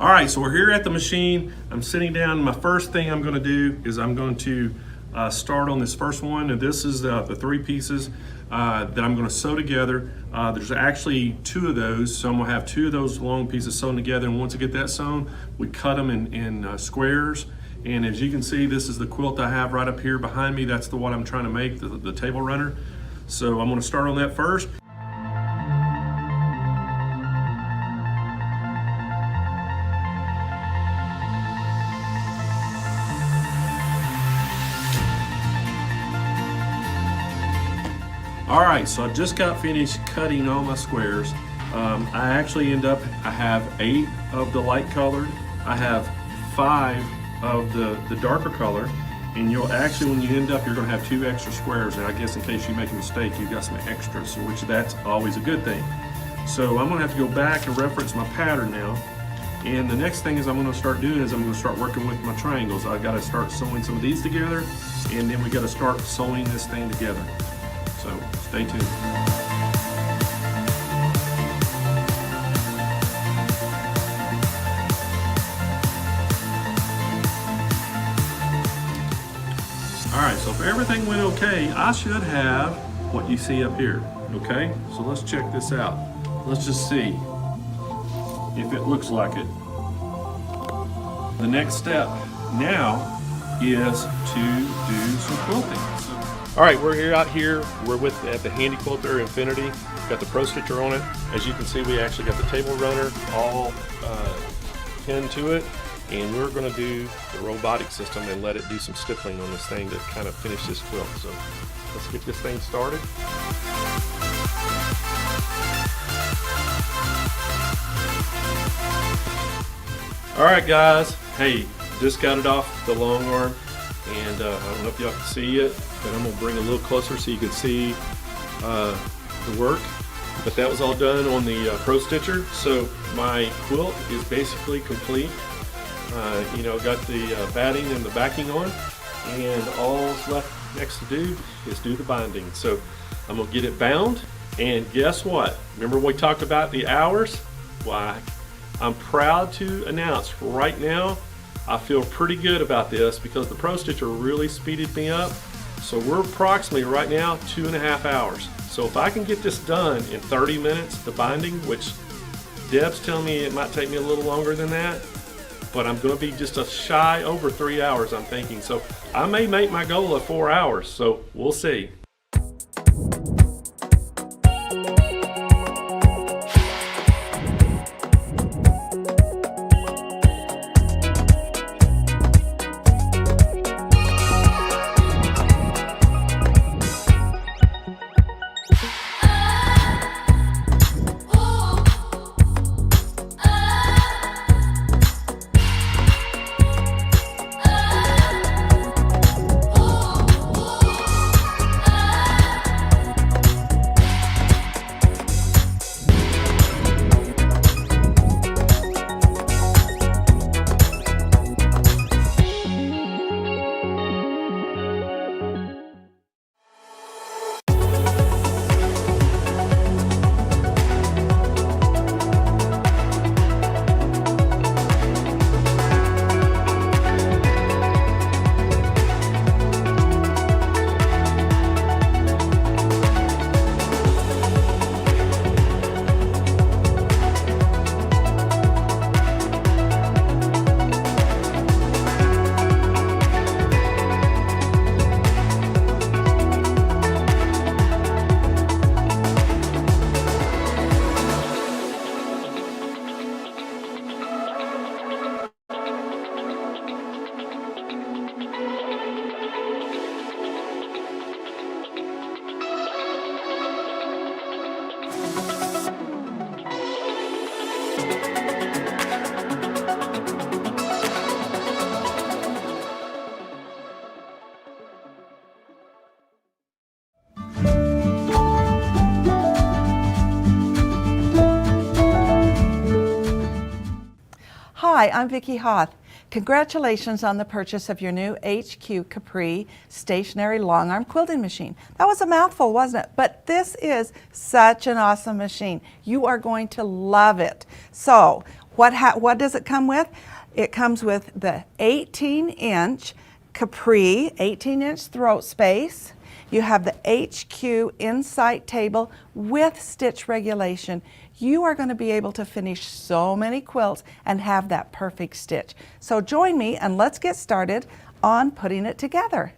All right, so we're here at the machine. I'm sitting down. My first thing I'm going to do is I'm going to start on this first one, and this is the three pieces that I'm going to sew together. There's actually two of those, so I'm going to have two of those long pieces sewn together, and once I get that sewn, we cut them in squares. And as you can see, this is the quilt I have right up here behind me. That's the one I'm trying to make, the table runner. So I'm going to start on that first. All right, so I just got finished cutting all my squares. I actually I have 8 of the light colored. I have 5 of the darker color. And you'll actually, when you end up, you're gonna have 2 extra squares. And I guess in case you make a mistake, you've got some extras, which that's always a good thing. So I'm gonna have to go back and reference my pattern now. And the next thing is I'm gonna start doing is I'm gonna start working with my triangles. I gotta start sewing some of these together, and then we gotta start sewing this thing together. So stay tuned. All right, so if everything went okay, I should have what you see up here, okay? So let's check this out. Let's just see if it looks like it. The next step now is to do some quilting. All right, we're out here. We're at the Handy Quilter Infinity. Got the Pro Stitcher on it. As you can see, we actually got the table runner all pin to it, and we're going to do the robotic system and let it do some stippling on this thing to kind of finish this quilt. So let's get this thing started. Alright guys, hey, just got it off the long arm, and I don't know if y'all can see it, but I'm going to bring it a little closer so you can see the work. But that was all done on the Pro Stitcher, so my quilt is basically complete. You know, got the batting and the backing on, and all's left next to do is do the binding. So I'm going to get it bound, and guess what? Remember we talked about the hours? Why, I'm proud to announce right now I feel pretty good about this because the Pro Stitcher really speeded me up. So we're approximately right now 2.5 hours. So if I can get this done in 30 minutes, the binding, which Deb's telling me it might take me a little longer than that, but I'm going to be just a shy over 3 hours, I'm thinking. So I may make my goal of 4 hours, so we'll see. Hi, I'm Vicki Hoth. Congratulations on the purchase of your new HQ Capri stationary long arm quilting machine. That was a mouthful, wasn't it? But this is such an awesome machine. You are going to love it. So what does it come with? It comes with the 18-inch Capri, 18-inch throat space. You have the HQ Insight table with stitch regulation. You are going to be able to finish so many quilts and have that perfect stitch. So join me and let's get started on putting it together.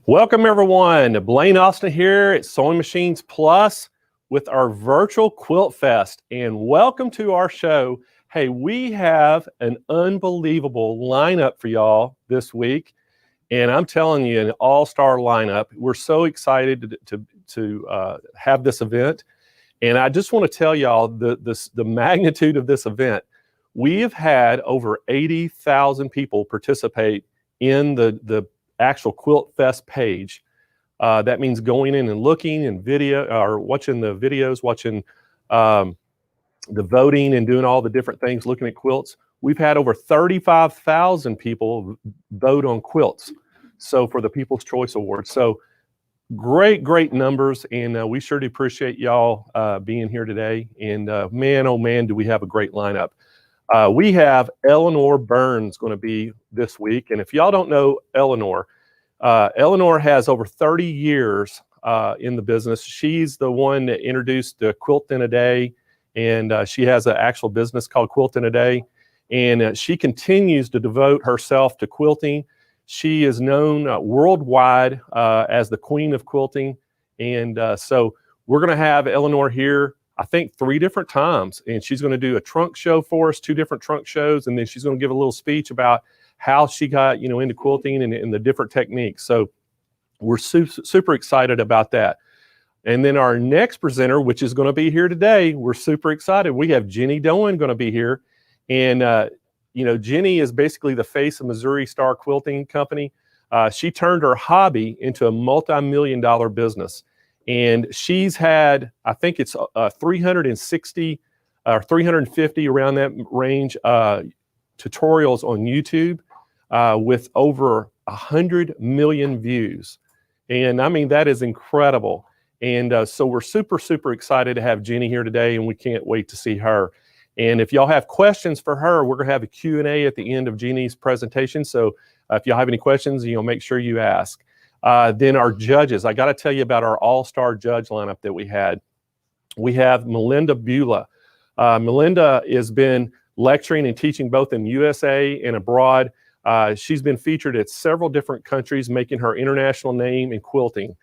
Welcome everyone. Blaine Austin here at Sewing Machines Plus with our virtual Quilt Fest, and welcome to our show. Hey, we have an unbelievable lineup for y'all this week, and I'm telling you, an all-star lineup. We're so excited to have this event, and I just want to tell y'all the magnitude of this event. We have had over 80,000 people participate in the actual Quilt Fest page. That means going in and looking and video or watching the videos, watching the voting and doing all the different things, looking at quilts. We've had over 35,000 people vote on quilts. So for the People's Choice Award. So great numbers. And we sure do appreciate y'all being here today. And man, oh man, do we have a great lineup. We have Eleanor Burns going to be this week. And if y'all don't know Eleanor has over 30 years in the business. She's the one that introduced the Quilt in a Day, and she has an actual business called Quilt in a Day. And she continues to devote herself to quilting. She is known worldwide as the Queen of Quilting. And so we're going to have Eleanor here, I think 3 different times, and she's going to do a trunk show for us, 2 different trunk shows, and then she's going to give a little speech about how she got into quilting and the different techniques. So we're super excited about that. And then our next presenter, which is going to be here today, we're super excited. We have Jenny Doan going to be here, and Jenny is basically the face of Missouri Star Quilting Company. She turned her hobby into a multi-million-dollar business. And she's had, I think it's 360 or 350 around that range tutorials on YouTube with over 100 million views. And I mean, that is incredible. And so we're super excited to have Jenny here today, and we can't wait to see her. And if y'all have questions for her, we're going to have a Q&A at the end of Jenny's presentation. So if y'all have any questions, make sure you ask. Then our judges, I got to tell you about our all-star judge lineup that we had. We have Melinda Beulah. Melinda has been lecturing and teaching both in USA and abroad. She's been featured at several different countries, making her international name in quilting.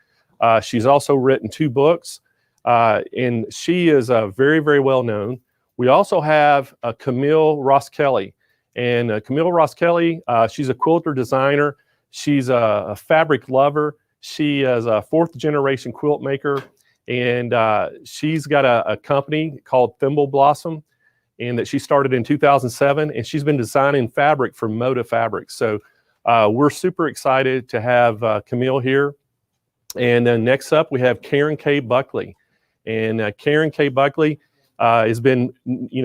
She's also written 2 books, and she is very well known. We also have Camille Ross Kelly. And Camille Ross Kelly, she's a quilter designer. She's a fabric lover. She is a 4th generation quilt maker, and she's got a company called Thimble Blossom, and that she started in 2007, and she's been designing fabric for Moda Fabrics. So we're super excited to have Camille here. And then next up, we have Karen K. Buckley. And Karen K. Buckley has been,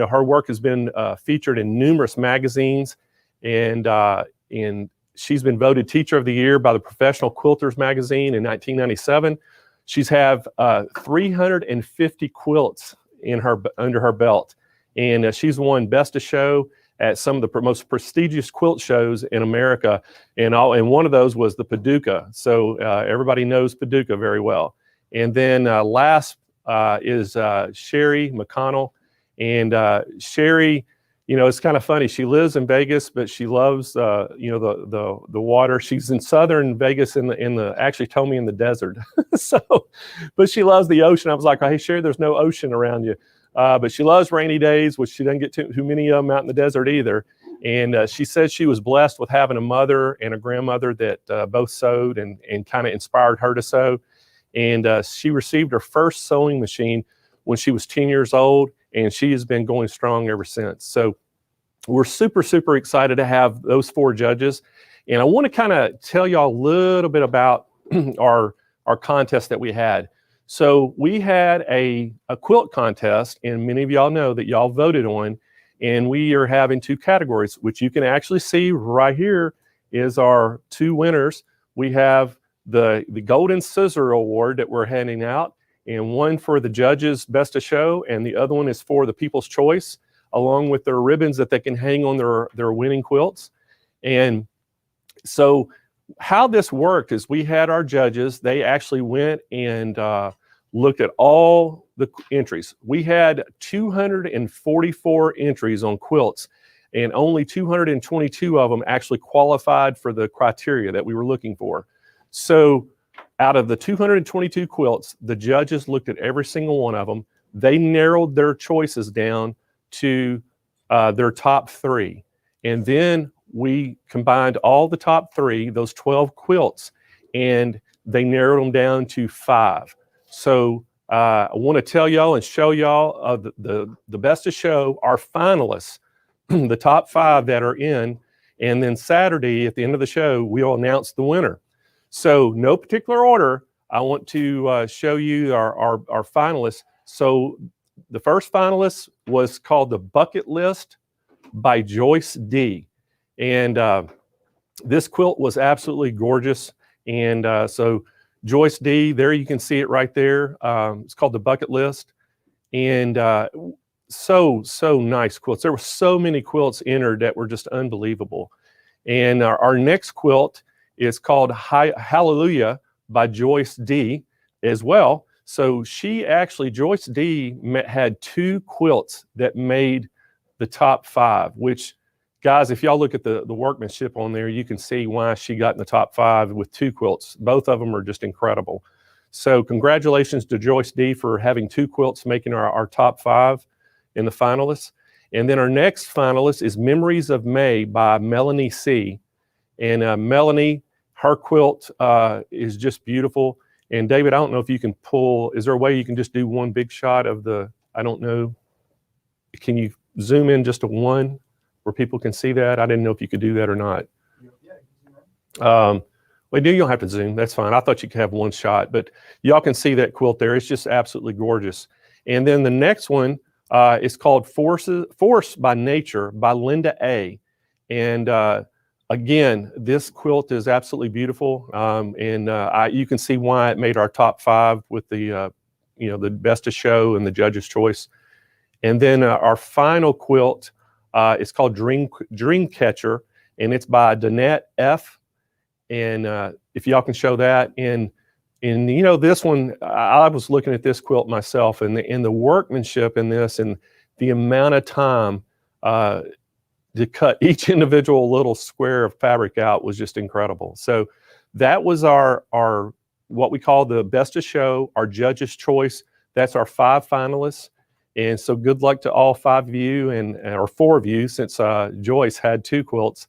her work has been featured in numerous magazines, and she's been voted Teacher of the Year by the Professional Quilters magazine in 1997. She's have 350 quilts under her belt, and she's won Best of Show at some of the most prestigious quilt shows in America, and one of those was the Paducah. So everybody knows Paducah very well. And then last is Sherry McConnell, and Sherry. It's kind of funny. She lives in Vegas, but she loves, the water. She's in southern Vegas actually told me in the desert. But she loves the ocean. I was like, hey, Sherry, there's no ocean around you. But she loves rainy days, which she doesn't get too many of them out in the desert either. And she says she was blessed with having a mother and a grandmother that both sewed and kind of inspired her to sew. And she received her first sewing machine when she was 10 years old. And she has been going strong ever since. So we're super excited to have those 4 judges. And I want to kind of tell y'all a little bit about our contest that we had. So we had a quilt contest, and many of y'all know that y'all voted on, and we are having 2 categories, which you can actually see right here is our 2 winners. We have the Golden Scissor Award that we're handing out, and one for the judges' Best of Show, and the other one is for the People's Choice, along with their ribbons that they can hang on their winning quilts. And so how this worked is we had our judges, they actually went and looked at all the entries. We had 244 entries on quilts, and only 222 of them actually qualified for the criteria that we were looking for. So out of the 222 quilts, the judges looked at every single one of them. They narrowed their choices down to their top 3. And then we combined all the top 3, those 12 quilts, and they narrowed them down to 5. So I want to tell y'all and show y'all the best of show, our finalists, the top 5 that are in. And then Saturday at the end of the show, we'll announce the winner. So no particular order, I want to show you our finalists. So the first finalist was called The Bucket List by Joyce D. And this quilt was absolutely gorgeous. And so Joyce D, there you can see it right there. It's called The Bucket List. And so nice quilts. There were so many quilts entered that were just unbelievable. And our next quilt is called Hallelujah by Joyce D as well. So Joyce D had 2 quilts that made the top 5, which, guys, if y'all look at the workmanship on there, you can see why she got in the top 5 with 2 quilts. Both of them are just incredible. So congratulations to Joyce D for having 2 quilts making our top 5 in the finalists. And then our next finalist is Memories of May by Melanie C. And Melanie, her quilt is just beautiful. And David, I don't know if you can pull, is there a way you can just do one big shot of I don't know, can you zoom in just to one where people can see that? I didn't know if you could do that or not. Well, you don't have to zoom, that's fine. I thought you could have one shot, but y'all can see that quilt there. It's just absolutely gorgeous. And then the next one is called Force by Nature by Linda A. And again, this quilt is absolutely beautiful, and you can see why it made our top 5 with the best of show and the judge's choice. And then our final quilt is called Dreamcatcher, and it's by Danette F. And if y'all can show that, and this one, I was looking at this quilt myself, and the workmanship in this, and the amount of time to cut each individual little square of fabric out was just incredible. So that was our what we call the best of show, our judge's choice. That's our 5 finalists. And so good luck to all 5 of you, or 4 of you, since Joyce had 2 quilts.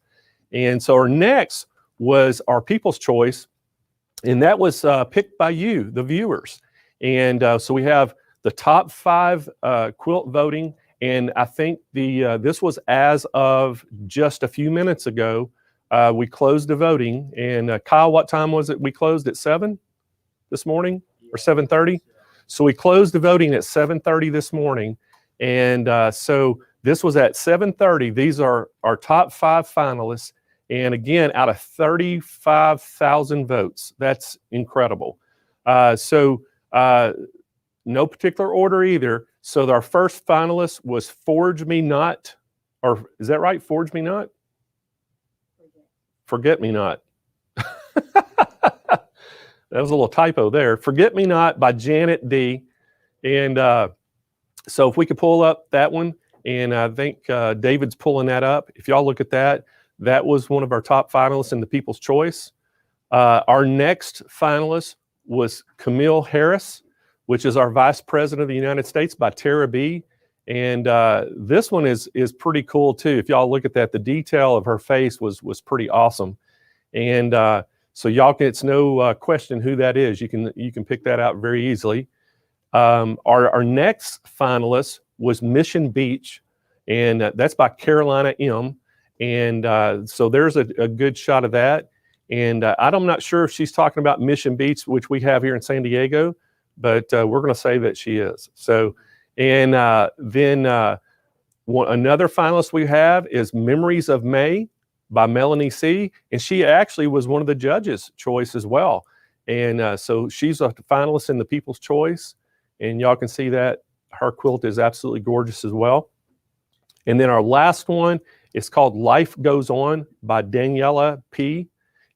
And so our next was our People's Choice, and that was picked by you, the viewers. And so we have the top 5 quilt voting. And I think this was as of just a few minutes ago. We closed the voting. And Kyle, what time was it? We closed at 7 this morning, or 7:30? So we closed the voting at 7:30 this morning. And so this was at 7:30. These are our top 5 finalists. And again, out of 35,000 votes, that's incredible. So no particular order either. So our first finalist was Forge Me Not, or is that right? Forge Me Not? Forget Me Not. That was a little typo there. Forget Me Not by Janet D. And so if we could pull up that one, and I think David's pulling that up. If y'all look at that, that was one of our top finalists in the People's Choice. Our next finalist was Camille Harris, which is our Vice President of the United States by Tara B. And this one is pretty cool too. If y'all look at that, the detail of her face was pretty awesome. And so y'all it's no question who that is. You can pick that out very easily. Our next finalist was Mission Beach, and that's by Carolina M. And so there's a good shot of that. And I'm not sure if she's talking about Mission Beach, which we have here in San Diego, but we're going to say that she is. So, and then another finalist we have is Memories of May by Melanie C. And she actually was one of the judges' choice as well. And so she's a finalist in the People's Choice. And y'all can see that her quilt is absolutely gorgeous as well. And then our last one is called Life Goes On by Daniela P.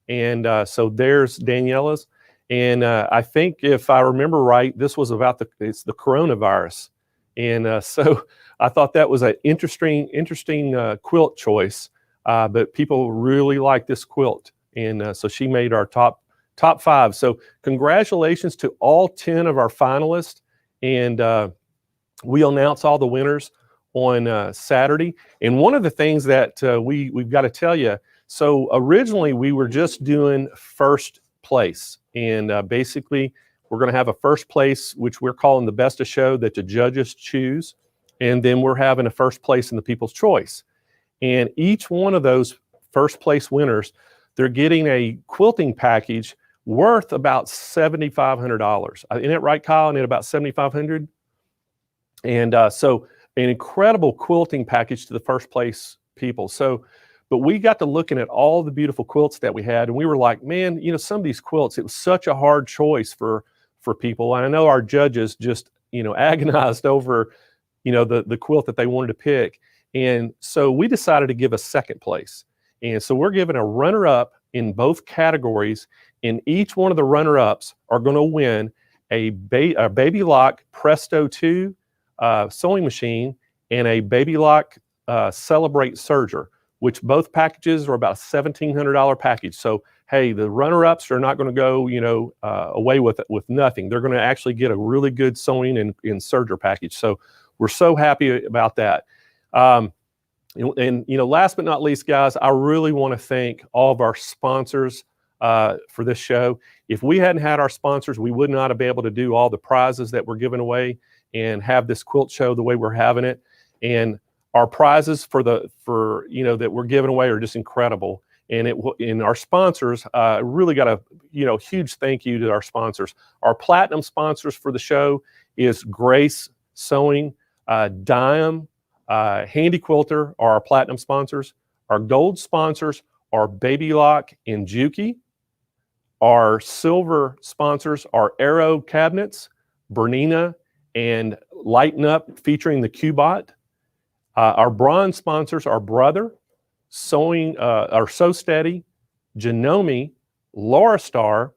And so there's Daniela's. And I think if I remember right, this was about the coronavirus. And so I thought that was an interesting quilt choice. But people really like this quilt. And so she made our top top 5. So congratulations to all 10 of our finalists. And we'll announce all the winners on Saturday. And one of the things that we've got to tell you, so originally we were just doing first place. And basically, we're going to have a first place, which we're calling the best of show, that the judges choose. And then we're having a first place in the People's Choice. And each one of those first place winners, they're getting a quilting package worth about $7,500. Isn't that right, Kyle? Isn't it about $7,500? And so an incredible quilting package to the first place people. So, but we got to looking at all the beautiful quilts that we had, and we were like, man, you know, some of these quilts, it was such a hard choice for people. And I know our judges just, you know, agonized over, you know, the quilt that they wanted to pick. And so we decided to give a second place. And so we're giving a runner-up in both categories, and each one of the runner-ups are going to win a Baby Lock Presto 2 sewing machine and a Baby Lock Celebrate Serger, which both packages are about a $1,700 package. So, hey, the runner-ups are not going to go, you know, away with nothing. They're going to actually get a really good sewing and serger package. So we're so happy about that. And you know, last but not least, guys, I really want to thank all of our sponsors for this show. If we hadn't had our sponsors, we would not have been able to do all the prizes that we're giving away and have this quilt show the way we're having it. And our prizes for you know, that we're giving away are just incredible. And our sponsors, really got a, you know, huge thank you to our sponsors. Our platinum sponsors for the show is Grace Sewing, Dime, Handy Quilter are our platinum sponsors. Our gold sponsors are Baby Lock and Juki. Our silver sponsors are Arrow Cabinets, Bernina, and Lighten Up featuring the Cubot. Our bronze sponsors are Brother, Sewing, or Sew Steady, Janome, Laura Star,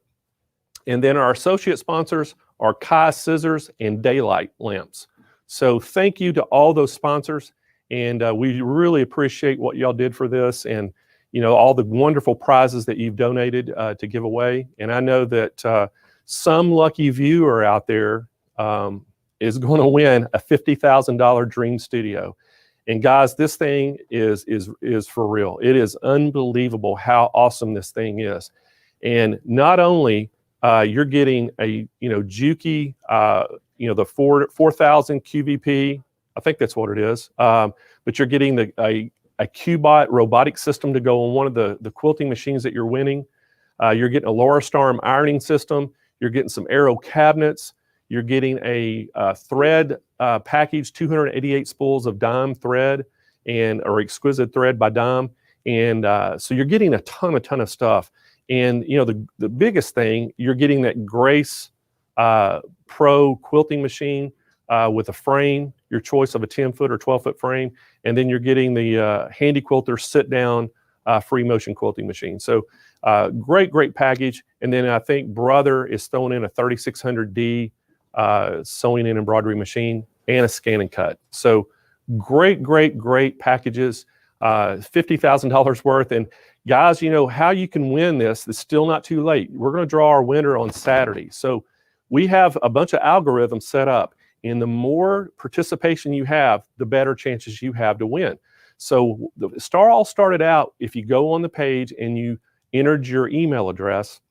and then our associate sponsors are Kai Scissors and Daylight Lamps. So thank you to all those sponsors, and we really appreciate what y'all did for this, and you know, all the wonderful prizes that you've donated to give away. And I know that some lucky viewer out there is going to win a $50,000 Dream Studio. And guys, this thing is for real. It is unbelievable how awesome this thing is. And not only you're getting a, you know, Juki, you know, the 4000 QVP, I think that's what it is. But you're getting a Cubot robotic system to go on one of the quilting machines that you're winning. You're getting a Laura Star ironing system. You're getting some Arrow cabinets. You're getting a thread package, 288 spools of Dime thread or exquisite thread by Dime. And so you're getting a ton of stuff. And you know, the biggest thing, you're getting that Grace Pro quilting machine with a frame, your choice of a 10-foot or 12-foot frame. And then you're getting the Handy Quilter sit-down free motion quilting machine. So great package. And then I think Brother is throwing in a 3600D sewing and embroidery machine and a scan and cut. So great packages, $50,000 worth. And guys, you know how you can win this. It's still not too late. We're going to draw our winner on Saturday. So we have a bunch of algorithms set up, and the more participation you have, the better chances you have to win. So the star all started out, if you go on the page and you entered your email address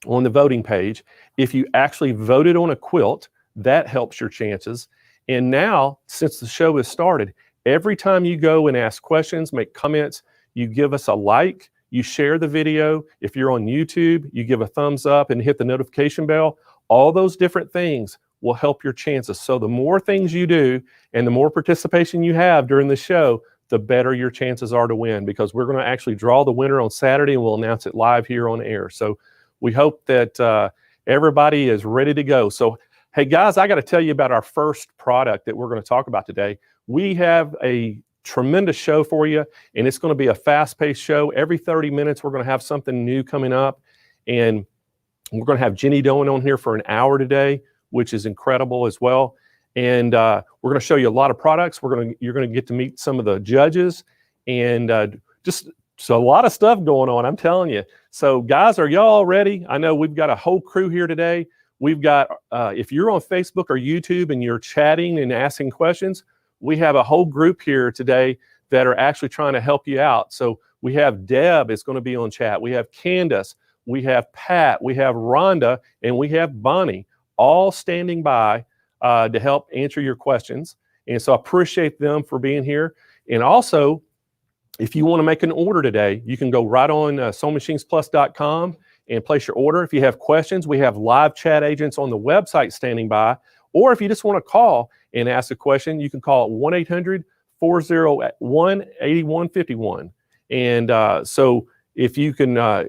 on the voting page, if you actually voted on a quilt, that helps your chances. And now, since the show has started, every time you go and ask questions, make comments, you give us a like, you share the video. If you're on YouTube, you give a thumbs up and hit the notification bell. All those different things will help your chances. So the more things you do and the more participation you have during the show, the better your chances are to win, because we're going to actually draw the winner on Saturday and we'll announce it live here on air. So we hope that everybody is ready to go. So, hey guys, I got to tell you about our first product that we're going to talk about today. We have a tremendous show for you, and it's going to be a fast-paced show. Every 30 minutes, we're going to have something new coming up, and we're going to have Jenny Doan on here for an hour today, which is incredible as well. And we're going to show you a lot of products. You're going to get to meet some of the judges, and just So a lot of stuff going on, I'm telling you. So guys, are y'all ready? I know we've got a whole crew here today. We've got, if you're on Facebook or YouTube and you're chatting and asking questions, we have a whole group here today that are actually trying to help you out. So we have Deb is going to be on chat. We have Candace, we have Pat, we have Rhonda, and we have Bonnie, all standing by to help answer your questions. And so I appreciate them for being here. And also, if you want to make an order today, you can go right on sewingmachinesplus.com and place your order. If you have questions, we have live chat agents on the website standing by. Or if you just want to call and ask a question, you can call 1-800-401-8151. And so if you can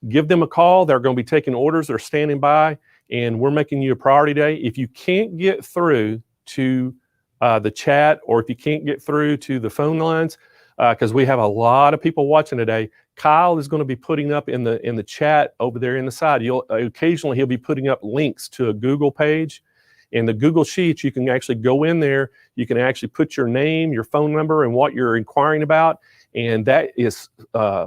give them a call, they're going to be taking orders. They're standing by, and we're making you a priority today. If you can't get through to the chat, or if you can't get through to the phone lines, because we have a lot of people watching today, Kyle is going to be putting up in the chat over there in the side. Occasionally he'll be putting up links to a Google page. In the Google Sheets, you can actually go in there. You can actually put your name, your phone number, and what you're inquiring about. And that is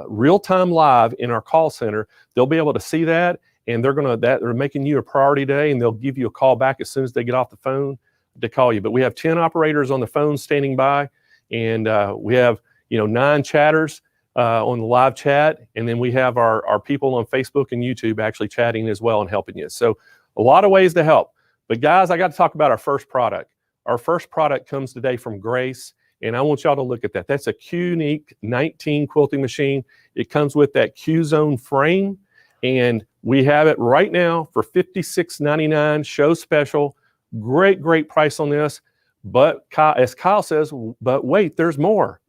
real-time live in our call center. They'll be able to see that, and they're making you a priority today, and they'll give you a call back as soon as they get off the phone to call you. But we have 10 operators on the phone standing by, and we have 9 chatters on the live chat, and then we have our people on Facebook and YouTube actually chatting as well and helping you. So a lot of ways to help. But guys, I got to talk about our first product. Our first product comes today from Grace, and I want y'all to look at that. That's a Qunique 19 quilting machine. It comes with that Q-Zone frame, and we have it right now for $56.99, show special. Great, great price on this. But as Kyle says, but wait, there's more.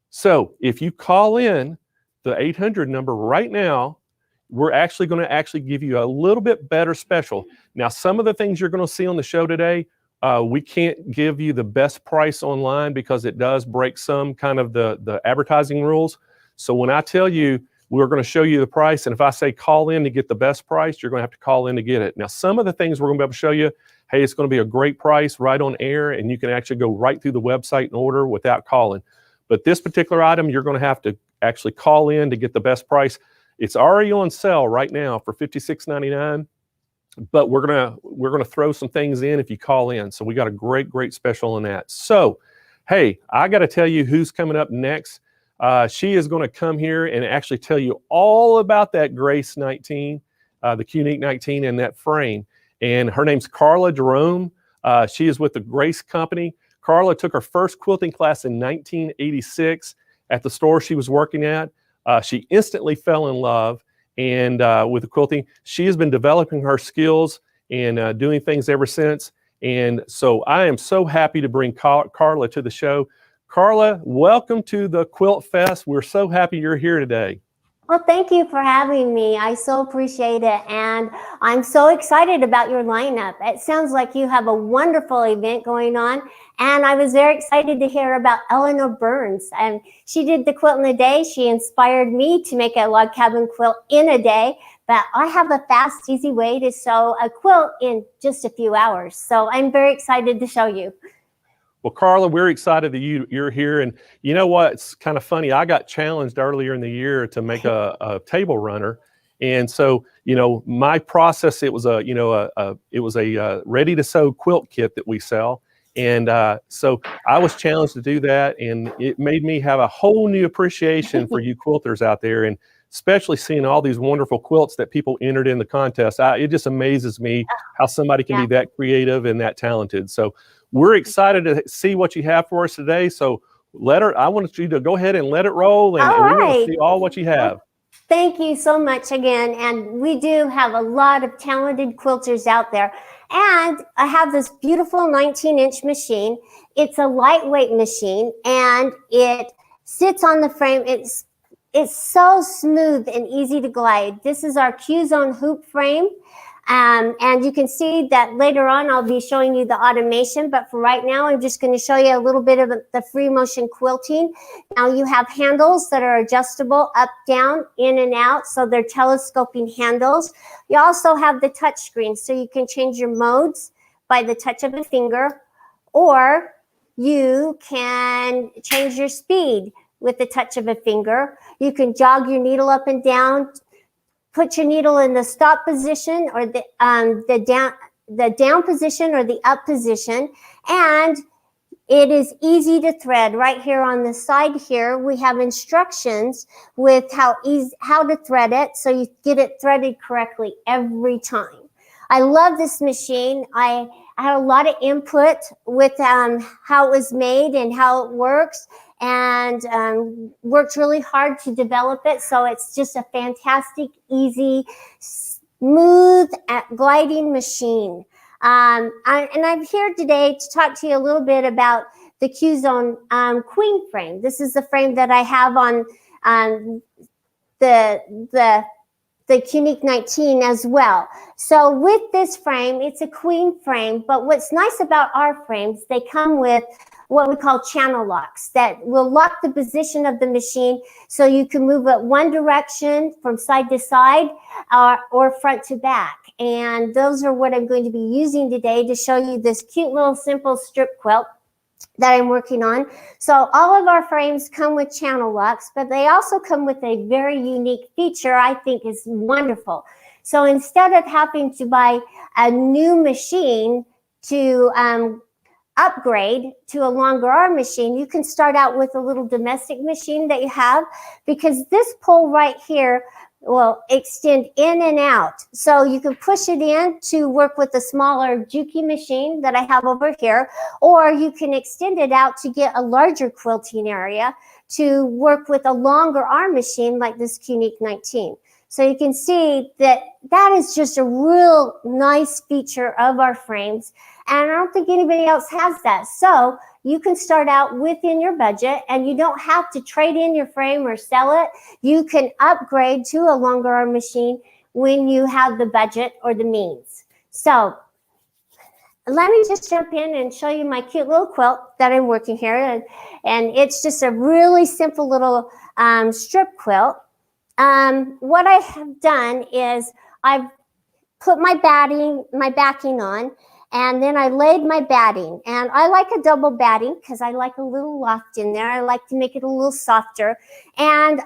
So if you call in the 800 number right now, we're actually going to give you a little bit better special. Now, some of the things you're going to see on the show today, we can't give you the best price online because it does break some kind of the advertising rules. So when I tell you we're going to show you the price, and if I say call in to get the best price, you're going to have to call in to get it. Now, some of the things we're going to be able to show you, hey, it's going to be a great price right on air, and you can actually go right through the website and order without calling. But this particular item, you're going to have to actually call in to get the best price. It's already on sale right now for $56.99, but we're gonna throw some things in if you call in. So we got a great, great special on that. So, hey, I got to tell you who's coming up next. She is going to come here and actually tell you all about that Grace 19, the Qunique 19, and that frame. And her name's Carla Jerome. She is with the Grace Company. Carla took her first quilting class in 1986 at the store she was working at. She instantly fell in love and with the quilting. She has been developing her skills and doing things ever since. And so I am so happy to bring Carla to the show. Carla, welcome to the Quilt Fest. We're so happy you're here today. Well, thank you for having me. I so appreciate it. And I'm so excited about your lineup. It sounds like you have a wonderful event going on. And I was very excited to hear about Eleanor Burns. And she did the quilt in a day. She inspired me to make a log cabin quilt in a day. But I have a fast, easy way to sew a quilt in just a few hours. So I'm very excited to show you. Well, Carla, we're excited that you're here. And you know what? It's kind of funny. I got challenged earlier in the year to make a table runner. And so, my process, it was a ready to sew quilt kit that we sell. And so I was challenged to do that. And it made me have a whole new appreciation for you quilters out there. And especially seeing all these wonderful quilts that people entered in the contest. It just amazes me how somebody can be that creative and that talented. So we're excited to see what you have for us today. So I want you to go ahead and let it roll, and we want to see all what you have. Thank you so much again. And we do have a lot of talented quilters out there. And I have this beautiful 19-inch machine. It's a lightweight machine, and it sits on the frame. It's so smooth and easy to glide. This is our Q-Zone hoop frame. And you can see that later on I'll be showing you the automation, but for right now I'm just going to show you a little bit of the free motion quilting. Now you have handles that are adjustable up, down, in and out, so they're telescoping handles. You also have the touch screen, so you can change your modes by the touch of a finger, or you can change your speed with the touch of a finger. You can jog your needle up and down, put your needle in the stop position or the down position or the up position, and it is easy to thread. Right here on the side here, we have instructions with how to thread it so you get it threaded correctly every time. I love this machine. I had a lot of input with how it was made and how it works, and worked really hard to develop it. So it's just a fantastic, easy, smooth, gliding machine. And I'm here today to talk to you a little bit about the Q-Zone Queen frame. This is the frame that I have on the Qnique 19 as well. So with this frame, it's a queen frame, but what's nice about our frames, they come with what we call channel locks that will lock the position of the machine so you can move it one direction from side to side or front to back. And those are what I'm going to be using today to show you this cute little simple strip quilt that I'm working on. So all of our frames come with channel locks, but they also come with a very unique feature I think is wonderful. So instead of having to buy a new machine to upgrade to a longer arm machine, you can start out with a little domestic machine that you have, because this pole right here will extend in and out. So you can push it in to work with a smaller Juki machine that I have over here, or you can extend it out to get a larger quilting area to work with a longer arm machine like this Qnique 19. So you can see that that is just a real nice feature of our frames. And I don't think anybody else has that. So you can start out within your budget, and you don't have to trade in your frame or sell it. You can upgrade to a longer arm machine when you have the budget or the means. So let me just jump in and show you my cute little quilt that I'm working here. And it's just a really simple little strip quilt. What I have done is I've put my backing on, and then I laid my batting. And I like a double batting because I like a little loft in there. I like to make it a little softer. And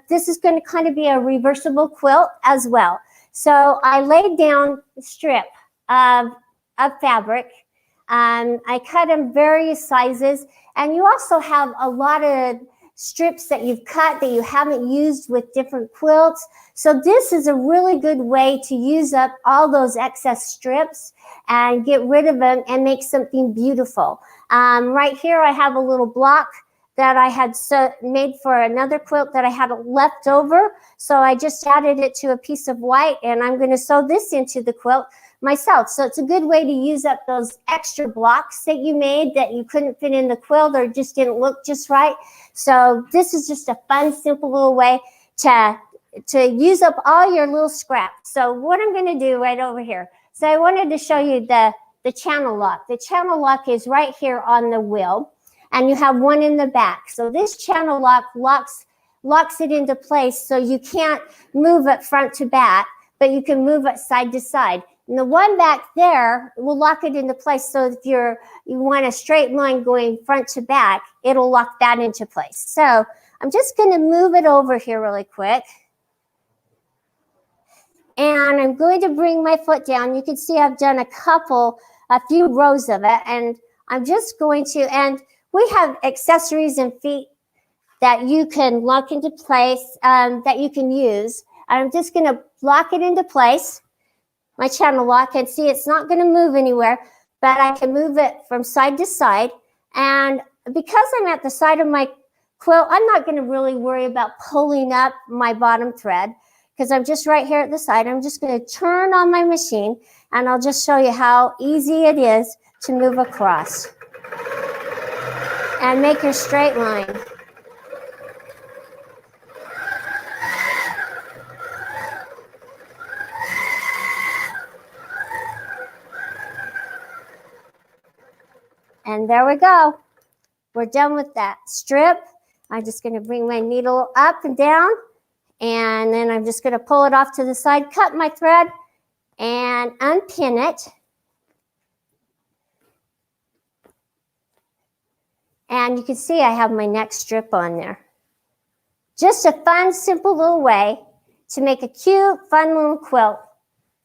this is going to kind of be a reversible quilt as well. So I laid down a strip of fabric. I cut in various sizes. And you also have a lot of strips that you've cut that you haven't used with different quilts. So this is a really good way to use up all those excess strips and get rid of them and make something beautiful. Right here I have a little block that I had made for another quilt that I had left over. So I just added it to a piece of white, and I'm going to sew this into the quilt myself. So it's a good way to use up those extra blocks that you made that you couldn't fit in the quilt or just didn't look just right. So this is just a fun, simple little way to use up all your little scraps. So what I'm going to do right over here. So I wanted to show you the channel lock. The channel lock is right here on the wheel, and you have one in the back. So this channel lock locks it into place so you can't move it front to back, but you can move it side to side. And the one back there will lock it into place. So if you want a straight line going front to back, it'll lock that into place. So I'm just going to move it over here really quick. And I'm going to bring my foot down. You can see I've done a few rows of it. And I'm just going to, and we have accessories and feet that you can lock into place, that you can use. I'm just going to lock it into place, my channel lock, and see it's not going to move anywhere, but I can move it from side to side. And because I'm at the side of my quilt, I'm not going to really worry about pulling up my bottom thread because I'm just right here at the side. I'm just going to turn on my machine, and I'll just show you how easy it is to move across and make your straight line. And there we go. We're done with that strip. I'm just going to bring my needle up and down, and then I'm just going to pull it off to the side, cut my thread, and unpin it. And you can see I have my next strip on there. Just a fun, simple little way to make a cute, fun little quilt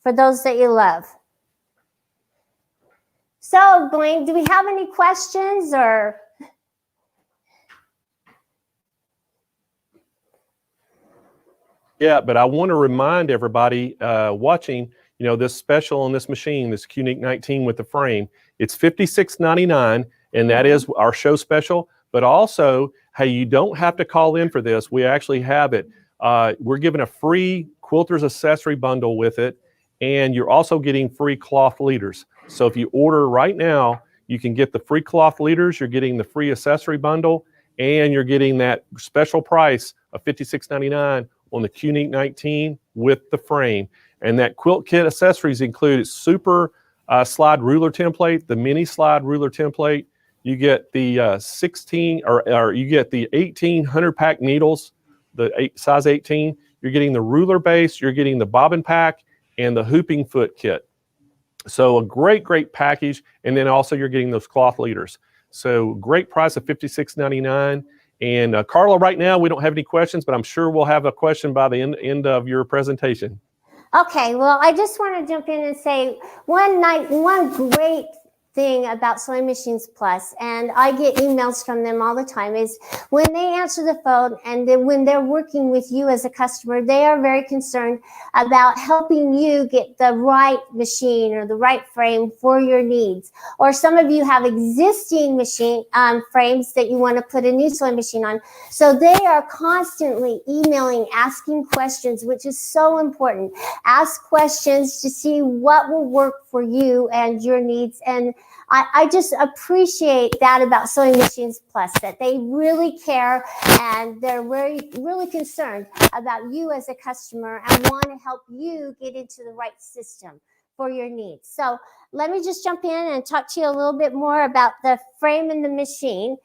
for those that you love. So, Blaine, do we have any questions or? Yeah, but I want to remind everybody watching, you know, this special on this machine, this QNIQ 19 with the frame, it's $56.99, and that is our show special. But also, hey, you don't have to call in for this. We actually have it. We're giving a free quilter's accessory bundle with it, and you're also getting free cloth leaders. So if you order right now, you can get the free cloth leaders, you're getting the free accessory bundle, and you're getting that special price of $56.99 on the QNIQ 19 with the frame. And that quilt kit accessories include super slide ruler template, the mini slide ruler template. You get the 16 or you get the 1800 pack needles, the size 18. You're getting the ruler base, you're getting the bobbin pack, and the hooping foot kit. So a great, great package. And then also you're getting those cloth leaders. So great price of $56.99. And Carla, right now we don't have any questions, but I'm sure we'll have a question by the end of your presentation. Okay, well, I just want to jump in and say one great thing about Sewing Machines Plus, and I get emails from them all the time, is when they answer the phone and then when they're working with you as a customer, they are very concerned about helping you get the right machine or the right frame for your needs. Or some of you have existing machine frames that you want to put a new sewing machine on. So they are constantly emailing, asking questions, which is so important. Ask questions to see what will work for you and your needs. And I just appreciate that about Sewing Machines Plus, that they really care and they're really concerned about you as a customer and want to help you get into the right system for your needs. So let me just jump in and talk to you a little bit more about the frame and the machine.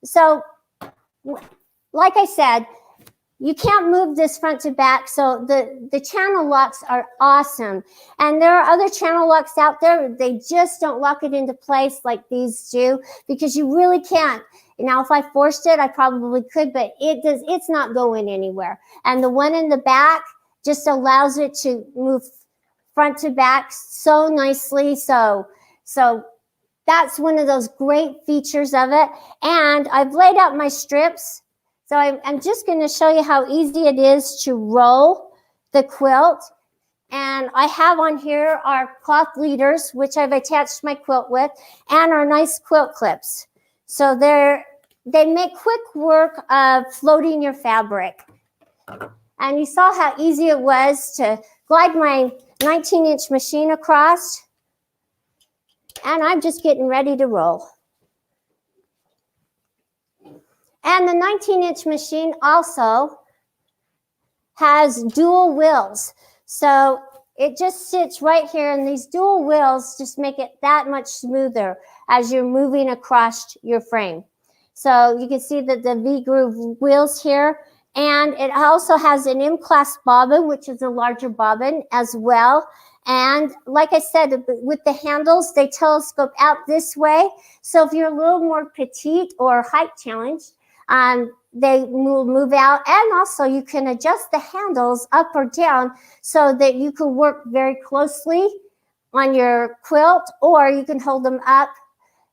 So like I said, you can't move this front to back, so the channel locks are awesome. And there are other channel locks out there. They just don't lock it into place like these do, because you really can't. Now, if I forced it, I probably could, but it's not going anywhere. And the one in the back just allows it to move front to back so nicely. So that's one of those great features of it. And I've laid out my strips. So I'm just going to show you how easy it is to roll the quilt. And I have on here our cloth leaders, which I've attached my quilt with, and our nice quilt clips. So they make quick work of floating your fabric. And you saw how easy it was to glide my 19-inch machine across. And I'm just getting ready to roll. And the 19-inch machine also has dual wheels. So it just sits right here, and these dual wheels just make it that much smoother as you're moving across your frame. So you can see that the V-groove wheels here, and it also has an M-class bobbin, which is a larger bobbin as well. And like I said, with the handles, they telescope out this way. So if you're a little more petite or height challenged, they will move out. And also you can adjust the handles up or down so that you can work very closely on your quilt, or you can hold them up.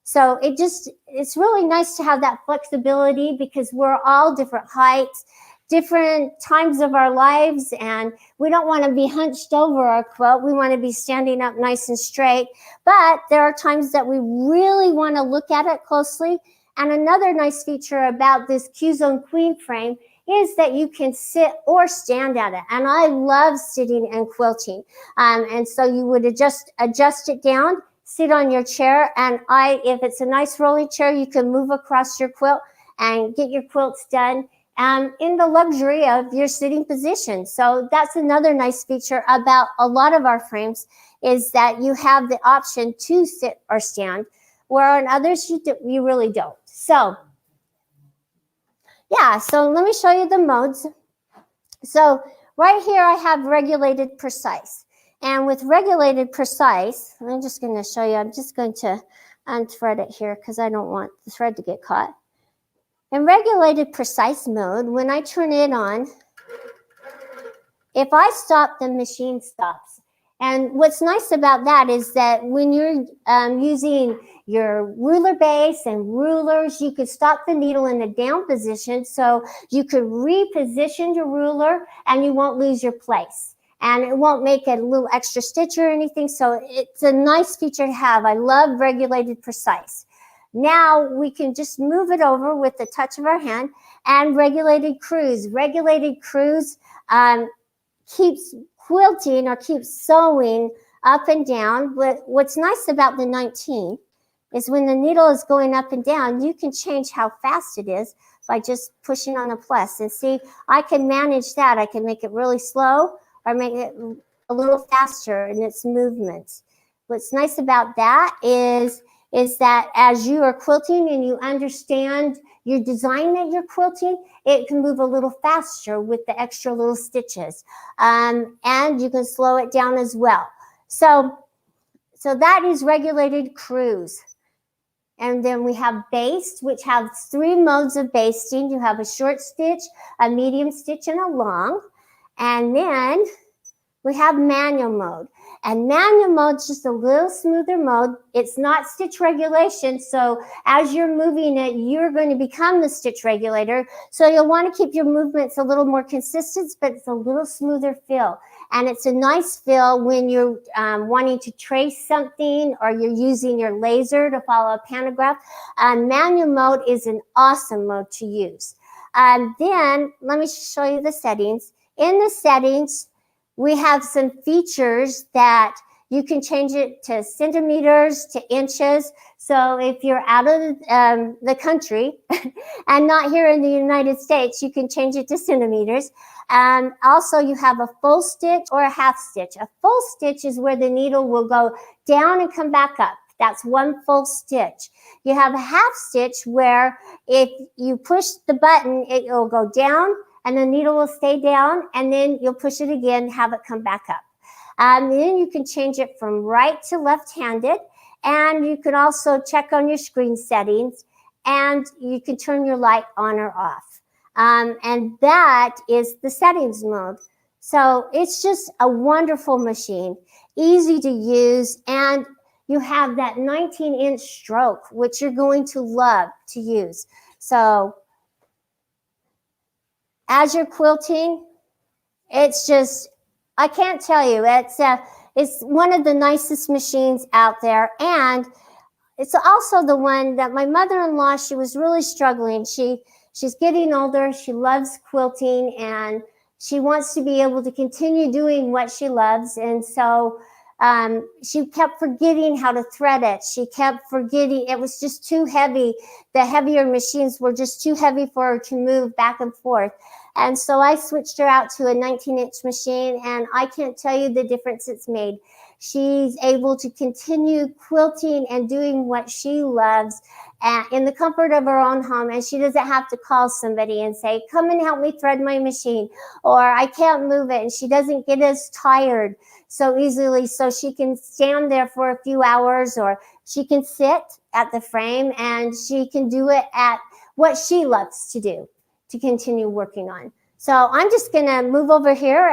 So it's really nice to have that flexibility, because we're all different heights, different times of our lives, and we don't want to be hunched over our quilt. We want to be standing up nice and straight. But there are times that we really want to look at it closely. And another nice feature about this Q-Zone Queen frame is that you can sit or stand at it. And I love sitting and quilting. And so you would adjust it down, sit on your chair. And if it's a nice rolling chair, you can move across your quilt and get your quilts done in the luxury of your sitting position. So that's another nice feature about a lot of our frames, is that you have the option to sit or stand, where on others you really don't. So yeah, so let me show you the modes. So right here I have regulated precise. And with regulated precise, I'm just going to show you, I'm just going to unthread it here because I don't want the thread to get caught. In regulated precise mode, when I turn it on, if I stop, the machine stops. And what's nice about that is that when you're using your ruler base and rulers, you could stop the needle in the down position, so you could reposition your ruler and you won't lose your place. And it won't make a little extra stitch or anything, so it's a nice feature to have. I love regulated precise. Now we can just move it over with the touch of our hand, and regulated cruise. Regulated cruise keeps quilting or keeps sewing up and down. But what's nice about the 19 is when the needle is going up and down, you can change how fast it is by just pushing on a plus. And see, I can manage that. I can make it really slow or make it a little faster in its movements. What's nice about that is that as you are quilting and you understand your design that you're quilting, it can move a little faster with the extra little stitches. And you can slow it down as well. So that is regulated cruise. And then we have based, which has 3 modes of basting. You have a short stitch, a medium stitch, and a long. And then we have manual mode. And manual mode is just a little smoother mode. It's not stitch regulation, so as you're moving it, you're going to become the stitch regulator. So you'll want to keep your movements a little more consistent, but it's a little smoother feel. And it's a nice feel when you're wanting to trace something or you're using your laser to follow a pantograph. Manual mode is an awesome mode to use. Then let me show you the settings. In the settings, we have some features that you can change it to centimeters, to inches. So if you're out of the country and not here in the United States, you can change it to centimeters. And also you have a full stitch or a half stitch. A full stitch is where the needle will go down and come back up. That's one full stitch. You have a half stitch where if you push the button, it will go down and the needle will stay down, and then you'll push it again, have it come back up. Then you can change it from right to left-handed, and you can also check on your screen settings, and you can turn your light on or off. And that is the settings mode. So it's just a wonderful machine, easy to use, and you have that 19-inch stroke, which you're going to love to use. So as you're quilting, it's just, I can't tell you, it's one of the nicest machines out there. And it's also the one that my mother-in-law, she was really struggling. She's getting older, she loves quilting, and she wants to be able to continue doing what she loves. And so she kept forgetting how to thread it. She kept forgetting, it was just too heavy. The heavier machines were just too heavy for her to move back and forth. And so I switched her out to a 19-inch machine, and I can't tell you the difference it's made. She's able to continue quilting and doing what she loves in the comfort of her own home, and she doesn't have to call somebody and say, come and help me thread my machine, or I can't move it, and she doesn't get as tired so easily, so she can stand there for a few hours, or she can sit at the frame, and she can do it at what she loves to do to continue working on. So I'm just gonna move over here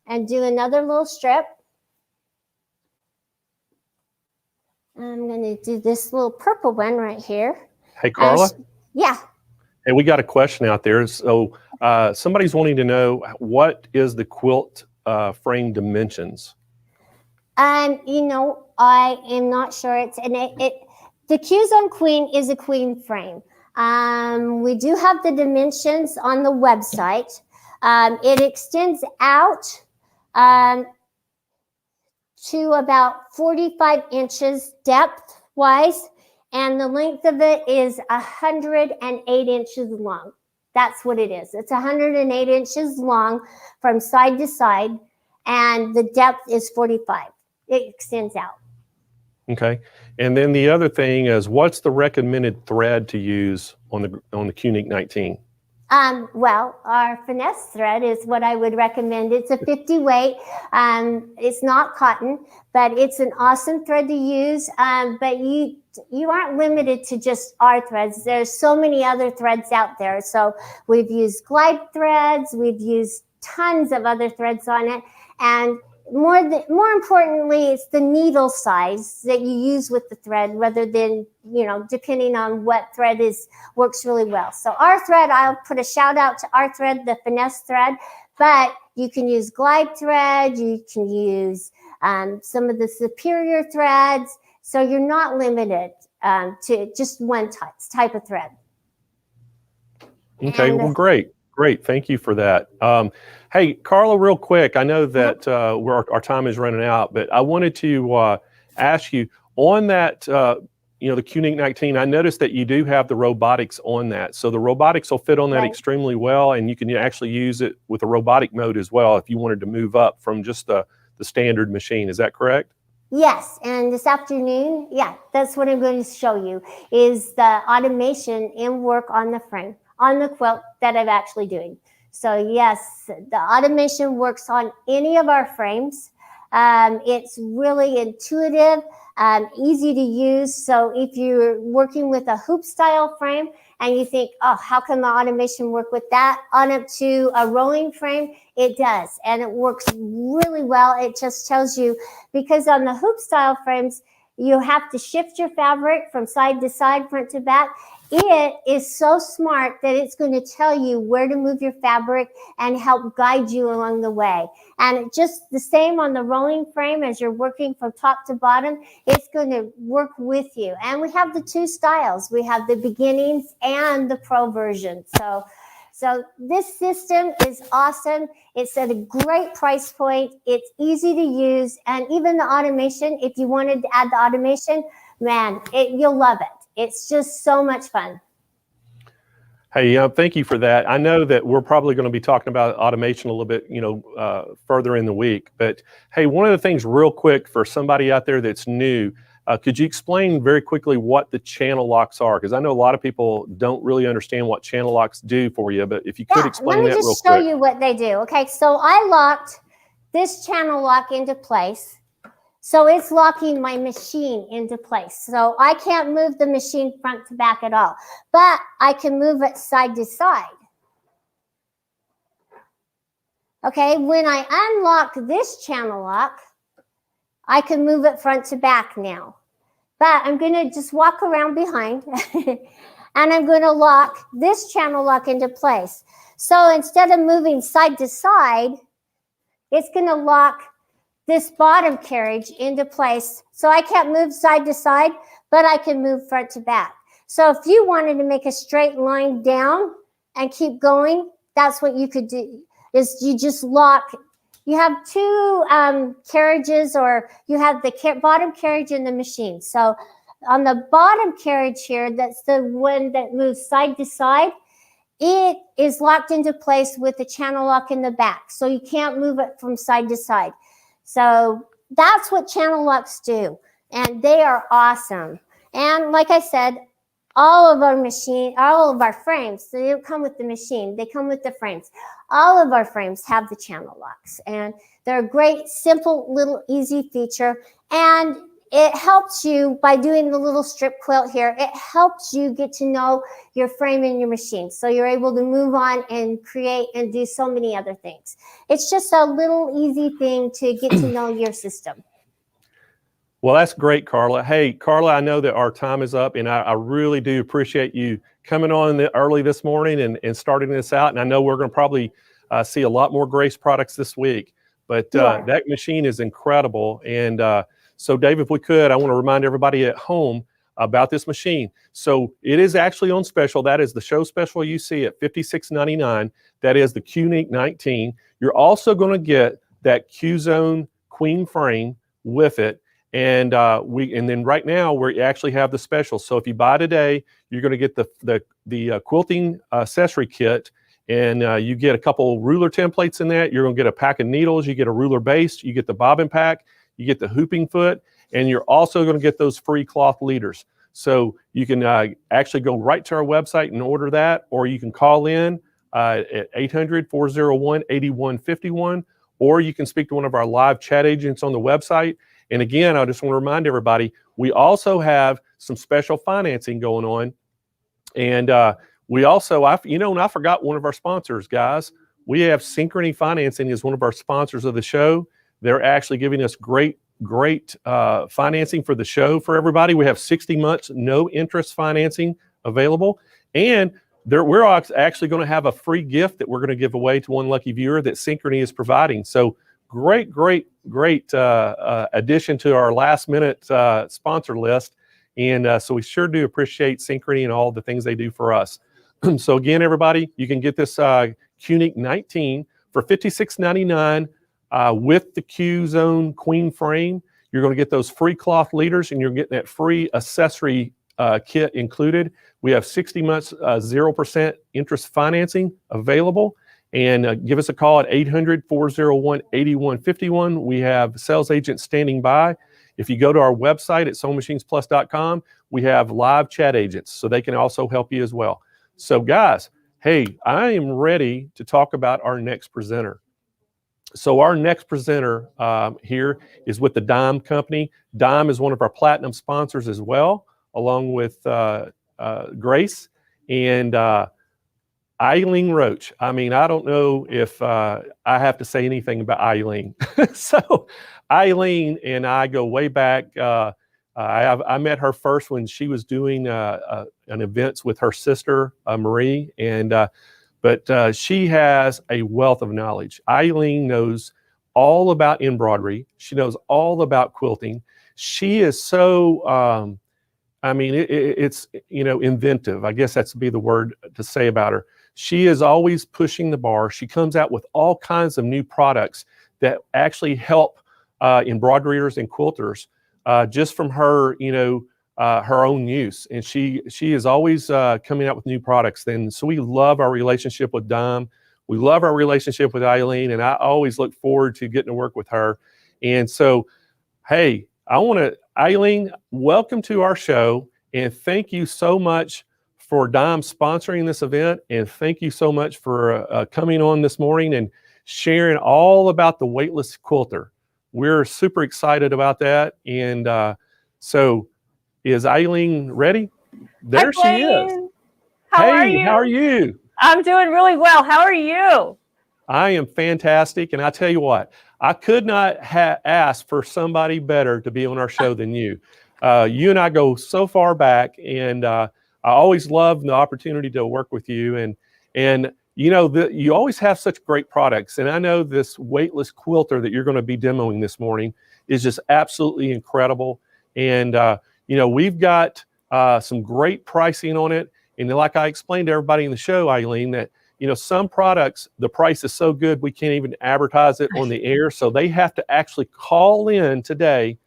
and do another little strip. I'm gonna do this little purple one right here. Hey, Carla? Yeah. Hey, we got a question out there. So somebody's wanting to know, what is the quilt frame dimensions? You know, I am not sure. The Q-Zone Queen is a queen frame. We do have the dimensions on the website. It extends out to about 45 inches depth-wise, and the length of it is 108 inches long. That's what it is. It's 108 inches long from side to side, and the depth is 45. It extends out. Okay. And then the other thing is, what's the recommended thread to use on the Qnique 19? Well, our finesse thread is what I would recommend. It's a 50 weight. It's not cotton, but it's an awesome thread to use. But you aren't limited to just our threads. There's so many other threads out there. So we've used glide threads. We've used tons of other threads on it. And more importantly, it's the needle size that you use with the thread rather than, depending on what thread works really well. So our thread, I'll put a shout out to our thread, the finesse thread, but you can use glide thread, you can use some of the superior threads. So you're not limited to just one type of thread. Okay, well, great. Thank you for that. Hey, Carla, real quick, I know that our time is running out, but I wanted to ask you on that, the QNIC 19, I noticed that you do have the robotics on that. So the robotics will fit on that extremely well, and you can actually use it with a robotic mode as well if you wanted to move up from just the standard machine. Is that correct? Yes, and this afternoon, that's what I'm going to show you, is the automation in work on the frame, on the quilt that I'm actually doing. So yes, the automation works on any of our frames. It's really intuitive, easy to use. So if you're working with a hoop style frame and you think, oh, how can the automation work with that? On up to a rolling frame, it does. And it works really well. It just tells you, because on the hoop style frames, you have to shift your fabric from side to side, front to back. It is so smart that it's going to tell you where to move your fabric and help guide you along the way. And just the same on the rolling frame, as you're working from top to bottom, it's going to work with you. And we have the two styles. We have the beginnings and the pro version. So this system is awesome. It's at a great price point. It's easy to use. And even the automation, if you wanted to add the automation, man, you'll love it. It's just so much fun. Hey, thank you for that. I know that we're probably going to be talking about automation a little bit, further in the week. But hey, one of the things real quick for somebody out there that's new, could you explain very quickly what the channel locks are? Because I know a lot of people don't really understand what channel locks do for you, but if you could explain that real quick. Let me just show you what they do. Okay, so I locked this channel lock into place. So it's locking my machine into place. So I can't move the machine front to back at all, but I can move it side to side. Okay, when I unlock this channel lock, I can move it front to back now. But I'm going to just walk around behind and I'm going to lock this channel lock into place. So instead of moving side to side, it's going to lock this bottom carriage into place. So I can't move side to side, but I can move front to back. So if you wanted to make a straight line down and keep going, that's what you could do, is you just lock. You have two carriages, or you have the bottom carriage in the machine. So on the bottom carriage here, that's the one that moves side to side, it is locked into place with the channel lock in the back. So you can't move it from side to side. So that's what channel locks do, and they are awesome. And like I said, all of our frames, they don't come with the machine, they come with the frames. All of our frames have the channel locks, and they're a great, simple, little, easy feature. And it helps you by doing the little strip quilt here. It helps you get to know your frame and your machine. So you're able to move on and create and do so many other things. It's just a little easy thing to get to know your system. Well, that's great, Carla. Hey, Carla, I know that our time is up, and I really do appreciate you coming on early this morning and starting this out. And I know we're going to probably see a lot more Grace products this week. But that machine is incredible. And so, Dave, if we could, I want to remind everybody at home about this machine. So it is actually on special. That is the show special you see at $56.99. That is the QNIC 19. You're also going to get that Q-Zone Queen frame with it. And then right now we actually have the special. So if you buy today, you're going to get the quilting accessory kit, and you get a couple ruler templates in that. You're going to get a pack of needles. You get a ruler base. You get the bobbin pack. You get the hooping foot, and you're also going to get those free cloth leaders. So you can actually go right to our website and order that, or you can call in at 800-401-8151, or you can speak to one of our live chat agents on the website. And again, I just want to remind everybody, we also have some special financing going on. And we also, I forgot one of our sponsors, guys. We have Synchrony Financing as one of our sponsors of the show. They're actually giving us great financing for the show for everybody. We have 60 months, no interest financing available. And we're actually going to have a free gift that we're going to give away to one lucky viewer that Synchrony is providing. So great addition to our last minute sponsor list. And so we sure do appreciate Synchrony and all the things they do for us. So again, everybody, you can get this QNIC 19 for $56.99 with the Q-Zone Queen frame. You're going to get those free cloth leaders, and you're getting that free accessory kit included. We have 60 months 0% interest financing available. And give us a call at 800-401-8151. We have sales agents standing by. If you go to our website at sewingmachinesplus.com, we have live chat agents, so they can also help you as well. So guys, hey, I am ready to talk about our next presenter. So our next presenter here is with the Dime Company. Dime is one of our platinum sponsors as well, along with Grace and Eileen Roach. I mean, I don't know if I have to say anything about Eileen. So Eileen and I go way back. I met her first when she was doing an events with her sister, Marie. But she has a wealth of knowledge. Eileen knows all about embroidery. She knows all about quilting. She is so, it's inventive. I guess that's be the word to say about her. She is always pushing the bar. She comes out with all kinds of new products that actually help embroiderers and quilters just from her, her own use. And she is always coming out with new products. And so we love our relationship with Dime. We love our relationship with Eileen, and I always look forward to getting to work with her. And so, hey, Eileen, welcome to our show, and thank you so much for Dime sponsoring this event, and thank you so much for coming on this morning and sharing all about the weightless quilter. We're super excited about that. And so is Eileen ready? There she is. How are you? How are you? I'm doing really well. How are you? I am fantastic. And I tell you what, I could not ask for somebody better to be on our show than you. You and I go so far back, and I always love the opportunity to work with you. And you always have such great products. And I know this weightless quilter that you're going to be demoing this morning is just absolutely incredible. And, we've got some great pricing on it. And like I explained to everybody in the show, Eileen, that, some products, the price is so good, we can't even advertise it on the air. So they have to actually call in today,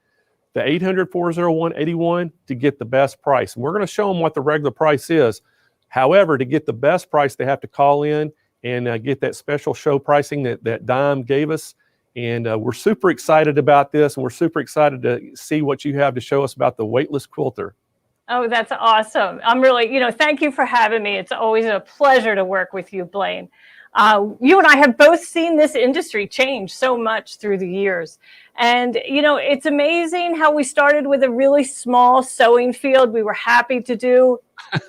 the 800-401-81, to get the best price. And we're going to show them what the regular price is. However, to get the best price, they have to call in and get that special show pricing that Dime gave us. And we're super excited about this, and we're super excited to see what you have to show us about the weightless quilter. Oh, that's awesome. I'm really, thank you for having me. It's always a pleasure to work with you, Blaine. You and I have both seen this industry change so much through the years. And, it's amazing how we started with a really small sewing field. We were happy to do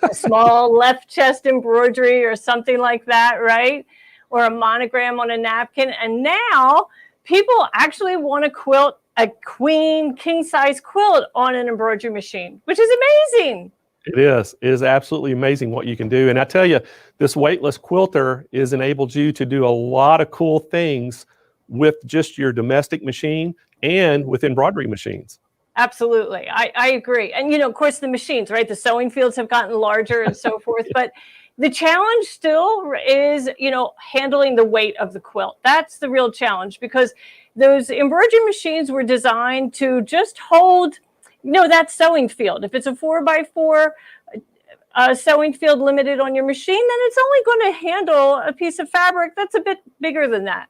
a small left chest embroidery or something like that, right? Or a monogram on a napkin. And now people actually want to quilt a queen king-size quilt on an embroidery machine, which is amazing. It is. It is absolutely amazing what you can do. And I tell you, this weightless quilter has enabled you to do a lot of cool things with just your domestic machine and with embroidery machines. Absolutely. I agree. And, of course, the machines, right? The sewing fields have gotten larger and so forth. But the challenge still is, handling the weight of the quilt. That's the real challenge, because those embroidery machines were designed to just hold, that sewing field. If it's a 4x4 sewing field limited on your machine, then it's only going to handle a piece of fabric that's a bit bigger than that.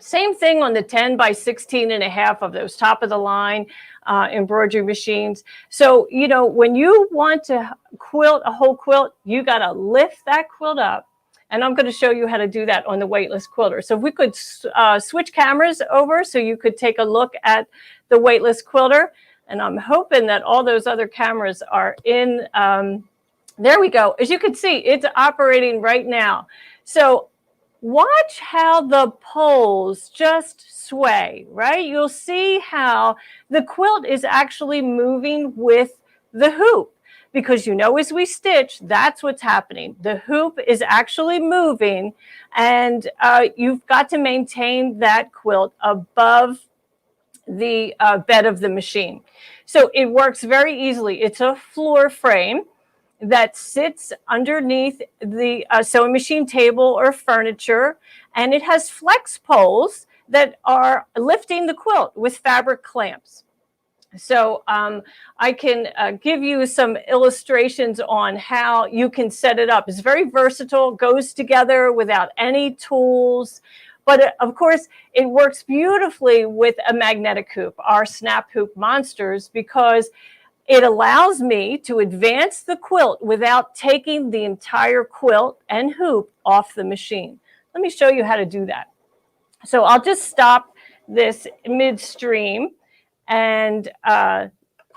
Same thing on the 10x16.5 of those top of the line embroidery machines. So, when you want to quilt a whole quilt, you got to lift that quilt up And I'm going to show you how to do that on the weightless quilter. So if we could switch cameras over so you could take a look at the weightless quilter. And I'm hoping that all those other cameras are in. There we go. As you can see, it's operating right now. So watch how the poles just sway, right? You'll see how the quilt is actually moving with the hoop. Because as we stitch, that's what's happening. The hoop is actually moving, and you've got to maintain that quilt above the bed of the machine. So it works very easily. It's a floor frame that sits underneath the sewing machine table or furniture, and it has flex poles that are lifting the quilt with fabric clamps. So I can give you some illustrations on how you can set it up. It's very versatile, goes together without any tools. But of course, it works beautifully with a magnetic hoop, our Snap Hoop Monsters, because it allows me to advance the quilt without taking the entire quilt and hoop off the machine. Let me show you how to do that. So I'll just stop this midstream. And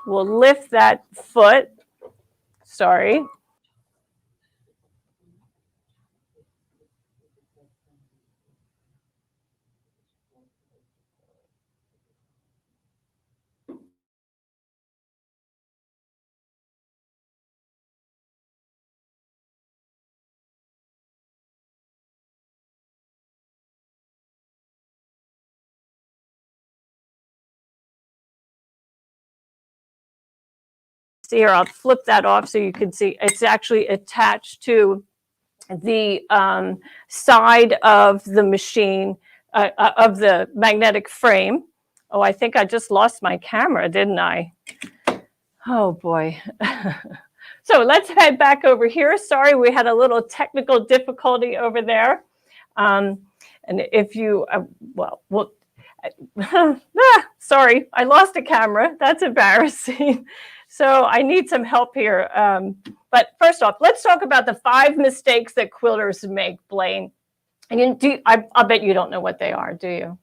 we'll lift that foot. Sorry. Here, I'll flip that off so you can see it's actually attached to the side of the machine, of the magnetic frame. Oh, I think I just lost my camera, didn't I? Oh boy. So let's head back over here. Sorry, we had a little technical difficulty over there. And if you, sorry, I lost a camera. That's embarrassing. So I need some help here. But first off, let's talk about the 5 mistakes that quilters make, Blaine. And I bet you don't know what they are, do you?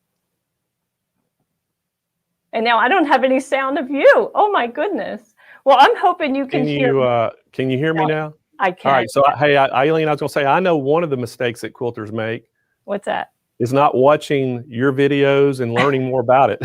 And now I don't have any sound of you. Oh my goodness. Well, I'm hoping you can hear me. Can you hear me now? I can. All right. So, hey, Eileen, I was going to say, I know one of the mistakes that quilters make. What's that? Is not watching your videos and learning more about it.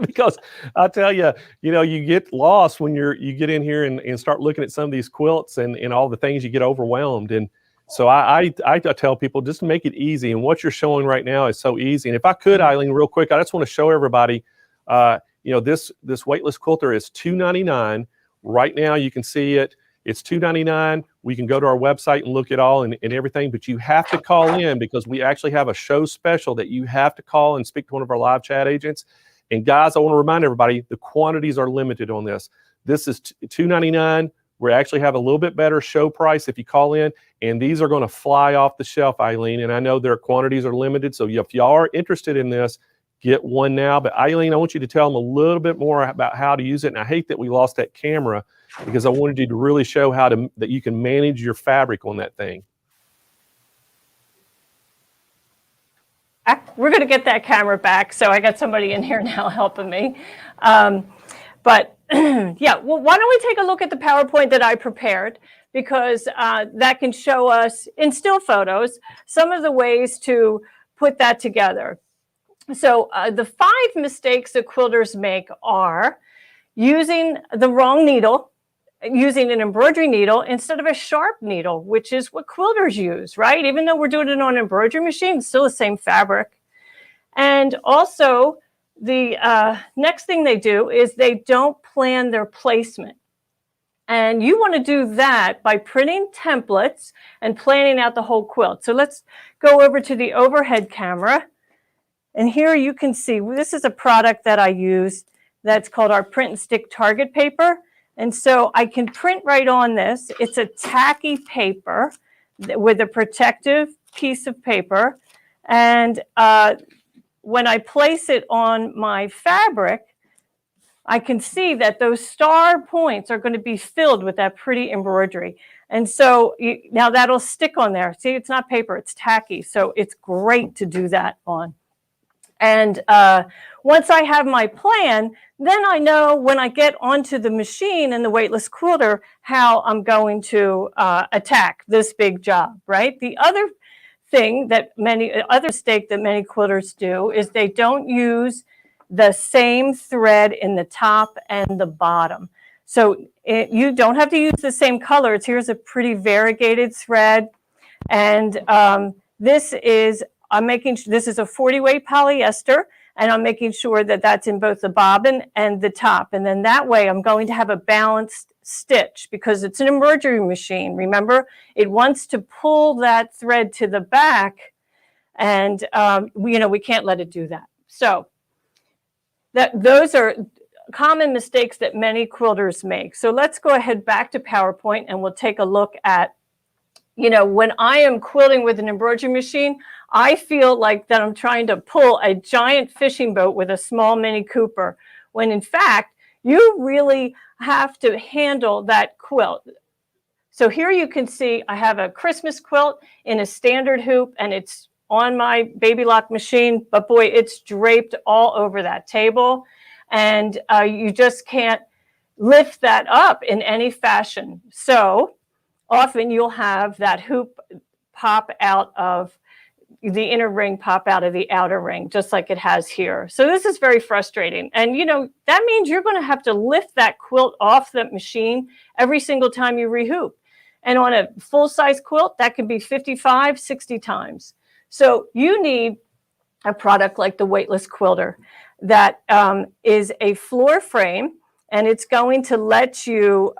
Because I tell you, you get lost when you get in here and start looking at some of these quilts and all the things, you get overwhelmed. And so I tell people, just make it easy. And what you're showing right now is so easy. And if I could, Eileen, real quick, I just want to show everybody, this weightless quilter is $2.99. Right now, you can see it. It's $2.99. We can go to our website and look at all and everything, but you have to call in because we actually have a show special that you have to call and speak to one of our live chat agents. And guys, I want to remind everybody, the quantities are limited on this. This is $2.99. We actually have a little bit better show price if you call in, and these are going to fly off the shelf, Eileen. And I know their quantities are limited, so if y'all are interested in this, get one now. But Eileen, I want you to tell them a little bit more about how to use it. And I hate that we lost that camera because I wanted you to really show that you can manage your fabric on that thing. We're going to get that camera back. So I got somebody in here now helping me. But yeah, well, why don't we take a look at the PowerPoint that I prepared, because that can show us in still photos some of the ways to put that together. So the 5 mistakes that quilters make are using the wrong needle, using an embroidery needle instead of a sharp needle, which is what quilters use, right? Even though we're doing it on an embroidery machine, it's still the same fabric. And also, the next thing they do is they don't plan their placement. And you want to do that by printing templates and planning out the whole quilt. So let's go over to the overhead camera. And here you can see, this is a product that I use that's called our Print and Stick Target paper. And so I can print right on this. It's a tacky paper with a protective piece of paper. And when I place it on my fabric, I can see that those star points are going to be filled with that pretty embroidery. And so now that'll stick on there. See, it's not paper, it's tacky. So it's great to do that on. And once I have my plan, then I know when I get onto the machine and the weightless quilter how I'm going to attack this big job, right? The other thing that other mistake that many quilters do is they don't use the same thread in the top and the bottom. So you don't have to use the same colors. Here's a pretty variegated thread. And this is a 40-weight polyester, and I'm making sure that that's in both the bobbin and the top. And then that way I'm going to have a balanced stitch because it's an embroidery machine. Remember, it wants to pull that thread to the back, and we can't let it do that. So those are common mistakes that many quilters make. So let's go ahead back to PowerPoint and we'll take a look at, when I am quilting with an embroidery machine, I feel like that I'm trying to pull a giant fishing boat with a small Mini Cooper, when in fact, you really have to handle that quilt. So here you can see I have a Christmas quilt in a standard hoop, and it's on my Baby Lock machine, but boy, it's draped all over that table. And you just can't lift that up in any fashion. So often you'll have that hoop pop out of the inner ring, pop out of the outer ring, just like it has here. So this is very frustrating. And that means you're going to have to lift that quilt off the machine every single time you rehoop. And on a full-size quilt, that can be 55, 60 times. So you need a product like the Weightless Quilter that is a floor frame, and it's going to let you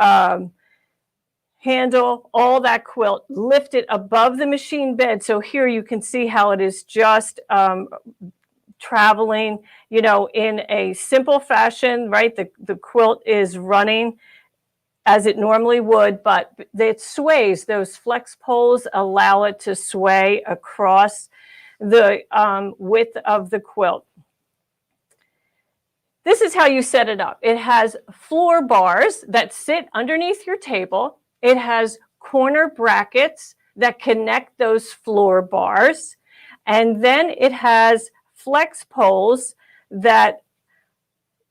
handle all that quilt, lift it above the machine bed. So here you can see how it is just traveling, in a simple fashion, right? The quilt is running as it normally would, but it sways. Those flex poles allow it to sway across the width of the quilt. This is how you set it up. It has floor bars that sit underneath your table. It has corner brackets that connect those floor bars. And then it has flex poles that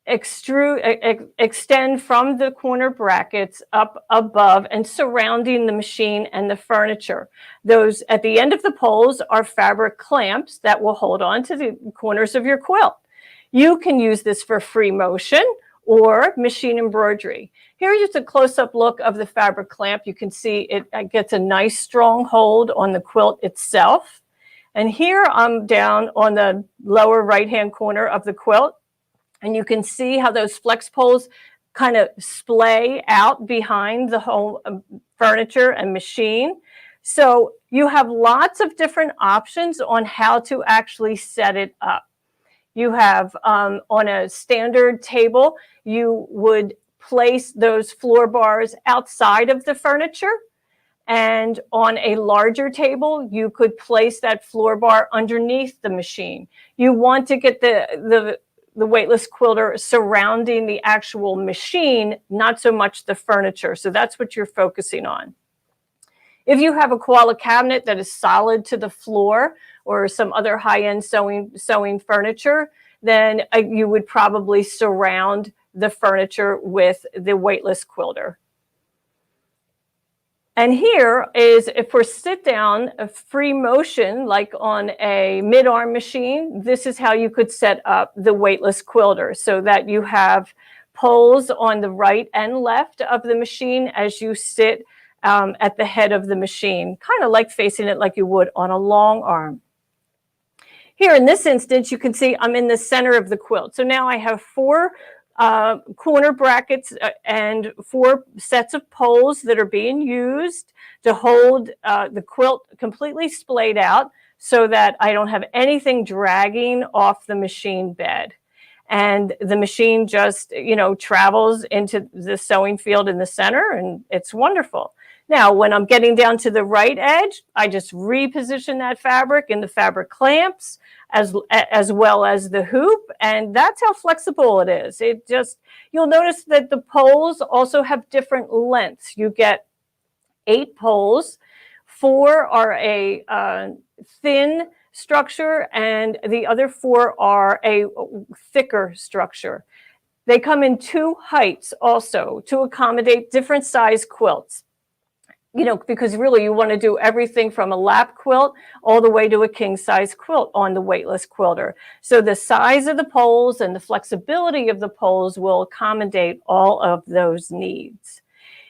extend from the corner brackets up above and surrounding the machine and the furniture. Those at the end of the poles are fabric clamps that will hold on to the corners of your quilt. You can use this for free motion or machine embroidery. Here's just a close-up look of the fabric clamp. You can see it gets a nice strong hold on the quilt itself. And here I'm down on the lower right-hand corner of the quilt. And you can see how those flex poles kind of splay out behind the whole furniture and machine. So you have lots of different options on how to actually set it up. You have on a standard table, you would place those floor bars outside of the furniture. And on a larger table, you could place that floor bar underneath the machine. You want to get the Weightless Quilter surrounding the actual machine, not so much the furniture. So that's what you're focusing on. If you have a koala cabinet that is solid to the floor or some other high-end sewing furniture, then you would probably surround the furniture with the Weightless Quilter. And here is, if we're sit down, a free motion, like on a mid-arm machine, this is how you could set up the Weightless Quilter so that you have poles on the right and left of the machine as you sit at the head of the machine, kind of like facing it like you would on a long arm. Here in this instance, you can see I'm in the center of the quilt. So now I have 4 corner brackets and 4 sets of poles that are being used to hold the quilt completely splayed out so that I don't have anything dragging off the machine bed. And the machine just, travels into the sewing field in the center, and it's wonderful. Now, when I'm getting down to the right edge, I just reposition that fabric in the fabric clamps as well as the hoop, and that's how flexible it is. You'll notice that the poles also have different lengths. You get 8 poles. 4 are a thin structure, and the other 4 are a thicker structure. They come in 2 heights also to accommodate different size quilts. Because really you want to do everything from a lap quilt all the way to a king size quilt on the weightless quilter. So the size of the poles and the flexibility of the poles will accommodate all of those needs.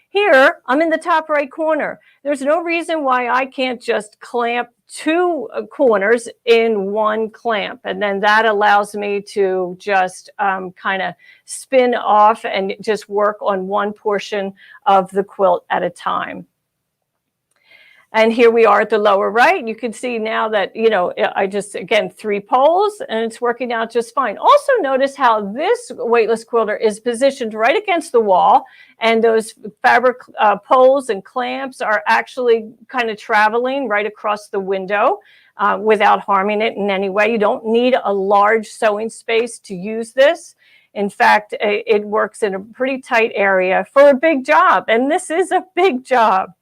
Here, I'm in the top right corner. There's no reason why I can't just clamp 2 corners in 1 clamp. And then that allows me to just kind of spin off and just work on 1 portion of the quilt at a time. And here we are at the lower right. You can see now that, I just, again, 3 poles, and it's working out just fine. Also notice how this weightless quilter is positioned right against the wall, and those fabric poles and clamps are actually kind of traveling right across the window without harming it in any way. You don't need a large sewing space to use this. In fact, it works in a pretty tight area for a big job, and this is a big job.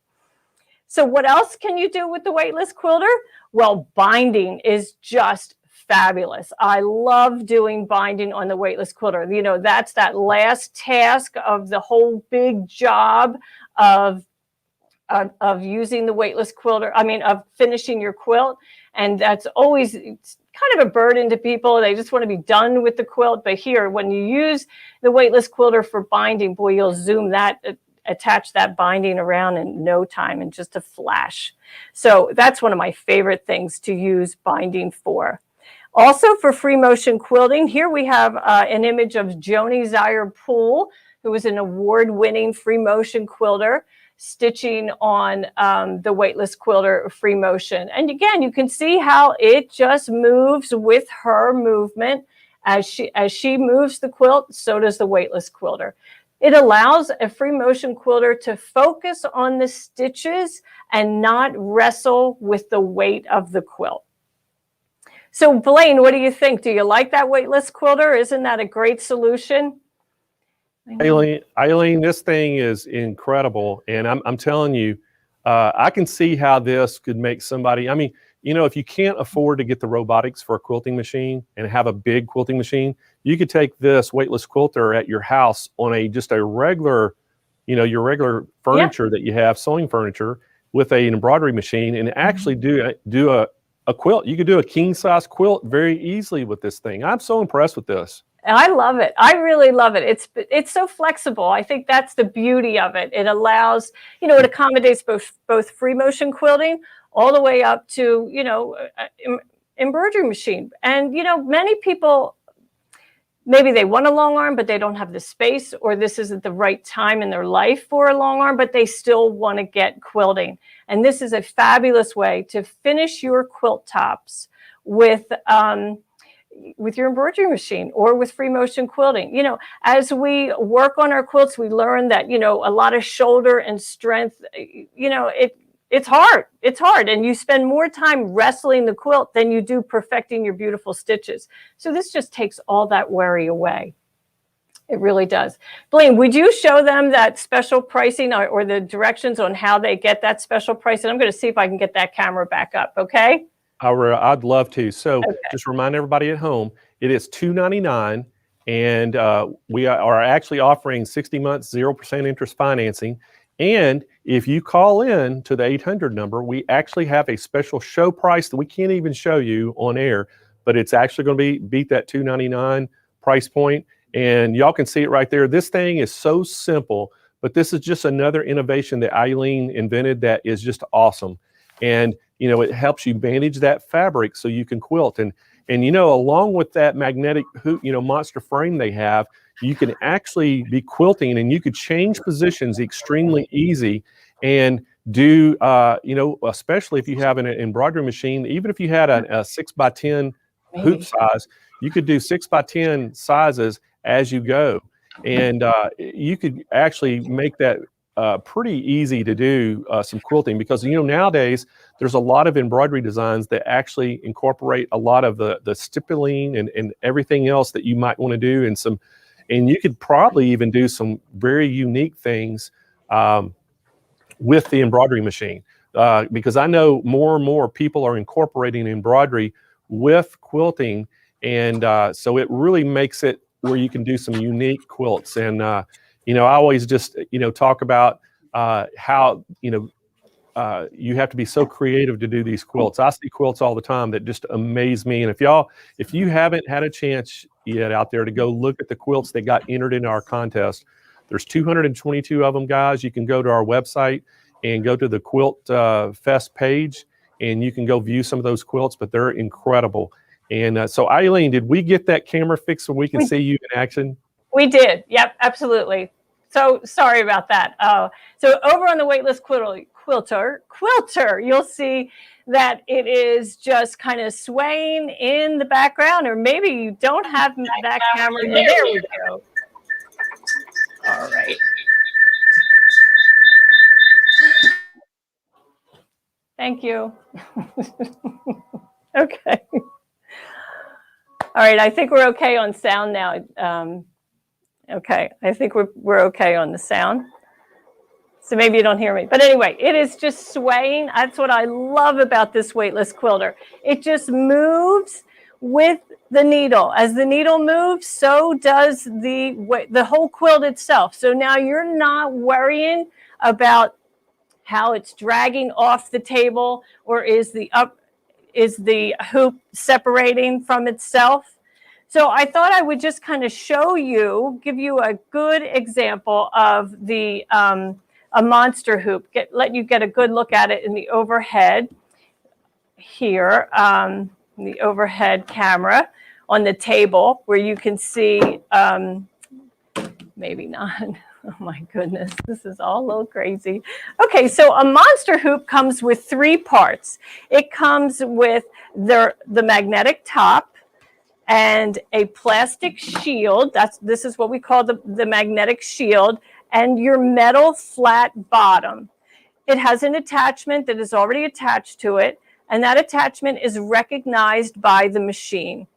So what else can you do with the weightless quilter? Well, binding is just fabulous. I love doing binding on the weightless quilter. That's that last task of the whole big job of using the weightless quilter, of finishing your quilt. And that's always kind of a burden to people. They just want to be done with the quilt. But here, when you use the weightless quilter for binding, boy, you'll zoom that, attach that binding around in no time, in just a flash. So that's one of my favorite things to use binding for. Also for free motion quilting, here we have an image of Joni Zire-Poole, who is an award-winning free motion quilter, stitching on the weightless quilter free motion. And again, you can see how it just moves with her movement. As she moves the quilt, so does the weightless quilter. It allows a free motion quilter to focus on the stitches and not wrestle with the weight of the quilt. So Blaine, what do you think? Do you like that weightless quilter? Isn't that a great solution? Eileen, this thing is incredible. And I'm telling you, I can see how this could make somebody, if you can't afford to get the robotics for a quilting machine and have a big quilting machine, you could take this weightless quilter at your house on just a regular, your regular furniture that you have, sewing furniture, with an embroidery machine, and actually do a quilt. You could do a king size quilt very easily with this thing. I'm so impressed with this. I love it. I really love it. It's so flexible. I think that's the beauty of it. It allows, it accommodates both free motion quilting all the way up to, embroidery machine. And, many people, maybe they want a long arm, but they don't have the space, or this isn't the right time in their life for a long arm, but they still want to get quilting. And this is a fabulous way to finish your quilt tops with your embroidery machine or with free motion quilting. As we work on our quilts, we learn that, a lot of shoulder and strength, it's hard. It's hard. And you spend more time wrestling the quilt than you do perfecting your beautiful stitches. So this just takes all that worry away. It really does. Blaine, would you show them that special pricing or the directions on how they get that special pricing? I'm going to see if I can get that camera back up. Okay. I'd love to. So just remind everybody at home, it is $299, and we are actually offering 60 months, 0% interest financing. And if you call in to the 800 number, we actually have a special show price that we can't even show you on air, but it's actually going to beat that $299 price point. And y'all can see it right there. This thing is so simple, but this is just another innovation that Eileen invented that is just awesome. And it helps you manage that fabric so you can quilt. And along with that magnetic hoop, monster frame they have, you can actually be quilting, and you could change positions extremely easy and do, especially if you have an embroidery machine, even if you had a 6x10 hoop size, you could do 6x10 sizes as you go. And you could actually make that pretty easy to do some quilting, because nowadays there's a lot of embroidery designs that actually incorporate a lot of the stippling and everything else that you might want to do, and you could probably even do some very unique things with the embroidery machine, because I know more and more people are incorporating embroidery with quilting, and so it really makes it where you can do some unique quilts. And I always just talk about how you have to be so creative to do these quilts. I see quilts all the time that just amaze me. And if you haven't had a chance yet out there to go look at the quilts that got entered into our contest, there's 222 of them, guys. You can go to our website and go to the Quilt Fest page, and you can go view some of those quilts, but they're incredible. And so Eileen, did we get that camera fixed so we can see you in action? We did. Yep, absolutely. So sorry about that. So over on the Weightless Quilter, you'll see that it is just kind of swaying in the background, or maybe you don't have that camera. There we go. All right. Thank you. Okay. All right, I think we're okay on sound now. Okay, I think we're okay on the sound. So maybe you don't hear me. But anyway, it is just swaying. That's what I love about this weightless quilter. It just moves with the needle. As the needle moves, so does the whole quilt itself. So now you're not worrying about how it's dragging off the table, or is the hoop separating from itself. So I thought I would just kind of give you a good example of a monster hoop. Let you get a good look at it in the overhead here, the overhead camera on the table, where you can see, maybe not. Oh my goodness, this is all a little crazy. Okay, so a monster hoop comes with 3 parts. It comes with the magnetic top and a plastic shield. This is what we call the magnetic shield, and your metal flat bottom. It has an attachment that is already attached to it, and that attachment is recognized by the machine.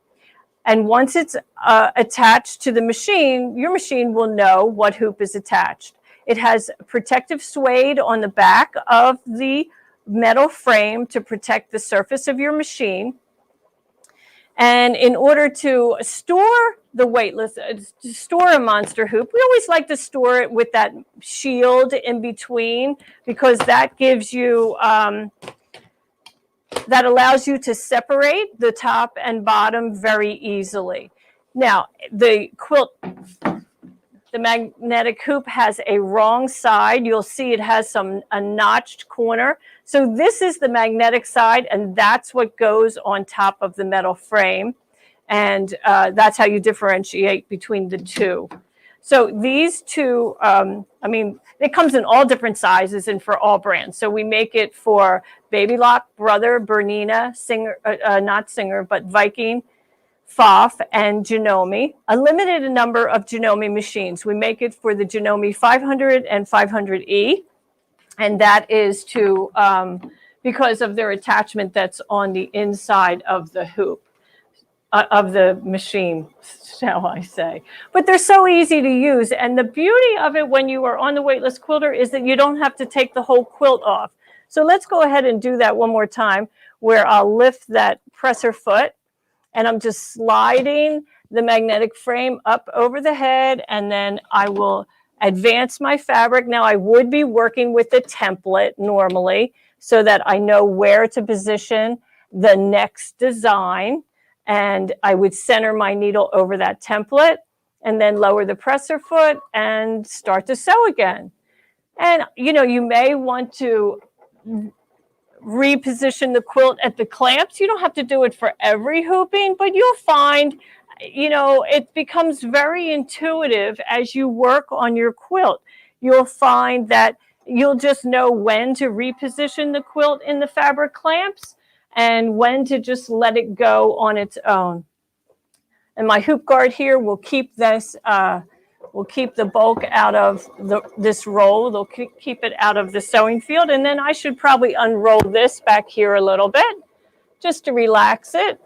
And once it's attached to the machine, your machine will know what hoop is attached. It has protective suede on the back of the metal frame to protect the surface of your machine. And in order to store store a monster hoop, we always like to store it with that shield in between, because that gives you, that allows you to separate the top and bottom very easily. Now, the magnetic hoop has a wrong side. You'll see it has a notched corner. So this is the magnetic side, and that's what goes on top of the metal frame. And that's how you differentiate between the two. So these two, it comes in all different sizes and for all brands. So we make it for Baby Lock, Brother, Bernina, Singer, not Singer, but Viking, Pfaff, and Janome. A limited number of Janome machines. We make it for the Janome 500 and 500E. And that is because of their attachment that's on the inside of the hoop. Of the machine, shall I say. But they're so easy to use. And the beauty of it when you are on the weightless quilter is that you don't have to take the whole quilt off. So let's go ahead and do that one more time, where I'll lift that presser foot, and I'm just sliding the magnetic frame up over the head, and then I will advance my fabric. Now, I would be working with a template normally so that I know where to position the next design. And I would center my needle over that template and then lower the presser foot and start to sew again. And, you may want to reposition the quilt at the clamps. You don't have to do it for every hooping, but you'll find, it becomes very intuitive as you work on your quilt. You'll find that you'll just know when to reposition the quilt in the fabric clamps and when to just let it go on its own. And my hoop guard here will keep this, will keep the bulk out of this roll. They'll keep it out of the sewing field. And then I should probably unroll this back here a little bit just to relax it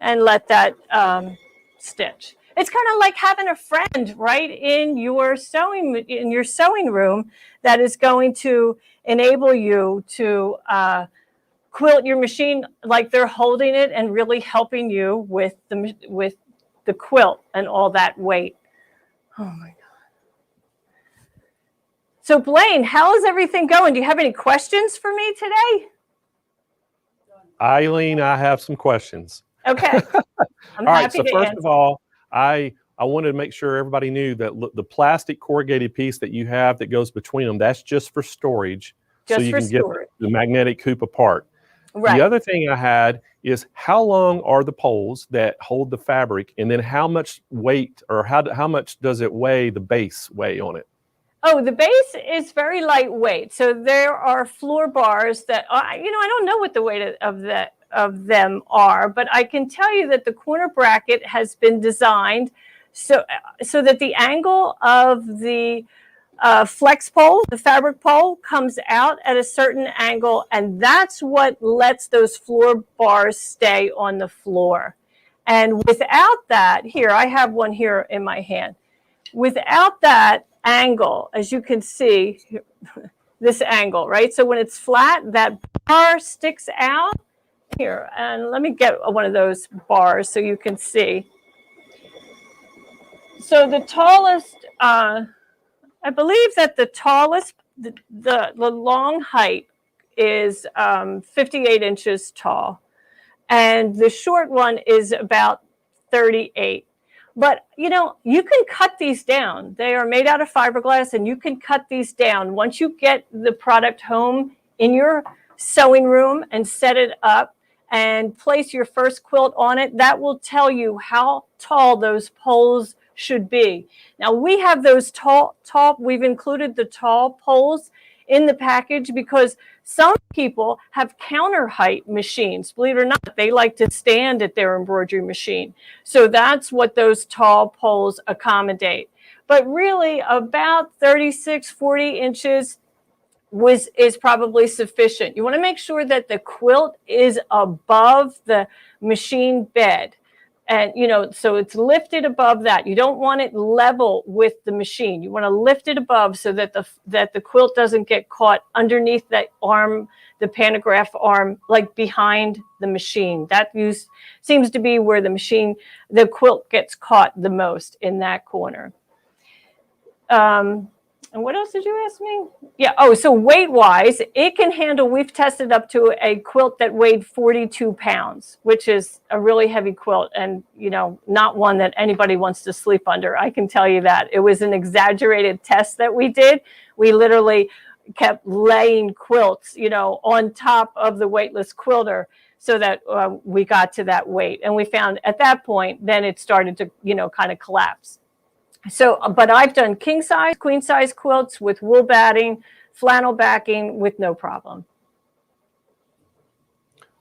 and let that stitch. It's kind of like having a friend right in your sewing room that is going to enable you to quilt your machine like they're holding it and really helping you with the quilt and all that weight. Oh my God. So Blaine, how is everything going? Do you have any questions for me today? Eileen, I have some questions. Okay. I'm All right, happy so to first answer. of all, I wanted to make sure everybody knew that the plastic corrugated piece that you have that goes between them, that's just for storage, so Just you for can get storage. the magnetic hoop apart. Right. The other thing I had is how long are the poles that hold the fabric, and then how much weight or how much does it weigh, the base weigh on it? Oh, the base is very lightweight. So there are floor bars that I don't know what the weight of them are, but I can tell you that the corner bracket has been designed so that the angle of the flex pole, the fabric pole, comes out at a certain angle, and that's what lets those floor bars stay on the floor. And without that, here, I have one here in my hand. Without that angle, as you can see, this angle, right? So when it's flat, that bar sticks out here. And let me get one of those bars so you can see. So the tallest, I believe that the tallest, the long height is 58 inches tall. And the short one is about 38. But, you can cut these down. They are made out of fiberglass, and you can cut these down. Once you get the product home in your sewing room and set it up and place your first quilt on it, that will tell you how tall those poles should be. Now, we have those tall, we've included the tall poles in the package because some people have counter height machines. Believe it or not, they like to stand at their embroidery machine. So that's what those tall poles accommodate. But really about 36, 40 inches is probably sufficient. You want to make sure that the quilt is above the machine bed. And, so it's lifted above that. You don't want it level with the machine. You want to lift it above so that the quilt doesn't get caught underneath that arm, the pantograph arm, like behind the machine. That seems to be where the quilt gets caught the most, in that corner. And what else did you ask me? Yeah. Oh, so weight-wise, it can handle, we've tested up to a quilt that weighed 42 pounds, which is a really heavy quilt and, not one that anybody wants to sleep under. I can tell you that. It was an exaggerated test that we did. We literally kept laying quilts, on top of the weightless quilter so that we got to that weight. And we found at that point, then it started to, kind of collapse. So, but I've done king size, queen size quilts with wool batting, flannel backing with no problem.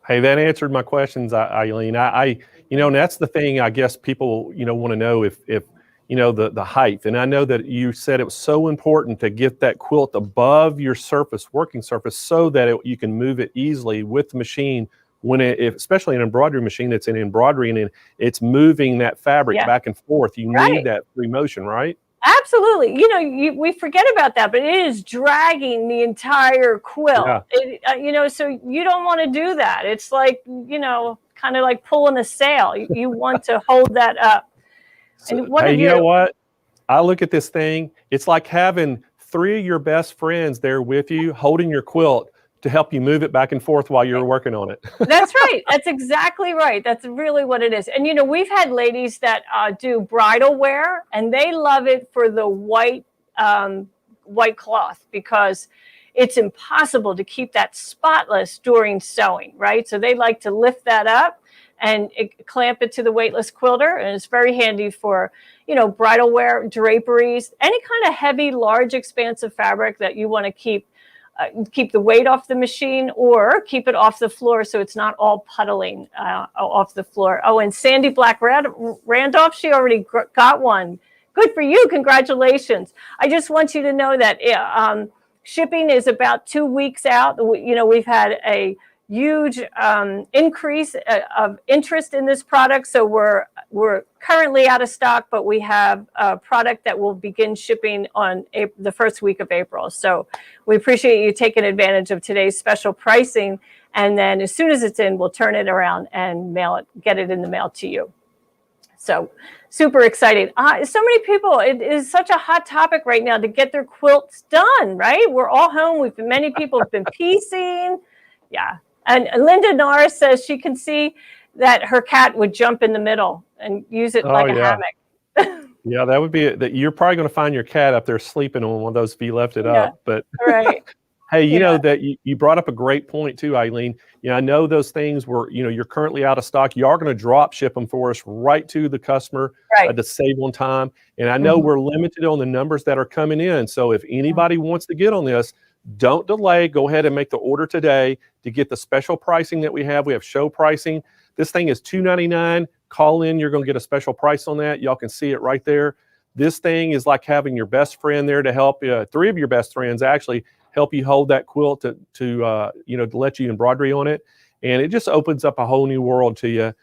Hey, that answered my questions, Eileen. And that's the thing I guess people, want to know if the height. And I know that you said it was so important to get that quilt above your working surface, so that you can move it easily with the machine especially an embroidery machine that's in embroidery and it's moving that fabric back and forth. You need that free motion, right? Absolutely. We forget about that, but it is dragging the entire quilt. Yeah. So you don't want to do that. It's like, kind of like pulling a sail. You want to hold that up. And you know what? I look at this thing, it's like having 3 of your best friends there with you holding your quilt to help you move it back and forth while you're working on it. That's right. That's exactly right. That's really what it is. And, we've had ladies that do bridal wear, and they love it for the white cloth because it's impossible to keep that spotless during sewing, right? So they like to lift that up and clamp it to the weightless quilter. And it's very handy for, bridal wear, draperies, any kind of heavy, large, expansive fabric that you want to keep the weight off the machine or keep it off the floor so it's not all puddling off the floor. Oh, and Sandy Black Randolph, she already got one. Good for you. Congratulations. I just want you to know that shipping is about 2 weeks out. We've had a huge increase of interest in this product. So we're currently out of stock, but we have a product that will begin shipping on the first week of April. So we appreciate you taking advantage of today's special pricing. And then as soon as it's in, we'll turn it around and get it in the mail to you. So super exciting. So many people, it is such a hot topic right now to get their quilts done, right? We're all home. Many people have been piecing. Yeah. And Linda Norris says she can see that her cat would jump in the middle and use it like a hammock. Yeah, that would be it. That you're probably going to find your cat up there sleeping on one of those if you left it up. But right. Hey, you know that you brought up a great point too, Eileen. You know, I know those things were, you know, you're currently out of stock. You are going to drop ship them for us right to the customer to save on time. And I know we're limited on the numbers that are coming in. So if anybody wants to get on this, don't delay. Go ahead and make the order today to get the special pricing that we have. We have show pricing. This thing is $299. Call in. You're going to get a special price on that. Y'all can see it right there. This thing is like having your best friend there to help you. 3 of your best friends actually help you hold that quilt to let you embroidery on it. And it just opens up a whole new world to you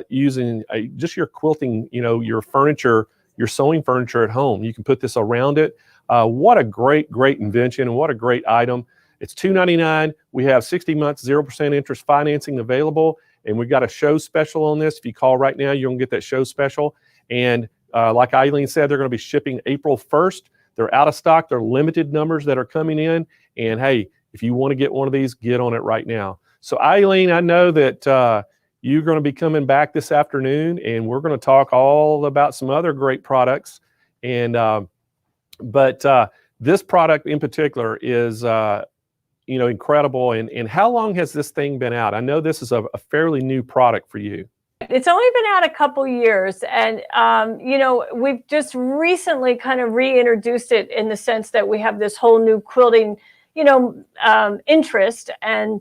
using just your quilting, your furniture, your sewing furniture at home. You can put this around it. What a great invention and what a great item. It's $299. We have 60 months, 0% interest financing available. And we've got a show special on this. If you call right now, you're going to get that show special. And like Eileen said, they're going to be shipping April 1st. They're out of stock. They're limited numbers that are coming in. And hey, if you want to get one of these, get on it right now. So Eileen, I know that you're going to be coming back this afternoon, and we're going to talk all about some other great products. And but this product in particular is incredible. And how long has this thing been out? I know this is a fairly new product for you. It's only been out a couple years, and we've just recently kind of reintroduced it in the sense that we have this whole new quilting, interest, and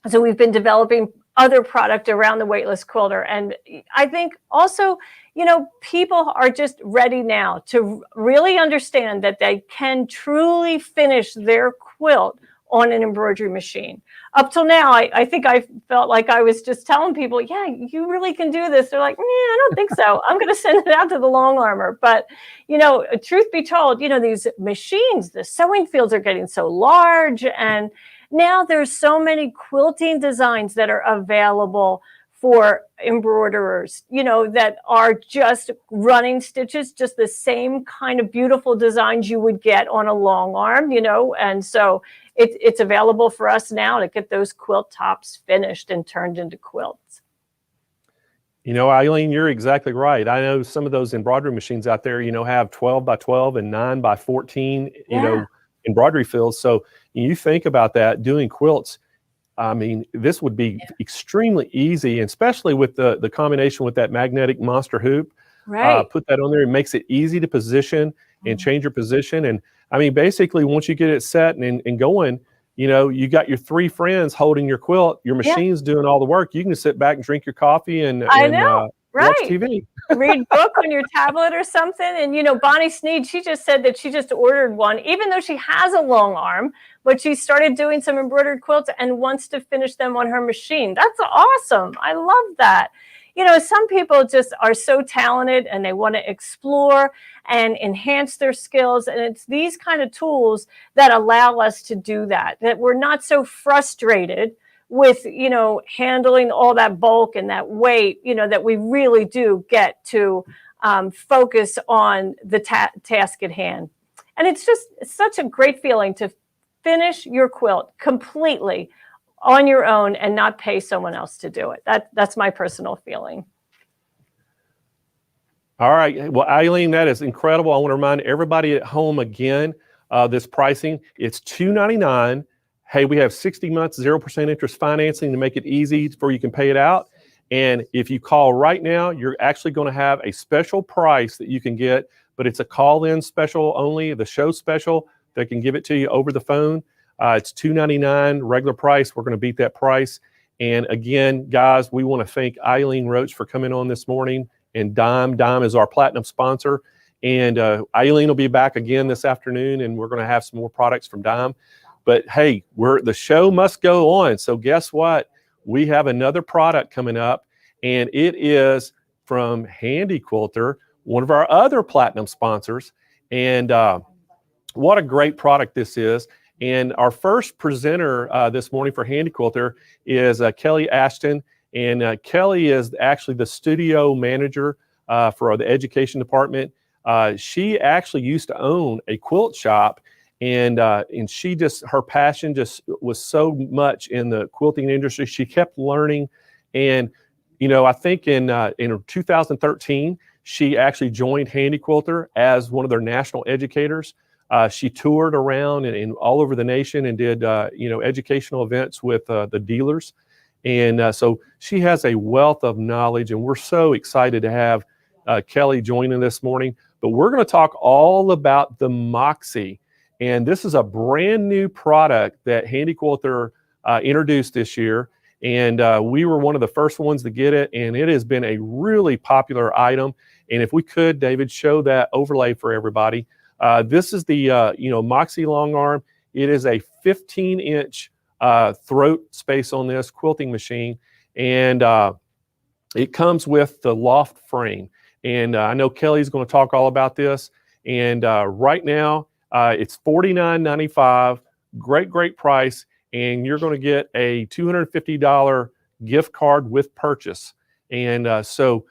so we've been developing other product around the weightless quilter. And I think also, people are just ready now to really understand that they can truly finish their quilt on an embroidery machine. Up till now, I think I felt like I was just telling people, yeah, you really can do this. They're like, I don't think so. I'm going to send it out to the long armor. But, truth be told, these machines, the sewing fields are getting so large. And now there's so many quilting designs that are available for embroiderers, that are just running stitches, just the same kind of beautiful designs you would get on a long arm, and so it's available for us now to get those quilt tops finished and turned into quilts. Eileen, you're exactly right. I know some of those embroidery machines out there, have 12 by 12 and 9 by 14, embroidery fields. So you think about that, doing quilts. I mean, this would be extremely easy, and especially with the combination with that magnetic monster hoop. Right. Put that on there. It makes it easy to position and change your position. And I mean, basically, once you get it set and going, you got your 3 friends holding your quilt. Your machine's doing all the work. You can just sit back and drink your coffee and watch TV. Read a book on your tablet or something. And, Bonnie Sneed, she just said that she just ordered one, even though she has a long arm, but she started doing some embroidered quilts and wants to finish them on her machine. That's awesome. I love that. Some people just are so talented and they want to explore and enhance their skills. And it's these kind of tools that allow us to do that we're not so frustrated with, handling all that bulk and that weight, that we really do get to focus on the task at hand. And it's such a great feeling to finish your quilt completely on your own and not pay someone else to do it. That's my personal feeling. All right. Well, Eileen, that is incredible. I want to remind everybody at home again, this pricing. It's $299. Hey, we have 60 months, 0% interest financing to make it easy for you can pay it out. And if you call right now, you're actually going to have a special price that you can get, but it's a call-in special only, the show special that can give it to you over the phone. It's $299 regular price. We're going to beat that price. And again, guys, we want to thank Eileen Roach for coming on this morning, and Dime. Dime is our platinum sponsor. And Eileen will be back again this afternoon, and we're going to have some more products from Dime. But hey, the show must go on. So guess what? We have another product coming up, and it is from Handy Quilter, one of our other platinum sponsors. And what a great product this is. And our first presenter this morning for Handy Quilter is Kelly Ashton. And Kelly is actually the studio manager for the education department. She actually used to own a quilt shop, and she just, her passion just was so much in the quilting industry. She kept learning, and I think in 2013 she actually joined Handy Quilter as one of their national educators. She toured around and all over the nation and did educational events with the dealers, and so she has a wealth of knowledge, and we're so excited to have Kelly joining this morning. But we're going to talk all about the Moxie. And this is a brand new product that Handy Quilter introduced this year. And we were one of the first ones to get it. And it has been a really popular item. And if we could, David, show that overlay for everybody. This is the Moxie long arm. It is a 15-inch throat space on this quilting machine. And it comes with the loft frame. And I know Kelly's going to talk all about this. And right now, it's $49.95, great price, and you're going to get a $250 gift card with purchase. And so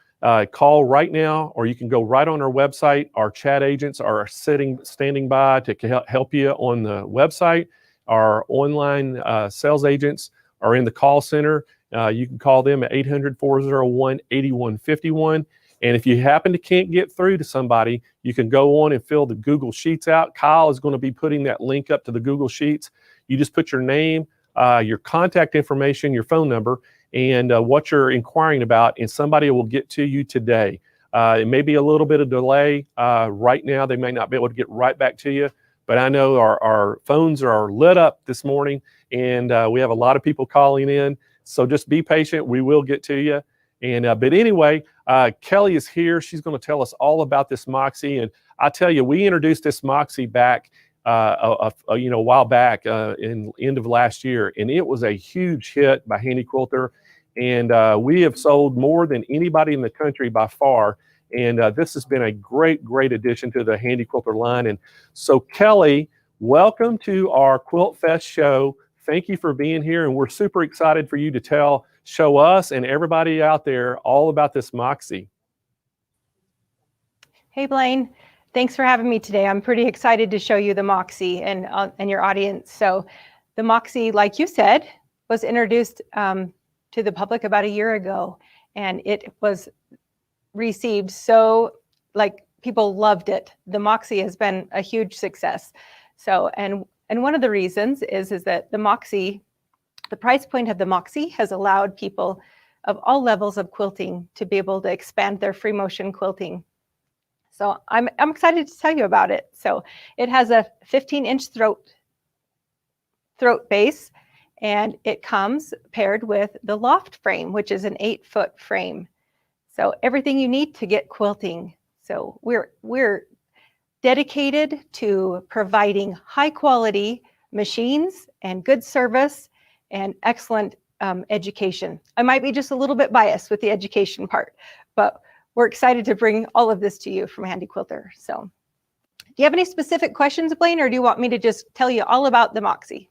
call right now, or you can go right on our website. Our chat agents are standing by to help you on the website. Our online sales agents are in the call center. You can call them at 800-401-8151. And if you happen to can't get through to somebody, you can go on and fill the Google Sheets out. Kyle is going to be putting that link up to the Google Sheets. You just put your name, your contact information, your phone number, and what you're inquiring about, and somebody will get to you today. It may be a little bit of delay. Right now, they may not be able to get right back to you, but I know our phones are lit up this morning, and we have a lot of people calling in. So just be patient. We will get to you. And but anyway, Kelly is here. She's going to tell us all about this Moxie. And I tell you, we introduced this Moxie back a while back in end of last year, and it was a huge hit by Handy Quilter. And we have sold more than anybody in the country by far. And this has been a great addition to the Handy Quilter line. And so, Kelly, welcome to our Quilt Fest show. Thank you for being here, and we're super excited for you to show us and everybody out there all about this Moxie. Hey, Blaine. Thanks for having me today. I'm pretty excited to show you the Moxie and your audience. So the Moxie, like you said, was introduced to the public about a year ago, and it was received so, like, people loved it. The Moxie has been a huge success. So, and one of the reasons is that the Moxie, the price point of the Moxie has allowed people of all levels of quilting to be able to expand their free motion quilting. So I'm excited to tell you about it. So it has a 15-inch throat base, and it comes paired with the loft frame, which is an 8-foot frame. So everything you need to get quilting. So we're dedicated to providing high quality machines and good service and excellent education. I might be just a little bit biased with the education part, but we're excited to bring all of this to you from Handy Quilter. So do you have any specific questions, Blaine, or do you want me to just tell you all about the Moxie?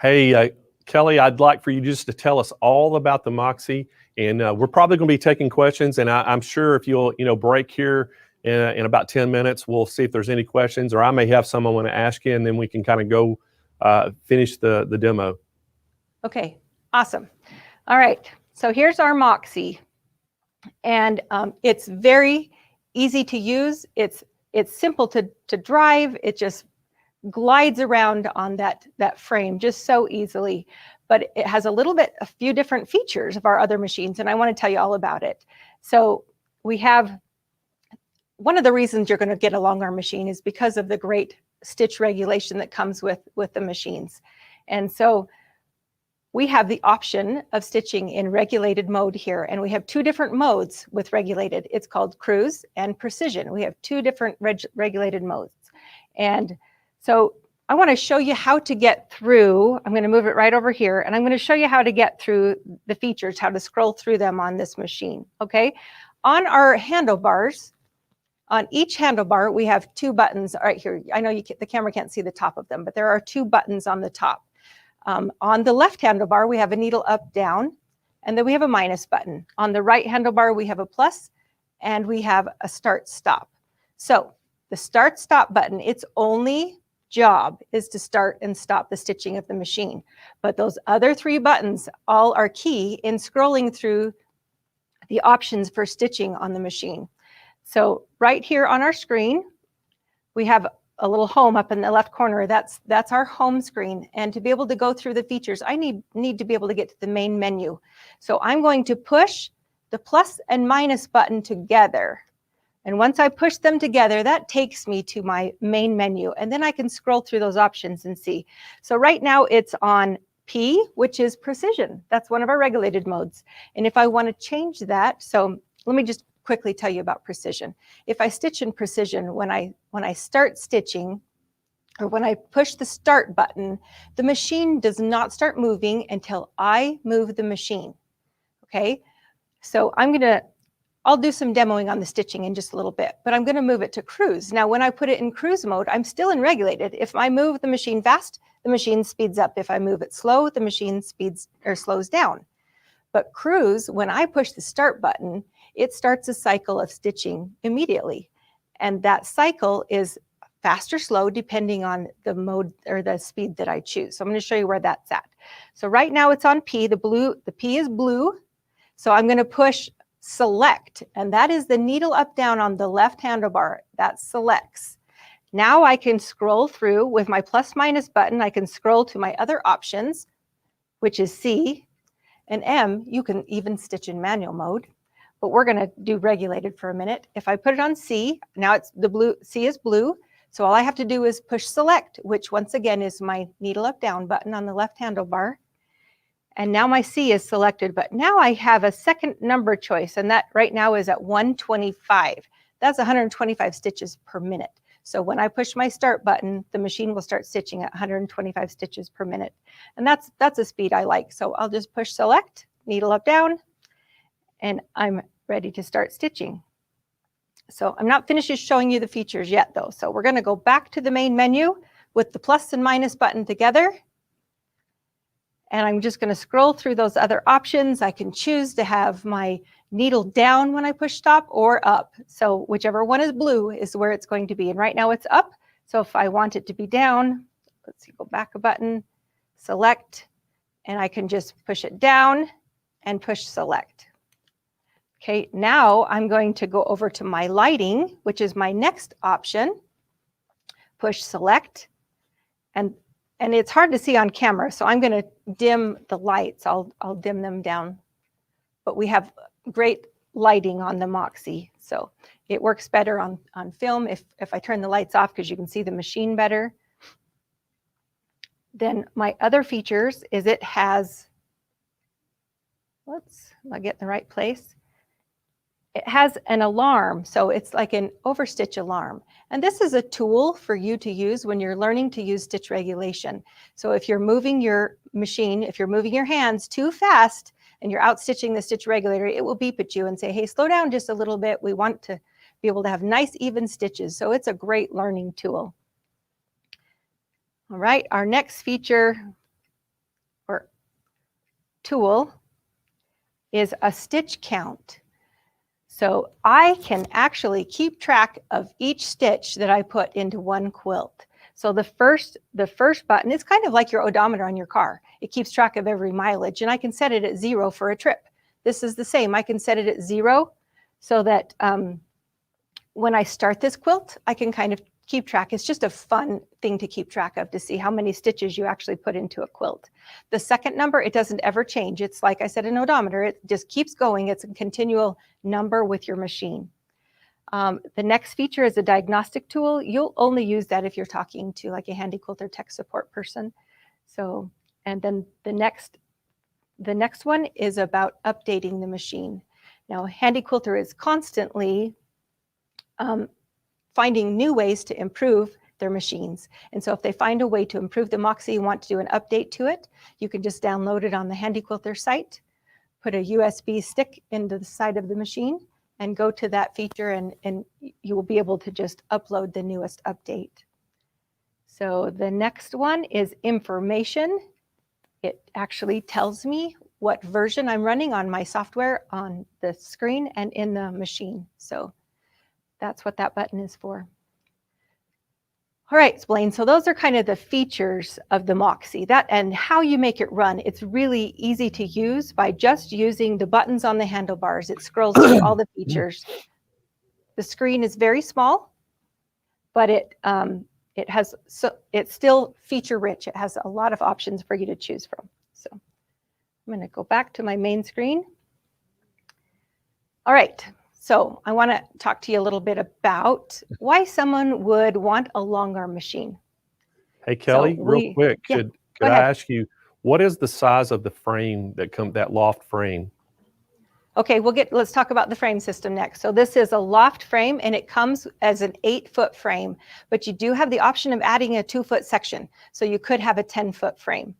Hey, Kelly, I'd like for you just to tell us all about the Moxie, and we're probably going to be taking questions, and I'm sure if you'll break here in about 10 minutes, we'll see if there's any questions, or I may have some I want to ask you, and then we can kind of go finish the demo. Okay, awesome. All right, so here's our Moxie, and it's very easy to use. It's simple to drive. It just glides around on that frame just so easily, but it has a few different features of our other machines, and I want to tell you all about it. So we have, one of the reasons you're going to get a long arm machine is because of the great stitch regulation that comes with the machines. And so we have the option of stitching in regulated mode here, and we have two different modes with regulated. It's called cruise and precision. We have two different regulated modes. And so I want to show you how to get through. I'm going to move it right over here, and I'm going to show you how to get through the features, how to scroll through them on this machine, okay? On our handlebars, on each handlebar, we have 2 buttons right here. I know the camera can't see the top of them, but there are 2 buttons on the top. On the left handlebar, we have a needle up, down, and then we have a minus button. On the right handlebar, we have a plus, and we have a start stop. So the start stop button, its only job is to start and stop the stitching of the machine. But those other 3 buttons all are key in scrolling through the options for stitching on the machine. So right here on our screen, we have a little home up in the left corner. That's our home screen. And to be able to go through the features, I need to be able to get to the main menu. So I'm going to push the plus and minus button together. And once I push them together, that takes me to my main menu. And then I can scroll through those options and see. So right now it's on P, which is precision. That's one of our regulated modes. And if I want to change that, so let me just quickly tell you about precision. If I stitch in precision, when I start stitching, or when I push the start button, the machine does not start moving until I move the machine. Okay, so I'll do some demoing on the stitching in just a little bit, but I'm going to move it to cruise. Now, when I put it in cruise mode, I'm still in regulated. If I move the machine fast, the machine speeds up. If I move it slow, the machine slows down. But cruise, when I push the start button, it starts a cycle of stitching immediately. And that cycle is fast or slow depending on the mode or the speed that I choose. So I'm going to show you where that's at. So right now it's on P, the P is blue. So I'm going to push select, and that is the needle up down on the left handlebar. That selects. Now I can scroll through with my plus minus button. I can scroll to my other options, which is C and M. You can even stitch in manual mode, but we're going to do regulated for a minute. If I put it on C, now it's the blue, C is blue. So all I have to do is push select, which once again is my needle up down button on the left handlebar. And now my C is selected, but now I have a second number choice, and that right now is at 125. That's 125 stitches per minute. So when I push my start button, the machine will start stitching at 125 stitches per minute. And that's a speed I like. So I'll just push select, needle up down, and I'm ready to start stitching. So I'm not finished showing you the features yet though. So we're going to go back to the main menu with the plus and minus button together. And I'm just going to scroll through those other options. I can choose to have my needle down when I push stop or up. So whichever one is blue is where it's going to be. And right now it's up. So if I want it to be down, let's see, go back a button, select, and I can just push it down and push select. Okay, now I'm going to go over to my lighting, which is my next option. Push select, and it's hard to see on camera, so I'm going to dim the lights. I'll dim them down. But we have great lighting on the Moxie, so it works better on film if I turn the lights off because you can see the machine better. Then my other features is it has, I'll get in the right place. It has an alarm, so it's like an overstitch alarm. And this is a tool for you to use when you're learning to use stitch regulation. So if you're moving your machine, if you're moving your hands too fast and you're out stitching the stitch regulator, it will beep at you and say, hey, slow down just a little bit. We want to be able to have nice, even stitches. So it's a great learning tool. All right, our next feature or tool is a stitch count. So I can actually keep track of each stitch that I put into one quilt. So the first button is kind of like your odometer on your car. It keeps track of every mileage, and I can set it at 0 for a trip. This is the same. I can set it at 0 so that when I start this quilt, I can kind of keep track. It's just a fun thing to keep track of, to see how many stitches you actually put into a quilt. The second number, it doesn't ever change. It's like I said, an odometer. It just keeps going. It's a continual number with your machine. The next feature is a diagnostic tool. You'll only use that if you're talking to like a Handi Quilter tech support person. So, and then the next one is about updating the machine. Now, Handi Quilter is constantly finding new ways to improve their machines. And so if they find a way to improve the Moxie and want to do an update to it, you can just download it on the Handy Quilter site, put a USB stick into the side of the machine, and go to that feature, and you will be able to just upload the newest update. So the next one is information. It actually tells me what version I'm running on my software on the screen and in the machine. So that's what that button is for. All right, Blaine, so those are kind of the features of the Moxie, that and how you make it run. It's really easy to use by just using the buttons on the handlebars. It scrolls through all the features. The screen is very small, but it's still feature rich. It has a lot of options for you to choose from. So I'm going to go back to my main screen. All right. So I want to talk to you a little bit about why someone would want a long arm machine. Hey, Kelly, real quick, yeah, could I ask you, what is the size of the frame that loft frame? Okay, let's talk about the frame system next. So this is a loft frame, and it comes as an 8-foot frame, but you do have the option of adding a 2-foot section. So you could have a 10-foot frame.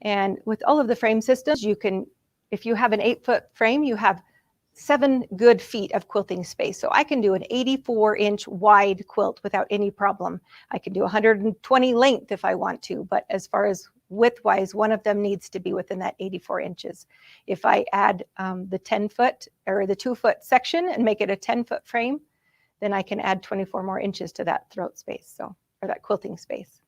And with all of the frame systems, you can, if you have an 8-foot frame, you have 7 good feet of quilting space. So I can do an 84-inch wide quilt without any problem. I can do 120 length if I want to, but as far as width-wise, one of them needs to be within that 84 inches. If I add the 10-foot or the 2-foot section and make it a 10-foot frame, then I can add 24 more inches to that throat space, or that quilting space.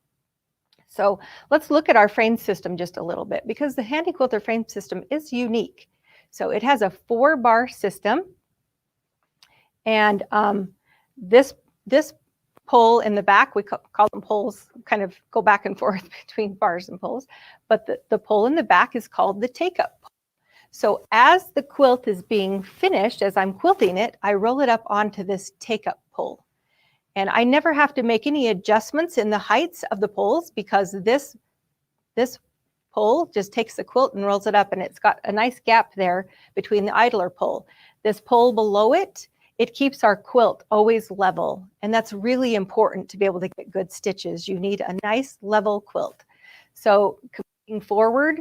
So let's look at our frame system just a little bit, because the Handy Quilter frame system is unique. So it has a 4-bar system, and this pole in the back, we call them poles, kind of go back and forth between bars and poles, but the pole in the back is called the take-up pole. So as the quilt is being finished, as I'm quilting it, I roll it up onto this take-up pole. And I never have to make any adjustments in the heights of the poles, because this pole just takes the quilt and rolls it up, and it's got a nice gap there between the idler pole. This pole below it, it keeps our quilt always level, and that's really important to be able to get good stitches. You need a nice level quilt. So moving forward,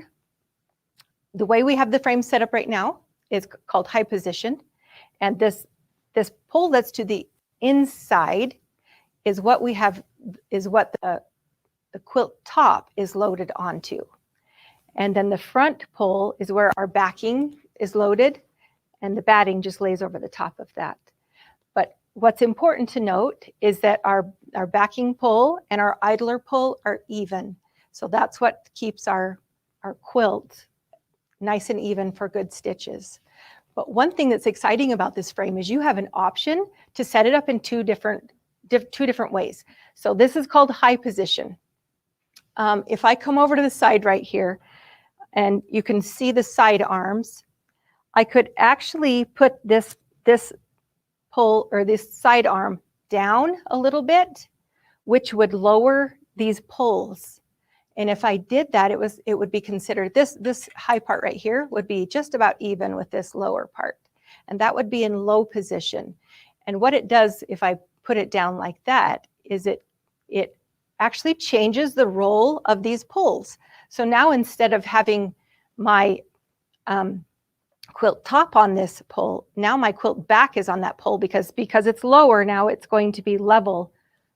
the way we have the frame set up right now is called high position, and this pole that's to the inside is what we have, is what the quilt top is loaded onto. And then the front pole is where our backing is loaded, and the batting just lays over the top of that. But what's important to note is that our backing pole and our idler pole are even. So that's what keeps our quilt nice and even for good stitches. But one thing that's exciting about this frame is you have an option to set it up in two different ways. So this is called high position. If I come over to the side right here, and you can see the side arms, I could actually put this pole or this side arm down a little bit, which would lower these poles. And if I did that, it would be considered, this high part right here would be just about even with this lower part. And that would be in low position. And what it does, if I put it down like that, is it actually changes the role of these poles. So now instead of having my quilt top on this pole, now my quilt back is on that pole, because it's lower, now it's going to be level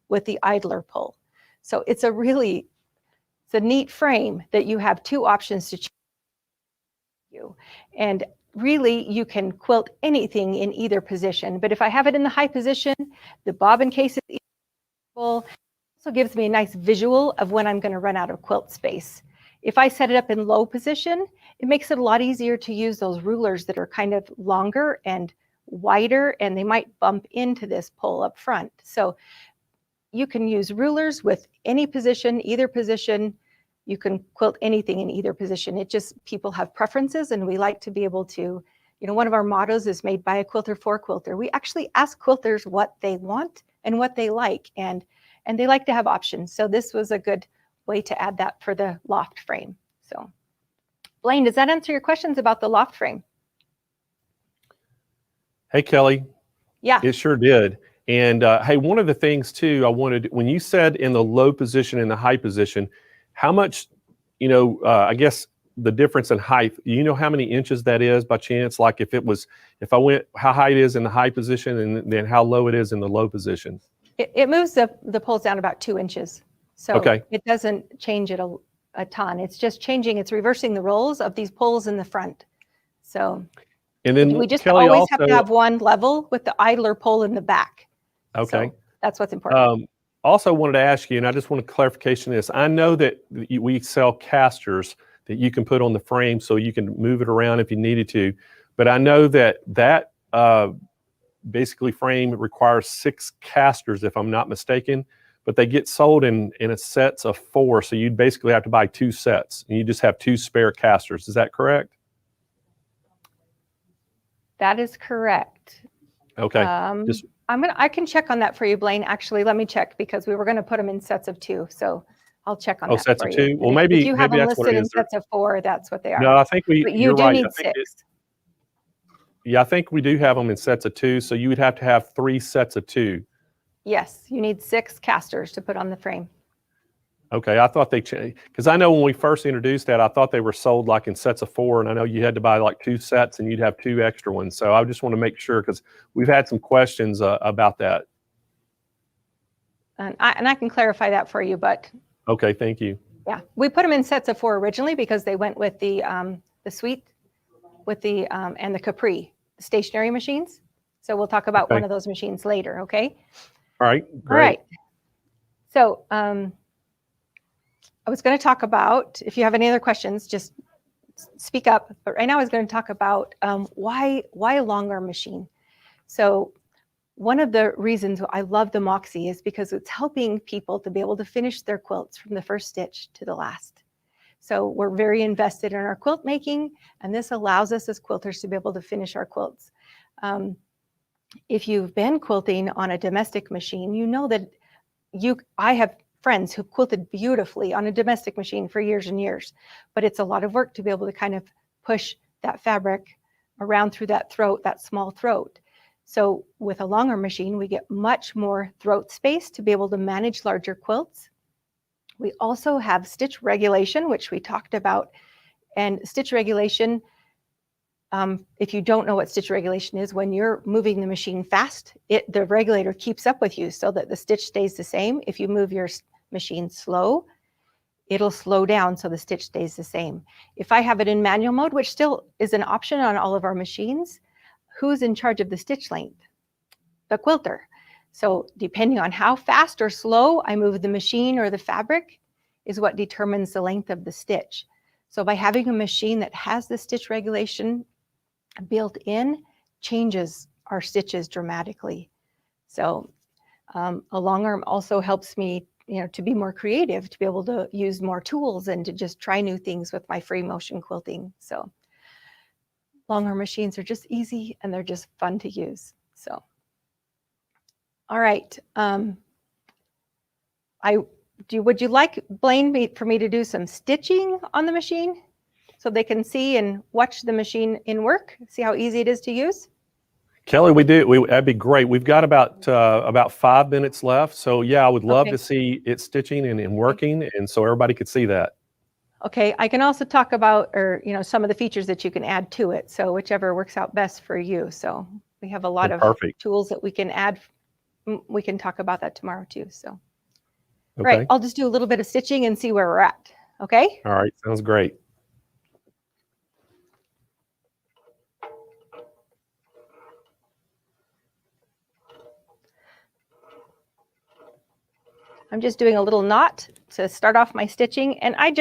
with the idler pole. So it's a neat frame that you have two options to choose. And really, you can quilt anything in either position. But if I have it in the high position, the bobbin case is also gives me a nice visual of when I'm going to run out of quilt space. If I set it up in low position, it makes it a lot easier to use those rulers that are kind of longer and wider, and they might bump into this pole up front. So you can use rulers with any position, either position. You can quilt anything in either position. It just, people have preferences, and we like to be able to, one of our mottos is made by a quilter for a quilter. We actually ask quilters what they want and what they like, and they like to have options. So this was a good way to add that for the loft frame. So Blaine, does that answer your questions about the loft frame? Hey, Kelly. Yeah. It sure did. And hey, one of the things too, I wanted, when you said in the low position and the high position, how much, I guess the difference in height, you know how many inches that is by chance? Like if I went, how high it is in the high position and then how low it is in the low position? It moves the poles down about 2 inches. So Okay. it doesn't change it a ton. It's just changing, it's reversing the roles of these poles in the front. So And then we just Kelly always have also, to have one level with the idler pole in the back. okay. So that's what's important. Also wanted to ask you, and I just want a clarification of this. I know that we sell casters that you can put on the frame so you can move it around if you needed to. But I know that basically frame requires 6 casters, if I'm not mistaken, but they get sold in a sets of 4. So you'd basically have to buy 2 sets and you just have 2 spare casters. Is that correct? That is correct. Okay. Just- I can check on that for you, Blaine. Actually, let me check because we were going to put them in sets of 2. So I'll check on that sets for of you. 2? Well, If maybe you have them that's what listed it in is. sets of 4, that's what they are. No, I think but you you're do right. need I think 6. Yeah, I think we do have them in sets of 2. So you would have to have 3 sets of 2. Yes, you need 6 casters to put on the frame. Okay, I thought they changed, because I know when we first introduced that, I thought they were sold like in sets of 4, and I know you had to buy like 2 sets and you'd have 2 extra ones. So I just want to make sure, because we've had some questions about that. And I can clarify that for you, but Okay, thank you. yeah, we put them in sets of 4 originally because they went with the suite, with the and the Capri, the stationary machines. So we'll talk about Okay. one of those machines later. Okay. All right, All great. right. So I was going to talk about, if you have any other questions, just speak up. But right now I was going to talk about why a long arm machine. So one of the reasons I love the Moxie is because it's helping people to be able to finish their quilts from the first stitch to the last. So we're very invested in our quilt making, and this allows us as quilters to be able to finish our quilts. If you've been quilting on a domestic machine, you know that I have friends who quilted beautifully on a domestic machine for years and years, but it's a lot of work to be able to kind of push that fabric around through that throat, that small throat. So with a longer machine, we get much more throat space to be able to manage larger quilts. We also have stitch regulation, which we talked about. And stitch regulation, if you don't know what stitch regulation is, when you're moving the machine fast, the regulator keeps up with you so that the stitch stays the same. If you move your machine slow, it'll slow down so the stitch stays the same. If I have it in manual mode, which still is an option on all of our machines, who's in charge of the stitch length? The quilter. So depending on how fast or slow I move the machine or the fabric is what determines the length of the stitch. So by having a machine that has the stitch regulation built in, changes our stitches dramatically. So a long arm also helps me, to be more creative, to be able to use more tools and to just try new things with my free motion quilting. So long arm machines are just easy and they're just fun to use. So, all right. Would you like, Blaine, for me to do some stitching on the machine so they can see and watch the machine in work, see how easy it is to use? Kelly, that'd be great. We've got about 5 minutes left. So yeah, I would love to see it stitching and working, and so everybody could see that. Okay, I can also talk about, some of the features that you can add to it. So whichever works out best for you. So we have a lot of tools that we can add. We can talk about that tomorrow too. So, Okay. Right, I'll just do a little bit of stitching and see where we're at. Okay. All right, sounds great. I'm just doing a little knot to start off my stitching, and I'm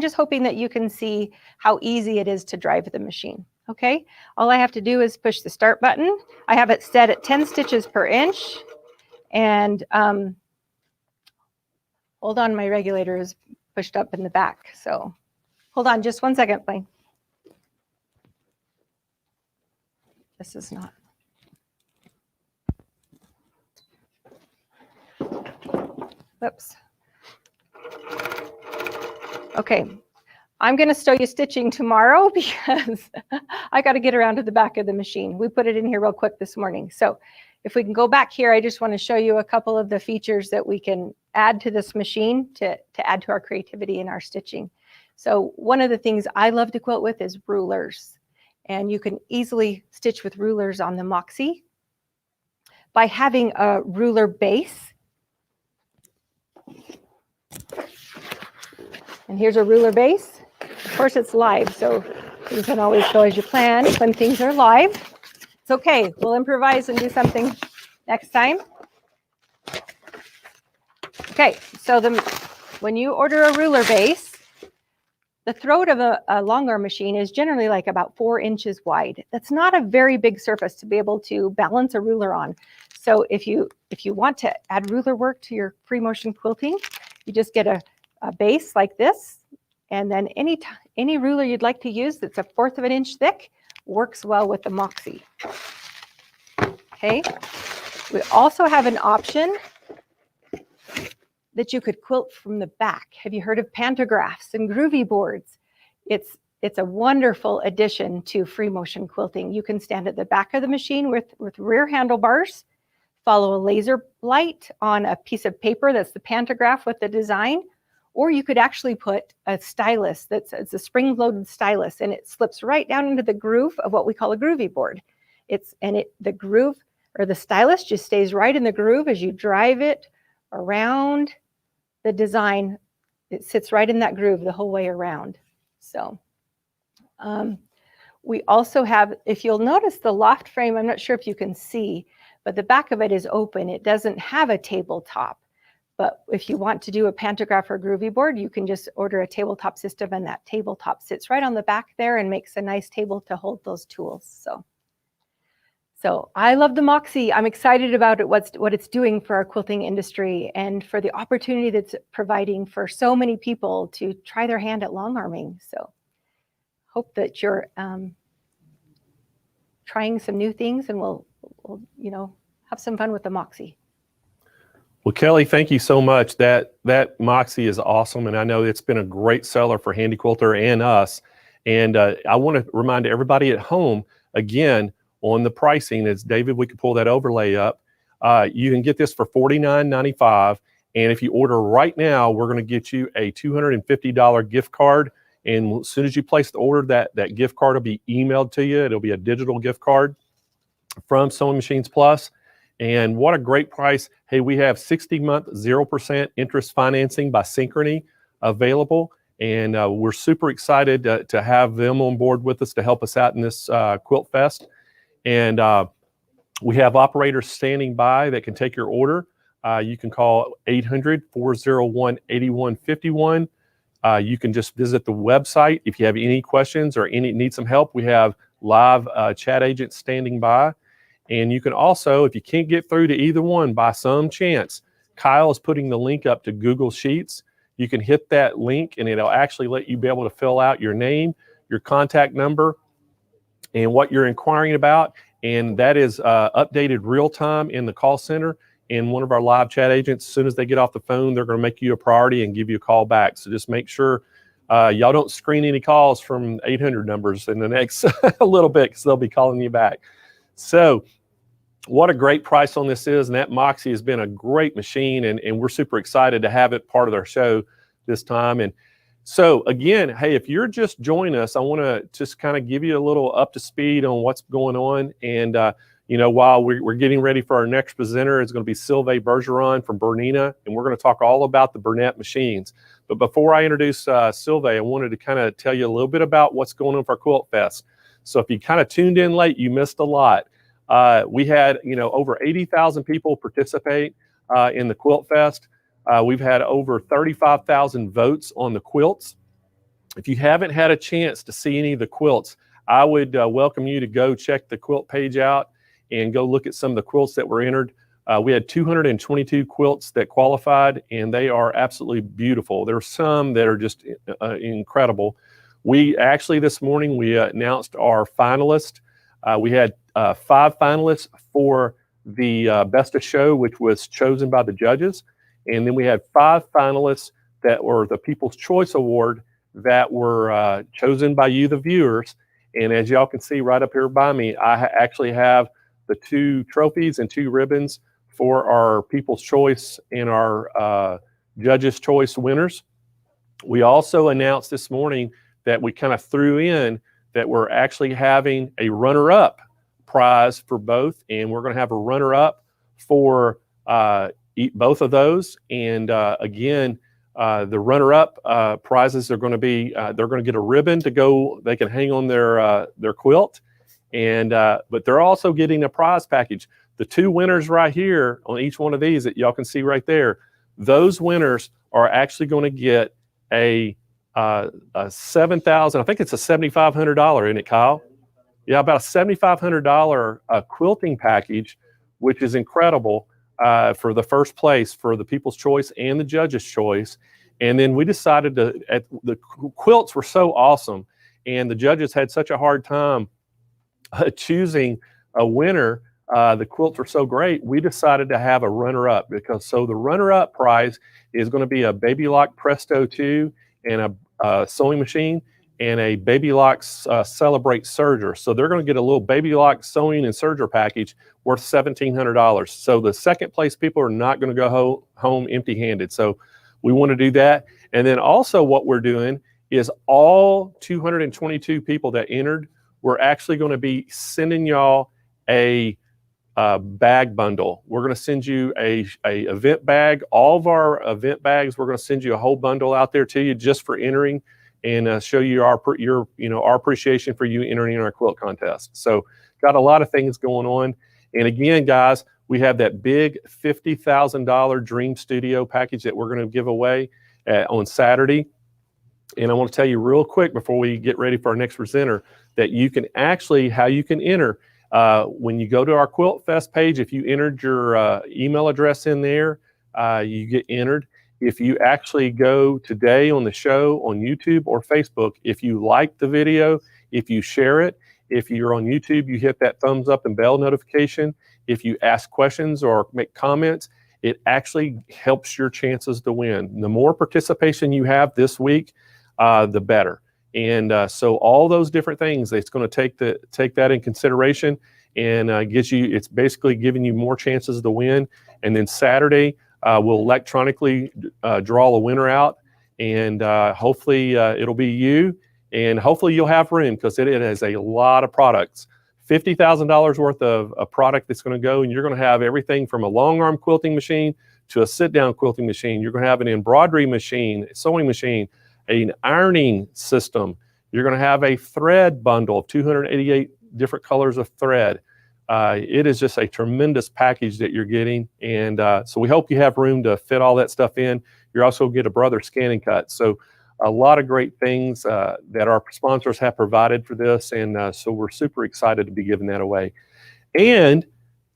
just hoping that you can see how easy it is to drive the machine. Okay, all I have to do is push the start button. I have it set at 10 stitches per inch, and hold on, my regulator is pushed up in the back, so hold on just 1 second, Blaine. This is not. Oops. Okay, I'm going to show you stitching tomorrow because I got to get around to the back of the machine. We put it in here real quick this morning. So if we can go back here, I just want to show you a couple of the features that we can add to this machine to add to our creativity in our stitching. So one of the things I love to quilt with is rulers. And you can easily stitch with rulers on the Moxie by having a ruler base. And here's a ruler base. Of course, it's live, so things don't always go as you plan when things are live. It's okay. We'll improvise and do something next time. Okay, so when you order a ruler base, the throat of a long arm machine is generally like about 4 inches wide. That's not a very big surface to be able to balance a ruler on. So if you want to add ruler work to your free motion quilting, you just get a base like this, and then any ruler you'd like to use that's 1/4 of an inch thick works well with the Moxie. Okay, we also have an option that you could quilt from the back. Have you heard of pantographs and groovy boards? It's a wonderful addition to free motion quilting. You can stand at the back of the machine with rear handlebars, follow a laser light on a piece of paper that's the pantograph with the design, or you could actually put a stylus it's a spring-loaded stylus, and it slips right down into the groove of what we call a groovy board. The groove or the stylus just stays right in the groove as you drive it around the design. It sits right in that groove the whole way around. So we also have, if you'll notice the loft frame, I'm not sure if you can see, but the back of it is open. It doesn't have a tabletop. But if you want to do a pantograph or groovy board, you can just order a tabletop system, and that tabletop sits right on the back there and makes a nice table to hold those tools. So I love the Moxie. I'm excited about it, what it's doing for our quilting industry and for the opportunity that's providing for so many people to try their hand at long arming. So hope that you're trying some new things, and we'll have some fun with the Moxie. Well, Kelly, thank you so much. That Moxie is awesome, and I know it's been a great seller for Handy Quilter and us. And I want to remind everybody at home, again, on the pricing, as David, we could pull that overlay up. You can get this for $49.95, and if you order right now, we're going to get you a $250 gift card. And as soon as you place the order, that gift card will be emailed to you. It'll be a digital gift card from Sewing Machines Plus. And what a great price. Hey, we have 60-month 0% interest financing by Synchrony available. And we're super excited to have them on board with us to help us out in this Quilt Fest. And we have operators standing by that can take your order. You can call 800-401-8151. You can just visit the website. If you have any questions or need some help, we have live chat agents standing by. And you can also, if you can't get through to either one by some chance, Kyle is putting the link up to Google Sheets. You can hit that link, and it'll actually let you be able to fill out your name, your contact number, and what you're inquiring about. And that is updated real time in the call center. And one of our live chat agents, as soon as they get off the phone, they're going to make you a priority and give you a call back. So just make sure y'all don't screen any calls from 800 numbers in the next a little bit, because they'll be calling you back. So what a great price on this is. And that Moxie has been a great machine, and we're super excited to have it part of our show this time. And so again, hey, if you're just joining us, I want to just kind of give you a little up to speed on what's going on. And while we're getting ready for our next presenter, it's going to be Sylvain Bergeron from Bernina, and we're going to talk all about the Bernette machines. But before I introduce Sylvain, I wanted to kind of tell you a little bit about what's going on for Quilt Fest. So if you kind of tuned in late, you missed a lot. We had, over 80,000 people participate in the Quilt Fest. We've had over 35,000 votes on the quilts. If you haven't had a chance to see any of the quilts, I would welcome you to go check the quilt page out and go look at some of the quilts that were entered. We had 222 quilts that qualified, and they are absolutely beautiful. There are some that are just incredible. We actually, this morning, we announced our finalists. We had 5 finalists for the Best of Show, which was chosen by the judges. And then we had 5 finalists that were the People's Choice Award that were chosen by you, the viewers. And as y'all can see right up here by me, I actually have the 2 trophies and 2 ribbons for our People's Choice and our Judges' Choice winners. We also announced this morning that we kind of threw in that we're actually having a runner-up prize for both, and we're going to have a runner-up for both of those. And again, the runner-up prizes are going to be they're going to get a ribbon to go. They can hang on their quilt, and but they're also getting a prize package. The 2 winners right here on each one of these that y'all can see right there, those winners are actually going to get a $7,000. I think it's a $7,500, isn't it, Kyle? Yeah, about a $7,500 quilting package, which is incredible for the first place for the People's Choice and the Judges' Choice. And then we decided the quilts were so awesome, and the judges had such a hard time choosing a winner. The quilts were so great, we decided to have a runner-up so the runner-up prize is going to be a Baby Lock Presto 2 and a sewing machine and a Baby Lock Celebrate Serger. So they're going to get a little Baby Lock sewing and serger package worth $1,700. So the second place people are not going to go home empty-handed. So we want to do that. And then also what we're doing is all 222 people that entered, we're actually going to be sending y'all a bag bundle. We're going to send you a event bag. All of our event bags, we're going to send you a whole bundle out there to you just for entering, and show you our appreciation for you entering in our quilt contest. So got a lot of things going on. And again, guys, we have that big $50,000 Dream Studio package that we're going to give away on Saturday. And I want to tell you real quick before we get ready for our next presenter that you can actually, how you can enter. When you go to our Quilt Fest page, if you entered your email address in there, you get entered. If you actually go today on the show on YouTube or Facebook, if you like the video, if you share it, if you're on YouTube, you hit that thumbs up and bell notification. If you ask questions or make comments, it actually helps your chances to win. The more participation you have this week, the better. And so all those different things, it's going to take that in consideration, and it's basically giving you more chances to win. And then Saturday, we'll electronically draw a winner out, and hopefully it'll be you, and hopefully you'll have room because it has a lot of products. $50,000 worth of a product that's going to go, and you're going to have everything from a long arm quilting machine to a sit down quilting machine. You're going to have an embroidery machine, sewing machine, an ironing system. You're going to have a thread bundle of 288 different colors of thread. It is just a tremendous package that you're getting. And so we hope you have room to fit all that stuff in. You also get a Brother Scanning Cut. So a lot of great things that our sponsors have provided for this. And so we're super excited to be giving that away. And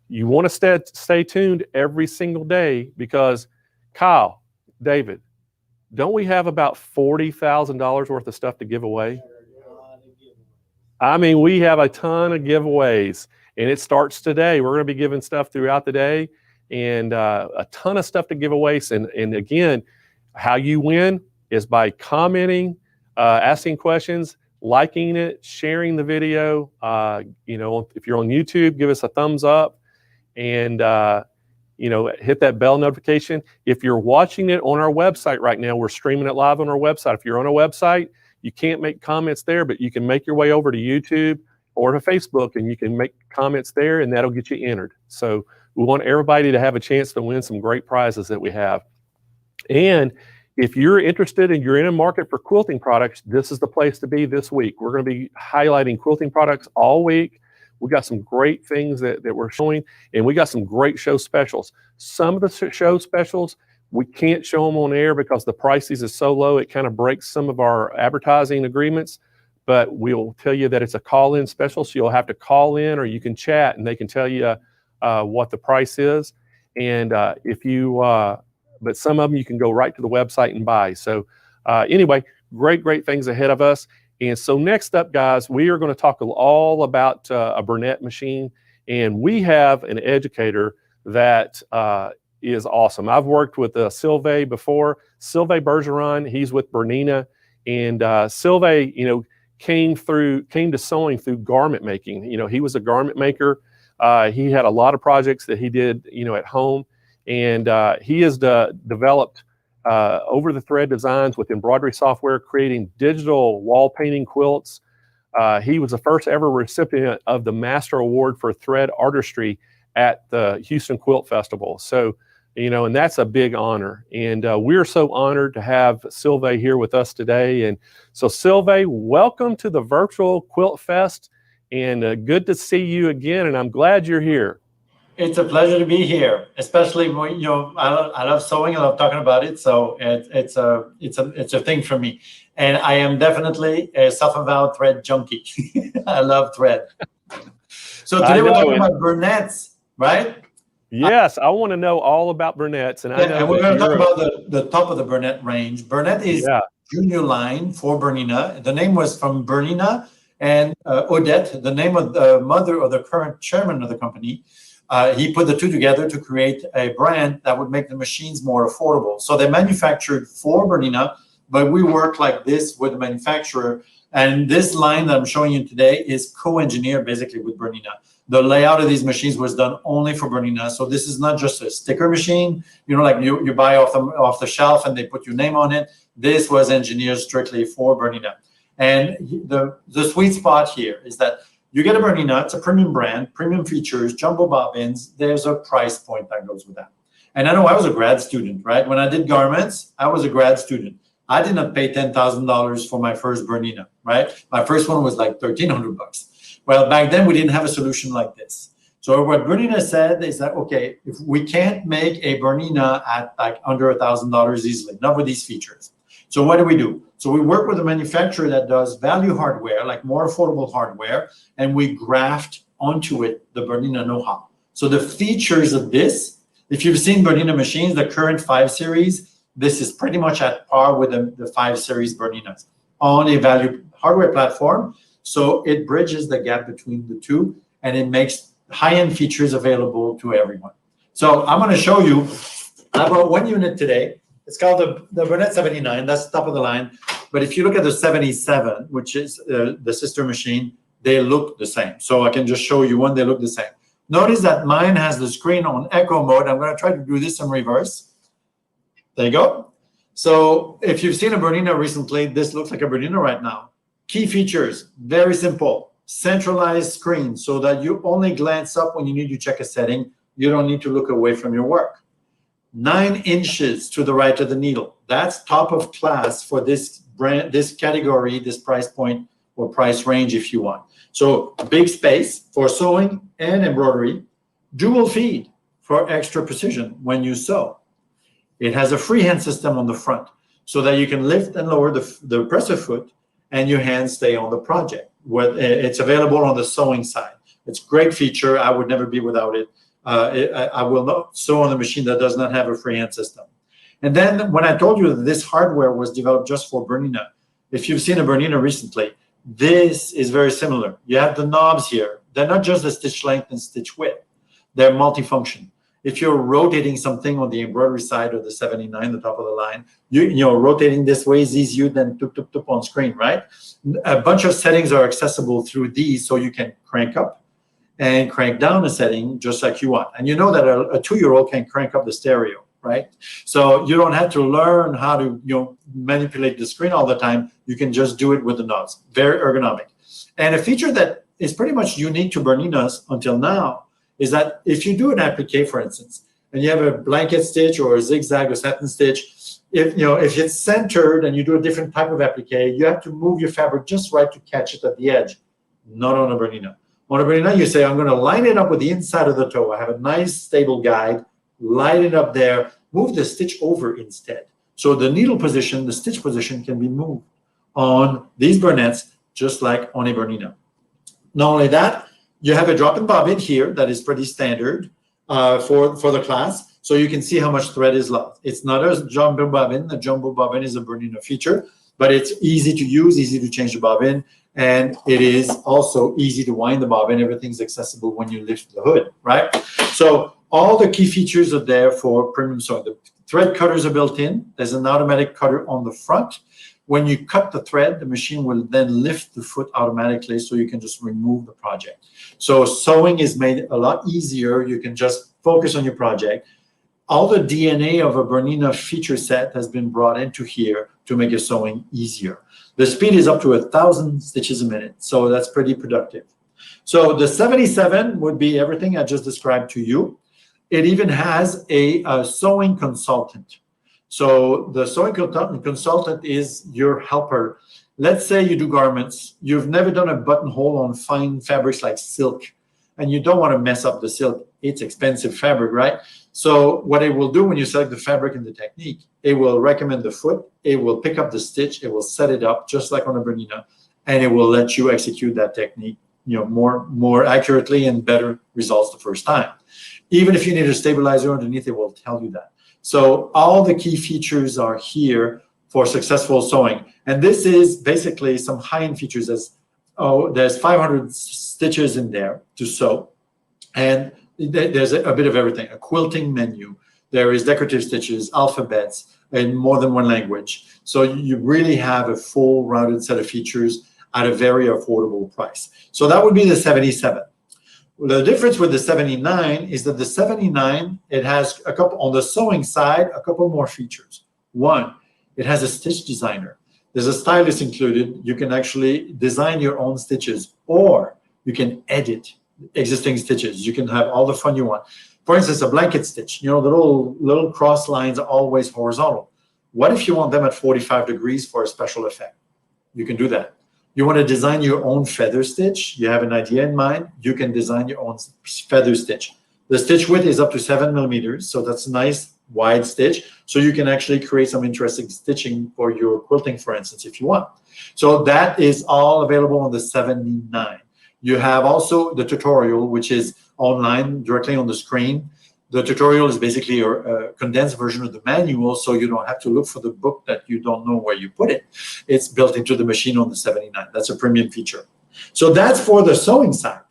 you want to stay tuned every single day because Kyle, David, don't we have about $40,000 worth of stuff to give away? I mean, we have a ton of giveaways, and it starts today. We're going to be giving stuff throughout the day, and a ton of stuff to give away. And again, how you win is by commenting, asking questions, liking it, sharing the video. If you're on YouTube, give us a thumbs up, and hit that bell notification. If you're watching it on our website right now, we're streaming it live on our website. If you're on a website, you can't make comments there, but you can make your way over to YouTube or to Facebook, and you can make comments there, and that'll get you entered. So we want everybody to have a chance to win some great prizes that we have. And if you're interested and you're in a market for quilting products, this is the place to be this week. We're going to be highlighting quilting products all week. We got some great things that we're showing, and we got some great show specials. Some of the show specials, we can't show them on air because the prices is so low, it kind of breaks some of our advertising agreements, but we'll tell you that it's a call-in special, so you'll have to call in or you can chat, and they can tell you what the price is. And but some of them you can go right to the website and buy. So anyway, great things ahead of us. And so next up, guys, we are going to talk all about a Bernette machine. And we have an educator that is awesome. I've worked with Sylvain before. Sylvain Bergeron, he's with Bernina. And Sylvain, came to sewing through garment making. He was a garment maker He had a lot of projects that he did, at home, and he has developed over the thread designs with embroidery software, creating digital wall painting quilts. He was the first ever recipient of the Master Award for Thread Artistry at the Houston Quilt Festival. So, and that's a big honor. And we're so honored to have Sylvain here with us today. And so, Sylvain, welcome to the Virtual Quilt Fest, and good to see you again. And I'm glad you're here. It's a pleasure to be here, especially when, I love sewing. I love talking about it. So it's a thing for me. And I am definitely a self-avowed thread junkie. I love thread. So today we're talking about Burnett's, right? Yes, I want to know all about Burnett's. And I know and we're going to talk about the top of the Burnett range. Burnett is junior line for Bernina. The name was from Bernina and Odette, the name of the mother of the current chairman of the company. He put the two together to create a brand that would make the machines more affordable. So they manufactured for Bernina, but we work like this with the manufacturer. And this line that I'm showing you today is co-engineered basically with Bernina. The layout of these machines was done only for Bernina. So this is not just a sticker machine, like you buy off the shelf and they put your name on it. This was engineered strictly for Bernina. And the sweet spot here is that you get a Bernina, it's a premium brand, premium features, jumbo bobbins. There's a price point that goes with that. And I know I was a grad student, right? When I did garments, I was a grad student. I did not pay $10,000 for my first Bernina, right? My first one was like $1,300. Well, back then we didn't have a solution like this. So what Bernina said is that, okay, if we can't make a Bernina at like under $1,000 easily, not with these features. So what do? So we work with a manufacturer that does value hardware, like more affordable hardware, and we graft onto it the Bernina know-how. So the features of this, if you've seen Bernina machines, the current 5 Series, this is pretty much at par with the 5 Series Berninas on a value hardware platform. So it bridges the gap between the two, and it makes high-end features available to everyone. So I'm going to show you. I brought one unit today. It's called the Burnett 79. That's the top of the line. But if you look at the 77, which is the sister machine, they look the same. So I can just show you one. They look the same. Notice that mine has the screen on echo mode. I'm going to try to do this in reverse. There you go. So if you've seen a Bernina recently, this looks like a Bernina right now. Key features, very simple. Centralized screen so that you only glance up when you need to check a setting. You don't need to look away from your work. 9 inches to the right of the needle. That's top of class for this brand, this category, this price point or price range if you want. So big space for sewing and embroidery. Dual feed for extra precision when you sew. It has a freehand system on the front so that you can lift and lower the presser foot and your hands stay on the project. It's available on the sewing side. It's a great feature. I would never be without it. I will not sew on a machine that does not have a freehand system. And then when I told you that this hardware was developed just for Bernina, if you've seen a Bernina recently, this is very similar. You have the knobs here. They're not just the stitch length and stitch width. They're multifunction. If you're rotating something on the embroidery side of the 79, the top of the line, you're rotating this way is easier than tup, tup, tup on screen, right? A bunch of settings are accessible through these, so you can crank up and crank down a setting just like you want. And you know that a 2-year-old can crank up the stereo, right? So you don't have to learn how to manipulate the screen all the time. You can just do it with the knobs. Very ergonomic. And a feature that is pretty much unique to Berninas until now is that if you do an applique, for instance, and you have a blanket stitch or a zigzag or satin stitch, if it's centered and you do a different type of applique, you have to move your fabric just right to catch it at the edge. Not on a Bernina. On a Bernina, you say, I'm going to line it up with the inside of the toe. I have a nice stable guide, line it up there, move the stitch over instead. So the needle position, the stitch position can be moved on these Burnett's just like on a Bernina. Not only that, you have a drop-in bobbin here that is pretty standard for the class. So you can see how much thread is left. It's not a jumbo bobbin. The jumbo bobbin is a Bernina feature, but it's easy to use, easy to change the bobbin. And it is also easy to wind the bobbin. Everything's accessible when you lift the hood, right? So all the key features are there for premium sewing. The thread cutters are built in. There's an automatic cutter on the front. When you cut the thread, the machine will then lift the foot automatically, so you can just remove the project. So sewing is made a lot easier. You can just focus on your project. All the DNA of a Bernina feature set has been brought into here to make your sewing easier. The speed is up to 1,000 stitches a minute, so that's pretty productive. So the 77 would be everything I just described to you. It even has a sewing consultant. So the sewing consultant is your helper. Let's say you do garments. You've never done a buttonhole on fine fabrics like silk, and you don't want to mess up the silk. It's expensive fabric, right? So what it will do when you select the fabric and the technique, it will recommend the foot, it will pick up the stitch, it will set it up just like on a Bernina, and it will let you execute that technique, more accurately and better results the first time. Even if you need a stabilizer underneath, it will tell you that. So all the key features are here for successful sewing. And this is basically some high-end features. There's 500 stitches in there to sew. And there's a bit of everything, a quilting menu. There is decorative stitches, alphabets, in more than one language. So you really have a full rounded set of features at a very affordable price. So that would be the 77. The difference with the 79 is that the 79, it has a couple, on the sewing side, a couple more features. One, it has a stitch designer. There's a stylus included. You can actually design your own stitches, or you can edit existing stitches. You can have all the fun you want. For instance, a blanket stitch, the little cross lines are always horizontal. What if you want them at 45 degrees for a special effect? You can do that. You want to design your own feather stitch, you have an idea in mind, you can design your own feather stitch. The stitch width is up to 7 millimeters, so that's a nice wide stitch. So you can actually create some interesting stitching for your quilting, for instance, if you want. So that is all available on the 79. You have also the tutorial, which is online directly on the screen. The tutorial is basically a condensed version of the manual, so you don't have to look for the book that you don't know where you put it. It's built into the machine on the 79. That's a premium feature. So that's for the sewing side.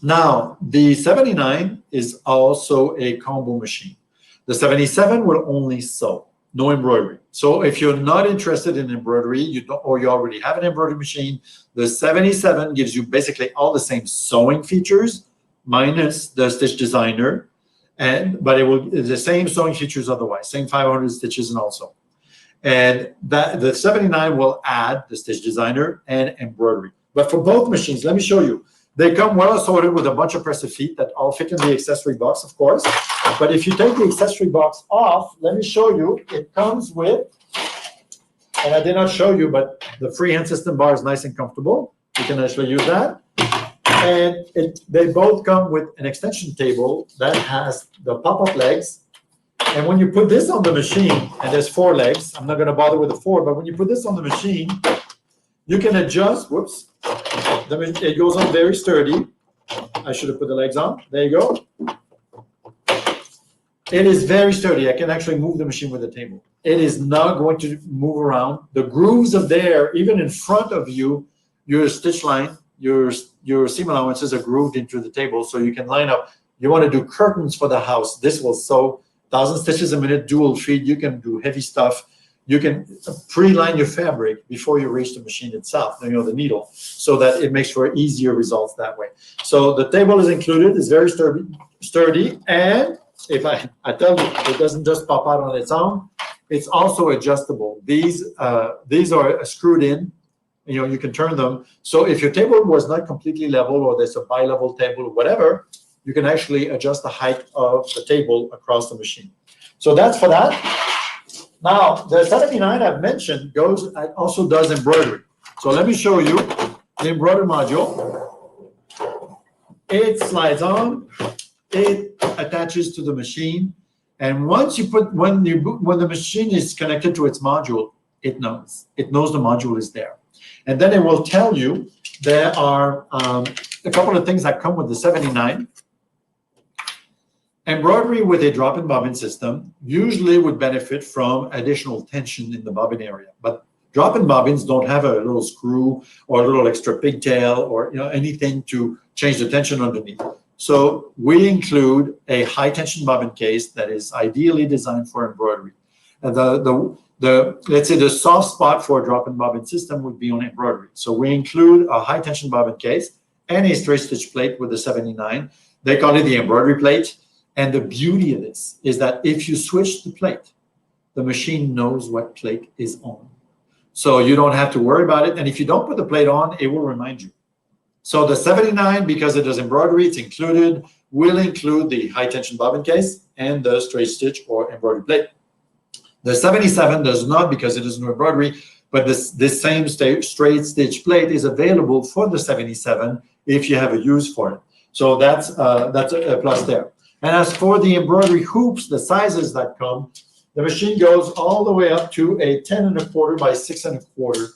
Now, the 79 is also a combo machine. The 77 will only sew, no embroidery. So if you're not interested in embroidery, or you already have an embroidery machine, the 77 gives you basically all the same sewing features, minus the stitch designer, but it will the same sewing features otherwise, same 500 stitches and also. And that the 79 will add the stitch designer and embroidery. But for both machines, let me show you. They come well assorted with a bunch of press feet that all fit in the accessory box, of course. But if you take the accessory box off, let me show you. It comes with, and I did not show you, but the freehand system bar is nice and comfortable. You can actually use that. And they both come with an extension table that has the pop-up legs. And when you put this on the machine, and there's 4 legs, I'm not going to bother with the 4, but when you put this on the machine, you can adjust, whoops, it goes on very sturdy. I should have put the legs on. There you go. It is very sturdy. I can actually move the machine with the table. It is not going to move around. The grooves are there, even in front of you, your stitch line, your seam allowances are grooved into the table, so you can line up. You want to do curtains for the house. This will sew 1,000 stitches a minute, dual feed. You can do heavy stuff. You can pre-line your fabric before you reach the machine itself, the needle, so that it makes for easier results that way. So the table is included. It's very sturdy, and if I tell you, it doesn't just pop out on its own. It's also adjustable. These are screwed in. You can turn them. So if your table was not completely level, or there's a bi-level table or whatever, you can actually adjust the height of the table across the machine. So that's for that. Now, the 79 I've mentioned also does embroidery. So let me show you the embroidery module. It slides on, it attaches to the machine, and once you put, when the machine is connected to its module, it knows the module is there. And then it will tell you there are a couple of things that come with the 79. Embroidery with a drop-in bobbin system usually would benefit from additional tension in the bobbin area, but drop-in bobbins don't have a little screw or a little extra pigtail or anything to change the tension underneath. So we include a high-tension bobbin case that is ideally designed for embroidery. And Let's say the soft spot for a drop-in bobbin system would be on embroidery. So we include a high tension bobbin case and a straight stitch plate with the 79. They call it the embroidery plate. And the beauty of this is that if you switch the plate, the machine knows what plate is on. So you don't have to worry about it. And if you don't put the plate on, it will remind you. So the 79, because it does embroidery, it's included, will include the high tension bobbin case and the straight stitch or embroidery plate. The 77 does not, because it doesn't do embroidery, but this same straight stitch plate is available for the 77 if you have a use for it. So that's a plus there. And as for the embroidery hoops, the sizes that come, the machine goes all the way up to a 10 1/4 by 6 1/4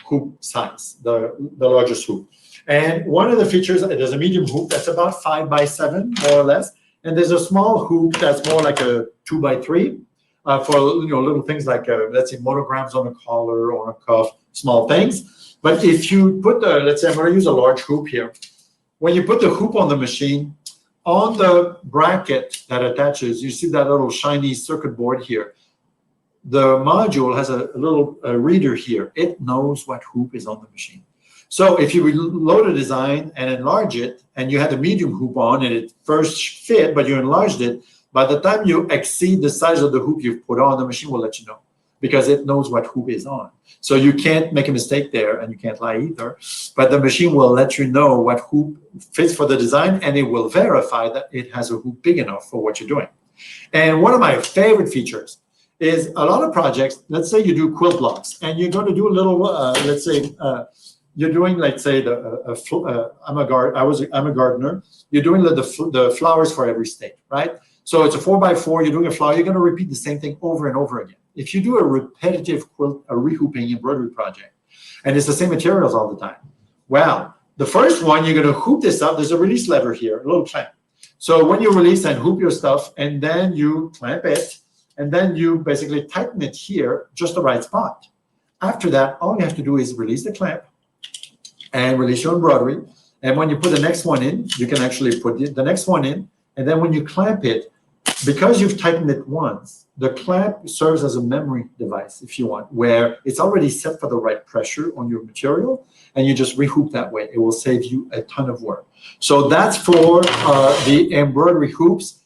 hoop size, the largest hoop. And one of the features, there's a medium hoop that's about 5 by 7, more or less. And there's a small hoop that's more like a 2 by 3 for little things like, let's say, monograms on a collar or on a cuff, small things. But if you put let's say I'm going to use a large hoop here. When you put the hoop on the machine, on the bracket that attaches, you see that little shiny circuit board here. The module has a little reader here. It knows what hoop is on the machine. So if you load a design and enlarge it, and you had a medium hoop on and it first fit, but you enlarged it, by the time you exceed the size of the hoop you've put on, the machine will let you know, because it knows what hoop is on. So you can't make a mistake there, and you can't lie either. But the machine will let you know what hoop fits for the design, and it will verify that it has a hoop big enough for what you're doing. And one of my favorite features is a lot of projects. Let's say you do quilt blocks, and you're going to do a little, let's say, you're doing, let's say, I'm a gardener. You're doing the flowers for every state, right? So it's a 4x4. You're doing a flower. You're going to repeat the same thing over and over again. If you do a repetitive quilt, a rehooping embroidery project, and it's the same materials all the time, well, the first one, you're going to hoop this up. There's a release lever here, a little clamp. So when you release and hoop your stuff, and then you clamp it, and then you basically tighten it here, just the right spot. After that, all you have to do is release the clamp and release your embroidery. And when you put the next one in, you can actually put the next one in. And then when you clamp it, because you've tightened it once, the clamp serves as a memory device, if you want, where it's already set for the right pressure on your material, and you just rehoop that way. It will save you a ton of work. So that's for the embroidery hoops.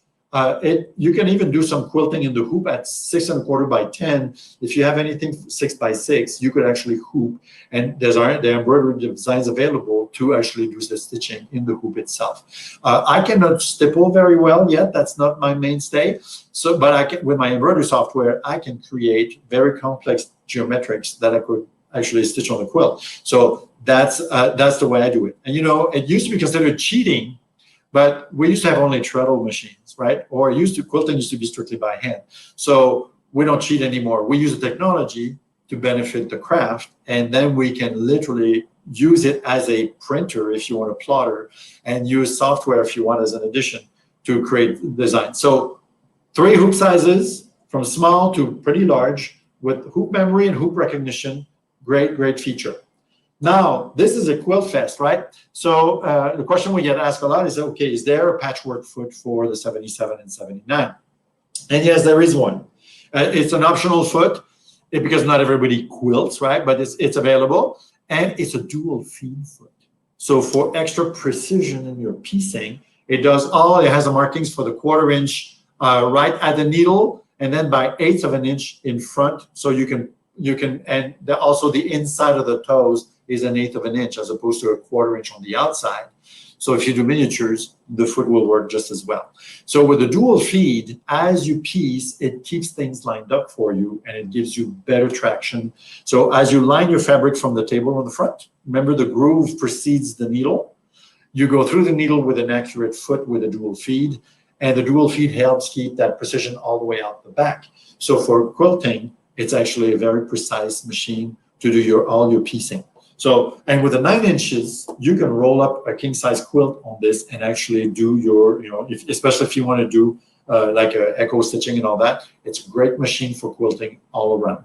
You can even do some quilting in the hoop at 6 1/4 by 10. If you have anything 6 by 6, you could actually hoop, and there's the embroidery designs available to actually do the stitching in the hoop itself. I cannot stipple very well yet. That's not my mainstay. So, but I can, with my embroidery software, I can create very complex geometrics that I could actually stitch on the quilt. So that's the way I do it. And it used to be considered cheating. But we used to have only treadle machines, right? Or quilting used to be strictly by hand. So we don't cheat anymore. We use the technology to benefit the craft, and then we can literally use it as a printer if you want a plotter, and use software if you want as an addition to create design. So 3 hoop sizes, from small to pretty large, with hoop memory and hoop recognition. Great, great feature. Now, this is a quilt fest, right? So the question we get asked a lot is, okay, is there a patchwork foot for the 77 and 79? And yes, there is one. It's an optional foot because not everybody quilts, right? But it's available, and it's a dual feed foot. So for extra precision in your piecing, it has the markings for the 1/4 inch right at the needle, and then by 1/8 of an inch in front. So you can, and also the inside of the toes is 1/8 of an inch as opposed to a 1/4 inch on the outside. So if you do miniatures, the foot will work just as well. So with the dual feed, as you piece, it keeps things lined up for you, and it gives you better traction. So as you line your fabric from the table on the front, remember the groove precedes the needle. You go through the needle with an accurate foot with a dual feed, and the dual feed helps keep that precision all the way out the back. So for quilting, it's actually a very precise machine to do all your piecing. So, and with the 9 inches, you can roll up a king size quilt on this and actually do your, especially if you want to do like echo stitching and all that, it's a great machine for quilting all around.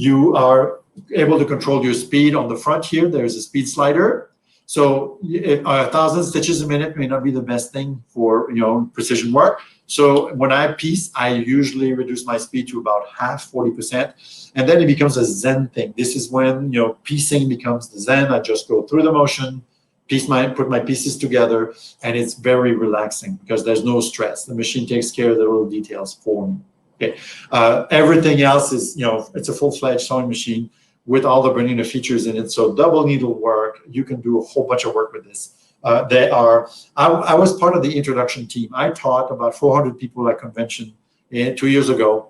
You are able to control your speed on the front here. There's a speed slider. So 1,000 stitches a minute may not be the best thing for precision work. So when I piece, I usually reduce my speed to about half, 40%, and then it becomes a Zen thing. This is when piecing becomes the Zen. I just go through the motion, put my pieces together, and it's very relaxing because there's no stress. The machine takes care of the little details for me. Okay, everything else is it's a full-fledged sewing machine with all the Bernina features in it. So double needle work, you can do a whole bunch of work with this. I was part of the introduction team. I taught about 400 people at convention 2 years ago,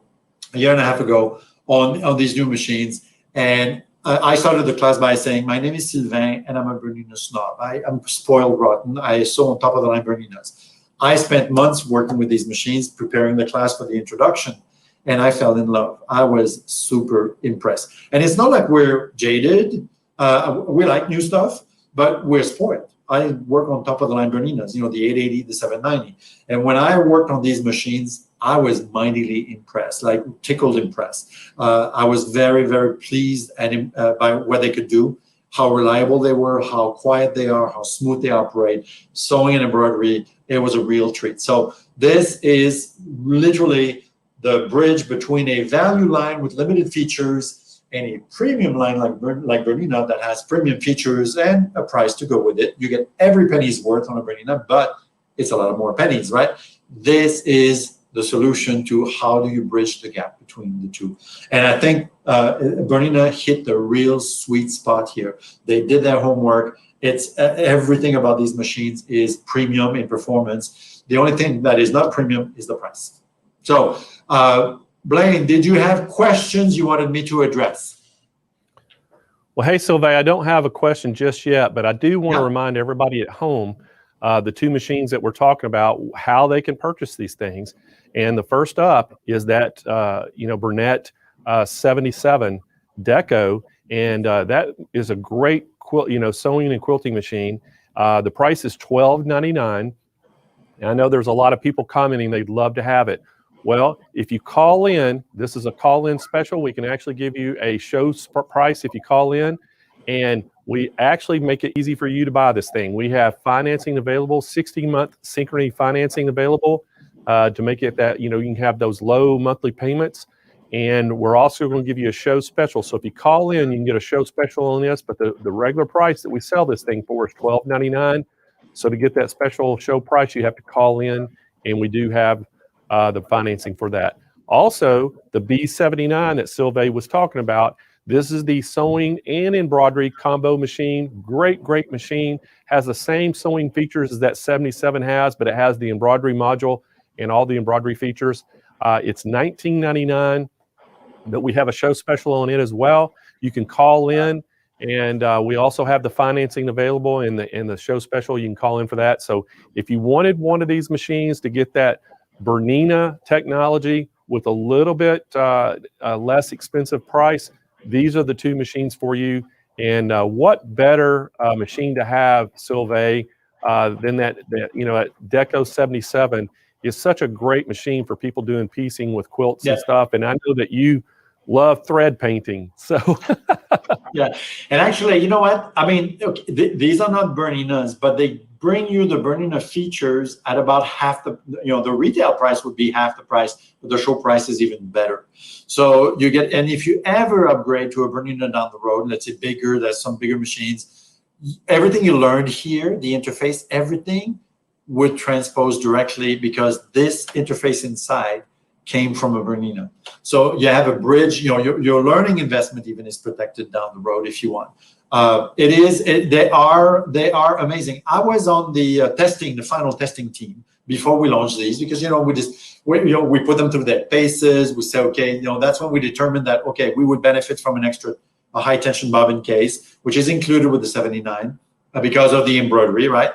a year and a half ago, on these new machines. And I started the class by saying, my name is Sylvain, and I'm a Bernina snob. I'm spoiled rotten. I sew on top of the line Berninas. I spent months working with these machines, preparing the class for the introduction, and I fell in love. I was super impressed. And it's not like we're jaded. We like new stuff, but we're spoiled. I work on top of the line Berninas, the 880, the 790. And when I worked on these machines, I was mightily impressed, like tickled impressed. I was very, very pleased by what they could do, how reliable they were, how quiet they are, how smooth they operate. Sewing and embroidery, it was a real treat. So this is literally the bridge between a value line with limited features and a premium line like Bernina that has premium features and a price to go with it. You get every penny's worth on a Bernina, but it's a lot of more pennies, right? This is the solution to how do you bridge the gap between the two. And I think Bernina hit the real sweet spot here. They did their homework. It's everything about these machines is premium in performance. The only thing that is not premium is the price. So, Blaine, did you have questions you wanted me to address? Well, hey, Sylvain, I don't have a question just yet, but I do want to remind everybody at home, the two machines that we're talking about, how they can purchase these things. And the first up is that, Burnett 77 Deco, and that is a great sewing and quilting machine. The price is $12.99. And I know there's a lot of people commenting they'd love to have it. Well, if you call in, this is a call-in special. We can actually give you a show price if you call in, and we actually make it easy for you to buy this thing. We have financing available, 60-month Synchrony financing available to make it that, you can have those low monthly payments. And we're also going to give you a show special. So if you call in, you can get a show special on this, but the regular price that we sell this thing for is $12.99. So to get that special show price, you have to call in, and we do have the financing for that. Also, the B79 that Sylvain was talking about, this is the sewing and embroidery combo machine. Great, great machine. Has the same sewing features as that 77 has, but it has the embroidery module and all the embroidery features. It's $19.99, but we have a show special on it as well. You can call in, and we also have the financing available in the show special. You can call in for that. So if you wanted one of these machines to get that Bernina technology with a little bit less expensive price, these are the two machines for you. And what better machine to have, Sylvain, than that Deco 77 is such a great machine for people doing piecing with quilts and stuff. And I know that you love thread painting, so yeah. And actually, you know what? I mean, these are not Berninas, but they bring you the Bernina features at about half the retail price would be half the price, but the show price is even better. So you get, and if you ever upgrade to a Bernina down the road, let's say bigger, there's some bigger machines, everything you learned here, the interface, everything would transpose directly because this interface inside came from a Bernina. So you have a bridge, your learning investment even is protected down the road if you want. They are amazing. I was on the final testing team before we launched these because, we put them through their paces. We say, okay, that's when we determined that, okay, we would benefit from a high tension bobbin case, which is included with the 79 because of the embroidery, right?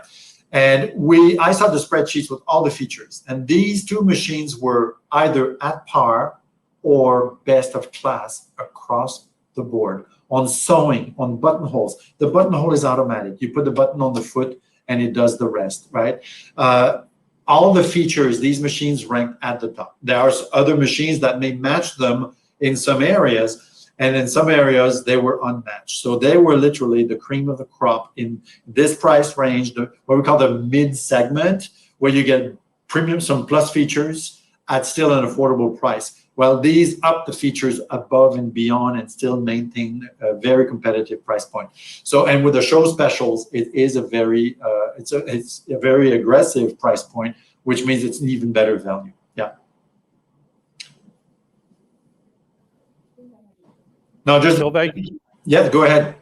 And I saw the spreadsheets with all the features, and these two machines were either at par or best of class across the board on sewing, on buttonholes. The buttonhole is automatic. You put the button on the foot and it does the rest, right? All the features, these machines rank at the top. There are other machines that may match them in some areas, And in some areas, they were unmatched. So they were literally the cream of the crop in this price range, what we call the mid segment, where you get premium, some plus features at still an affordable price. Well, these up the features above and beyond and still maintain a very competitive price point. So, and with the show specials, it is a very, it's a very aggressive price point, which means it's an even better value. Yeah. No, just yeah. Go ahead.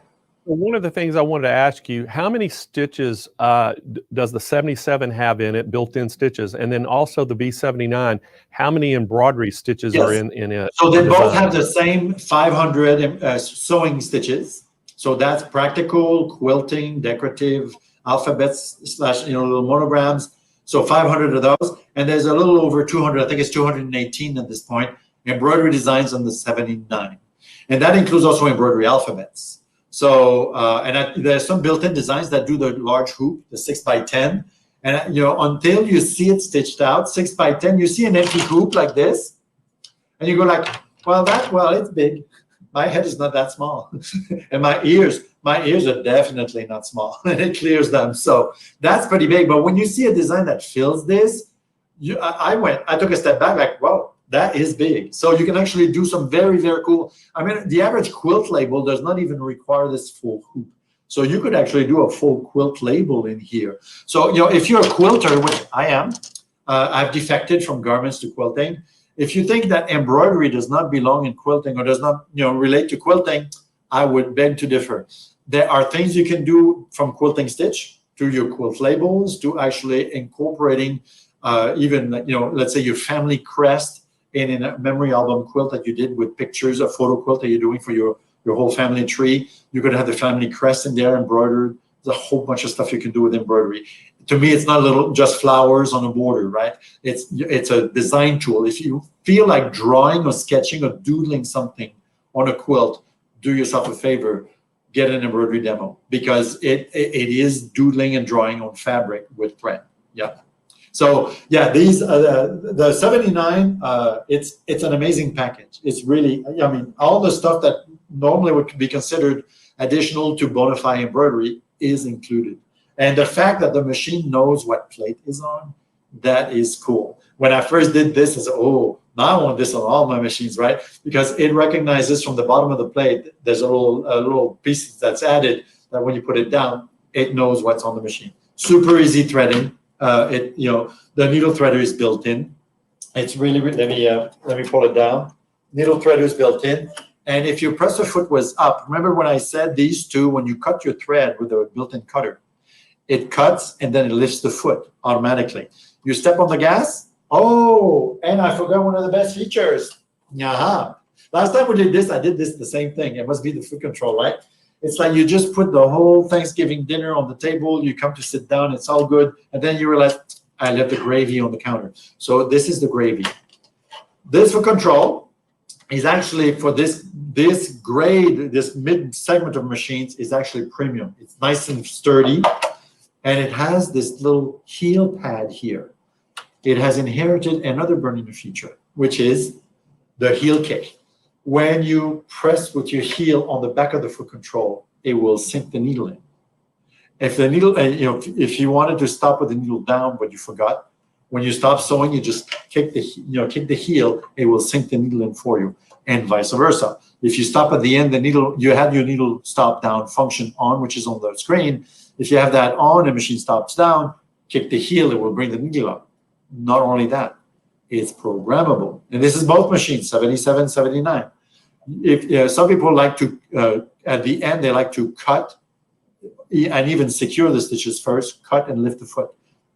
Well, one of the things I wanted to ask you, how many stitches does the 77 have in it, built-in stitches? And then also the B79, how many embroidery stitches are in it? So they both have the same 500 sewing stitches. So that's practical, quilting, decorative, alphabets / little monograms. So 500 of those. And there's a little over 200, I think it's 218 at this point, embroidery designs on the 79. And that includes also embroidery alphabets. So, there's some built-in designs that do the large hoop, the 6x10. And, until you see it stitched out, 6x10, you see an empty hoop like this. And you go like, well, it's big. My head is not that small. And my ears are definitely not small. And it clears them. So that's pretty big. But when you see a design that fills this, I took a step back like, whoa. That is big. So you can actually do some very, very cool. I mean, the average quilt label does not even require this full hoop. So you could actually do a full quilt label in here. So, if you're a quilter, which I am, I've defected from garments to quilting. If you think that embroidery does not belong in quilting or does not, relate to quilting, I would beg to differ. There are things you can do from quilting stitch to your quilt labels to actually incorporating even, let's say your family crest in a memory album quilt that you did with pictures, a photo quilt that you're doing for your whole family tree. You're going to have the family crest in there embroidered. There's a whole bunch of stuff you can do with embroidery. To me, it's not just flowers on a border, right? It's a design tool. If you feel like drawing or sketching or doodling something on a quilt, do yourself a favor, get an embroidery demo, because it is doodling and drawing on fabric with thread. Yeah. So yeah, these the 79. It's an amazing package. It's really, all the stuff that normally would be considered additional to bona fide embroidery is included, and the fact that the machine knows what plate is on, that is cool. When I first did this, I said, oh, now I want this on all my machines, right? Because it recognizes from the bottom of the plate, there's a little piece that's added that when you put it down, it knows what's on the machine. Super easy threading. The needle threader is built in. It's really, let me pull it down. Needle threader is built in. And if your presser foot was up, remember when I said these two, when you cut your thread with a built-in cutter, it cuts and then it lifts the foot automatically. You step on the gas. Oh, and I forgot one of the best features. Last time we did this, I did the same thing. It must be the foot control, right? It's like you just put the whole Thanksgiving dinner on the table, you come to sit down, it's all good, and then you realize, I left the gravy on the counter. So this is the gravy. This for control is actually for this grade, this mid-segment of machines is actually premium. It's nice and sturdy, and it has this little heel pad here. It has inherited another Bernina feature, which is the heel kick. When you press with your heel on the back of the foot control, it will sink the needle in. If the needle, if you wanted to stop with the needle down, but you forgot, when you stop sewing, you just kick the heel, it will sink the needle in for you, and vice versa. If you stop at the end, you have your needle stop down function on, which is on the screen. If you have that on, the machine stops down, kick the heel, it will bring the needle up. Not only that, it's programmable. And this is both machines, 77, 79. If some people like to, at the end, they like to cut and even secure the stitches first, cut and lift the foot.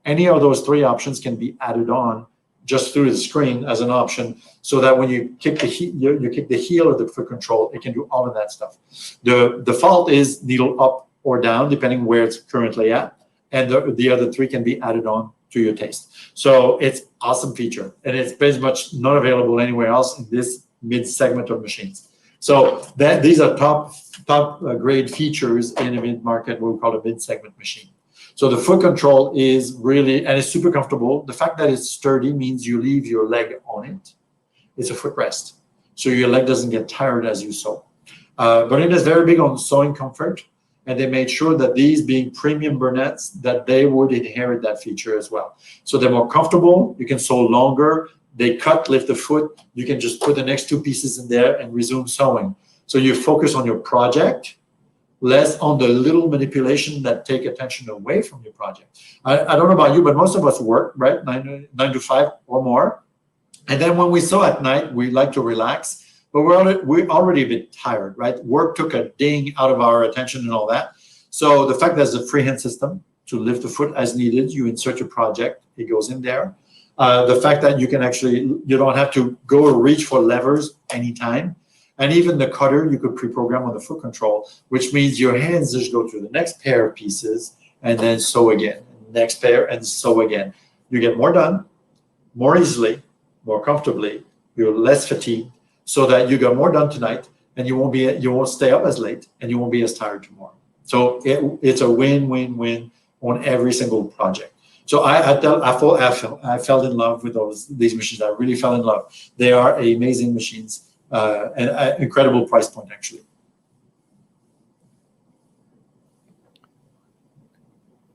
Any of those three options can be added on just through the screen as an option, so that when you kick the heel of the foot control, it can do all of that stuff. The default is needle up or down, depending where it's currently at, and the other three can be added on to your taste. So it's awesome feature, and it's pretty much not available anywhere else in this mid-segment of machines. So these are top grade features in a mid-market, what we call a mid-segment machine. So the foot control is really, and it's super comfortable. The fact that it's sturdy means you leave your leg on it. It's a footrest, so your leg doesn't get tired as you sew. Bernina is very big on sewing comfort, and they made sure that these being premium Burnett's, that they would inherit that feature as well. So they're more comfortable, you can sew longer, they cut, lift the foot, you can just put the next two pieces in there and resume sewing. So you focus on your project, less on the little manipulation that take attention away from your project. I don't know about you, but most of us work, right? 9 to 5 or more. And then when we sew at night, we like to relax, but we're already a bit tired, right? Work took a ding out of our attention and all that. So the fact that there's a freehand system to lift the foot as needed, you insert your project, it goes in there. The fact that you can actually, you don't have to go or reach for levers anytime. And even the cutter, you could pre-program on the foot control, which means your hands just go through the next pair of pieces and then sew again, next pair and sew again. You get more done, more easily, more comfortably, you're less fatigued, so that you got more done tonight and you won't stay up as late and you won't be as tired tomorrow. So it's a win-win-win on every single project. So I fell in love with these machines. I really fell in love. They are amazing machines and an incredible price point, actually.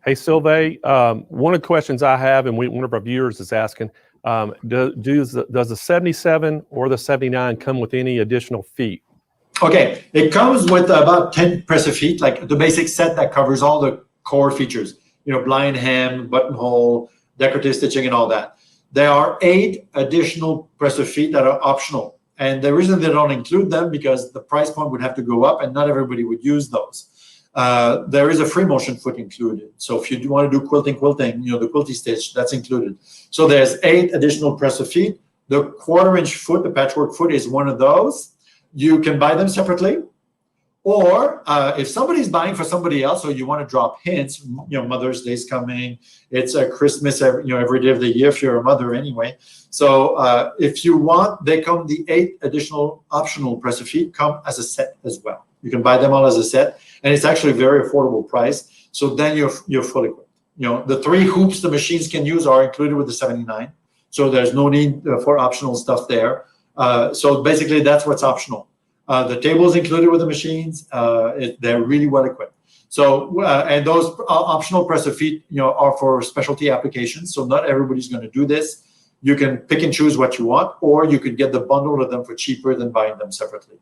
Hey, Sylvain, one of the questions I have, and one of our viewers is asking, does the 77 or the 79 come with any additional feet? Okay, it comes with about 10 presser feet, like the basic set that covers all the core features, blind hem, buttonhole, decorative stitching, and all that. There are 8 additional presser feet that are optional. And the reason they don't include them, because the price point would have to go up and not everybody would use those. There is a free motion foot included. So if you do want to do quilting, the quilty stitch, that's included. So there's 8 additional presser feet. The 1/4-inch foot, the patchwork foot, is one of those. You can buy them separately. Or if somebody's buying for somebody else, or you want to drop hints, Mother's Day's coming, it's a Christmas every day of the year if you're a mother anyway. So if you want, the 8 additional optional presser feet come as a set as well. You can buy them all as a set, and it's actually a very affordable price. So then you're fully equipped. The 3 hoops the machines can use are included with the 79. So there's no need for optional stuff there. So basically that's what's optional. The table is included with the machines. They're really well equipped. So and those optional presser feet, are for specialty applications. So not everybody's going to do this. You can pick and choose what you want, or you could get the bundle of them for cheaper than buying them separately.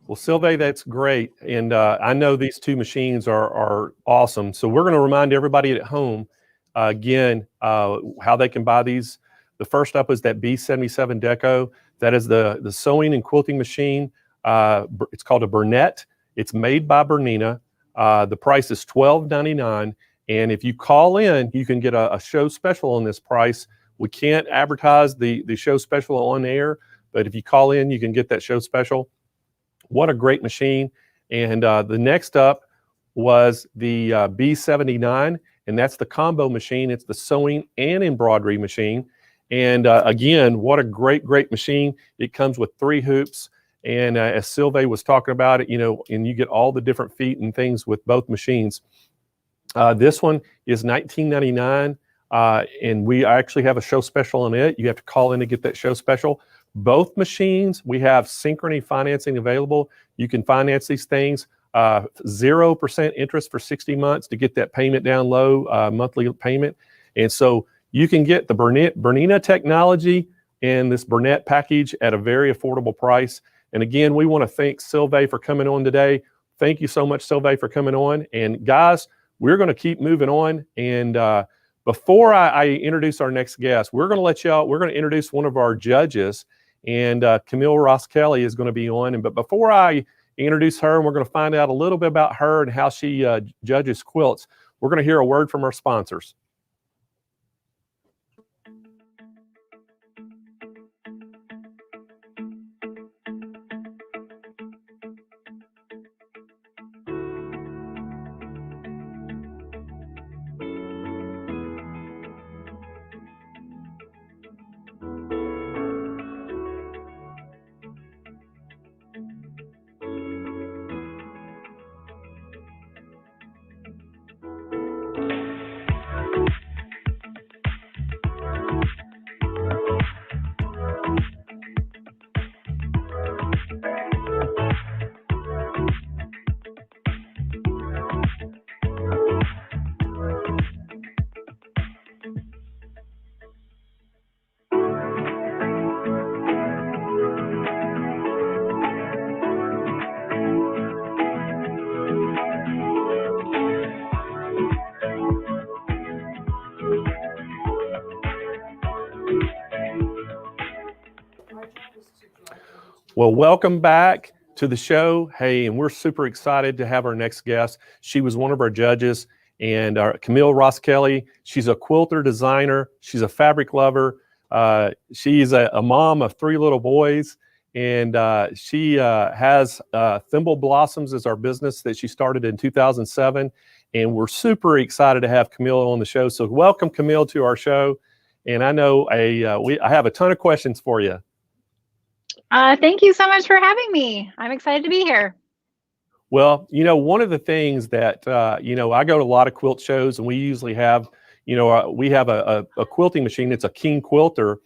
Well, Sylvain, that's great. And I know these 2 machines are awesome. So we're going to remind everybody at home, again, how they can buy these. The first up is that B77 Deco. That is the sewing and quilting machine. It's called a Burnett. It's made by Bernina. The price is $12.99. And if you call in, you can get a show special on this price. We can't advertise the show special on air, but if you call in, you can get that show special. What a great machine. And the next up was the B79, and that's the combo machine. It's the sewing and embroidery machine. And again, what a great machine. It comes with 3 hoops. And as Sylvain was talking about it, and you get all the different feet and things with both machines. This one is $19.99. And we actually have a show special on it. You have to call in to get that show special. Both machines, we have Synchrony financing available. You can finance these things 0% interest for 60 months to get that payment down low, monthly payment. And so you can get the Bernina technology and this Burnett package at a very affordable price. And again, we want to thank Sylvain for coming on today. Thank you so much, Sylvain, for coming on. And guys, we're going to keep moving on. And before I introduce our next guest, we're going to introduce one of our judges. And Camille Ross Kelly is going to be on. But before I introduce her, and we're going to find out a little bit about her and how she judges quilts, we're going to hear a word from our sponsors. Well, welcome back to the show. Hey, and we're super excited to have our next guest. She was one of our judges, and Camille Ross Kelly. She's a quilter designer. She's a fabric lover. She's a mom of 3 little boys, and she has Thimble Blossoms as our business that she started in 2007. And we're super excited to have Camille on the show. So welcome, Camille, to our show. And I know I have a ton of questions for you. Thank you so much for having me. I'm excited to be here. Well, one of the things that, I go to a lot of quilt shows, and we usually have, we have a quilting machine. It's a King Quilter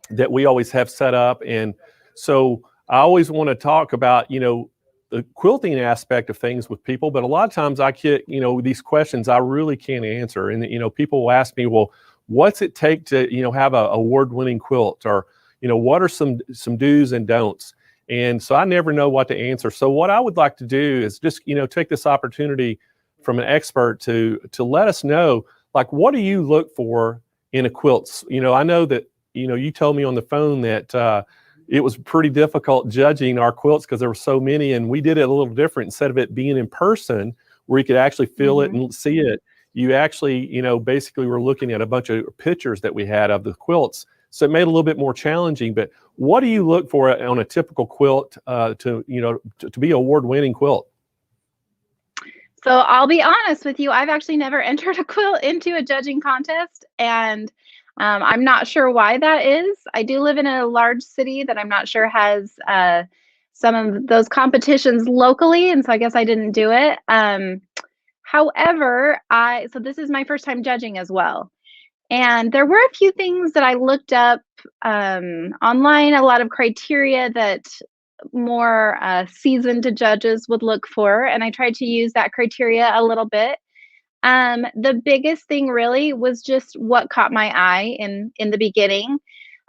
that we always have set up. And so I always want to talk about, the quilting aspect of things with people. But a lot of times I get, these questions I really can't answer. And, people will ask me, well, what's it take to, have a award-winning quilt? Or, what are some do's and don'ts? And so I never know what to answer. So what I would like to do is just, take this opportunity from an expert to let us know, like, what do you look for in a quilt? I know that, you told me on the phone that it was pretty difficult judging our quilts because there were so many, and we did it a little different. Instead of it being in person where you could actually feel it and see it, you actually, basically were looking at a bunch of pictures that we had of the quilts. So it made it a little bit more challenging. But what do you look for on a typical quilt to be an award-winning quilt? So I'll be honest with you, I've actually never entered a quilt into a judging contest, and I'm not sure why that is. I do live in a large city that I'm not sure has some of those competitions locally, and so I guess I didn't do it. However, so this is my first time judging as well. And there were a few things that I looked up online, a lot of criteria that more seasoned judges would look for, and I tried to use that criteria a little bit. The biggest thing really was just what caught my eye in the beginning.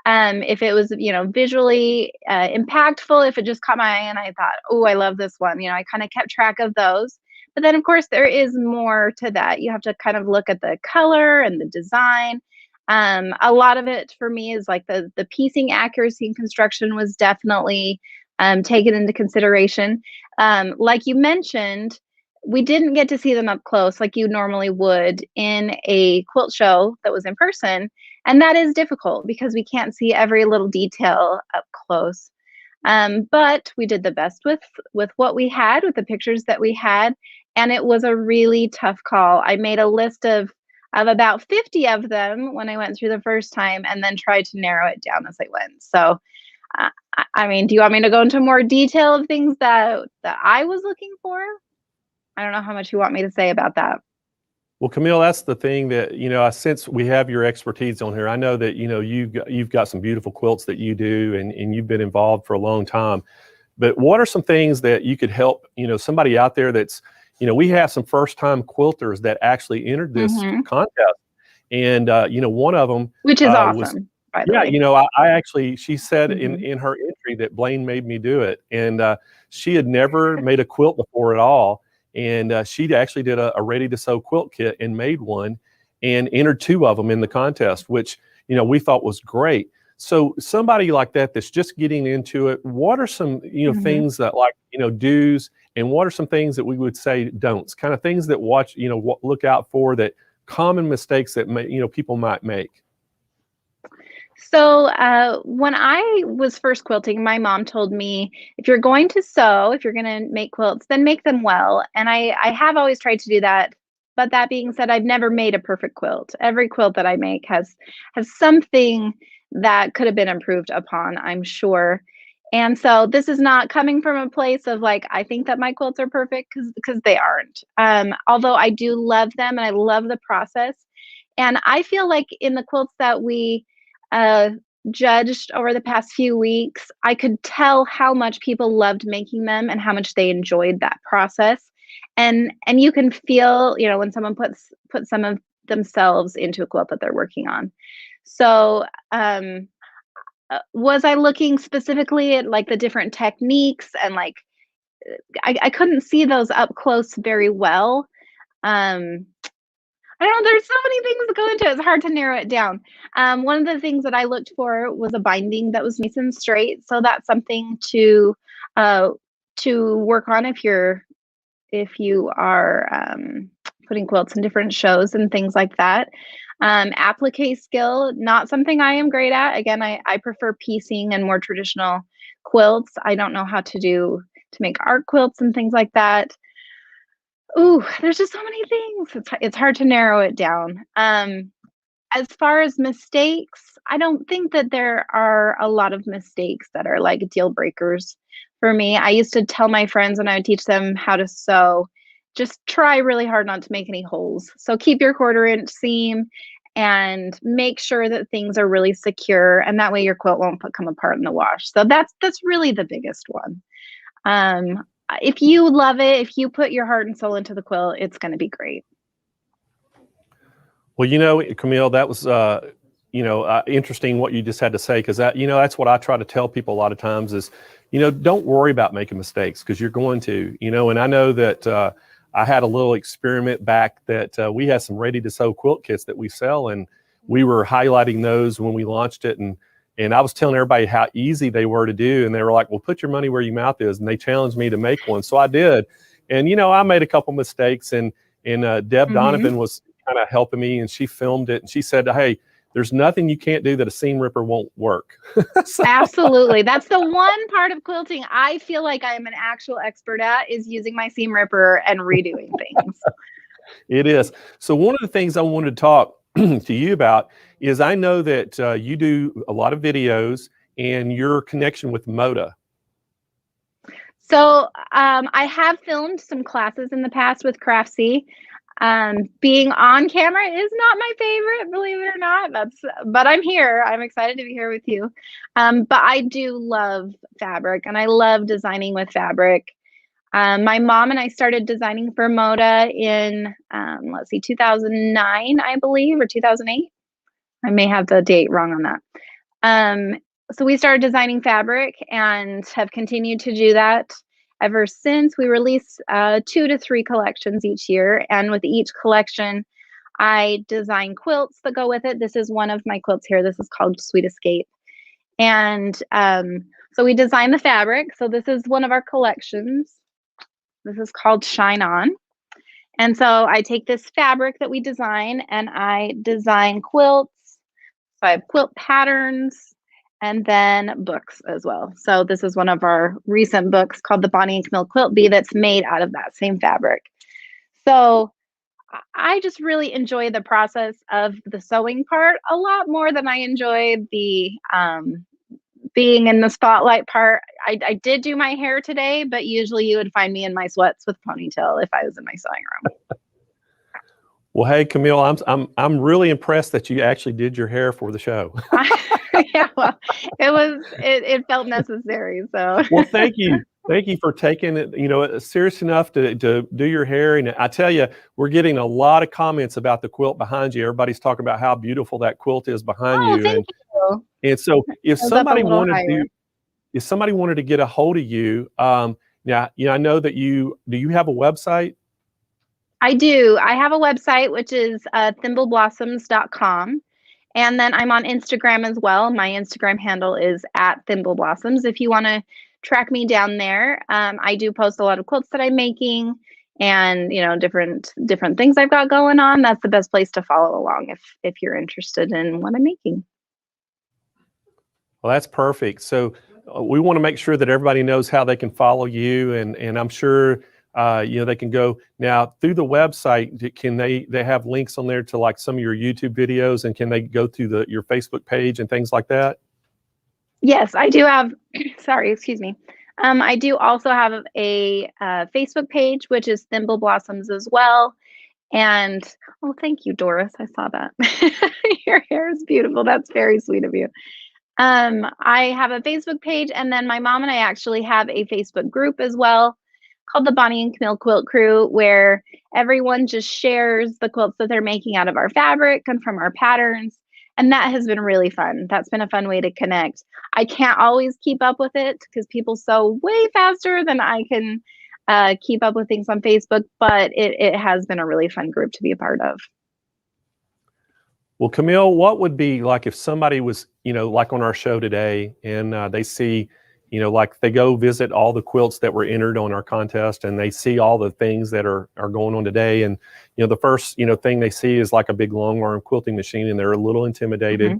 If it was, visually impactful, if it just caught my eye and I thought, oh, I love this one, I kind of kept track of those. But then, of course, there is more to that. You have to kind of look at the color and the design. A lot of it for me is like the piecing accuracy and construction was definitely taken into consideration. Like you mentioned, we didn't get to see them up close like you normally would in a quilt show that was in person. And that is difficult because we can't see every little detail up close. But we did the best with what we had, with the pictures that we had. And it was a really tough call. I made a list of about 50 of them when I went through the first time, and then tried to narrow it down as I went. So, I mean, do you want me to go into more detail of things that I was looking for? I don't know how much you want me to say about that. Well, Camille, that's the thing that, since we have your expertise on here, I know that, you've got some beautiful quilts that you do, and you've been involved for a long time. But what are some things that you could help, somebody out there that's, we have some first-time quilters that actually entered this contest. And, one of them, which is awesome. By the way. I actually, she said in her entry that Blaine made me do it. And she had never made a quilt before at all. And she actually did a ready-to-sew quilt kit and made one and entered 2 of them in the contest, which, we thought was great. So somebody like that that's just getting into it, what are some, things that like, do's, and what are some things that we would say don'ts, kind of things that look out for, that common mistakes that people might make? So when I was first quilting, my mom told me, if you're going to sew, if you're going to make quilts, then make them well. And I have always tried to do that. But that being said, I've never made a perfect quilt. Every quilt that I make has something that could have been improved upon, I'm sure. And so this is not coming from a place of like, I think that my quilts are perfect, because they aren't. Although I do love them and I love the process. And I feel like in the quilts that we judged over the past few weeks, I could tell how much people loved making them and how much they enjoyed that process. And you can feel, when someone puts some of themselves into a quilt that they're working on. So was I looking specifically at like the different techniques, and like I couldn't see those up close very well. I know there's so many things that go into it. It's hard to narrow it down. One of the things that I looked for was a binding that was nice and straight. So that's something to work on if you are putting quilts in different shows and things like that. Applique skill, not something I am great at. Again, I prefer piecing and more traditional quilts. I don't know how to make art quilts and things like that. Ooh, there's just so many things. It's hard to narrow it down. As far as mistakes, I don't think that there are a lot of mistakes that are like deal breakers for me. I used to tell my friends when I would teach them how to sew, just try really hard not to make any holes. So keep your 1/4 inch seam and make sure that things are really secure, and that way your quilt won't come apart in the wash. So that's really the biggest one. If you love it, if you put your heart and soul into the quilt, it's going to be great. Well, you know, Camille, that was interesting what you just had to say, because that's what I try to tell people a lot of times is, don't worry about making mistakes, because you're going to, and I know that I had a little experiment back that we had some ready to sew quilt kits that we sell, and we were highlighting those when we launched it, and I was telling everybody how easy they were to do, and they were like, well, put your money where your mouth is, and they challenged me to make one. So I did, and I made a couple mistakes, and Deb Donovan was kind of helping me, and she filmed it, and she said, hey, there's nothing you can't do that a seam ripper won't work. Absolutely. That's the one part of quilting I feel like I'm an actual expert at, is using my seam ripper and redoing things. It is. So one of the things I wanted to talk to you about is, I know that you do a lot of videos and your connection with Moda. So I have filmed some classes in the past with Craftsy. Being on camera is not my favorite, believe it or not. But I'm here. I'm excited to be here with you. But I do love fabric, and I love designing with fabric. My mom and I started designing for Moda in 2009, I believe, or 2008. I may have the date wrong on that. So we started designing fabric and have continued to do that ever since. We release 2 to 3 collections each year, and with each collection, I design quilts that go with it. This is one of my quilts here. This is called Sweet Escape. And so we design the fabric. So this is one of our collections. This is called Shine On. And so I take this fabric that we design, and I design quilts. So I have quilt patterns and then books as well. So this is one of our recent books called the Bonnie and Camille Quilt Bee, that's made out of that same fabric. So I just really enjoy the process of the sewing part a lot more than I enjoy the being in the spotlight part. I did do my hair today, but usually you would find me in my sweats with ponytail if I was in my sewing room. Well, hey, Camille, I'm really impressed that you actually did your hair for the show. Yeah, well, it felt necessary. So well, thank you for taking it, serious enough to do your hair. And I tell you, we're getting a lot of comments about the quilt behind you. Everybody's talking about how beautiful that quilt is behind you. Thank you. And so if somebody wanted to get a hold of you, I know that do you have a website? I do. I have a website, which is thimbleblossoms.com. And then I'm on Instagram as well. My Instagram handle is @thimbleblossoms. If you want to track me down there, I do post a lot of quilts that I'm making, and different things I've got going on. That's the best place to follow along if you're interested in what I'm making. Well, that's perfect. So we want to make sure that everybody knows how they can follow you, and I'm sure they can go now through the website. Can they have links on there to like some of your YouTube videos, and can they go to your Facebook page and things like that? Yes, I do have, sorry, excuse me. I do also have a Facebook page, which is Thimble Blossoms as well. And, oh, thank you, Doris. I saw that. Your hair is beautiful. That's very sweet of you. I have a Facebook page, and then my mom and I actually have a Facebook group as well called the Bonnie and Camille Quilt Crew, where everyone just shares the quilts that they're making out of our fabric and from our patterns. And that has been really fun. That's been a fun way to connect. I can't always keep up with it because people sew way faster than I can keep up with things on Facebook, but it has been a really fun group to be a part of. Well, Camille, what would be like if somebody was, like on our show today and they see, like they go visit all the quilts that were entered on our contest and they see all the things that are going on today. And, the first, thing they see is like a big long arm quilting machine and they're a little intimidated.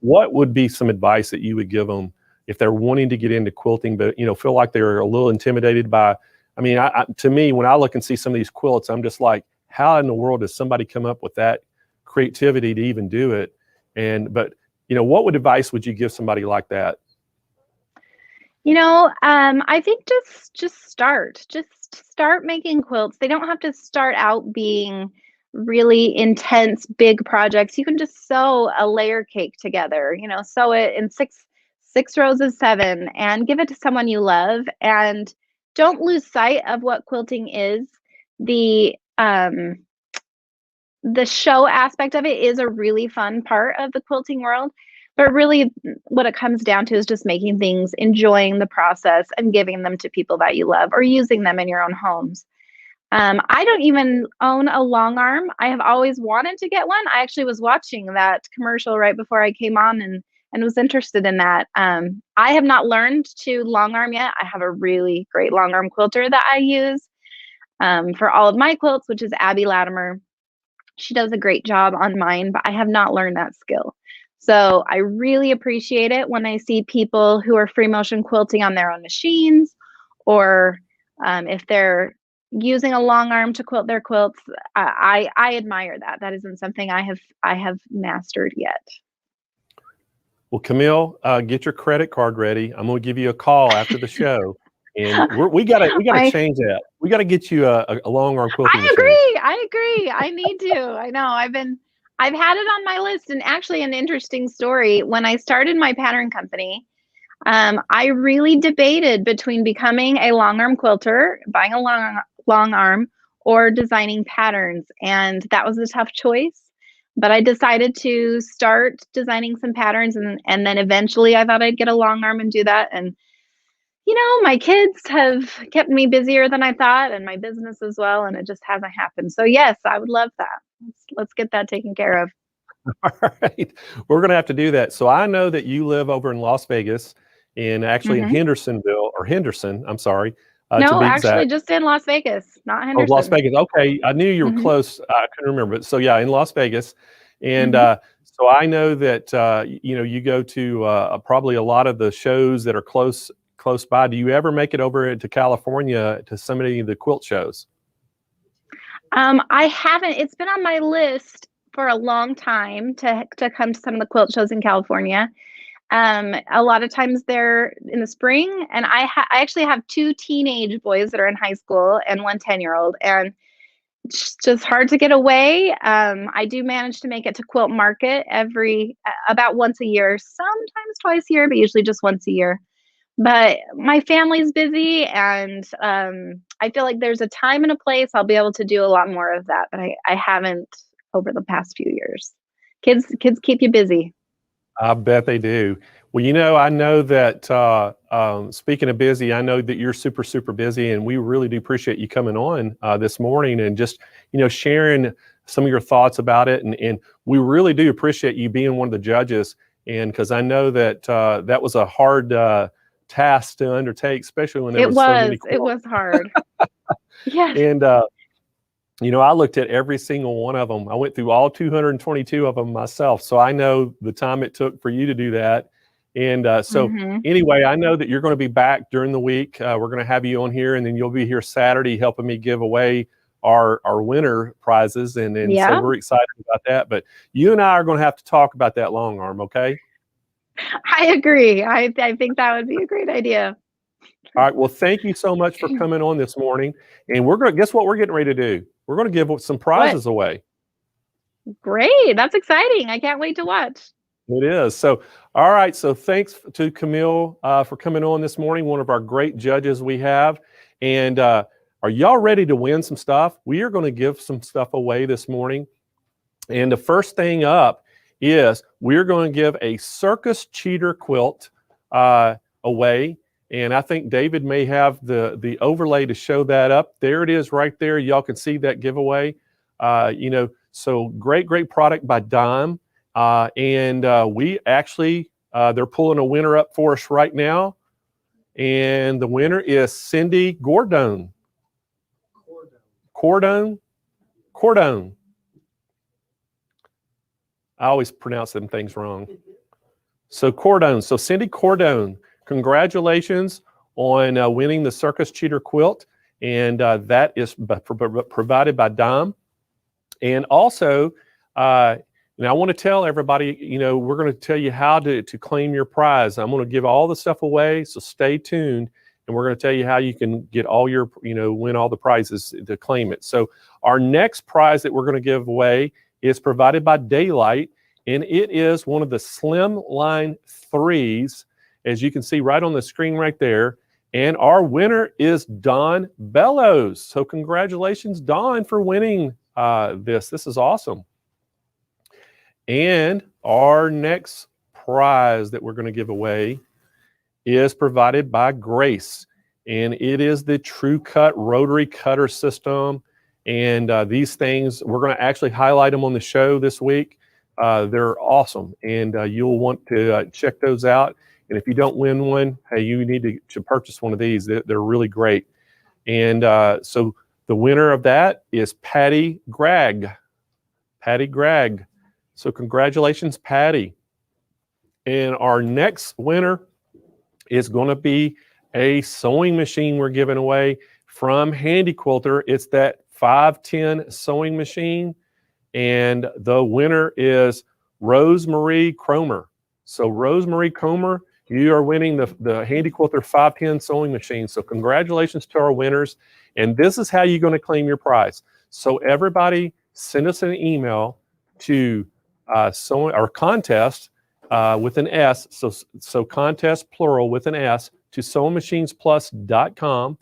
What would be some advice that you would give them if they're wanting to get into quilting, but, feel like they're a little intimidated by, to me, when I look and see some of these quilts, I'm just like, how in the world does somebody come up with that creativity to even do it? But what advice would you give somebody like that? I think just start making quilts. They don't have to start out being really intense, big projects. You can just sew a layer cake together, sew it in six rows of 7 and give it to someone you love. And don't lose sight of what quilting is. The show aspect of it is a really fun part of the quilting world, but really what it comes down to is just making things, enjoying the process and giving them to people that you love or using them in your own homes. I don't even own a long arm. I have always wanted to get one. I actually was watching that commercial right before I came on and was interested in that. I have not learned to long arm yet. I have a really great long arm quilter that I use for all of my quilts, which is Abby Latimer. She does a great job on mine, but I have not learned that skill. So I really appreciate it when I see people who are free motion quilting on their own machines, or if they're using a long arm to quilt their quilts. I admire that. That isn't something I have mastered yet. Well, Camille, get your credit card ready. I'm going to give you a call after the show, and we gotta change that. We got to get you a long arm quilting machine. I agree. I need to. I know. I've had it on my list, and actually, an interesting story. When I started my pattern company, I really debated between becoming a long arm quilter, buying a long arm, or designing patterns, and that was a tough choice. But I decided to start designing some patterns, and then eventually I thought I'd get a long arm and do that. And my kids have kept me busier than I thought, and my business as well, and it just hasn't happened. So yes, I would love that. Let's get that taken care of. All right, we're going to have to do that. So I know that you live over in Las Vegas, and actually in Hendersonville, or Henderson, I'm sorry. No, actually just in Las Vegas, not Henderson. Oh, Las Vegas. Okay, I knew you were close. I couldn't remember. So yeah, in Las Vegas, and so I know that you go to probably a lot of the shows that are close by. Do you ever make it over to California to some of the quilt shows? I haven't. It's been on my list for a long time to come to some of the quilt shows in California. A lot of times they're in the spring, and I actually have 2 teenage boys that are in high school and 1 10-year-old, and it's just hard to get away. I do manage to make it to Quilt Market about once a year, sometimes twice a year, but usually just once a year. But my family's busy, and I feel like there's a time and a place I'll be able to do a lot more of that, but I haven't over the past few years. Kids keep you busy. I bet they do. Well, I know that speaking of busy, I know that you're super, super busy, and we really do appreciate you coming on this morning and just, sharing some of your thoughts about it. And we really do appreciate you being one of the judges. And because I know that that was a hard task to undertake, especially when there was so many quilts. It was hard. Yeah. And, I looked at every single one of them. I went through all 222 of them myself. So I know the time it took for you to do that. And anyway, I know that you're going to be back during the week. We're going to have you on here, and then you'll be here Saturday helping me give away our winner prizes. And so we're excited about that. But you and I are going to have to talk about that long arm, okay? I agree. I think that would be a great idea. All right. Well, thank you so much for coming on this morning. And we're going to, guess what we're getting ready to do? We're going to give some prizes away. Great. That's exciting. I can't wait to watch. It is. So, all right. So thanks to Camille for coming on this morning, one of our great judges we have. And are y'all ready to win some stuff? We are going to give some stuff away this morning. And the first thing up is we're going to give a Circus Cheater quilt away. And I think David may have the overlay to show that up. There it is right there. Y'all can see that giveaway. So great product by Dime. We actually, they're pulling a winner up for us right now. And the winner is Cindy Cordone. I always pronounce them things wrong. So Cordone. So Cindy Cordone, congratulations on winning the Circus Cheater quilt. And that is provided by Dom. And also, and I want to tell everybody, we're going to tell you how to claim your prize. I'm going to give all the stuff away, so stay tuned. And we're going to tell you how you can get all your, win all the prizes to claim it. So our next prize that we're going to give away is provided by Daylight, and it is one of the Slim Line 3s, as you can see right on the screen right there. And our winner is Don Bellows. So congratulations, Don, for winning this. This is awesome. And our next prize that we're going to give away is provided by Grace. And it is the TrueCut rotary cutter system. And these things, we're going to actually highlight them on the show this week. They're awesome. And you'll want to check those out. And if you don't win one, hey, you need to purchase one of these. They're really great. And so the winner of that is Patty Gregg. Patty Gregg. So congratulations, Patty. And our next winner is going to be a sewing machine we're giving away from Handy Quilter. It's that 510 sewing machine. And the winner is Rosemarie Cromer. So Rosemarie Cromer, you are winning the Handy Quilter 510 sewing machine. So congratulations to our winners. And this is how you're going to claim your prize. So everybody send us an email to sewing or contest with an S. So contest plural with an S to sewingmachinesplus.com.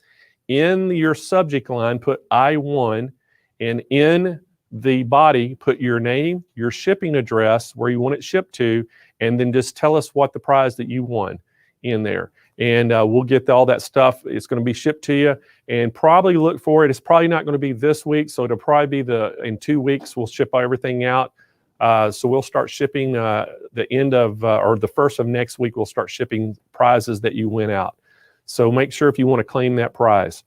In your subject line, put I won, and in the body, put your name, your shipping address, where you want it shipped to, and then just tell us what the prize that you won in there. And we'll get all that stuff. It's going to be shipped to you, and probably look for it. It's probably not going to be this week, so it'll probably be in 2 weeks. We'll ship everything out. So we'll start shipping the end of, or the first of next week, we'll start shipping prizes that you win out. So make sure if you want to claim that prize.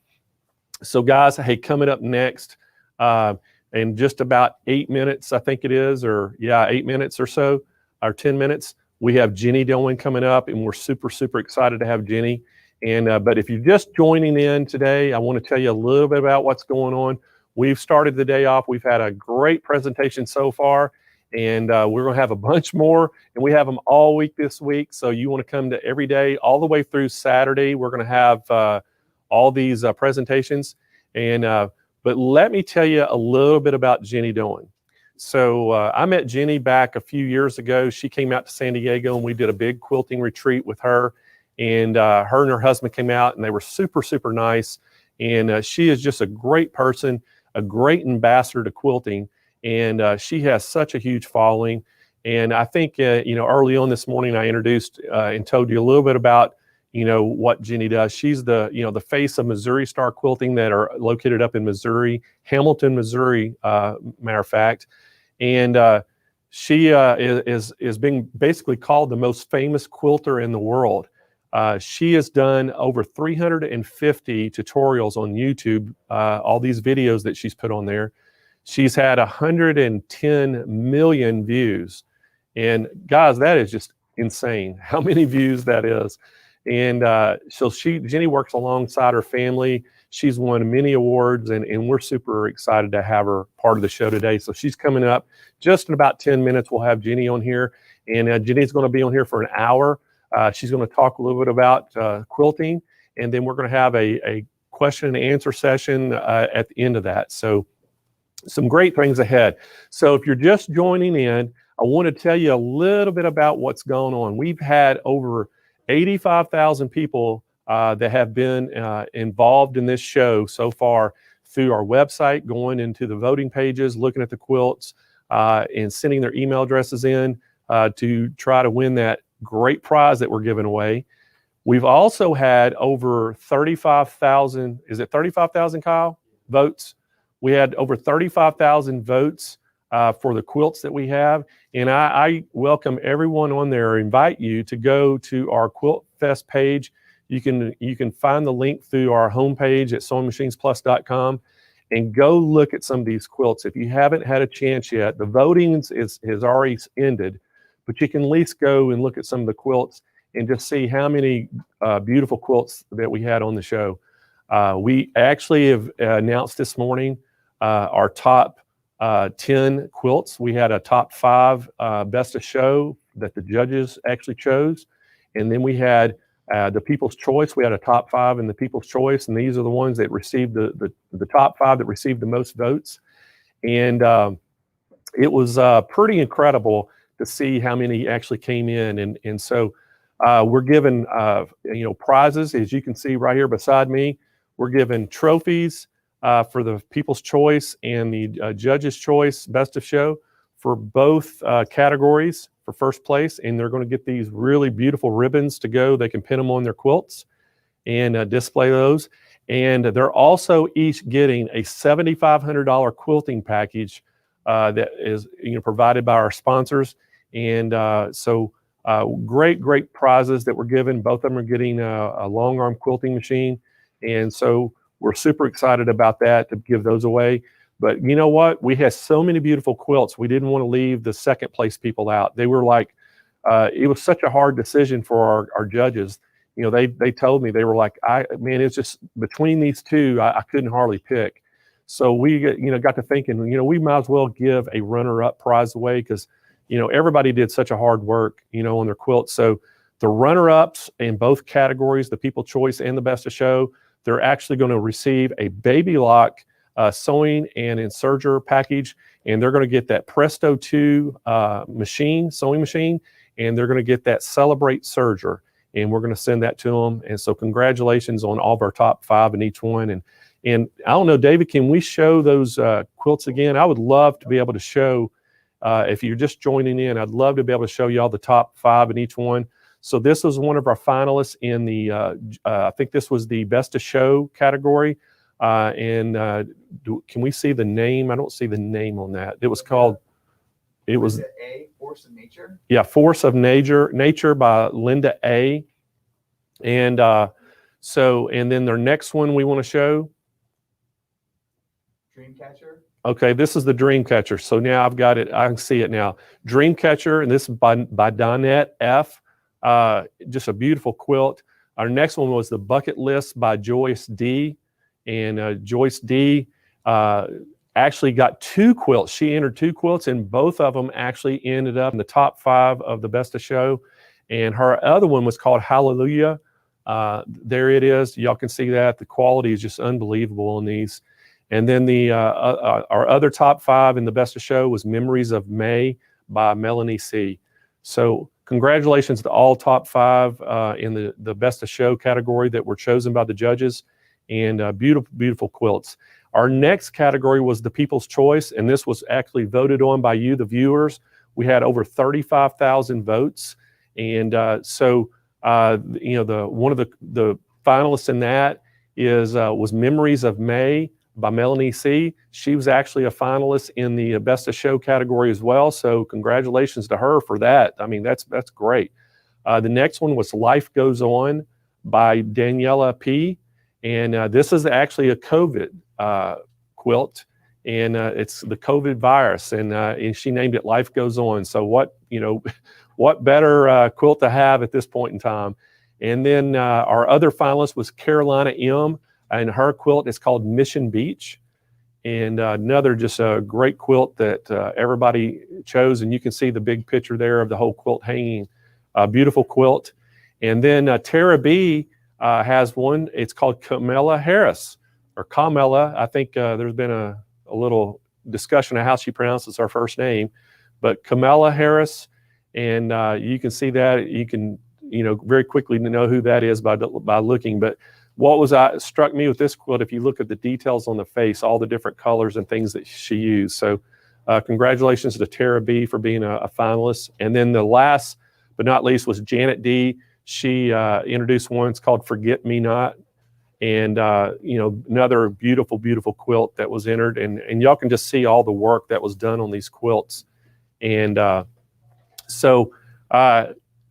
So guys, hey, coming up next, in just about 8 minutes, I think it is, 8 minutes or so, or 10 minutes, we have Jenny Dillon coming up, and we're super, super excited to have Jenny. And but if you're just joining in today, I want to tell you a little bit about what's going on. We've started the day off. We've had a great presentation so far, and we're going to have a bunch more, and we have them all week this week. So you want to come to every day, all the way through Saturday. We're going to have all these presentations. And but let me tell you a little bit about Jenny Dillon. So I met Jenny back a few years ago. She came out to San Diego, and we did a big quilting retreat with her. And her and her husband came out, and they were super, super nice. And she is just a great person, a great ambassador to quilting. And she has such a huge following. And I think, early on this morning, I introduced and told you a little bit about, what Jenny does. She's the face of Missouri Star Quilting that are located up in Missouri, Hamilton, Missouri, matter of fact. And she is being basically called the most famous quilter in the world. She has done over 350 tutorials on YouTube, all these videos that she's put on there. She's had 110 million views. And guys, that is just insane how many views that is. And so Jenny works alongside her family. She's won many awards, and we're super excited to have her part of the show today. So she's coming up just in about 10 minutes. We'll have Jenny on here, and Jenny's going to be on here for an hour. She's going to talk a little bit about quilting, and then we're going to have a question and answer session at the end of that. So some great things ahead. So if you're just joining in, I want to tell you a little bit about what's going on. We've had over 85,000 people that have been involved in this show so far through our website, going into the voting pages, looking at the quilts, and sending their email addresses in to try to win that great prize that we're giving away. We've also had over 35,000, is it 35,000, Kyle, votes? We had over 35,000 votes for the quilts that we have. And I welcome everyone on there, or invite you to go to our Quilt Fest page. You can find the link through our homepage at sewingmachinesplus.com and go look at some of these quilts. If you haven't had a chance yet, the voting has already ended, but you can at least go and look at some of the quilts and just see how many beautiful quilts that we had on the show. We actually have announced this morning our top 10 quilts. We had a top 5 best of show that the judges actually chose. And then we had the People's Choice. We had a top 5 in the People's Choice, and these are the ones that received the top 5 that received the most votes. And it was pretty incredible to see how many actually came in. And so we're given prizes, as you can see right here beside me. We're given trophies for the People's Choice and the Judge's Choice Best of Show for both categories for first place. And they're going to get these really beautiful ribbons to go. They can pin them on their quilts and display those. And they're also each getting a $7,500 quilting package that is provided by our sponsors. And so great prizes that were given. Both of them are getting a long arm quilting machine. And so we're super excited about that, to give those away. But you know what? We had so many beautiful quilts. We didn't want to leave the second place people out. They were like, it was such a hard decision for our judges. They told me, they were like, it's just between these two, I couldn't hardly pick. So we got to thinking, we might as well give a runner-up prize away, because everybody did such a hard work, on their quilts. So the runner-ups in both categories, the People's Choice and the Best of Show, they're actually going to receive a Baby Lock sewing and inserter package, and they're going to get that Presto 2 sewing machine, and they're going to get that Celebrate Serger, and we're going to send that to them. And so congratulations on all of our top 5 in each one. And I don't know, David, can we show those quilts again? I would love to be able to show, if you're just joining in, I'd love to be able to show you all the top 5 in each one. So this was one of our finalists in the, I think this was the Best of Show category. Can we see the name? I don't see the name on that. It was called, it was A, Force of Nature. Yeah, Force of Nature by Linda A. And and then their next one we want to show. Dreamcatcher. Okay, this is the Dreamcatcher. So now I've got it. I can see it now. Dreamcatcher, and this is by Donette F. Just a beautiful quilt. Our next one was the Bucket List by Joyce D. And Joyce D actually got 2 quilts. She entered 2 quilts, and both of them actually ended up in the top 5 of the Best of Show. And her other one was called Hallelujah. There it is. Y'all can see that. The quality is just unbelievable on these. And then our other top 5 in the Best of Show was Memories of May by Melanie C. So congratulations to all top 5 in the Best of Show category that were chosen by the judges, and beautiful quilts. Our next category was the People's Choice, and this was actually voted on by you, the viewers. We had over 35,000 votes. And one of the finalists in that was Memories of May by Melanie C. She was actually a finalist in the Best of Show category as well. So congratulations to her for that. I mean, that's great. The next one was Life Goes On by Daniela P. And this is actually a COVID quilt, and it's the COVID virus, and she named it Life Goes On. So what better quilt to have at this point in time? And then our other finalist was Carolina M. And her quilt is called Mission Beach, and another just a great quilt that everybody chose. And you can see the big picture there of the whole quilt hanging. Beautiful quilt. And then Tara B has one. It's called Camilla Harris, or Camilla. I think there's been a little discussion of how she pronounces her first name, but Camilla Harris. And you can see that. You can very quickly know who that is by looking. But what struck me with this quilt, if you look at the details on the face, all the different colors and things that she used. So congratulations to Tara B for being a finalist. And then the last but not least was Janet D. She introduced one. It's called Forget Me Not. And another beautiful, beautiful quilt that was entered, and y'all can just see all the work that was done on these quilts. And so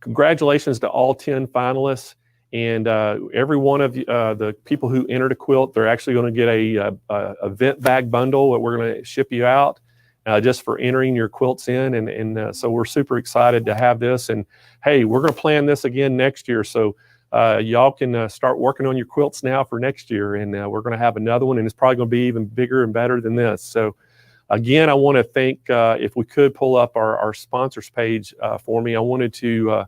congratulations to all 10 finalists, and every one of the people who entered a quilt, they're actually going to get a event bag bundle that we're going to ship you out just for entering your quilts in. And so we're super excited to have this. And hey, we're going to plan this again next year. So y'all can start working on your quilts now for next year, and we're going to have another one, and it's probably going to be even bigger and better than this. So again, I want to thank, if we could pull up our sponsors page for me, I wanted to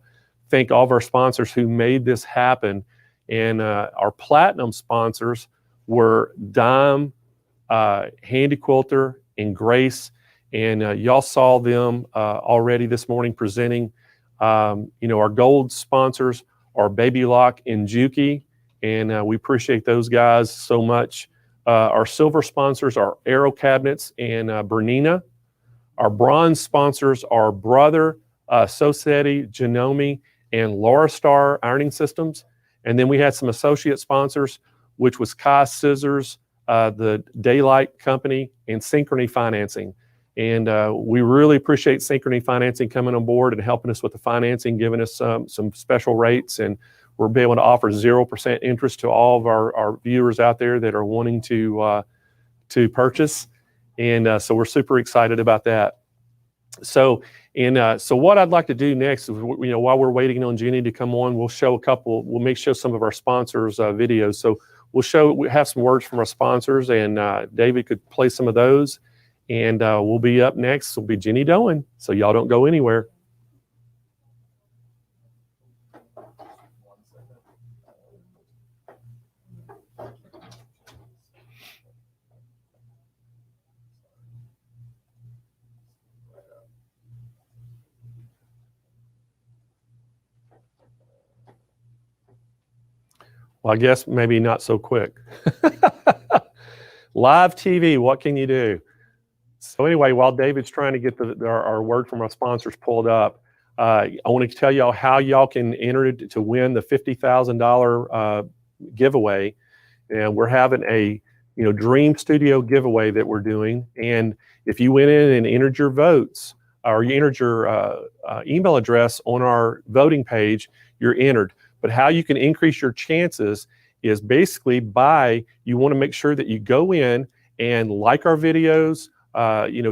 thank all of our sponsors who made this happen. And our platinum sponsors were Dime, Handy Quilter, and Grace. And y'all saw them already this morning presenting. Our gold sponsors are Baby Lock and Juki, and we appreciate those guys so much. Our silver sponsors are Aero Cabinets and Bernina. Our bronze sponsors are Brother, Sosetti, Janome, and Laura Star Ironing Systems. And then we had some associate sponsors, which was Kai Scissors, the Daylight Company, and Synchrony Financing. And we really appreciate Synchrony Financing coming on board and helping us with the financing, giving us some special rates. And we're able to offer 0% interest to all of our viewers out there that are wanting to purchase. And so we're super excited about that. So what I'd like to do next is, while we're waiting on Jenny to come on, we'll show some of our sponsors' videos. So we have some words from our sponsors, and David could play some of those. And we'll be up next. Will be Jenny Doan. So y'all don't go anywhere. Well, I guess maybe not so quick. Live TV, what can you do? So anyway, while David's trying to get our word from our sponsors pulled up, I want to tell y'all how y'all can enter to win the $50,000 giveaway. And we're having a Dream Studio giveaway that we're doing. And if you went in and entered your votes, or you entered your email address on our voting page, you're entered. But how you can increase your chances is basically you want to make sure that you go in and like our videos,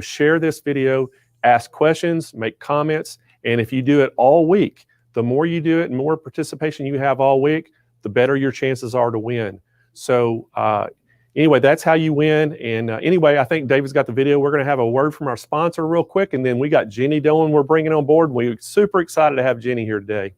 share this video, ask questions, make comments. And if you do it all week, the more you do it and more participation you have all week, the better your chances are to win. So anyway, that's how you win. And anyway, I think David's got the video. We're going to have a word from our sponsor real quick. And then we got Jenny Doan we're bringing on board. We're super excited to have Jenny here today.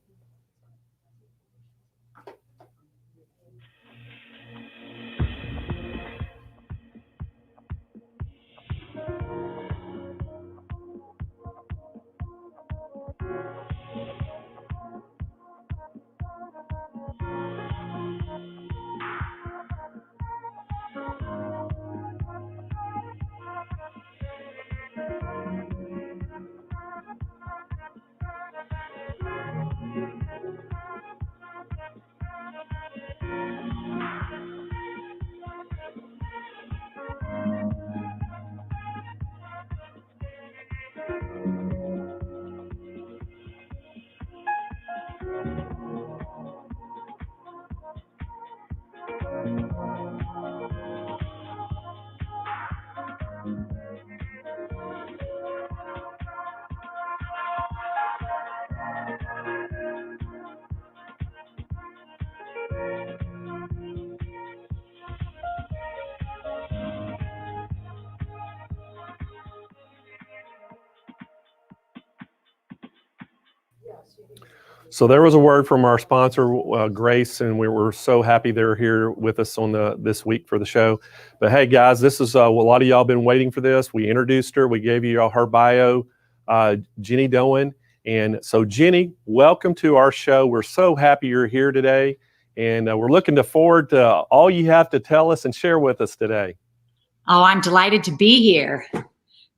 So there was a word from our sponsor, Grace, and we were so happy they're here with us on this week for the show. But hey, guys, this is a lot of y'all been waiting for this. We introduced her. We gave you all her bio, Jenny Doan. And so, Jenny, welcome to our show. We're so happy you're here today, and we're looking forward to all you have to tell us and share with us today. Oh, I'm delighted to be here.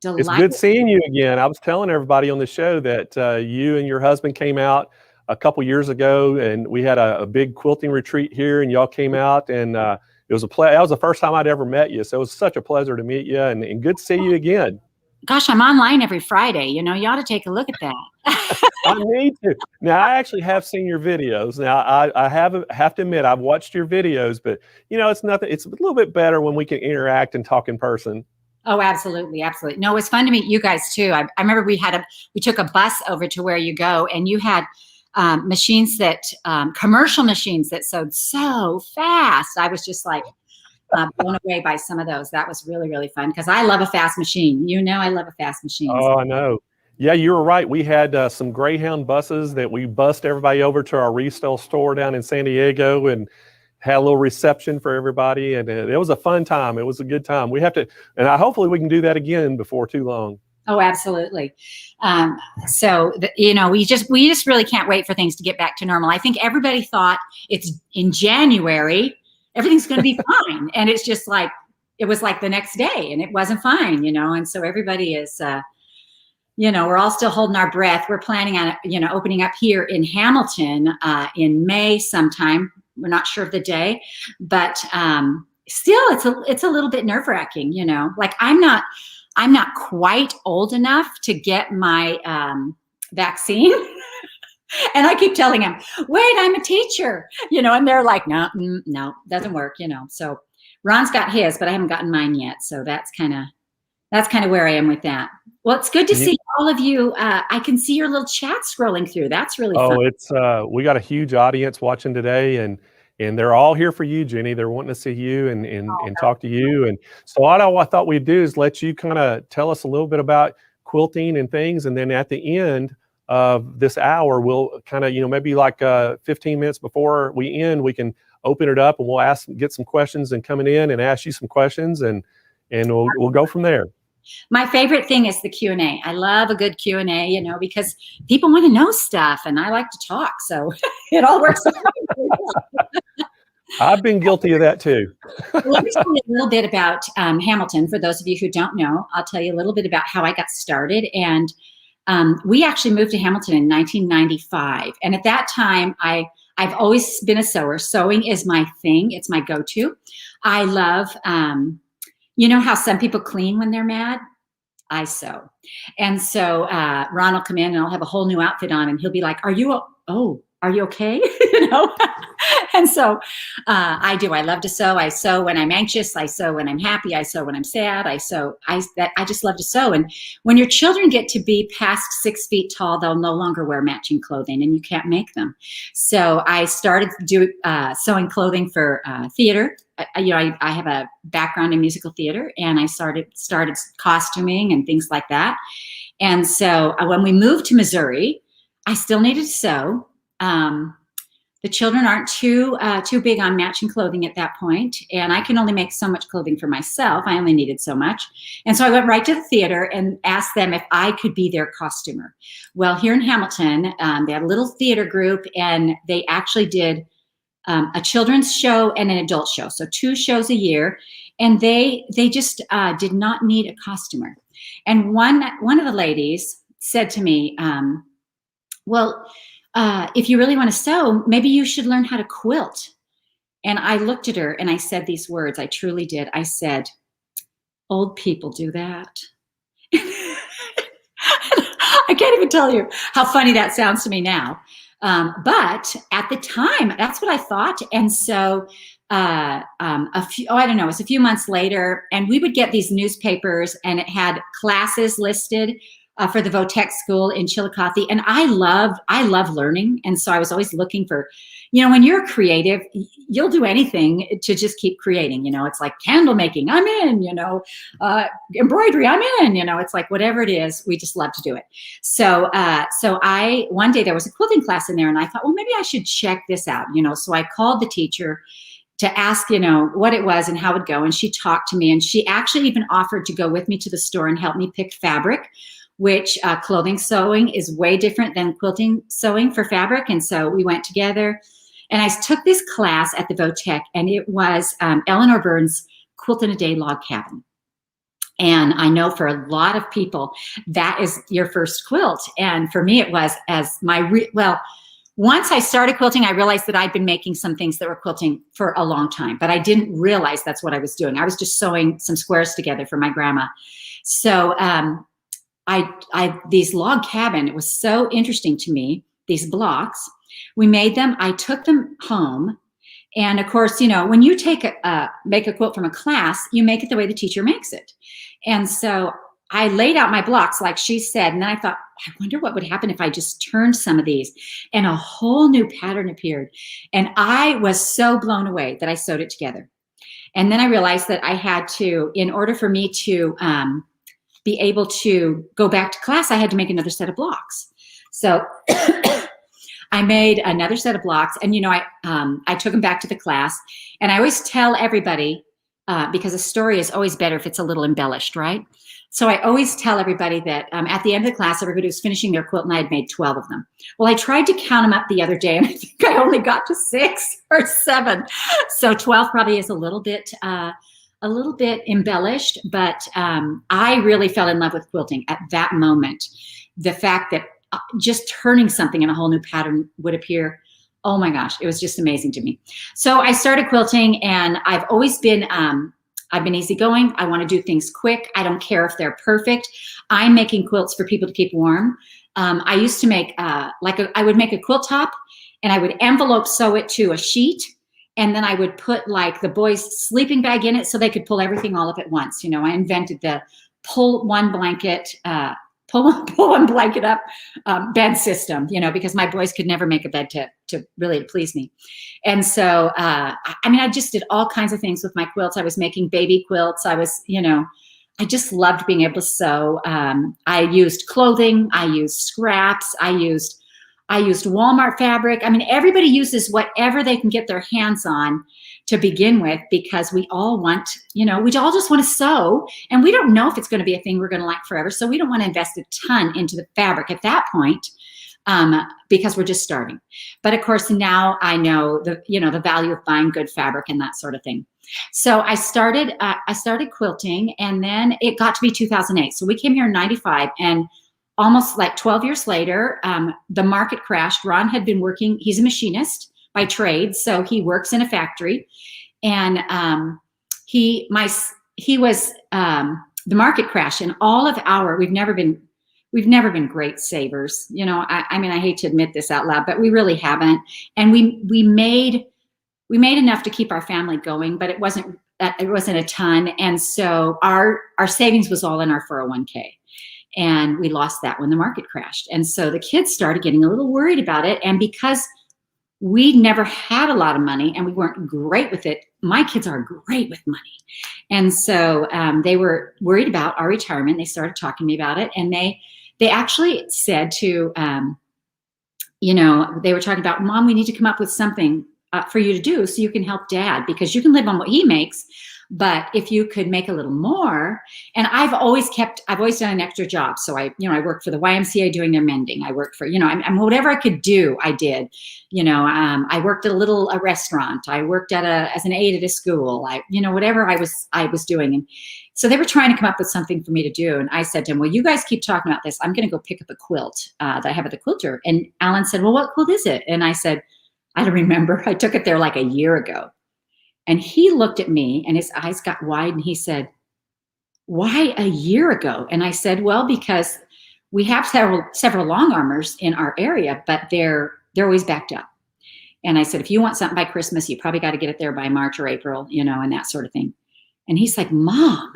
It's good seeing you again. I was telling everybody on the show that you and your husband came out a couple years ago, and we had a big quilting retreat here, and y'all came out, and it was that was the first time I'd ever met you. So it was such a pleasure to meet you, and good to see you again. Gosh, I'm online every Friday. You know, you ought to take a look at that. I need to. Now, I actually have seen your videos. Now, I have to admit, I've watched your videos, but you know, it's nothing. It's a little bit better when we can interact and talk in person. Oh, absolutely, absolutely. No, it was fun to meet you guys too. I remember we took a bus over to where you go, and you had machines that commercial machines that sewed so fast. I was just like blown away by some of those. That was really, really fun because I love a fast machine. You know, I love a fast machine. Oh, I know. Yeah, you were right. We had some Greyhound buses that we bussed everybody over to our resale store down in San Diego and had a little reception for everybody. And it was a fun time. It was a good time. We have to, and hopefully we can do that again before too long. Oh, absolutely. You know, we just really can't wait for things to get back to normal. I think everybody thought it's in January, everything's going to be fine. And it's just like, it was like the next day and it wasn't fine, you know? And so everybody is, you know, we're all still holding our breath. We're planning on, you know, opening up here in Hamilton in May sometime. We're not sure of the day, but still it's a little bit nerve-wracking, you know, like I'm not quite old enough to get my vaccine. And I keep telling them, wait, I'm a teacher, you know, and they're like, no, doesn't work, you know. So Ron's got his, but I haven't gotten mine yet. So that's kind of where I am with that. Well, it's good to see all of you. I can see your little chat scrolling through. That's really fun. Oh, it's we got a huge audience watching today, and they're all here for you, Jenny. They're wanting to see you and talk to you. And so I thought we'd do is let you kind of tell us a little bit about quilting and things, and then at the end of this hour, we'll kind of, you know, maybe like 15 minutes before we end, we can open it up and we'll get some questions and coming in and ask you some questions, and we'll go from there. My favorite thing is the Q&A. I love a good Q&A, you know, because people want to know stuff and I like to talk. So it all works out. I've been guilty of that too. Let me tell you a little bit about Hamilton. For those of you who don't know, I'll tell you a little bit about how I got started. And we actually moved to Hamilton in 1995. And at that time, I've always been a sewer. Sewing is my thing. It's my go-to. I love, you know how some people clean when they're mad? I sew. And so Ron will come in and I'll have a whole new outfit on and he'll be like, are you okay? You know? And so I do. I love to sew. I sew when I'm anxious. I sew when I'm happy. I sew when I'm sad. I just love to sew. And when your children get to be past 6 feet tall, they'll no longer wear matching clothing and you can't make them. So I started sewing clothing for theater. You know, I have a background in musical theater, and I started costuming and things like that. And so when we moved to Missouri, I still needed to sew. The children aren't too big on matching clothing at that point, and I can only make so much clothing for myself. I only needed so much. And so I went right to the theater and asked them if I could be their costumer. Well, here in Hamilton, they had a little theater group, and they actually did a children's show and an adult show. So 2 shows a year, and they just did not need a costumer. And one of the ladies said to me, if you really want to sew, maybe you should learn how to quilt. And I looked at her and I said these words. I truly did. I said, old people do that. I can't even tell you how funny that sounds to me now. But at the time, that's what I thought. And so it was a few months later, and we would get these newspapers and it had classes listed for the Votech School in Chillicothe. And I love learning. And so I was always looking for, you know, when you're creative, you'll do anything to just keep creating. You know, it's like candle making, I'm in, you know, embroidery, I'm in, you know, it's like whatever it is, we just love to do it. So one day there was a quilting class in there and I thought, well, maybe I should check this out, you know. So I called the teacher to ask, you know, what it was and how it would go. And she talked to me, and she actually even offered to go with me to the store and help me pick fabric, which clothing sewing is way different than quilting sewing for fabric. And so we went together and I took this class at the Votech, and it was Eleanor Burns' Quilt in a Day Log Cabin. And I know for a lot of people, that is your first quilt. And for me, it was as my, once I started quilting, I realized that I'd been making some things that were quilting for a long time, but I didn't realize that's what I was doing. I was just sewing some squares together for my grandma. So these log cabin, it was so interesting to me, these blocks. We made them, I took them home. And of course, when you make a quilt from a class, you make it the way the teacher makes it. And so I laid out my blocks like she said, and then I thought, I wonder what would happen if I just turned some of these, and a whole new pattern appeared. And I was so blown away that I sewed it together. And then I realized that I had to, in order for me to be able to go back to class, I had to make another set of blocks. So I made another set of blocks, and I took them back to the class, and I always tell everybody, because a story is always better if it's a little embellished, right? So I always tell everybody that at the end of the class, everybody was finishing their quilt, and I had made 12 of them. Well, I tried to count them up the other day, and I think I only got to 6 or 7. So 12 probably is a little bit embellished, but I really fell in love with quilting at that moment. The fact that just turning something in a whole new pattern would appear, oh my gosh, it was just amazing to me. So I started quilting, and I've always been, I've been easygoing. I want to do things quick. I don't care if they're perfect. I'm making quilts for people to keep warm. I used to make, I would make a quilt top, and I would envelope sew it to a sheet, and then I would put like the boys' sleeping bag in it so they could pull everything all up at once. I invented the pull one blanket up bed system, because my boys could never make a bed to really please me. And so, I just did all kinds of things with my quilts. I was making baby quilts. I was, I just loved being able to sew. I used clothing. I used scraps. I used Walmart fabric. Everybody uses whatever they can get their hands on to begin with, because we all want, we all just want to sew, and we don't know if it's going to be a thing we're going to like forever. So we don't want to invest a ton into the fabric at that point, because we're just starting. But of course, now I know the value of buying good fabric and that sort of thing. So I started quilting, and then it got to be 2008. So we came here in 95, and almost like 12 years later, the market crashed. Ron had been working, he's a machinist by trade, so he works in a factory, and the market crashed, and all of we've never been great savers. I hate to admit this out loud, but we really haven't. And we made enough to keep our family going, but it wasn't a ton. And so our savings was all in our 401k. And we lost that when the market crashed. And so the kids started getting a little worried about it. And because we never had a lot of money and we weren't great with it, my kids are great with money. And so they were worried about our retirement. They started talking to me about it. And they actually said to, they were talking about, Mom, we need to come up with something for you to do so you can help Dad, because you can live on what he makes. But if you could make a little more, and I've always done an extra job. So I worked for the YMCA doing their mending. I worked for, whatever I could do, I did. I worked at a restaurant. I worked as an aide at a school. Whatever I was doing. And so they were trying to come up with something for me to do. And I said to them, well, you guys keep talking about this. I'm going to go pick up a quilt that I have at the quilter. And Alan said, well, what quilt is it? And I said, I don't remember. I took it there like a year ago. And he looked at me and his eyes got wide, and he said, why a year ago? And I said, well, because we have several long armors in our area, but they're always backed up. And I said, if you want something by Christmas, you probably got to get it there by March or April, and that sort of thing. And he's like, Mom,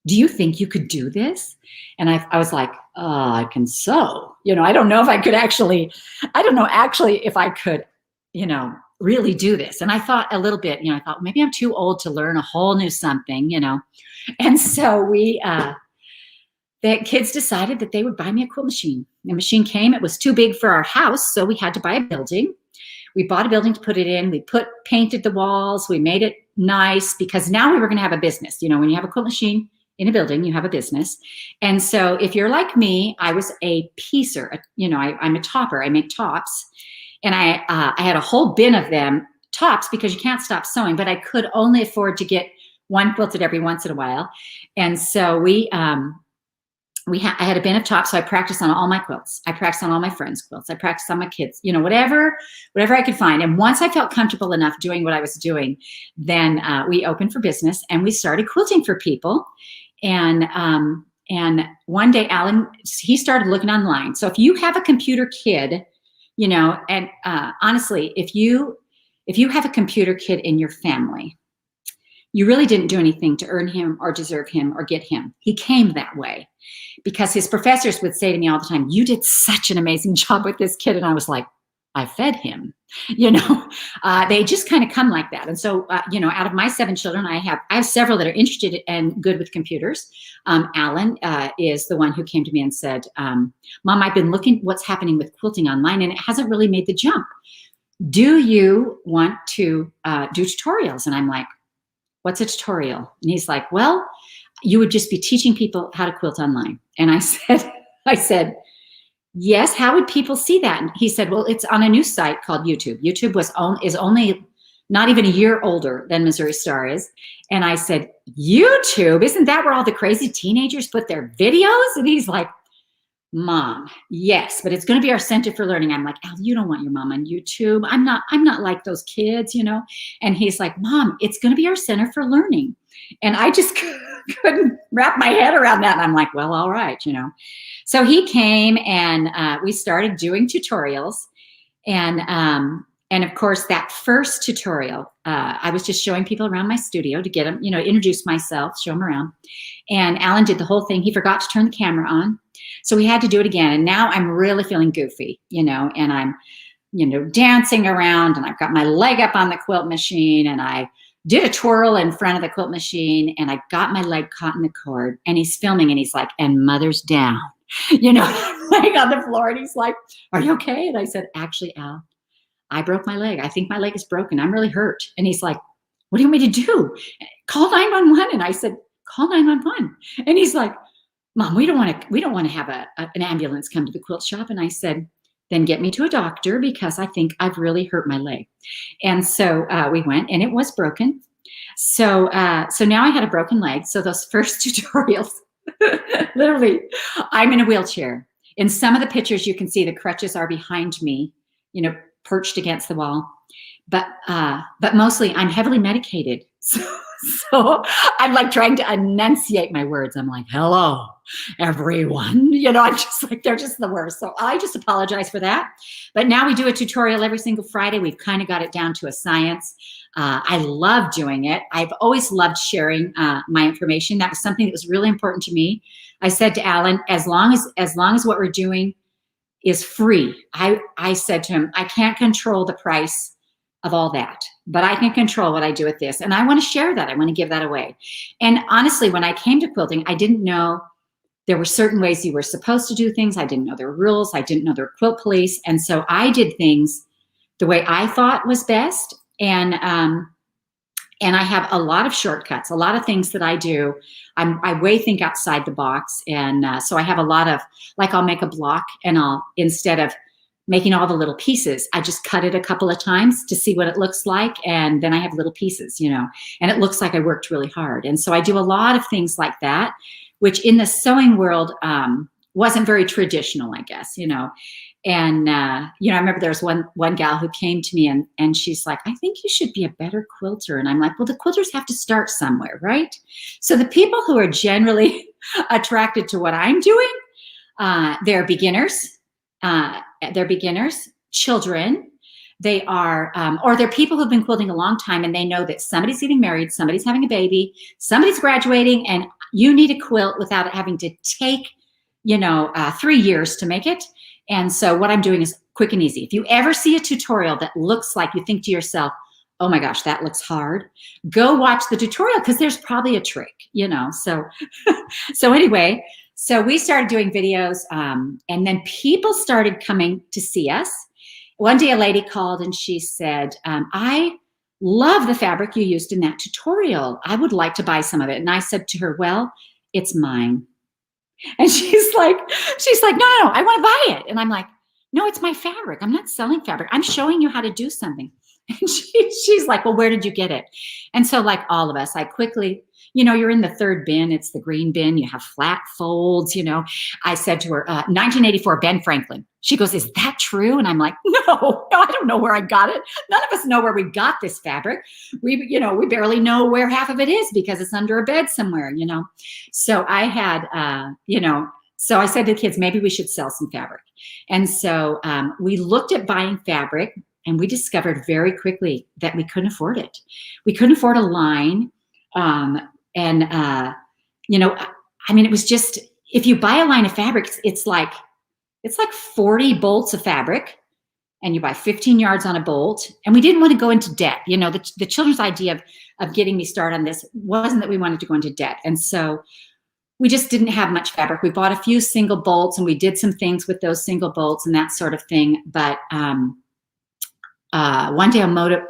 do you think you could do this? And I was like, I can sew. I don't know if I could actually if I could, really do this. And I thought a little bit, I thought maybe I'm too old to learn a whole new something, And so the kids decided that they would buy me a quilt machine. The machine came, it was too big for our house, so we had to buy a building. We bought a building to put it in. We painted the walls. We made it nice, because now we were going to have a business. When you have a quilt machine in a building, you have a business. And so if you're like me, I was a piecer. I'm a topper. I make tops. And I had a whole bin of them, tops, because you can't stop sewing, but I could only afford to get one quilted every once in a while. And so we I had a bin of tops, so I practiced on all my quilts. I practiced on all my friends' quilts. I practiced on my kids, you know, whatever I could find. And once I felt comfortable enough doing what I was doing, then we opened for business and we started quilting for people. And one day, Alan, he started looking online. So if you have a computer kid, you know, and honestly, if you have a computer kid in your family, you really didn't do anything to earn him or deserve him or get him. He came that way because his professors would say to me all the time, you did such an amazing job with this kid. And I was like, I fed him, you know, they just kind of come like that. And so, you know, out of my 7 children, I have several that are interested and good with computers. Alan is the one who came to me and said, Mom, I've been looking what's happening with quilting online and it hasn't really made the jump. Do you want to do tutorials? And I'm like, what's a tutorial? And he's like, well, you would just be teaching people how to quilt online. And I said, yes, how would people see that? And he said, well, it's on a new site called YouTube. YouTube is only not even a year older than Missouri Star is. And I said, YouTube, isn't that where all the crazy teenagers put their videos? And he's like, Mom, yes, but it's going to be our Center for Learning. I'm like, Al, you don't want your mom on YouTube. I'm not like those kids, you know? And he's like, Mom, it's going to be our Center for Learning. And I just couldn't wrap my head around that. And I'm like, well, all right, you know? So he came and we started doing tutorials. And of course, that first tutorial, I was just showing people around my studio to get them, you know, introduce myself, show them around. And Alan did the whole thing. He forgot to turn the camera on. So we had to do it again. And now I'm really feeling goofy, you know, and I'm, you know, dancing around and I've got my leg up on the quilt machine and I did a twirl in front of the quilt machine and I got my leg caught in the cord and he's filming and he's like, and Mother's down, you know, I'm laying on the floor and he's like, are you okay? And I said, actually, Al, I broke my leg. I think my leg is broken. I'm really hurt. And he's like, what do you want me to do? Call 911. And I said, call 911. And he's like, Mom, we don't want to have an ambulance come to the quilt shop. And I said, then get me to a doctor because I think I've really hurt my leg. And so we went and it was broken. So now I had a broken leg. So those first tutorials, literally, I'm in a wheelchair. In some of the pictures, you can see the crutches are behind me, you know, perched against the wall. But mostly I'm heavily medicated. So I'm like trying to enunciate my words. I'm like, hello, everyone. You know, I'm just like, they're just the worst. So I just apologize for that. But now we do a tutorial every single Friday. We've kind of got it down to a science. I love doing it. I've always loved sharing my information. That was something that was really important to me. I said to Alan, as long as what we're doing is free, I said to him, I can't control the price of all that, but I can control what I do with this. And I want to share that. I want to give that away. And honestly, when I came to quilting, I didn't know there were certain ways you were supposed to do things. I didn't know there were rules. I didn't know there were quilt police. And so I did things the way I thought was best. And I have a lot of shortcuts, a lot of things that I do. I way think outside the box. And so I have a lot of, like I'll make a block and instead of making all the little pieces, I just cut it a couple of times to see what it looks like. And then I have little pieces, you know, and it looks like I worked really hard. And so I do a lot of things like that, which in the sewing world wasn't very traditional, I guess, you know. And, you know, I remember there was one gal who came to me and she's like, I think you should be a better quilter. And I'm like, well, the quilters have to start somewhere, right? So the people who are generally attracted to what I'm doing, they're beginners. They're beginners, children. They are, or they're people who've been quilting a long time and they know that somebody's getting married, somebody's having a baby, somebody's graduating, and you need a quilt without it having to take, you know, 3 years to make it. And so what I'm doing is quick and easy. If you ever see a tutorial that looks like you think to yourself, oh my gosh, that looks hard, go watch the tutorial because there's probably a trick, you know. So, so anyway, so we started doing videos and then people started coming to see us. One day a lady called and she said, I love the fabric you used in that tutorial. I would like to buy some of it. And I said to her, well, it's mine. And she's like, no, I want to buy it. And I'm like, no, it's my fabric. I'm not selling fabric. I'm showing you how to do something. And she's like, well, where did you get it? And so like all of us, I quickly, you're in the third bin. It's the green bin. You have flat folds, I said to her, 1984, Ben Franklin. She goes, is that true? And I'm like, no, I don't know where I got it. None of us know where we got this fabric. We barely know where half of it is because it's under a bed somewhere, So I had, so I said to the kids, maybe we should sell some fabric. And so we looked at buying fabric, and we discovered very quickly that we couldn't afford it. We couldn't afford a line. It was just, if you buy a line of fabric, it's like 40 bolts of fabric, and you buy 15 yards on a bolt. And we didn't want to go into debt. The children's idea of getting me started on this wasn't that we wanted to go into debt. And so we just didn't have much fabric. We bought a few single bolts, and we did some things with those single bolts and that sort of thing. But one day the Moda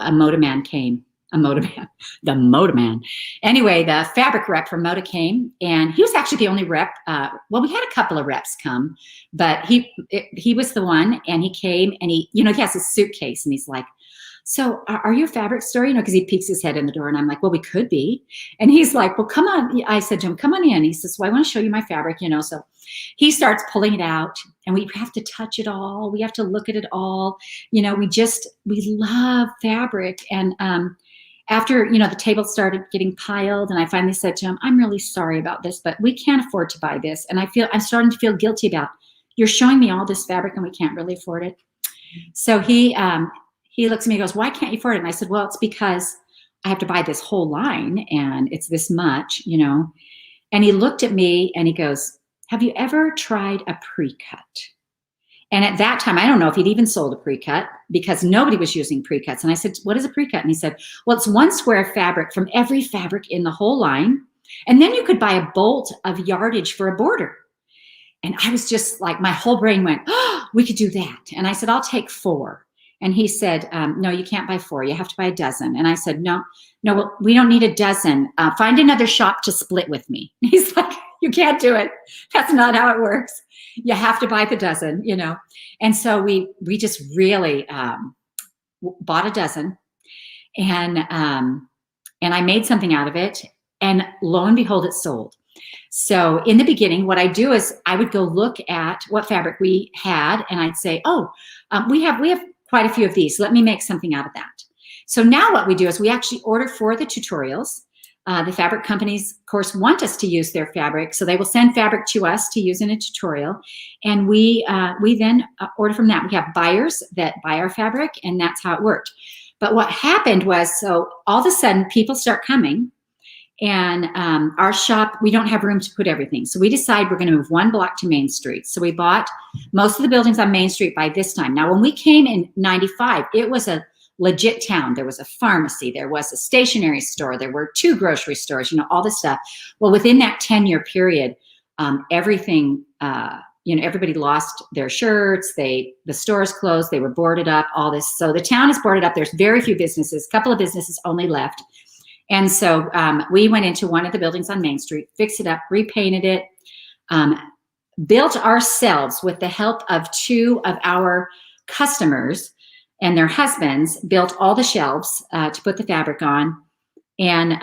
Man. Anyway, the fabric rep from Moda came, and he was actually the only rep. We had a couple of reps come, but he was the one, and he came, and he has his suitcase, and he's like, so are you a fabric store? Because he peeks his head in the door, and I'm like, well, we could be. And he's like, well, come on. I said to him, come on in. He says, well, I want to show you my fabric, So he starts pulling it out, and we have to touch it all. We have to look at it all. We love fabric. And after, the table started getting piled, and I finally said to him, I'm really sorry about this, but we can't afford to buy this. And I'm starting to feel guilty about, you're showing me all this fabric and we can't really afford it. So he looks at me and goes, why can't you afford it? And I said, well, it's because I have to buy this whole line, and it's this much, And he looked at me and he goes, have you ever tried a pre-cut? And at that time, I don't know if he'd even sold a pre-cut, because nobody was using pre-cuts. And I said, what is a pre-cut? And he said, well, it's one square of fabric from every fabric in the whole line. And then you could buy a bolt of yardage for a border. And I was just like, my whole brain went, oh, we could do that. And I said, I'll take 4. And he said, no, you can't buy 4. You have to buy a dozen. And I said, no, well, we don't need a dozen. Find another shop to split with me. He's like, you can't do it. That's not how it works. You have to buy the dozen, And so we just really bought a dozen, and I made something out of it, and lo and behold, it sold. So in the beginning, what I do is I would go look at what fabric we had, and I'd say, we have quite a few of these. Let me make something out of that. So now what we do is we actually order for the tutorials. The fabric companies, of course, want us to use their fabric, so they will send fabric to us to use in a tutorial, and we then order from that. We have buyers that buy our fabric, and that's how it worked. But what happened was, so all of a sudden, people start coming, and our shop, we don't have room to put everything, so we decide we're going to move 1 block to Main Street. So we bought most of the buildings on Main Street by this time. Now, when we came in '95, it was a legit town. There was a pharmacy, there was a stationery store, there were 2 grocery stores, all this stuff. Well, within that 10-year period, everything, everybody lost their shirts, the stores closed, they were boarded up, all this. So the town is boarded up. There's very few businesses, a couple of businesses only left. And so we went into one of the buildings on Main Street, fixed it up, repainted it, built ourselves with the help of 2 of our customers and their husbands, built all the shelves to put the fabric on, and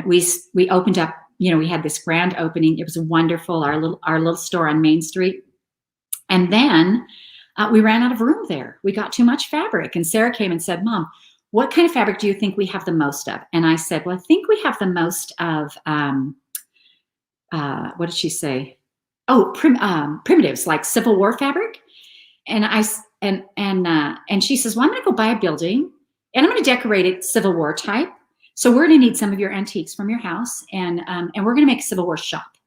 we opened up. We had this grand opening. It was wonderful. Our little store on Main Street, and then we ran out of room there. We got too much fabric, and Sarah came and said, "Mom, what kind of fabric do you think we have the most of?" And I said, "Well, I think we have the most of what did she say? Oh, primitives, like Civil War fabric." And and she says, well, I'm going to go buy a building, and I'm going to decorate it Civil War type. So we're going to need some of your antiques from your house, and we're going to make a Civil War shop.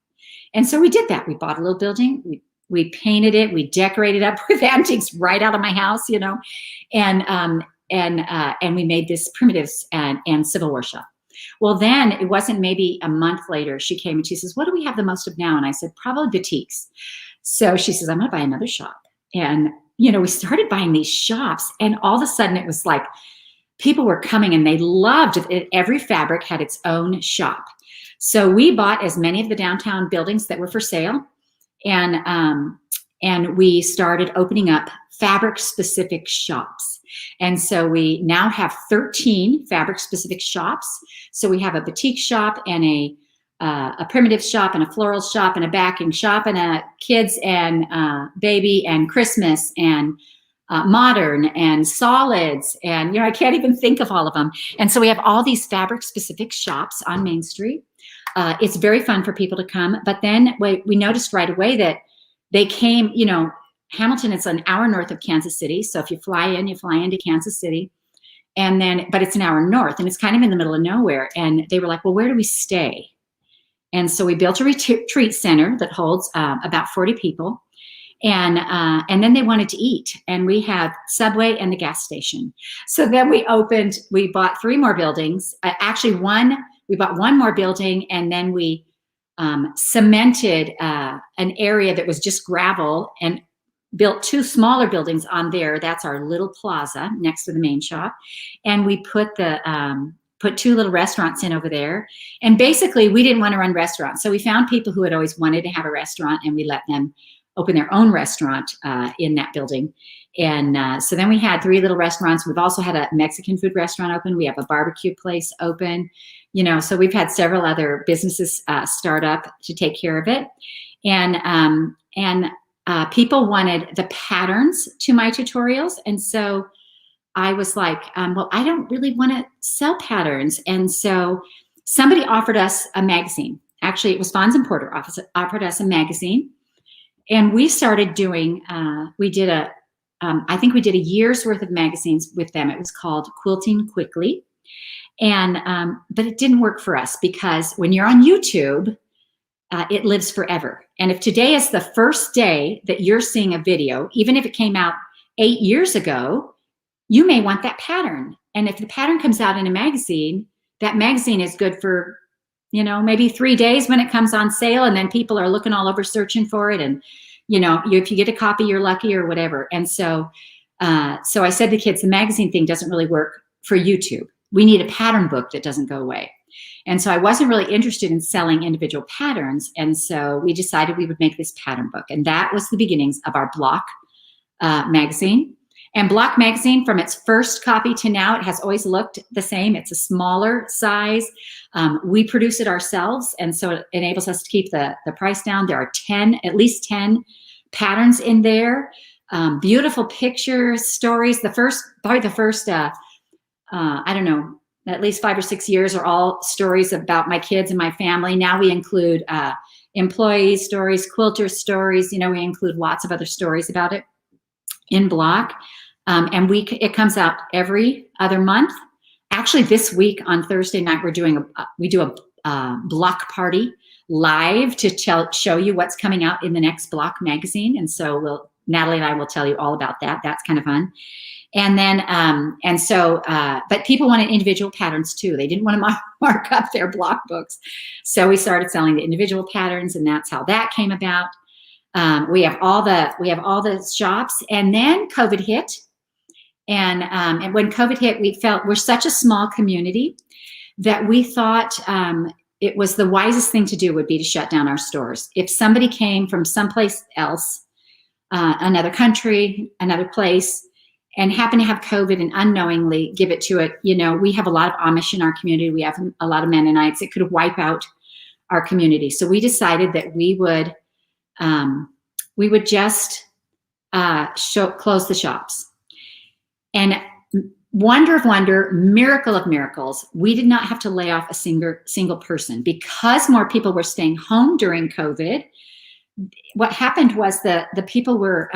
And so we did that. We bought a little building. We painted it. We decorated up with antiques right out of my house, and we made this primitives and Civil War shop. Well, then it wasn't maybe a month later, she came and she says, what do we have the most of now? And I said, probably batiks. So she says, I'm going to buy another shop. And, we started buying these shops, and all of a sudden it was like people were coming and they loved it. Every fabric had its own shop. So we bought as many of the downtown buildings that were for sale, and we started opening up fabric specific shops. And so we now have 13 fabric specific shops. So we have a boutique shop and a primitive shop and a floral shop and a backing shop and a kids and baby and Christmas and modern and solids. And, I can't even think of all of them. And so we have all these fabric specific shops on Main Street. It's very fun for people to come. But then we noticed right away that they came, Hamilton is an hour north of Kansas City. So if you fly into Kansas City. And then, but it's an hour north and it's kind of in the middle of nowhere. And they were like, well, where do we stay? And so we built a retreat center that holds about 40 people. And then they wanted to eat. And we have Subway and the gas station. So then we bought 3 more buildings. We bought 1 more building, and then we cemented an area that was just gravel and built 2 smaller buildings on there. That's our little plaza next to the main shop. And we put 2 little restaurants in over there. And basically we didn't want to run restaurants. So we found people who had always wanted to have a restaurant, and we let them open their own restaurant in that building. And so then we had 3 little restaurants. We've also had a Mexican food restaurant open. We have a barbecue place open, so we've had several other businesses start up to take care of it. And people wanted the patterns to my tutorials. And so I was like, well, I don't really want to sell patterns. And so somebody offered us a magazine. Actually, it was Fons and Porter offered us a magazine. And we started doing, I think we did a year's worth of magazines with them. It was called Quilting Quickly. And, but it didn't work for us because when you're on YouTube, it lives forever. And if today is the first day that you're seeing a video, even if it came out 8 years ago, you may want that pattern. And if the pattern comes out in a magazine, that magazine is good for, maybe 3 days when it comes on sale, and then people are looking all over searching for it. And, if you get a copy, you're lucky or whatever. And so I said to the kids, the magazine thing doesn't really work for YouTube. We need a pattern book that doesn't go away. And so I wasn't really interested in selling individual patterns. And so we decided we would make this pattern book. And that was the beginnings of our Block magazine. And Block magazine, from its first copy to now, it has always looked the same. It's a smaller size. We produce it ourselves, and so it enables us to keep the price down. There are at least 10 patterns in there. Beautiful pictures, stories. Probably the first, I don't know, at least 5 or 6 years are all stories about my kids and my family. Now we include employee stories, quilter stories. We include lots of other stories about it in Block. And it comes out every other month. Actually, this week on Thursday night, we do a block party live to show you what's coming out in the next Block magazine. And so Natalie and I will tell you all about that. That's kind of fun. And then, but people wanted individual patterns too. They didn't want to mark up their Block books. So we started selling the individual patterns, and that's how that came about. We have all the shops, and then COVID hit. And when COVID hit, we felt we're such a small community that we thought it was the wisest thing to do would be to shut down our stores. If somebody came from someplace else, another country, another place, and happened to have COVID and unknowingly give it to it, we have a lot of Amish in our community. We have a lot of Mennonites. It could wipe out our community. So we decided that we would just close the shops. And wonder of wonder, miracle of miracles, we did not have to lay off a single person. Because more people were staying home during COVID, what happened was the people were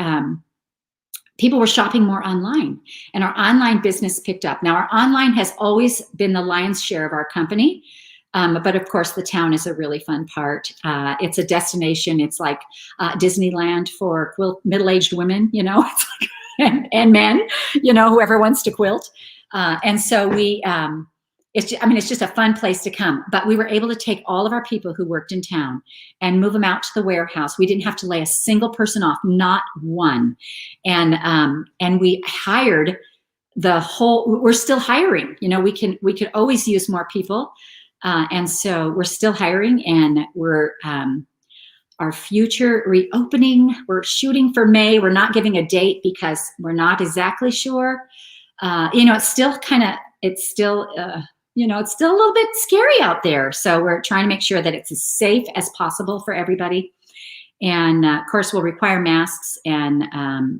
shopping more online, and our online business picked up. Now, our online has always been the lion's share of our company. But of course, the town is a really fun part. It's a destination. It's like Disneyland for middle-aged women, it's like, and men, whoever wants to quilt. And so it's just a fun place to come. But we were able to take all of our people who worked in town and move them out to the warehouse. We didn't have to lay a single person off, not one. And we hired we're still hiring. We could always use more people. And so we're still hiring, and we're our future reopening. We're shooting for May. We're not giving a date because we're not exactly sure. it's still it's still a little bit scary out there. So we're trying to make sure that it's as safe as possible for everybody. And of course, we'll require masks, and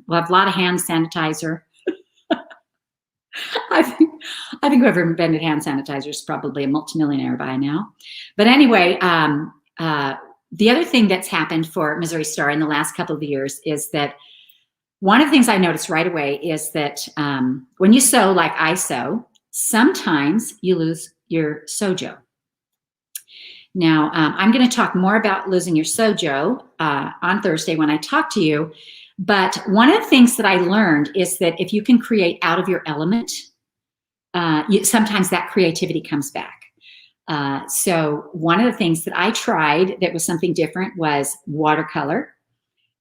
we'll have a lot of hand sanitizer. I think whoever invented hand sanitizer is probably a multimillionaire by now. But anyway, the other thing that's happened for Missouri Star in the last couple of years is that one of the things I noticed right away is that when you sew like I sew, sometimes you lose your sojo. Now, I'm going to talk more about losing your sojo on Thursday when I talk to you. But one of the things that I learned is that if you can create out of your element, sometimes that creativity comes back. So one of the things that I tried that was something different was watercolor.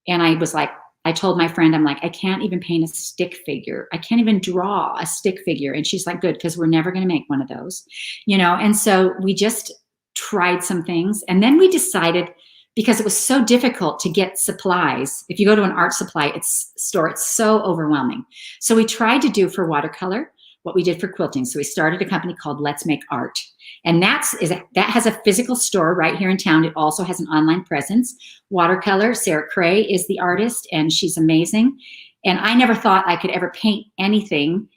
And I told my friend, I'm like, I can't even paint a stick figure. I can't even draw a stick figure. And she's like, good, because we're never going to make one of those, And so we just tried some things. And then we decided, because it was so difficult to get supplies. If you go to an art supply store, it's so overwhelming. So we tried to do for watercolor what we did for quilting. So we started a company called Let's Make Art. And that has a physical store right here in town. It also has an online presence. Watercolor, Sarah Cray is the artist, and she's amazing. And I never thought I could ever paint anything,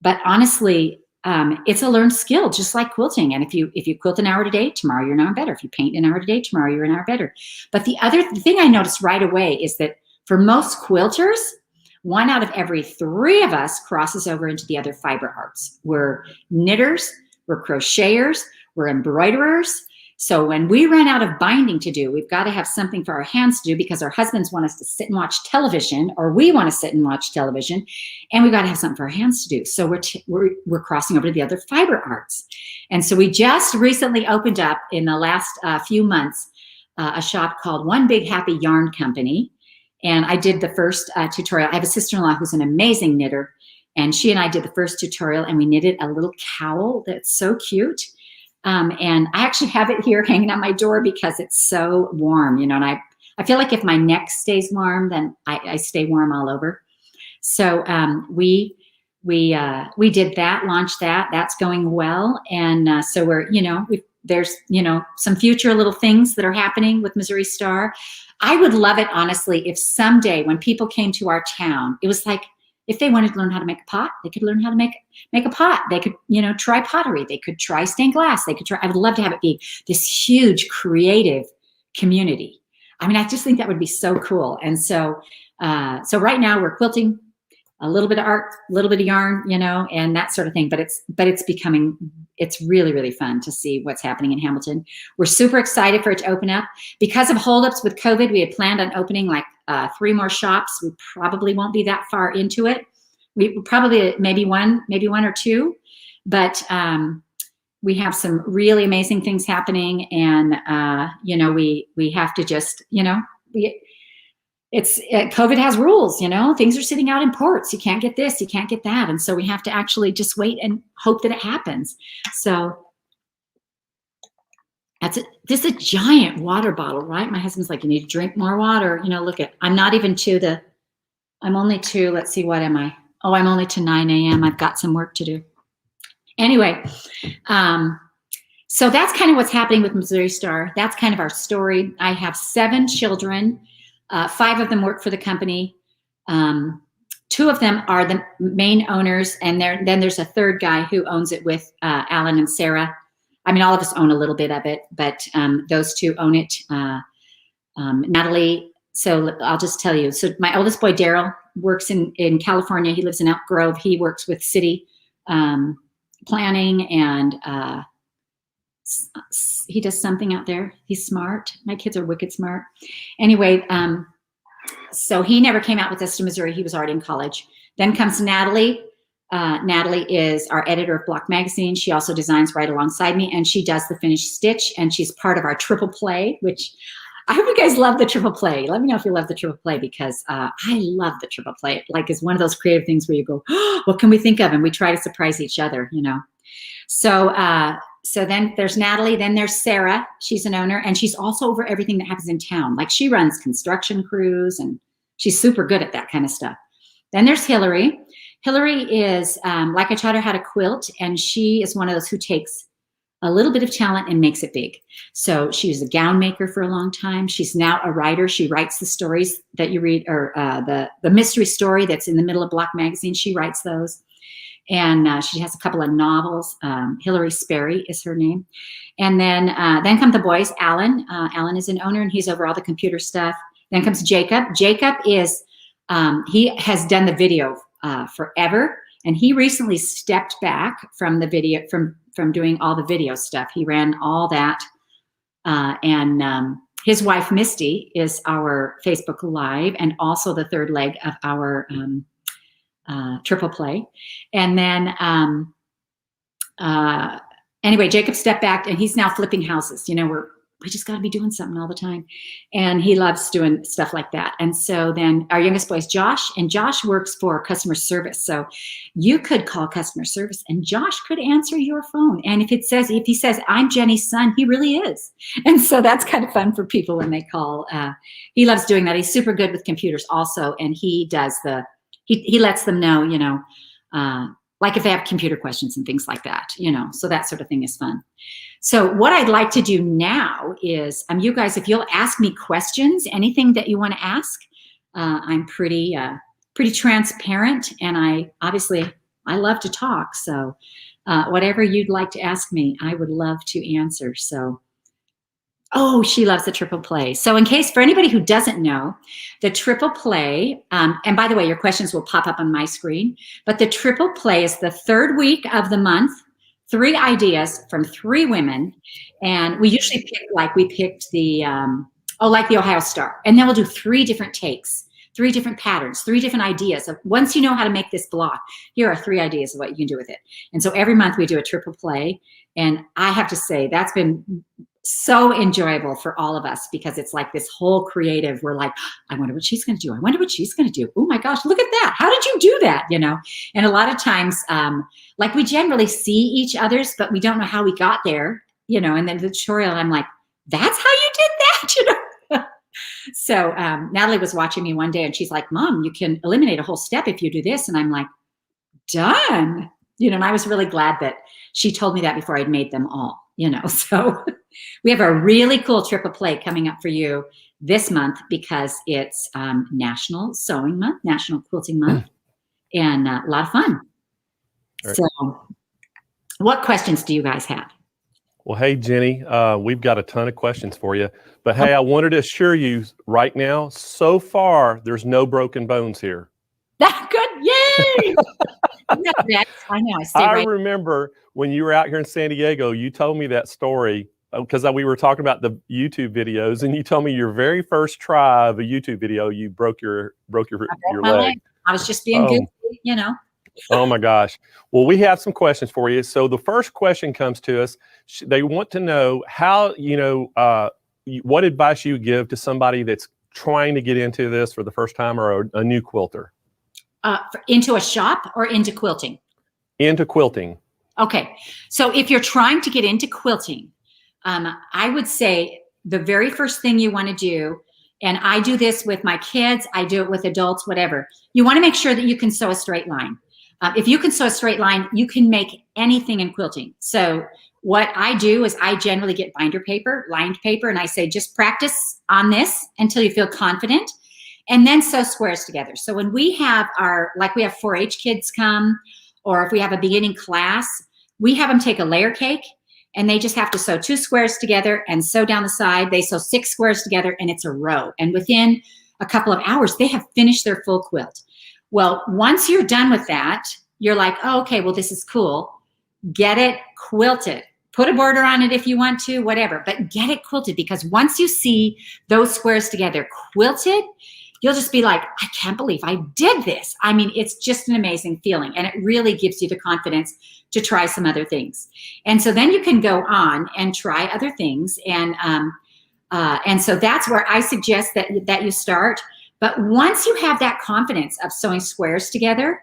but honestly, it's a learned skill, just like quilting. And if you quilt an hour today, tomorrow you're an hour better. If you paint an hour today, tomorrow you're an hour better. But the thing I noticed right away is that for most quilters, 1 out of every 3 of us crosses over into the other fiber arts. We're knitters, we're crocheters, we're embroiderers. So when we run out of binding to do, we've got to have something for our hands to do because our husbands want us to sit and watch television, or we want to sit and watch television, and we've got to have something for our hands to do. So we're crossing over to the other fiber arts. And so we just recently opened up in the last few months a shop called One Big Happy Yarn Company. And I did the first tutorial. I have a sister-in-law who's an amazing knitter, and she and I did the first tutorial, and we knitted a little cowl that's so cute. And I actually have it here hanging on my door because it's so warm, and I feel like if my neck stays warm, then I stay warm all over. So we did that, launched that. That's going well. And so there's some future little things that are happening with Missouri Star. I would love it, honestly, if someday when people came to our town, it was like, if they wanted to learn how to make a pot, they could learn how to make a pot. They could, try pottery. They could try stained glass. I would love to have it be this huge creative community. I mean, I just think that would be so cool. And so right now we're quilting, a little bit of art, a little bit of yarn, and that sort of thing. But it's really, really fun to see what's happening in Hamilton. We're super excited for it to open up. Because of holdups with COVID, we had planned on opening like 3 more shops. We probably won't be that far into it. We probably maybe one or 2, but we have some really amazing things happening, and we have to just COVID has rules, things are sitting out in ports. You can't get this, you can't get that. And so we have to actually just wait and hope that it happens. So this is a giant water bottle, right? My husband's like, you need to drink more water. Look I'm not even I'm only to, let's see, what am I? Oh, I'm only to 9 a.m. I've got some work to do. Anyway, so that's kind of what's happening with Missouri Star. That's kind of our story. I have 7 children. 5 of them work for the company. 2 of them are the main owners, and then there's a 3rd guy who owns it with Alan and Sarah. I mean, all of us own a little bit of it, but those 2 own it. Natalie, so I'll just tell you. So my oldest boy, Daryl, works in California. He lives in Elk Grove. He works with city planning, and he does something out there. He's smart. My kids are wicked smart. Anyway, so he never came out with us to Missouri. He was already in college. Then comes Natalie. Natalie is our editor of Block Magazine. She also designs right alongside me, and she does the finished stitch, and she's part of our triple play, which I hope you guys love the triple play. Let me know if you love the triple play, because I love the triple play. Like, it's one of those creative things where you go, oh, what can we think of? And we try to surprise each other, So then there's Natalie, then there's Sarah. She's an owner, and she's also over everything that happens in town. Like, she runs construction crews, and she's super good at that kind of stuff. Then there's Hillary. Hillary is, like I taught her how to quilt, and she is one of those who takes a little bit of talent and makes it big. So she was a gown maker for a long time. She's now a writer. She writes the stories that you read, or the mystery story that's in the middle of Block Magazine. She writes those. And she has a couple of novels. Hillary Sperry is her name. And then come the boys. Alan. Alan is an owner, and he's over all the computer stuff. Then comes Jacob. Jacob is, he has done the video forever. And he recently stepped back from the video, from doing all the video stuff. He ran all that. And his wife, Misty, is our Facebook Live and also the third leg of our triple play. And then, anyway, Jacob stepped back, and he's now flipping houses. You know, we just got to be doing something all the time. And he loves doing stuff like that. And so then our youngest boy is Josh, and Josh works for customer service. So you could call customer service, and Josh could answer your phone. And if he says, I'm Jenny's son, he really is. And so that's kind of fun for people when they call. He loves doing that. He's super good with computers also. And he does he lets them know, you know, like if they have computer questions and things like that, you know, so that sort of thing is fun. So what I'd like to do now is, you guys, if you'll ask me questions, anything that you want to ask, I'm pretty transparent, and I love to talk. So whatever you'd like to ask me, I would love to answer. So, oh, she loves the triple play. So in case, for anybody who doesn't know, the triple play, and by the way, your questions will pop up on my screen, but the triple play is the third week of the month, 3 ideas from 3 women. And we usually picked the, like the Ohio Star. And then we'll do 3 different takes, 3 different patterns, 3 different ideas. Once you know how to make this block, here are 3 ideas of what you can do with it. And so every month we do a triple play. And I have to say, that's been so enjoyable for all of us, because it's like this whole creative, we're like, I wonder what she's going to do. I wonder what she's going to do. Oh my gosh, look at that. How did you do that? You know? And a lot of times, like we generally see each other's, but we don't know how we got there, you know, and then the tutorial, I'm like, that's how you did that, you know? So Natalie was watching me one day, and she's like, Mom, you can eliminate a whole step if you do this. And I'm like, done. You know, and I was really glad that she told me that before I'd made them all, you know. So we have a really cool triple play coming up for you this month, because it's National Sewing Month, National Quilting Month, and a lot of fun. Right. So what questions do you guys have? Well, hey, Jenny, we've got a ton of questions for you. But hey, I wanted to assure you right now, so far, there's no broken bones here. Good. Yay! I know. I remember when you were out here in San Diego, you told me that story, because we were talking about the YouTube videos, and you told me your very first try of a YouTube video, you broke your leg. I was just being good, you know. Oh my gosh. Well, we have some questions for you. So the first question comes to us. They want to know how, you know, what advice you give to somebody that's trying to get into this for the first time, or a new quilter. Into a shop or into quilting? Into quilting. Okay. So if you're trying to get into quilting, I would say the very first thing you want to do, and I do this with my kids, I do it with adults, whatever. You want to make sure that you can sew a straight line. If you can sew a straight line, you can make anything in quilting. So what I do is I generally get binder paper, lined paper, and I say, just practice on this until you feel confident, and then sew squares together. So when we have we have 4-H kids come, or if we have a beginning class, we have them take a layer cake, and they just have to sew 2 squares together and sew down the side. They sew 6 squares together, and it's a row. And within a couple of hours, they have finished their full quilt. Well, once you're done with that, you're like, oh, okay, well, this is cool. Get it quilted. Put a border on it if you want to, whatever, but get it quilted, because once you see those squares together quilted, you'll just be like, I can't believe I did this. I mean, it's just an amazing feeling, and it really gives you the confidence to try some other things. And so then you can go on and try other things. And so that's where I suggest that you start. But once you have that confidence of sewing squares together,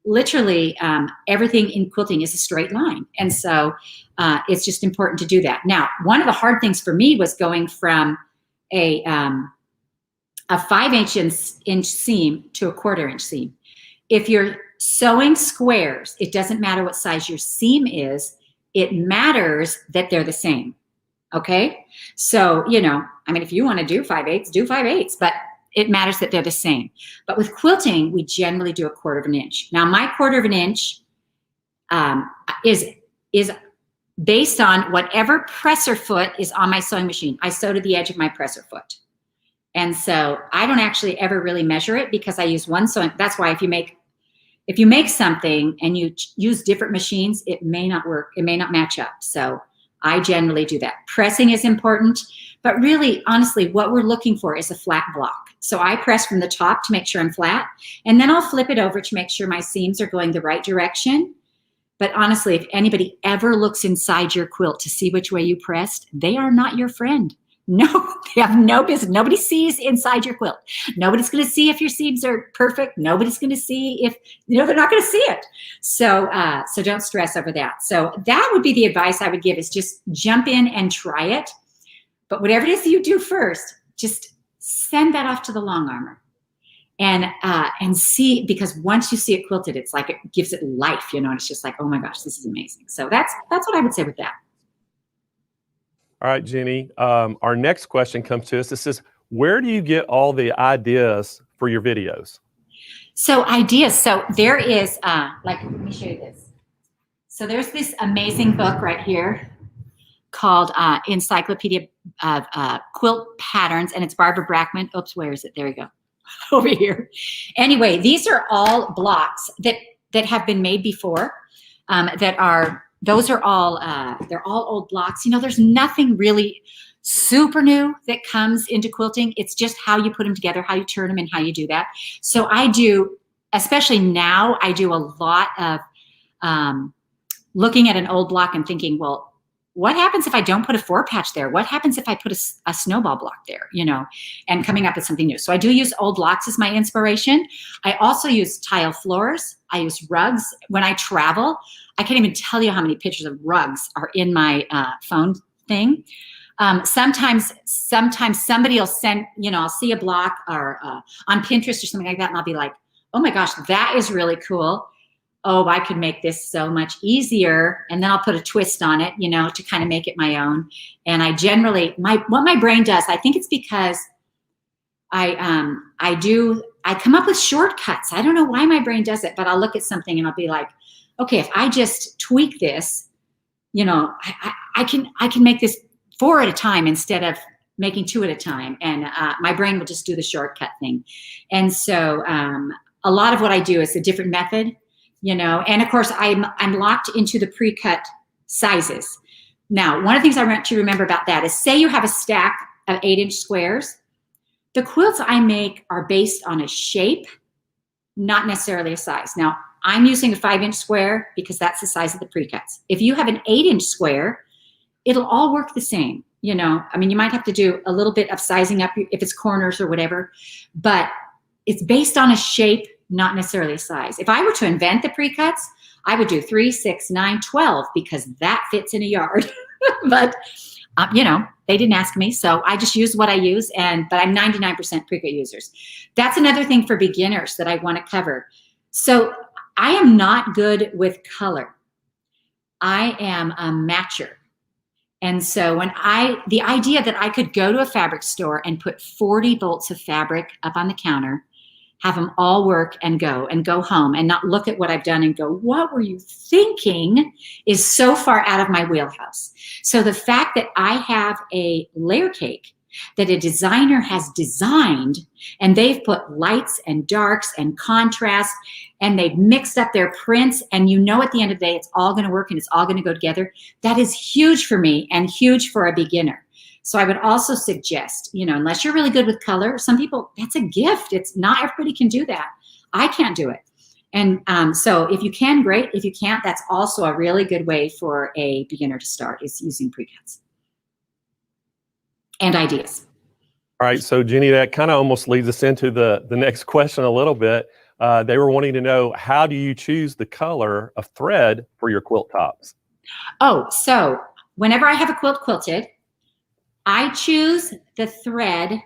literally everything in quilting is a straight line. And so it's just important to do that. Now, one of the hard things for me was going from a 5-inch seam to a 1/4-inch seam. If you're sewing squares, it doesn't matter what size your seam is, it matters that they're the same. Okay? So, you know, I mean, if you want to do 5/8, do 5/8, but it matters that they're the same. But with quilting, we generally do 1/4 of an inch. Now, my 1/4 of an inch is based on whatever presser foot is on my sewing machine. I sew to the edge of my presser foot. And so I don't actually ever really measure it because I use one sewing. That's why if you make something and you use different machines, it may not work. It may not match up. So I generally do that. Pressing is important, but really, honestly, what we're looking for is a flat block. So I press from the top to make sure I'm flat, and then I'll flip it over to make sure my seams are going the right direction. But honestly, if anybody ever looks inside your quilt to see which way you pressed, they are not your friend. No, they have no business. Nobody sees inside your quilt. Nobody's going to see if your seams are perfect. Nobody's going to see if, you know, they're not going to see it. So, so don't stress over that. So that would be the advice I would give, is just jump in and try it. But whatever it is that you do first, just send that off to the long armor and see, because once you see it quilted, it's like it gives it life, you know, and it's just like, oh my gosh, this is amazing. So that's what I would say with that. All right, Jenny. Our next question comes to us. It says, where do you get all the ideas for your videos? So ideas. So there is, let me show you this. So there's this amazing book right here called Encyclopedia of Quilt Patterns, and it's Barbara Brackman. Oops, where is it? There we go. Over here. Anyway, these are all blocks that have been made before, those are all, they're all old blocks. You know, there's nothing really super new that comes into quilting. It's just how you put them together, how you turn them, and how you do that. So I do, especially now, I do a lot of looking at an old block and thinking, well, what happens if I don't put a 4-patch there? What happens if I put a snowball block there, you know, and coming up with something new. So I do use old blocks as my inspiration. I also use tile floors. I use rugs. When I travel, I can't even tell you how many pictures of rugs are in my phone thing. Sometimes somebody will send, you know, I'll see a block or on Pinterest or something like that, and I'll be like, oh my gosh, that is really cool. Oh, I could make this so much easier. And then I'll put a twist on it, you know, to kind of make it my own. And I generally, what my brain does, I think it's because I come up with shortcuts. I don't know why my brain does it, but I'll look at something and I'll be like, okay, if I just tweak this, you know, I can make this 4 at a time instead of making 2 at a time. And my brain will just do the shortcut thing. And so a lot of what I do is a different method, you know, and of course I'm locked into the pre-cut sizes. Now, one of the things I want you to remember about that is, say you have a stack of 8-inch squares. The quilts I make are based on a shape, not necessarily a size. Now, I'm using a 5-inch square because that's the size of the pre-cuts. If you have an 8-inch square, it'll all work the same. You know, I mean, you might have to do a little bit of sizing up if it's corners or whatever, but it's based on a shape, not necessarily a size. If I were to invent the pre-cuts, I would do 3, 6, 9, 12 because that fits in a yard. But you know, they didn't ask me, so I just use what I use. But I'm 99% pre-cut users. That's another thing for beginners that I want to cover. So I am not good with color. I am a matcher. And so the idea that I could go to a fabric store and put 40 bolts of fabric up on the counter, have them all work and go home and not look at what I've done and go, what were you thinking, is so far out of my wheelhouse. So the fact that I have a layer cake that a designer has designed, and they've put lights and darks and contrast, and they've mixed up their prints, and you know at the end of the day it's all going to work and it's all going to go together, that is huge for me and huge for a beginner. So I would also suggest, you know, unless you're really good with color, some people, that's a gift. It's not everybody can do that. I can't do it. And so if you can, great. If you can't, that's also a really good way for a beginner to start, is using pre-cuts and ideas. All right, so Jenny, that kind of almost leads us into the next question a little bit. They were wanting to know, how do you choose the color of thread for your quilt tops? Oh, so whenever I have a quilt quilted, I choose the thread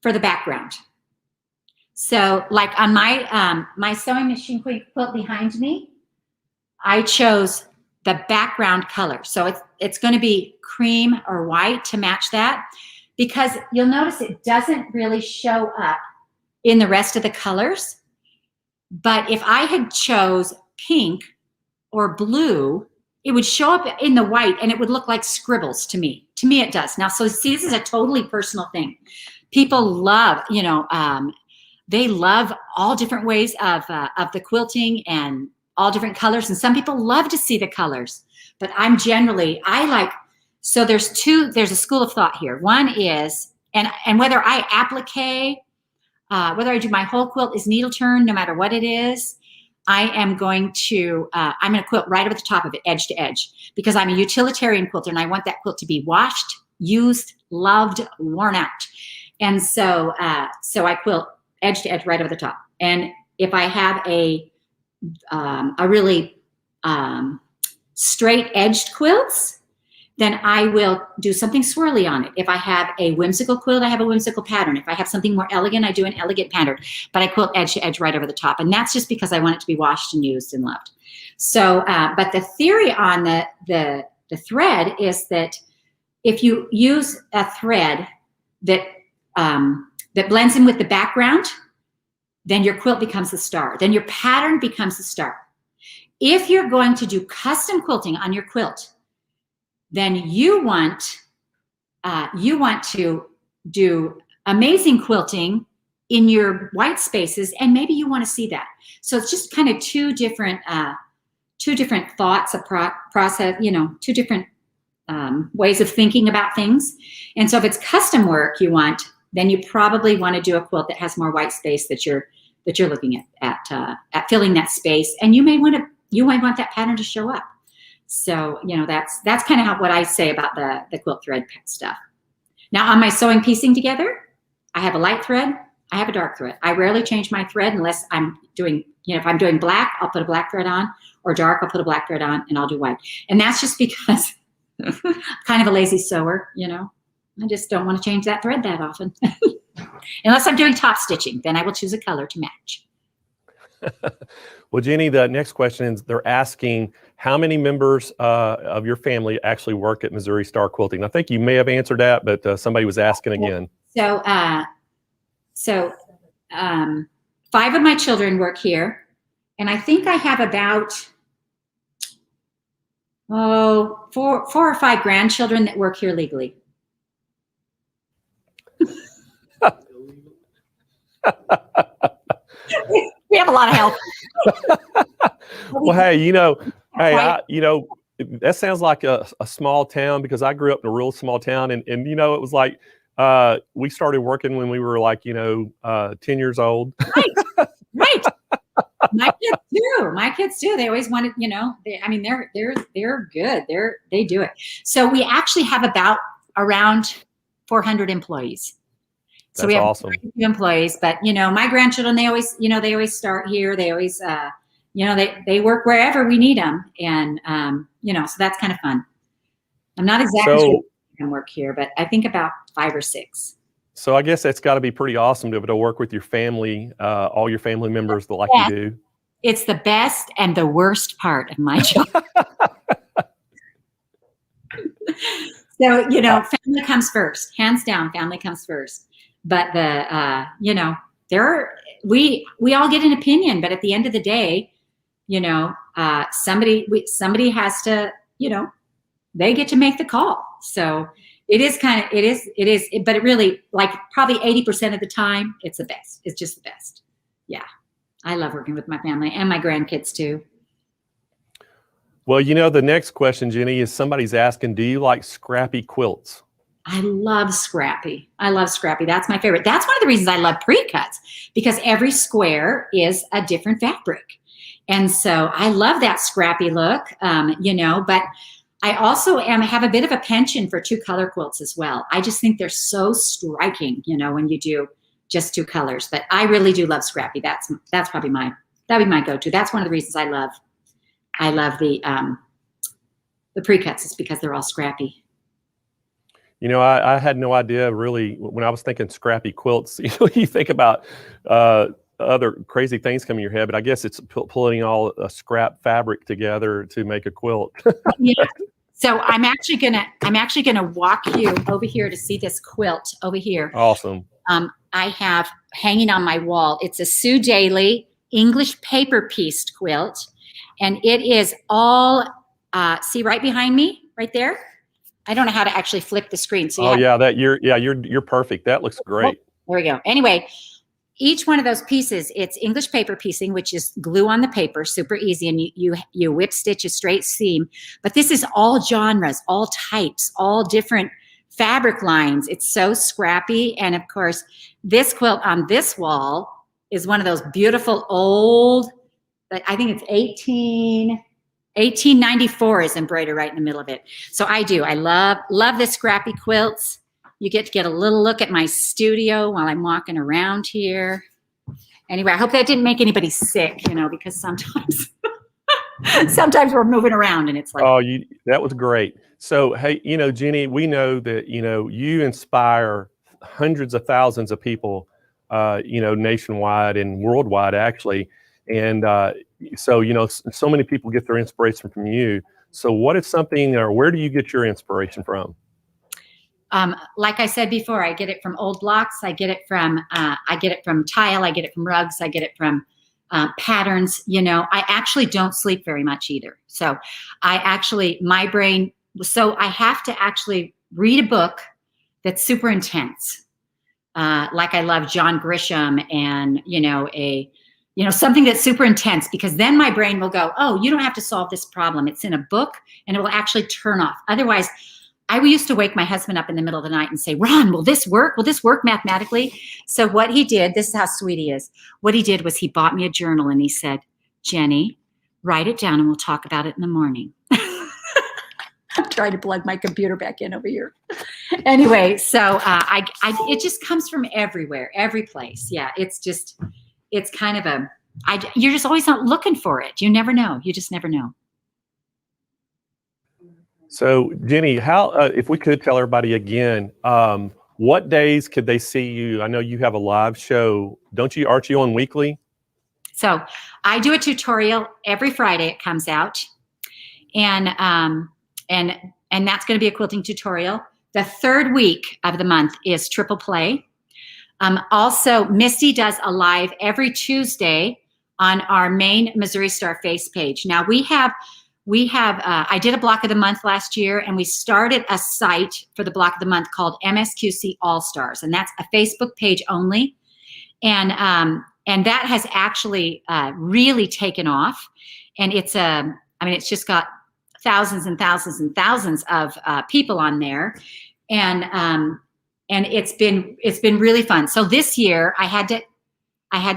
for the background. So like on my sewing machine quilt behind me, I chose the background color. So it's going to be cream or white to match that, because you'll notice it doesn't really show up in the rest of the colors. But if I had chose pink or blue, it would show up in the white and it would look like scribbles to me. To me, it does. Now, so see, this is a totally personal thing. People love, they love all different ways of the quilting and all different colors. And some people love to see the colors, but so there's a school of thought here. One is, and whether I applique, whether I do my whole quilt is needle turn, no matter what it is, I'm going to quilt right over the top of it, edge to edge, because I'm a utilitarian quilter and I want that quilt to be washed, used, loved, worn out. And so I quilt edge to edge right over the top. And if I have a really straight edged quilts, then I will do something swirly on it. If I have a whimsical quilt, I have a whimsical pattern. If I have something more elegant, I do an elegant pattern, but I quilt edge to edge right over the top. And that's just because I want it to be washed and used and loved. So, but the theory on the thread is that if you use a thread that blends in with the background, then your quilt becomes the star. Then your pattern becomes the star. If you're going to do custom quilting on your quilt, then you want to do amazing quilting in your white spaces, and maybe you want to see that. So it's just kind of two different thoughts of process, two different ways of thinking about things. And so if it's custom work you want, then you probably want to do a quilt that has more white space that you're looking at filling that space, and you might want that pattern to show up. So, that's kind of what I say about the quilt thread stuff. Now on my sewing piecing together, I have a light thread, I have a dark thread. I rarely change my thread unless I'm doing, if I'm doing black, I'll put a black thread on, or dark, I'll put a black thread on, and I'll do white. And that's just because I'm kind of a lazy sewer, I just don't want to change that thread that often. Unless I'm doing top stitching, then I will choose a color to match. Well, Jenny, the next question is, they're asking how many members of your family actually work at Missouri Star Quilting. I think you may have answered that, but somebody was asking again. So 5 of my children work here, and I think I have about 4 or 5 grandchildren that work here legally. We have a lot of help. Well, hey, that sounds like a small town, because I grew up in a real small town, and it was like we started working when we were like 10 years old. Right. My kids too. They always wanted, they're good. They do it. So we actually have around 400 employees. So That's we have awesome. 42 employees, but my grandchildren, they always start here. They always, they work wherever we need them. And, so that's kind of fun. I'm not exactly sure who can work here, but I think about 5 or 6. So I guess that's got to be pretty awesome to be able to work with your family, all your family members like you do. It's the best and the worst part of my job. So, family comes first, hands down, family comes first. But we all get an opinion, but at the end of the day, somebody has to, they get to make the call. So it is, but it really, like, probably 80% of the time, it's the best. It's just the best. Yeah. I love working with my family and my grandkids too. Well, the next question, Jenny, is somebody's asking, do you like scrappy quilts? I love scrappy. That's my favorite. That's one of the reasons I love pre-cuts, because every square is a different fabric. And so I love that scrappy look, but I also have a bit of a penchant for 2-color quilts as well. I just think they're so striking, when you do just 2 colors, but I really do love scrappy. That's probably that'd be my go-to. That's one of the reasons I love the pre-cuts, is because they're all scrappy. You know, I had no idea really when I was thinking scrappy quilts. You know, you think about other crazy things come in your head, but I guess it's pulling all scrap fabric together to make a quilt. Yeah. So I'm actually gonna walk you over here to see this quilt over here. Awesome. I have hanging on my wall. It's a Sue Daly English paper pieced quilt, and it is all. See right behind me, right there. I don't know how to actually flip the screen. So you're perfect. That looks great. There we go. Anyway, each one of those pieces, it's English paper piecing, which is glue on the paper, super easy, and you whip stitch a straight seam. But this is all genres, all types, all different fabric lines. It's so scrappy, and of course, this quilt on this wall is one of those beautiful old. I think it's 1894 is embroidered right in the middle of it. So I love the scrappy quilts. You get to get a little look at my studio while I'm walking around here. Anyway, I hope that didn't make anybody sick, you know, because sometimes sometimes we're moving around and it's like. Oh, that was great. So, hey, you know, Jenny, we know that, you know, you inspire hundreds of thousands of people, you know, nationwide and worldwide, actually. And so, you know, so many people get their inspiration from you. So what is something, or where do you get your inspiration from? Like I said before, I get it from old blocks. I get it from tile. I get it from rugs. I get it from patterns. You know, I actually don't sleep very much either. So my brain, so I have to actually read a book that's super intense. Like I love John Grisham and, something that's super intense, because then my brain will go, oh, you don't have to solve this problem. It's in a book, and it will actually turn off. Otherwise, I used to wake my husband up in the middle of the night and say, Ron, will this work? Will this work mathematically? So what he did, this is how sweet he is. What he did was he bought me a journal and he said, Jenny, write it down and we'll talk about it in the morning. I'm trying to plug my computer back in over here. Anyway, so it just comes from everywhere, every place. Yeah, it's kind of you're just always not looking for it. You never know. You just never know. So, Jenny, how if we could tell everybody again, what days could they see you? I know you have a live show, don't you? Aren't you on weekly? So I do a tutorial every Friday. It comes out, and that's going to be a quilting tutorial. The third week of the month is triple play. Also, Misty does a live every Tuesday on our main Missouri Star face page. Now we have. I did a block of the month last year, and we started a site for the block of the month called MSQC All Stars, and that's a Facebook page only. And that has actually really taken off, and it's just got thousands and thousands and thousands of people on there, and it's been really fun. So this year I had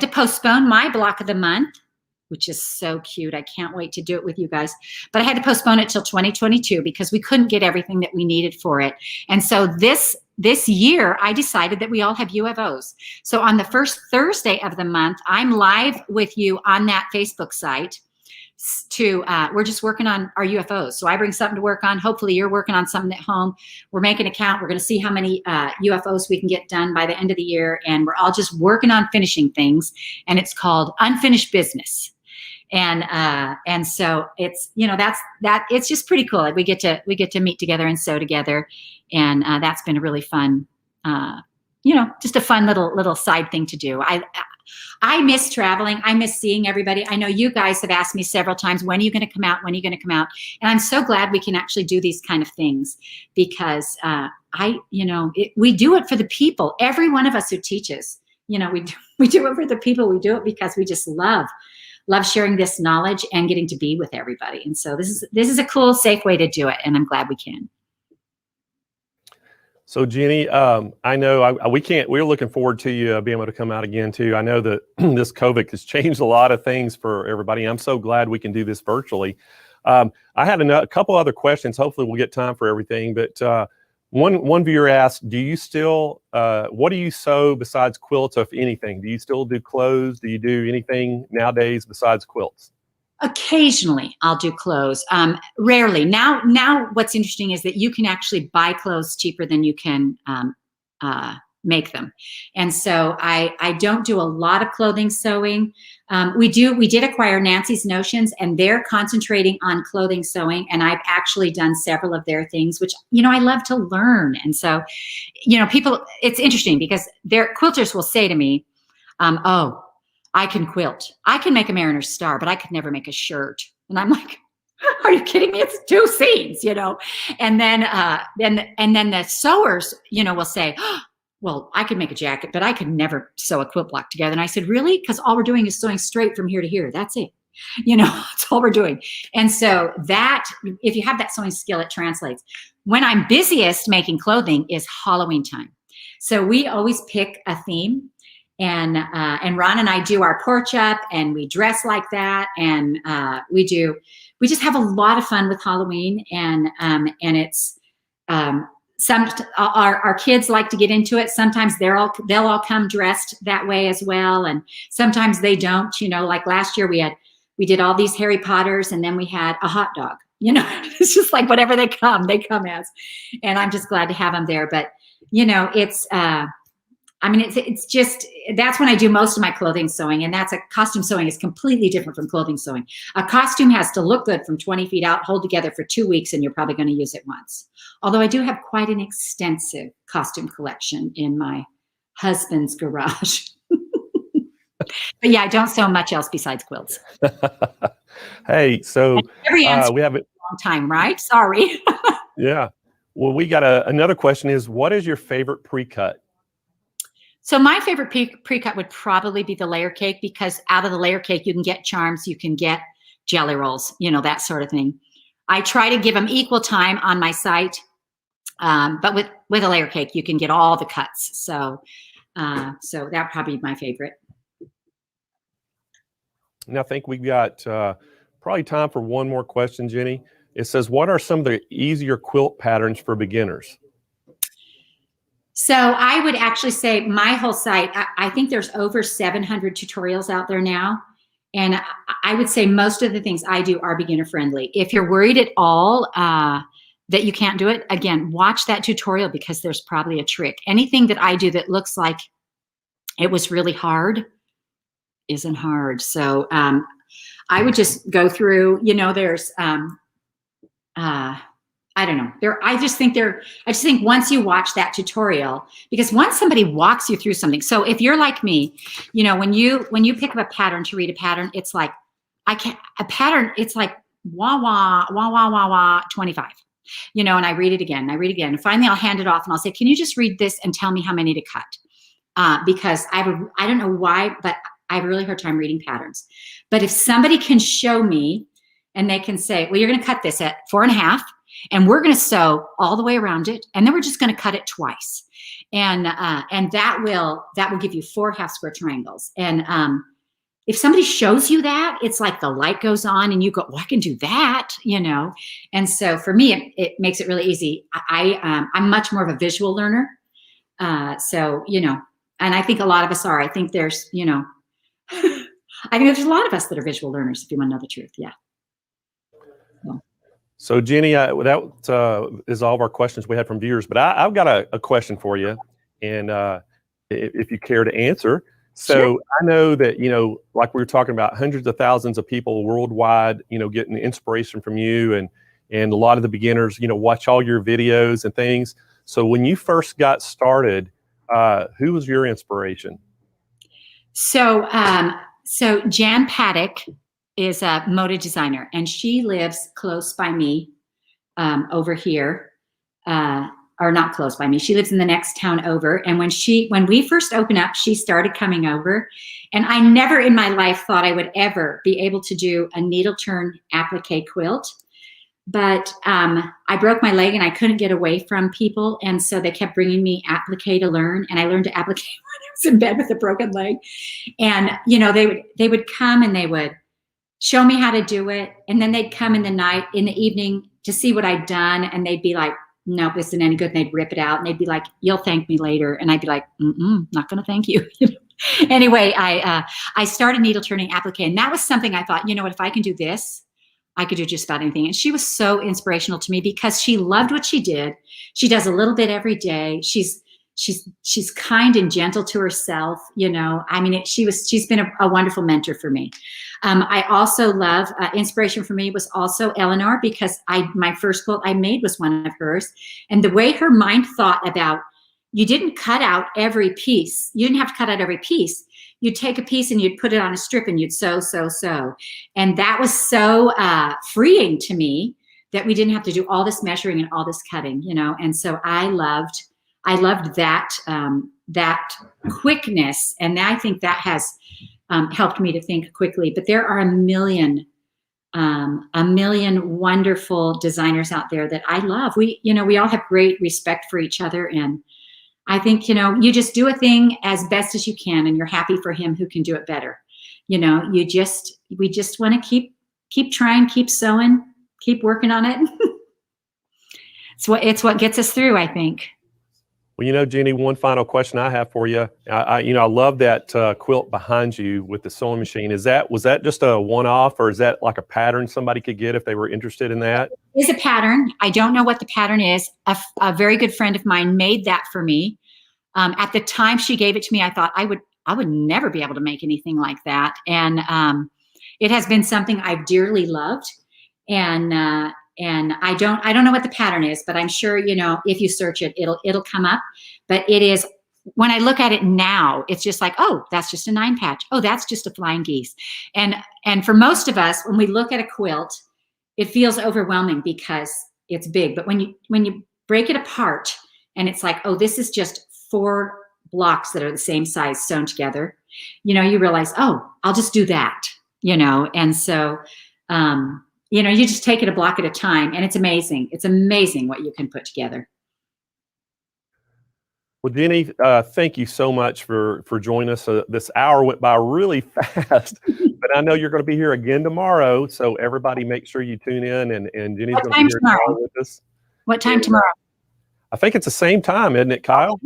to postpone my block of the month, which is so cute. I can't wait to do it with you guys. But I had to postpone it till 2022 because we couldn't get everything that we needed for it. And so this year, I decided that we all have UFOs. So on the first Thursday of the month, I'm live with you on that Facebook site. We're just working on our UFOs. So I bring something to work on. Hopefully you're working on something at home. We're making a count. We're going to see how many UFOs we can get done by the end of the year. And we're all just working on finishing things. And it's called Unfinished Business. And so it's, it's just pretty cool. Like we get to meet together and sew together. And that's been a really fun, just a fun little side thing to do. I miss traveling. I miss seeing everybody. I know you guys have asked me several times, when are you going to come out? When are you going to come out? And I'm so glad we can actually do these kind of things, because we do it for the people. Every one of us who teaches, we do it for the people. We do it because we just love sharing this knowledge and getting to be with everybody. And so this is a cool, safe way to do it. And I'm glad we can. So Jenny, I know we're looking forward to you being able to come out again too. I know that this COVID has changed a lot of things for everybody. I'm so glad we can do this virtually. I had a couple other questions. Hopefully we'll get time for everything, but one viewer asked, do you still, what do you sew besides quilts, if anything? Do you still do clothes? Do you do anything nowadays besides quilts? Occasionally, I'll do clothes. Rarely. Now, what's interesting is that you can actually buy clothes cheaper than you can make them, and so I don't do a lot of clothing sewing. We did acquire Nancy's Notions, and they're concentrating on clothing sewing, and I've actually done several of their things, which I love to learn. And so, people, it's interesting because their quilters will say to me, "Oh, I can quilt. I can make a Mariner's Star, but I could never make a shirt." And I'm like, "Are you kidding me? It's 2 seams, And then the sewers, will say, "Oh, well, I could make a jacket, but I could never sew a quilt block together." And I said, "Really? Because all we're doing is sewing straight from here to here. That's it. That's all we're doing." And so that, if you have that sewing skill, it translates. When I'm busiest making clothing is Halloween time. So we always pick a theme. And Ron and I do our porch up, and we dress like that, and we just have a lot of fun with Halloween, and it's our kids like to get into it. Sometimes they'll all come dressed that way as well, and sometimes they don't. Like last year we did all these Harry Potters, and then we had a hot dog. It's just like whatever they come as, and I'm just glad to have them there. But it's just, that's when I do most of my clothing sewing, and costume sewing is completely different from clothing sewing. A costume has to look good from 20 feet out, hold together for 2 weeks, and you're probably going to use it once. Although I do have quite an extensive costume collection in my husband's garage. But yeah, I don't sew much else besides quilts. Hey, so every answer we have it. Long time, right? Sorry. Yeah. Well, we got another question is, what is your favorite pre-cut? So my favorite pre-cut would probably be the layer cake, because out of the layer cake, you can get charms, you can get jelly rolls, that sort of thing. I try to give them equal time on my site, but with a layer cake, you can get all the cuts. So that probably be my favorite. And I think we've got probably time for one more question, Jenny. It says, what are some of the easier quilt patterns for beginners? So I would actually say my whole site, I think there's over 700 tutorials out there now. And I would say most of the things I do are beginner friendly. If you're worried at all that you can't do it, again, watch that tutorial, because there's probably a trick. Anything that I do that looks like it was really hard isn't hard. So I would just go through, there's, I don't know. I just think once you watch that tutorial, because once somebody walks you through something, so if you're like me, when you pick up a pattern to read a pattern, it's like, it's like wah, wah, wah, wah, wah, wah, 25, and I read it again, and finally I'll hand it off and I'll say, can you just read this and tell me how many to cut? Because I don't know why, but I have a really hard time reading patterns. But if somebody can show me, and they can say, well, you're going to cut this at 4.5, and we're going to sew all the way around it, and then we're just going to cut it twice, and that will give you 4 half square triangles. And if somebody shows you that, it's like the light goes on, and you go, well, I can do that, And so for me, it makes it really easy. I'm much more of a visual learner, so and I think a lot of us are. I think there's I think there's a lot of us that are visual learners, if you want to know the truth. Yeah. So Jenny, that is all of our questions we had from viewers, but I've got a question for you, and if you care to answer. So sure. I know that, like we were talking about, hundreds of thousands of people worldwide, getting inspiration from you, and a lot of the beginners, watch all your videos and things. So when you first got started, who was your inspiration? So Jan Paddock is a moda designer, and she lives close by me over here, or not close by me. She lives in the next town over. And when we first opened up, she started coming over, and I never in my life thought I would ever be able to do a needle turn applique quilt. But I broke my leg and I couldn't get away from people, and so they kept bringing me applique to learn, and I learned to applique when I was in bed with a broken leg. And they would come and they would show me how to do it, and then they'd come in the evening to see what I'd done, and they'd be like, nope, this isn't any good, and they'd rip it out, and they'd be like, you'll thank me later. And I'd be like, not gonna thank you. Anyway, I started needle turning applique, and that was something I thought, you know what, if I can do this, I could do just about anything. And she was so inspirational to me because she loved what she did. She does a little bit every day. She's kind and gentle to herself. You know, I mean, she's been a wonderful mentor for me. I also love inspiration for me was also Eleanor, because my first quilt I made was one of hers, and the way her mind thought about, you didn't cut out every piece. You didn't have to cut out every piece. You'd take a piece and you'd put it on a strip and you'd sew. And that was so freeing to me that we didn't have to do all this measuring and all this cutting, you know? And so I loved that, that quickness. And I think that has helped me to think quickly. But there are a million wonderful designers out there that I love. We all have great respect for each other. And I think, you know, you just do a thing as best as you can, and you're happy for him who can do it better. You know, we just want to keep trying, keep sewing, keep working on it. It's what gets us through, I think. Well, you know, Jenny, one final question I have for you. I love that quilt behind you with the sewing machine. Was that just a one-off, or is that like a pattern somebody could get if they were interested in that? It is a pattern. I don't know what the pattern is. A very good friend of mine made that for me. At the time she gave it to me, I thought I would never be able to make anything like that. And it has been something I've dearly loved. And I don't know what the pattern is, but I'm sure, you know, if you search it, it'll come up. But it is, when I look at it now, it's just like, oh, that's just a 9-patch. Oh, that's just a flying geese. And for most of us, when we look at a quilt, it feels overwhelming because it's big. But when you break it apart and it's like, oh, this is just 4 blocks that are the same size sewn together, you know, you realize, oh, I'll just do that, you know. And so, you know, you just take it a block at a time, and it's amazing. It's amazing what you can put together. Well, Jenny, thank you so much for joining us. This hour went by really fast, but I know you're going to be here again tomorrow. So everybody make sure you tune in, and Jenny's going to be here tomorrow with us. What time tomorrow? I think it's the same time, isn't it, Kyle?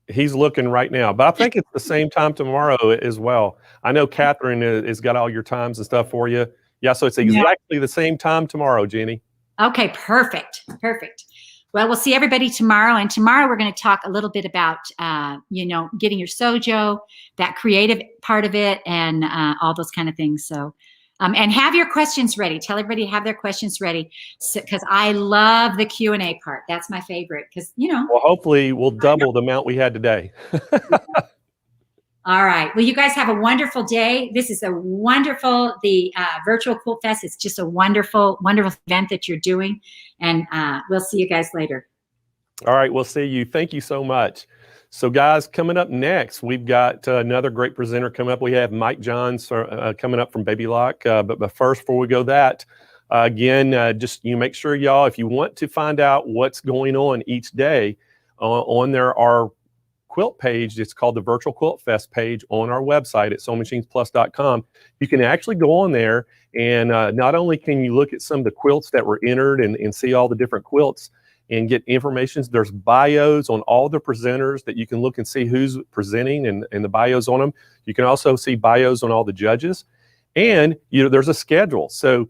He's looking right now, but I think it's the same time tomorrow as well. I know Catherine has got all your times and stuff for you. Yeah, so it's exactly the same time tomorrow, Jenny. Okay, perfect. Well, we'll see everybody tomorrow. And tomorrow we're going to talk a little bit about, you know, getting your Sojo, that creative part of it, and all those kind of things. So, and have your questions ready. Tell everybody to have their questions ready, because I love the Q&A part. That's my favorite, because, you know. Well, hopefully we'll double the amount we had today. All right. Well, you guys have a wonderful day. This is the Virtual Quilt Fest. It's just a wonderful, wonderful event that you're doing. And we'll see you guys later. All right. We'll see you. Thank you so much. So, guys, coming up next, we've got another great presenter coming up. We have Mike Johns coming up from Baby Lock. But first, before we go that, again, just make sure, y'all, if you want to find out what's going on each day on our quilt page, it's called the Virtual Quilt Fest page on our website at sewingmachinesplus.com. You can actually go on there, and not only can you look at some of the quilts that were entered and see all the different quilts and get information. There's bios on all the presenters that you can look and see who's presenting and the bios on them. You can also see bios on all the judges, and there's a schedule. So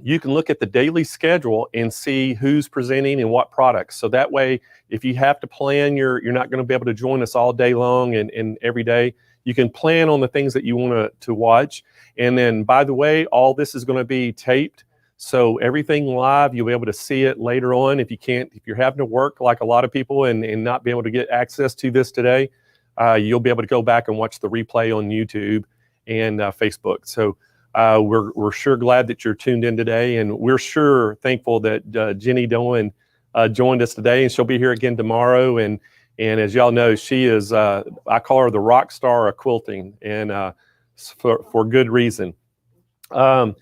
you can look at the daily schedule and see who's presenting and what products. So that way, if you have to plan, you're not going to be able to join us all day long and every day. You can plan on the things that you want to watch. And then, by the way, all this is going to be taped. So everything live, you'll be able to see it later on. If you're having to work like a lot of people and not be able to get access to this today, you'll be able to go back and watch the replay on YouTube and Facebook. So we're sure glad that you're tuned in today, and we're sure thankful that Jenny Doan joined us today, and she'll be here again tomorrow. And as y'all know, she is, I call her the rock star of quilting, and for good reason. The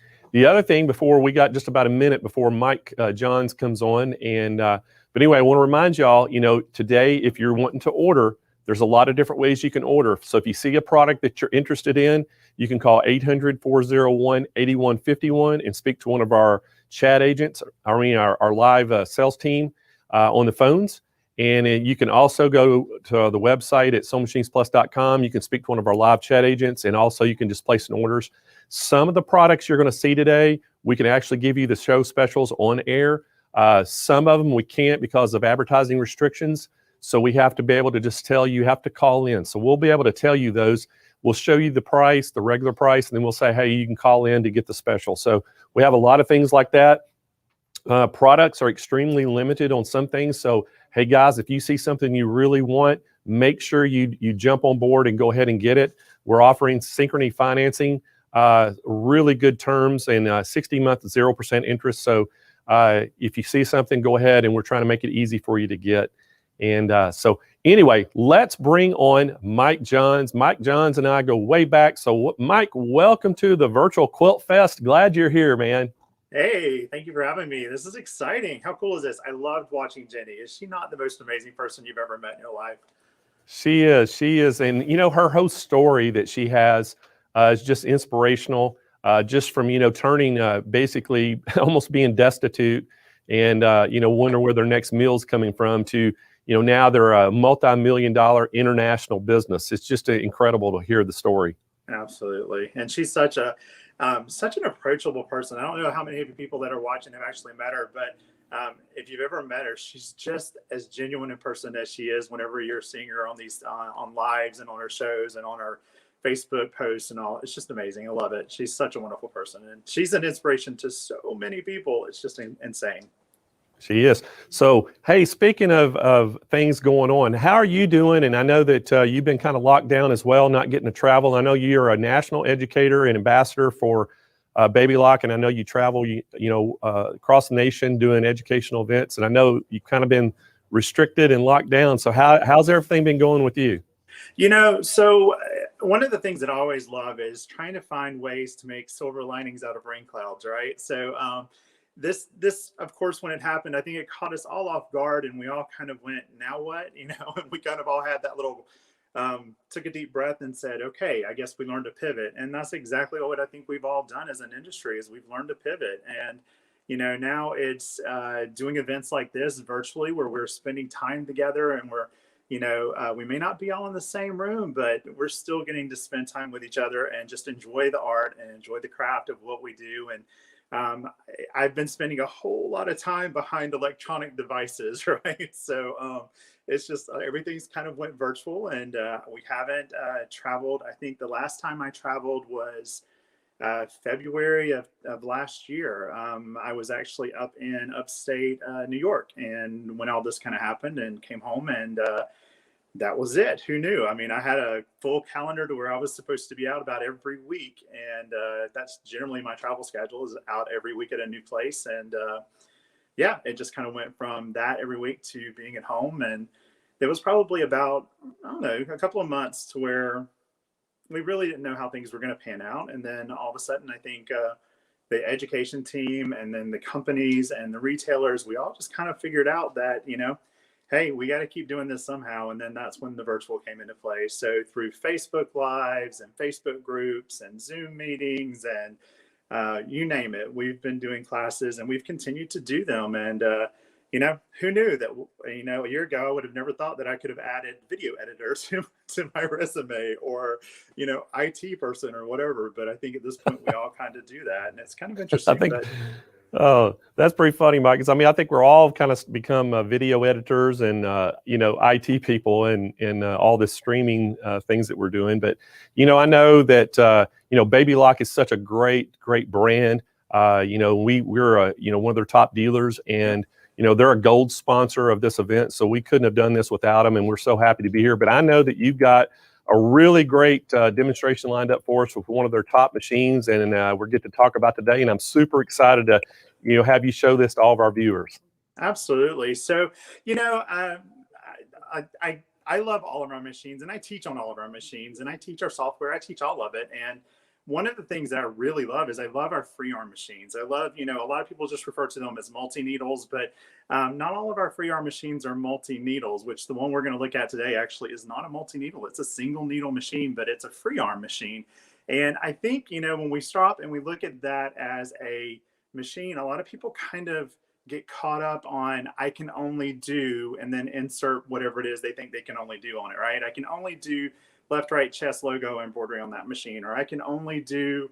other thing, before we got just about a minute before Mike Johns comes on, but anyway, I want to remind y'all, today, if you're wanting to order, there's a lot of different ways you can order. So if you see a product that you're interested in, you can call 800-401-8151 and speak to one of our chat agents, our live sales team on the phones. And you can also go to the website at sewmachinesplus.com. You can speak to one of our live chat agents, and also you can just place an orders. Some of the products you're going to see today, we can actually give you the show specials on air. Some of them we can't because of advertising restrictions. So we have to be able to just tell you, you have to call in. So we'll be able to tell you those. We'll show you the price, the regular price, and then we'll say, hey, you can call in to get the special. So we have a lot of things like that. Products are extremely limited on some things. So, hey guys, if you see something you really want, make sure you jump on board and go ahead and get it. We're offering Synchrony financing, really good terms, and 60-month 0% interest. So if you see something, go ahead, and we're trying to make it easy for you to get. And so anyway, let's bring on Mike Johns. Mike Johns and I go way back. So Mike, welcome to the Virtual Quilt Fest. Glad you're here, man. Hey, thank you for having me. This is exciting. How cool is this? I loved watching Jenny. Is she not the most amazing person you've ever met in your life? She is. She is. And, you know, her whole story that she has is just inspirational, just from, you know, turning basically almost being destitute and, you know, wonder where their next meal's coming from to, you know, now they're a multi-million-dollar international business. It's just incredible to hear the story. Absolutely. And she's such an approachable person. I don't know how many of you people that are watching have actually met her, but if you've ever met her, she's just as genuine in person as she is whenever you're seeing her on these on lives and on her shows and on her Facebook posts and all. It's just amazing. I love it. She's such a wonderful person, and she's an inspiration to so many people. It's just insane. She is. So, hey, speaking of things going on, how are you doing? And I know that you've been kind of locked down as well, not getting to travel. I know you're a national educator and ambassador for Baby Lock, and I know you travel, across the nation doing educational events. And I know you've kind of been restricted and locked down. So, how's everything been going with you? You know, so one of the things that I always love is trying to find ways to make silver linings out of rain clouds, right? So, this of course, when it happened, I think it caught us all off guard, and we all kind of went, now what? You know, and we kind of all had that little took a deep breath and said, okay, I guess we learned to pivot. And that's exactly what I think we've all done as an industry, is we've learned to pivot. And you know, now it's doing events like this virtually, where we're spending time together, and we're, you know, we may not be all in the same room, but we're still getting to spend time with each other and just enjoy the art and enjoy the craft of what we do. And I've been spending a whole lot of time behind electronic devices, right? So it's just everything's kind of went virtual, and we haven't traveled. I think the last time I traveled was February of last year. I was actually up in upstate New York, and when all this kind of happened, and came home, and that was it. Who knew? I mean, I had a full calendar to where I was supposed to be out about every week. And that's generally my travel schedule, is out every week at a new place. And yeah, it just kind of went from that every week to being at home. And there was probably about, I don't know, a couple of months to where we really didn't know how things were going to pan out. And then all of a sudden, I think the education team, and then the companies and the retailers, we all just kind of figured out that, you know, hey, we got to keep doing this somehow. And then that's when the virtual came into play. So through Facebook Lives and Facebook groups and Zoom meetings and you name it, we've been doing classes, and we've continued to do them. And, you know, who knew that, you know, a year ago, I would have never thought that I could have added video editor to my resume, or, you know, IT person or whatever. But I think at this point, we all kind of do that. And it's kind of interesting. I think, oh, that's pretty funny, Mike. Because I mean, I think we're all kind of become video editors and you know, IT people, and all this streaming things that we're doing. But you know, I know that you know, Baby Lock is such a great brand. You know, we're you know, one of their top dealers, and you know, they're a gold sponsor of this event, so we couldn't have done this without them. And we're so happy to be here. But I know that you've got a really great demonstration lined up for us with one of their top machines, and we're getting to talk about today. And I'm super excited to, you know, have you show this to all of our viewers. Absolutely. So, you know, I love all of our machines, and I teach on all of our machines, and I teach our software. I teach all of it. And one of the things that I really love is I love our free arm machines. I love, you know, a lot of people just refer to them as multi-needles, but not all of our free arm machines are multi-needles, which the one we're going to look at today actually is not a multi-needle. It's a single needle machine, but it's a free arm machine. And I think, you know, when we stop and we look at that as a machine, a lot of people kind of get caught up on I can only do, and then insert whatever it is they think they can only do on it, right? I can only do left, right, chest logo embroidery on that machine, or I can only do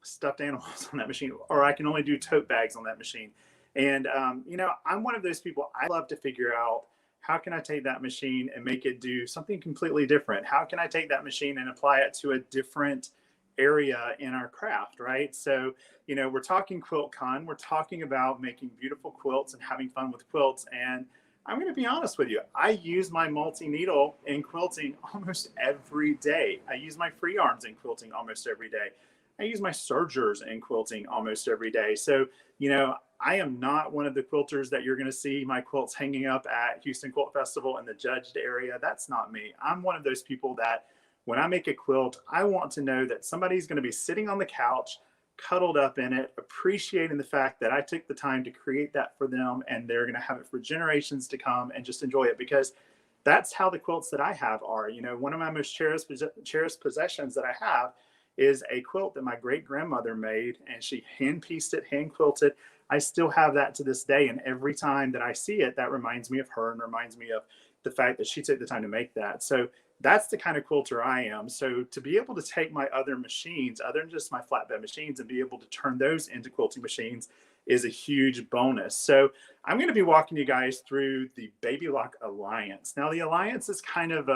stuffed animals on that machine, or I can only do tote bags on that machine. And, you know, I'm one of those people, I love to figure out how can I take that machine and make it do something completely different? How can I take that machine and apply it to a different area in our craft, right? So, you know, we're talking QuiltCon, we're talking about making beautiful quilts and having fun with quilts. And I'm going to be honest with you, I use my multi-needle in quilting almost every day. I use my free arms in quilting almost every day. I use my sergers in quilting almost every day. So, you know, I am not one of the quilters that you're going to see my quilts hanging up at Houston Quilt Festival in the judged area. That's not me. I'm one of those people that when I make a quilt, I want to know that somebody's going to be sitting on the couch, cuddled up in it, appreciating the fact that I took the time to create that for them, and they're going to have it for generations to come and just enjoy it, because that's how the quilts that I have are. You know, one of my most cherished possessions that I have is a quilt that my great grandmother made, and she hand pieced it, hand quilted. I still have that to this day, and every time that I see it, that reminds me of her and reminds me of the fact that she took the time to make that. So that's the kind of quilter I am. So to be able to take my other machines, other than just my flatbed machines, and be able to turn those into quilting machines is a huge bonus. So I'm going to be walking you guys through the Baby Lock Alliance. Now, the Alliance is kind of,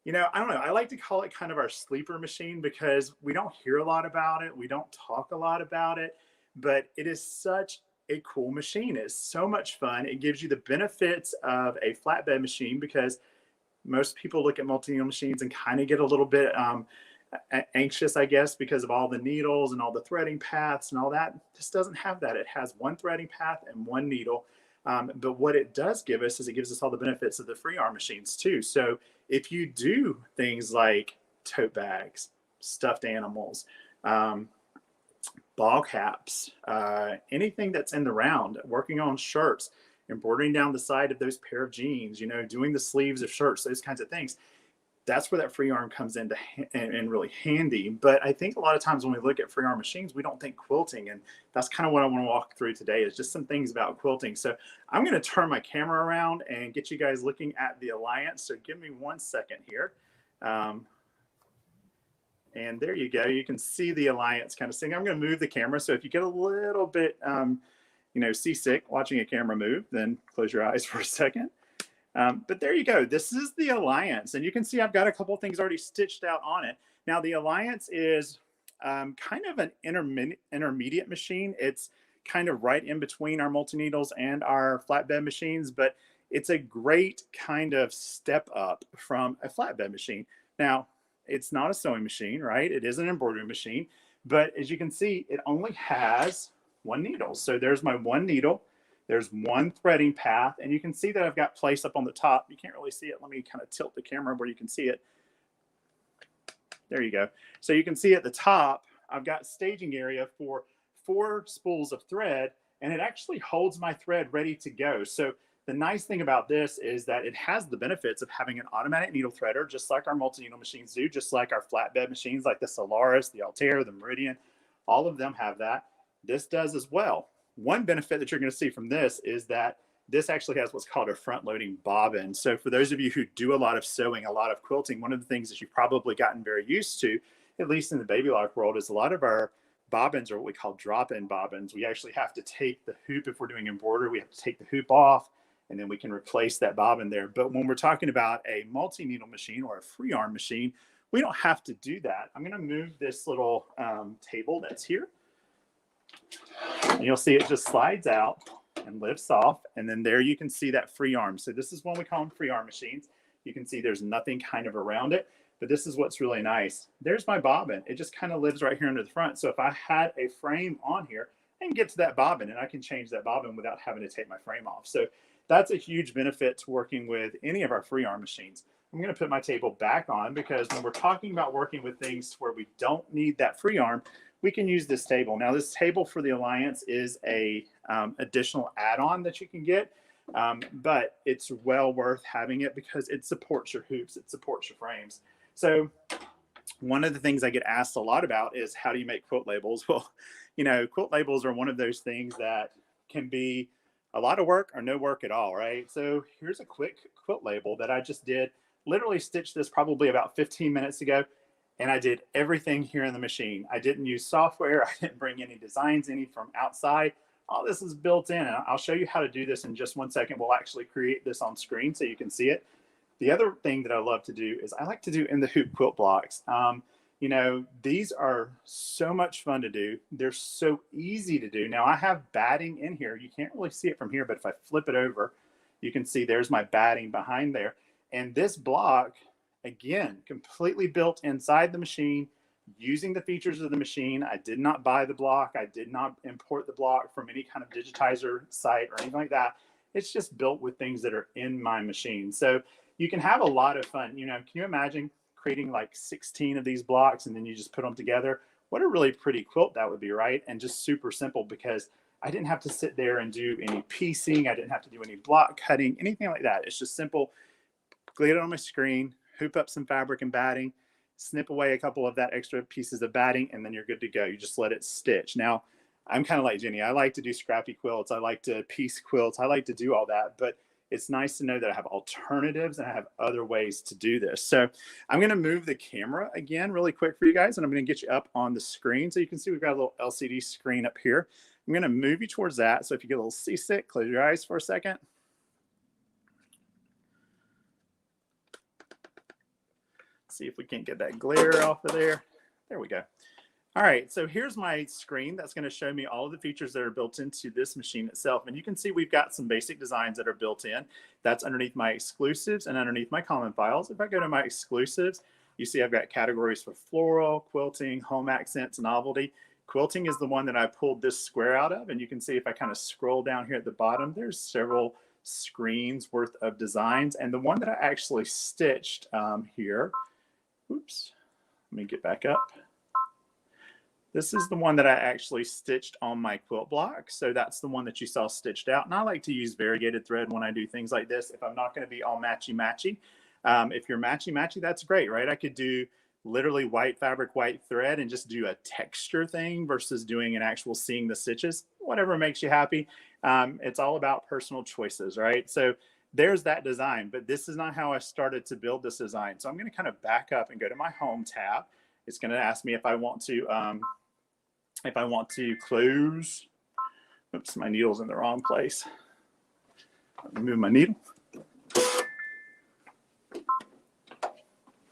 you know, I don't know, I like to call it kind of our sleeper machine, because we don't hear a lot about it. We don't talk a lot about it, but it is such a cool machine. It's so much fun. It gives you the benefits of a flatbed machine, because most people look at multi-needle machines and kind of get a little bit anxious, I guess, because of all the needles and all the threading paths and all that. This doesn't have that. It has one threading path and one needle. But what it does give us is it gives us all the benefits of the free arm machines too. So if you do things like tote bags, stuffed animals, ball caps, anything that's in the round, working on shirts, embroidering down the side of those pair of jeans, you know, doing the sleeves of shirts, those kinds of things. That's where that free arm comes in and really handy. But I think a lot of times when we look at free arm machines, we don't think quilting. And that's kind of what I want to walk through today, is just some things about quilting. So I'm going to turn my camera around and get you guys looking at the Alliance. So give me 1 second here. And there you go. You can see the Alliance kind of thing. I'm going to move the camera. So if you get a little bit, you know, seasick watching a camera move, then close your eyes for a second. But there you go. This is the Alliance. And you can see I've got a couple of things already stitched out on it. Now, the Alliance is kind of an intermediate machine. It's kind of right in between our multi-needles and our flatbed machines, but it's a great kind of step up from a flatbed machine. Now, it's not a sewing machine, right? It is an embroidery machine. But as you can see, it only has one needle. So there's my one needle. There's one threading path, and you can see that I've got place up on the top. You can't really see it. Let me kind of tilt the camera where you can see it. There you go. So you can see at the top, I've got staging area for 4 spools of thread, and it actually holds my thread ready to go. So the nice thing about this is that it has the benefits of having an automatic needle threader, just like our multi-needle machines do, just like our flatbed machines like the Solaris, the Altair, the Meridian. All of them have that. This does as well. One benefit that you're going to see from this is that this actually has what's called a front-loading bobbin. So for those of you who do a lot of sewing, a lot of quilting, one of the things that you've probably gotten very used to, at least in the Baby Lock world, is a lot of our bobbins are what we call drop-in bobbins. We actually have to take the hoop, if we're doing embroidery, we have to take the hoop off, and then we can replace that bobbin there. But when we're talking about a multi-needle machine or a free arm machine, we don't have to do that. I'm going to move this little table that's here. And you'll see it just slides out and lifts off. And then there you can see that free arm. So this is one we call them free arm machines. You can see there's nothing kind of around it, but this is what's really nice. There's my bobbin. It just kind of lives right here under the front. So if I had a frame on here, I can get to that bobbin and I can change that bobbin without having to take my frame off. So that's a huge benefit to working with any of our free arm machines. I'm going to put my table back on, because when we're talking about working with things where we don't need that free arm, we can use this table. Now, this table for the Alliance is a additional add-on that you can get, but it's well worth having it because it supports your hoops, it supports your frames. So one of the things I get asked a lot about is, how do you make quilt labels? Well, you know, quilt labels are one of those things that can be a lot of work or no work at all, right? So here's a quick quilt label that I just did. Literally stitched this probably about 15 minutes ago. And I did everything here in the machine. I didn't use software. I didn't bring any designs any from outside. All this is built in. And I'll show you how to do this in just 1 second. We'll actually create this on screen so you can see it. The other thing that I love to do is I like to do in the hoop quilt blocks. You know, these are so much fun to do. They're so easy to do. Now I have batting in here. You can't really see it from here, but if I flip it over, you can see there's my batting behind there. And this block, again, completely built inside the machine using the features of the machine. I did not buy the block. I did not import the block from any kind of digitizer site or anything like that. It's just built with things that are in my machine. So you can have a lot of fun. You know, can you imagine creating like 16 of these blocks and then you just put them together? What a really pretty quilt that would be, right? And just super simple because I didn't have to sit there and do any piecing. I didn't have to do any block cutting, anything like that. It's just simple. Glue it on my screen, hoop up some fabric and batting, snip away a couple of that extra pieces of batting, and then you're good to go. You just let it stitch. Now, I'm kind of like Jenny. I like to do scrappy quilts. I like to piece quilts. I like to do all that, but it's nice to know that I have alternatives and I have other ways to do this. So I'm going to move the camera again really quick for you guys, and I'm going to get you up on the screen so you can see we've got a little LCD screen up here. I'm going to move you towards that. So if you get a little seasick, close your eyes for a second. See if we can't get that glare off of there. There we go. All right, so here's my screen that's going to show me all of the features that are built into this machine itself. And you can see we've got some basic designs that are built in. That's underneath my exclusives and underneath my common files. If I go to my exclusives, you see I've got categories for floral, quilting, home accents, novelty. Quilting is the one that I pulled this square out of. And you can see if I kind of scroll down here at the bottom, there's several screens worth of designs. And the one that I actually stitched here, oops, let me get back up. This is the one that I actually stitched on my quilt block. So that's the one that you saw stitched out. And I like to use variegated thread when I do things like this. If I'm not going to be all matchy-matchy. If you're matchy-matchy, that's great, right? I could do literally white fabric, white thread, and just do a texture thing versus doing an actual seeing the stitches. Whatever makes you happy. It's all about personal choices, right? So there's that design, but this is not how I started to build this design. So I'm going to kind of back up and go to my home tab. It's going to ask me if I want to close. Oops, my needle's in the wrong place. Let me move my needle.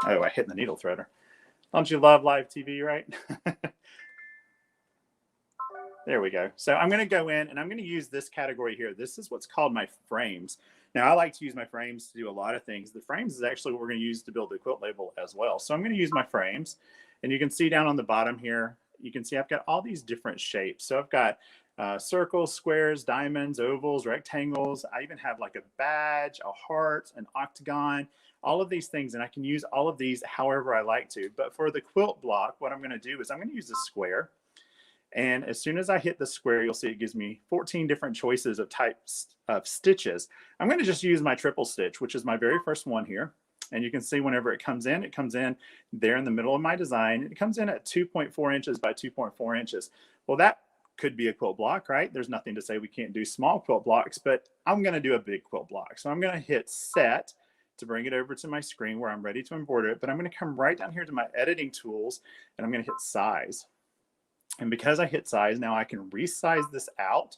Oh, I hit the needle threader. Don't you love live TV, right? There we go. So I'm going to go in and I'm going to use this category here. This is what's called my frames. Now, I like to use my frames to do a lot of things. The frames is actually what we're going to use to build the quilt label as well. So I'm going to use my frames. And you can see down on the bottom here, you can see I've got all these different shapes. So I've got circles, squares, diamonds, ovals, rectangles. I even have like a badge, a heart, an octagon, all of these things. And I can use all of these however I like to. But for the quilt block, what I'm going to do is I'm going to use a square. And as soon as I hit the square, you'll see it gives me 14 different choices of types of stitches. I'm going to just use my triple stitch, which is my very first one here. And you can see whenever it comes in there in the middle of my design. It comes in at 2.4 inches by 2.4 inches. Well, that could be a quilt block, right? There's nothing to say we can't do small quilt blocks, but I'm going to do a big quilt block. So I'm going to hit set to bring it over to my screen where I'm ready to embroider it. But I'm going to come right down here to my editing tools and I'm going to hit size. And because I hit size, now I can resize this out.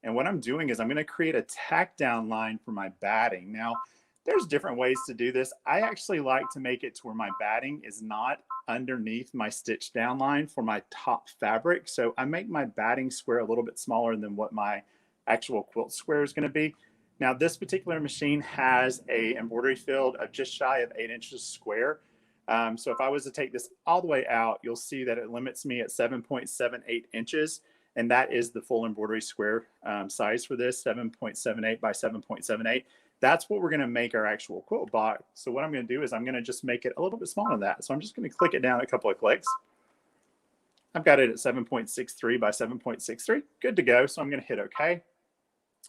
And what I'm doing is I'm going to create a tack down line for my batting. Now, there's different ways to do this. I actually like to make it to where my batting is not underneath my stitch down line for my top fabric. So I make my batting square a little bit smaller than what my actual quilt square is going to be. Now, this particular machine has a embroidery field of just shy of 8 inches square. So if I was to take this all the way out, you'll see that it limits me at 7.78 inches. And that is the full embroidery square size for this, 7.78 by 7.78. That's what we're going to make our actual quilt block. So what I'm going to do is I'm going to just make it a little bit smaller than that. So I'm just going to click it down a couple of clicks. I've got it at 7.63 by 7.63. Good to go. So I'm going to hit OK.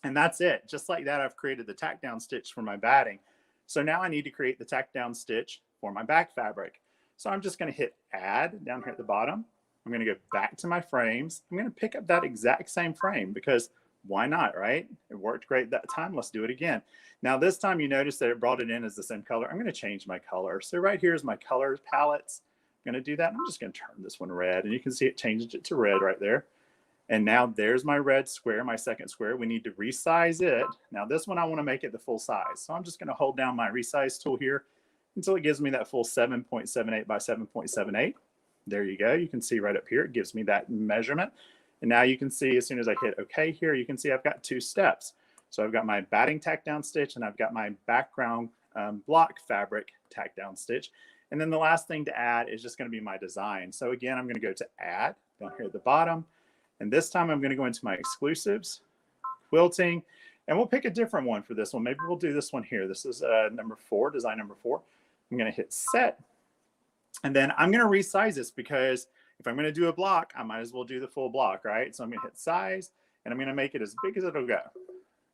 And that's it. Just like that, I've created the tack down stitch for my batting. So now I need to create the tack down stitch for my back fabric. So I'm just going to hit add down here at the bottom. I'm going to go back to my frames. I'm going to pick up that exact same frame because Why not, right? It worked great that time. Let's do it again. Now this time you notice that it brought it in as the same color. I'm going to change my color. So right here is my color palettes. I'm going to do that. I'm just going to turn this one red, and you can see it changed it to red right there. And now there's my red square, my second square. We need to resize it. Now this one I want to make it the full size. So I'm just going to hold down my resize tool here until it gives me that full 7.78 by 7.78. There you go. You can see right up here, it gives me that measurement. And now you can see as soon as I hit OK here, you can see I've got 2 steps. So I've got my batting tack down stitch, and I've got my background block fabric tack down stitch. And then the last thing to add is just going to be my design. So again, I'm going to go to add down here at the bottom. And this time I'm going to go into my exclusives, quilting, and we'll pick a different one for this one. Maybe we'll do this one here. This is number 4, design number 4. I'm going to hit set. And then I'm going to resize this because if I'm going to do a block, I might as well do the full block, right? So I'm going to hit size, and I'm going to make it as big as it'll go.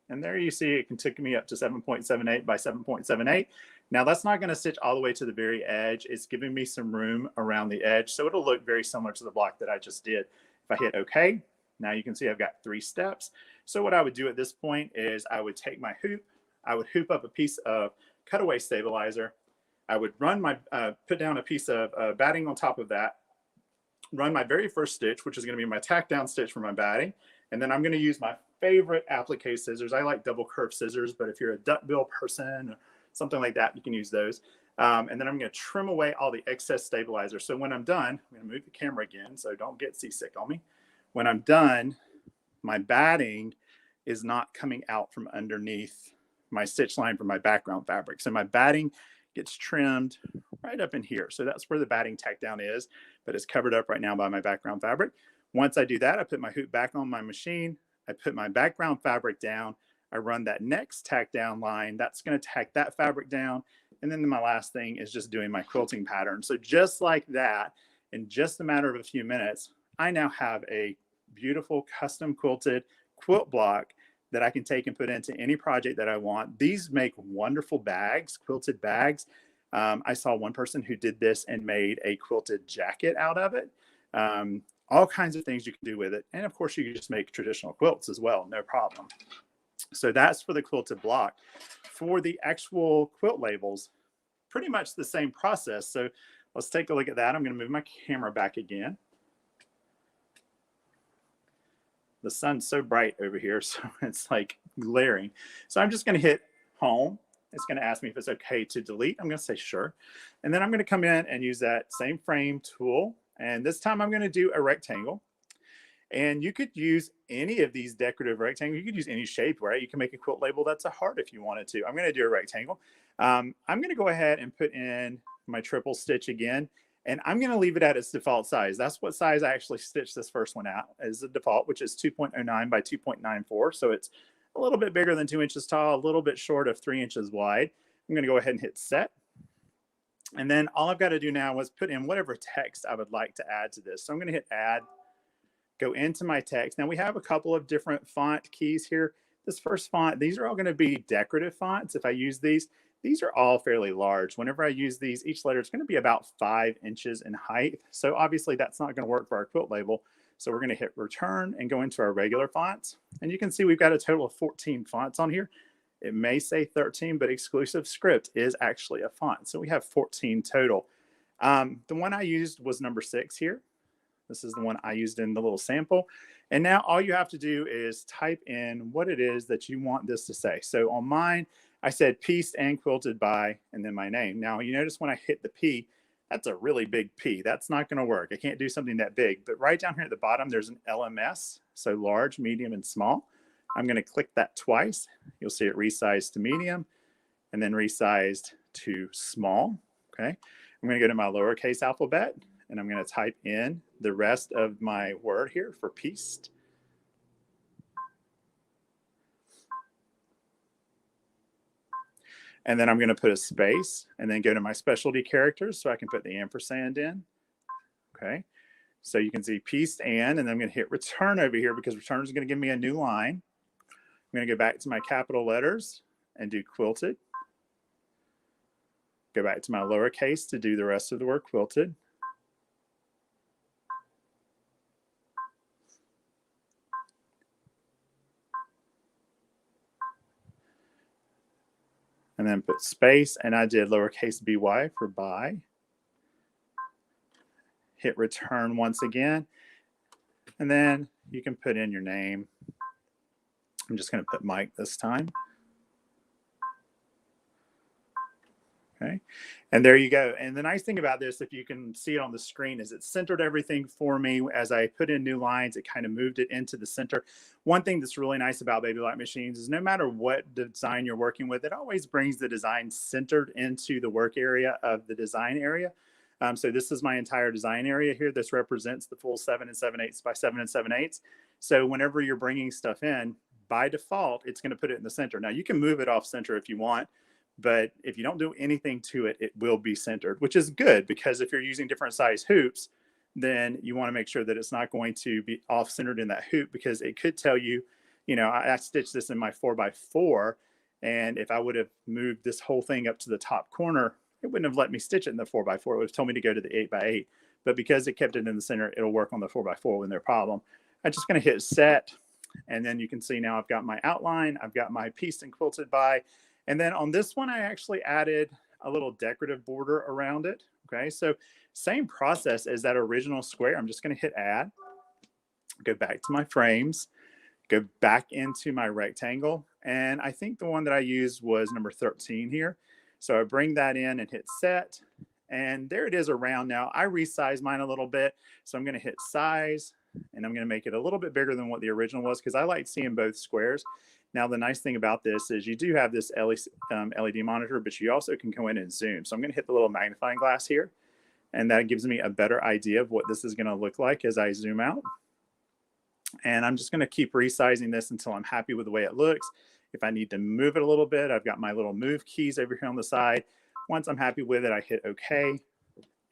And there you see it can take me up to 7.78 by 7.78. Now that's not going to stitch all the way to the very edge. It's giving me some room around the edge, so it'll look very similar to the block that I just did. If I hit OK, now you can see I've got 3 steps. So what I would do at this point is I would take my hoop, I would hoop up a piece of cutaway stabilizer, I would run my put down a piece of batting on top of that, run my very first stitch, which is going to be my tack down stitch for my batting, and then I'm going to use my favorite applique scissors. I like double curved scissors, but if you're a duckbill person or something like that, you can use those. And then I'm going to trim away all the excess stabilizer. So when I'm done, I'm going to move the camera again, so don't get seasick on me. When I'm done, my batting is not coming out from underneath my stitch line for my background fabric. So my batting gets trimmed right up in here. So that's where the batting tack down is, but it's covered up right now by my background fabric. Once I do that, I put my hoop back on my machine. I put my background fabric down. I run that next tack down line. That's going to tack that fabric down. And then my last thing is just doing my quilting pattern. So just like that, in just a matter of a few minutes, I now have a beautiful custom quilted quilt block that I can take and put into any project that I want. These make wonderful bags, quilted bags. I saw one person who did this and made a quilted jacket out of it. All kinds of things you can do with it. And of course, you can just make traditional quilts as well, no problem. So that's for the quilted block. For the actual quilt labels, pretty much the same process. So let's take a look at that. I'm going to move my camera back again. The sun's so bright over here, so it's like glaring. So I'm just going to hit home. It's going to ask me if it's okay to delete. I'm going to say sure. And then I'm going to come in and use that same frame tool. And this time I'm going to do a rectangle. And you could use any of these decorative rectangles. You could use any shape, right? You can make a quilt label that's a heart if you wanted to. I'm going to do a rectangle. I'm going to go ahead and put in my triple stitch again. And I'm going to leave it at its default size. That's what size I actually stitched this first one out as the default, which is 2.09 by 2.94. So it's a little bit bigger than 2 inches tall, a little bit short of 3 inches wide. I'm going to go ahead and hit set. And then all I've got to do now is put in whatever text I would like to add to this. So I'm going to hit add, go into my text. Now we have a couple of different font keys here. This first font, these are all going to be decorative fonts. If I use these are all fairly large. Whenever I use these, each letter is going to be about 5 inches in height. So obviously that's not going to work for our quilt label. So we're going to hit return and go into our regular fonts. And you can see we've got a total of 14 fonts on here. It may say 13, but Exclusive Script is actually a font. So we have 14 total. The one I used was number 6 here. This is the one I used in the little sample. And now all you have to do is type in what it is that you want this to say. So on mine, I said pieced and quilted by, and then my name. Now you notice when I hit the P, that's a really big P. That's not going to work. I can't do something that big. But right down here at the bottom, there's an LMS. So large, medium, and small. I'm going to click that twice. You'll see it resized to medium and then resized to small. Okay. I'm going to go to my lowercase alphabet and I'm going to type in the rest of my word here for pieced. And then I'm going to put a space and then go to my specialty characters so I can put the ampersand in. Okay. So you can see pieced and then I'm going to hit return over here because return is going to give me a new line. I'm going to go back to my capital letters and do quilted. Go back to my lowercase to do the rest of the word quilted. and then put space, and I did lowercase by for buy. Hit return once again, and then you can put in your name. I'm just going to put Mike this time. Okay, and there you go. And the nice thing about this, if you can see it on the screen, is it centered everything for me. As I put in new lines, it kind of moved it into the center. One thing that's really nice about Baby Light machines is no matter what design you're working with, it always brings the design centered into the work area of the design area. So this is my entire design area here. This represents the full 7 7/8 by 7 7/8. So whenever you're bringing stuff in, by default, it's going to put it in the center. Now you can move it off center if you want, but if you don't do anything to it, it will be centered, which is good, because if you're using different size hoops, then you want to make sure that it's not going to be off centered in that hoop, because it could tell you, you know, I stitched this in my 4x4, and if I would have moved this whole thing up to the top corner, it wouldn't have let me stitch it in the 4x4. It would have told me to go to the 8x8, but because it kept it in the center, it'll work on the 4x4 with no problem. I'm just going to hit set, and then you can see now I've got my outline, I've got my pieced and quilted by, and then on this one, I actually added a little decorative border around it. Okay, so same process as that original square. I'm just going to hit add, go back to my frames, go back into my rectangle, and I think the one that I used was number 13 here. So I bring that in and hit set, and there it is around now. I resized mine a little bit, so I'm going to hit size, and I'm going to make it a little bit bigger than what the original was, because I like seeing both squares. Now, the nice thing about this is you do have this LED monitor, but you also can go in and zoom. So I'm going to hit the little magnifying glass here, and that gives me a better idea of what this is going to look like as I zoom out. And I'm just going to keep resizing this until I'm happy with the way it looks. If I need to move it a little bit, I've got my little move keys over here on the side. Once I'm happy with it, I hit OK.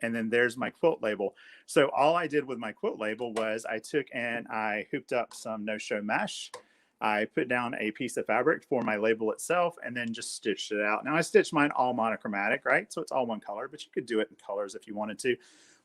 And then there's my quilt label. So all I did with my quilt label was I took and I hooped up some no-show mesh. I put down a piece of fabric for my label itself, and then just stitched it out. Now I stitched mine all monochromatic, right? So it's all one color, but you could do it in colors if you wanted to.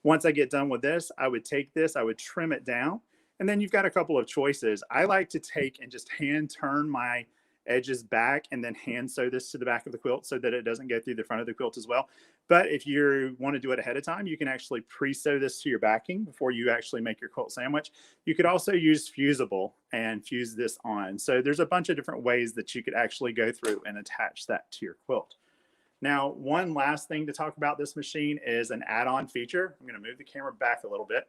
Once I get done with this, I would take this, I would trim it down, and then you've got a couple of choices. I like to take and just hand turn my edges back and then hand sew this to the back of the quilt so that it doesn't go through the front of the quilt as well. But if you want to do it ahead of time, you can actually pre-sew this to your backing before you actually make your quilt sandwich. You could also use fusible and fuse this on. So there's a bunch of different ways that you could actually go through and attach that to your quilt. Now, one last thing to talk about this machine is an add-on feature. I'm going to move the camera back a little bit.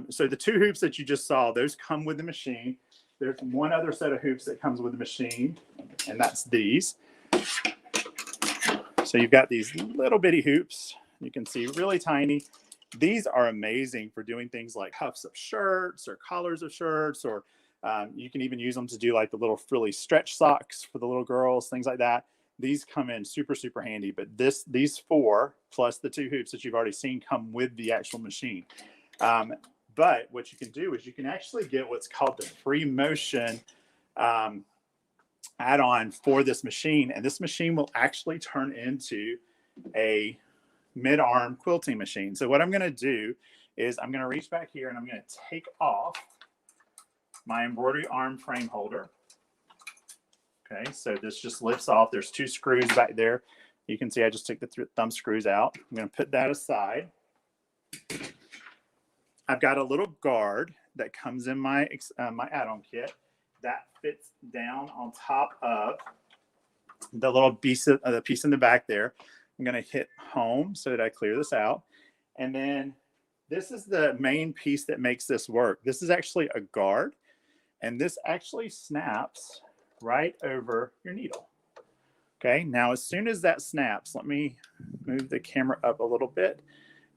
So the two hoops that you just saw, those come with the machine. There's one other set of hoops that comes with the machine, and that's these. So you've got these little bitty hoops. You can see really tiny. These are amazing for doing things like cuffs of shirts or collars of shirts, or you can even use them to do like the little frilly stretch socks for the little girls, things like that. These come in super, super handy. But these four, plus the two hoops that you've already seen, come with the actual machine. But what you can do is you can actually get what's called the free motion add-on for this machine. And this machine will actually turn into a mid-arm quilting machine. So what I'm going to do is I'm going to reach back here and I'm going to take off my embroidery arm frame holder. Okay, so this just lifts off. There's two screws back there. You can see I just took the thumb screws out. I'm going to put that aside. I've got a little guard that comes in my my add-on kit that fits down on top of the little piece of the piece in the back there. I'm going to hit home so that I clear this out. And then this is the main piece that makes this work. This is actually a guard, and this actually snaps right over your needle. Okay, now as soon as that snaps, let me move the camera up a little bit.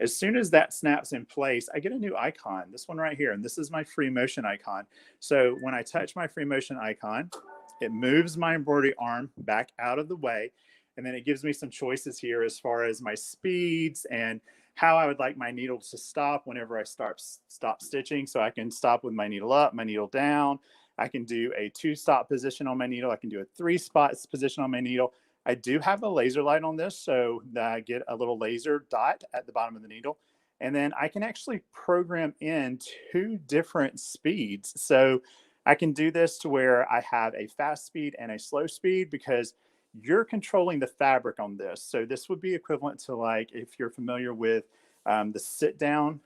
As soon as that snaps in place, I get a new icon, this one right here, and this is my free motion icon. So when I touch my free motion icon, it moves my embroidery arm back out of the way, and then it gives me some choices here as far as my speeds and how I would like my needle to stop whenever I stop stitching. So I can stop with my needle up, my needle down. I can do a 2-stop position on my needle. I can do a 3-spot position on my needle. I do have a laser light on this, so that I get a little laser dot at the bottom of the needle. And then I can actually program in 2 different speeds. So I can do this to where I have a fast speed and a slow speed, because you're controlling the fabric on this. So this would be equivalent to, like, if you're familiar with the sit down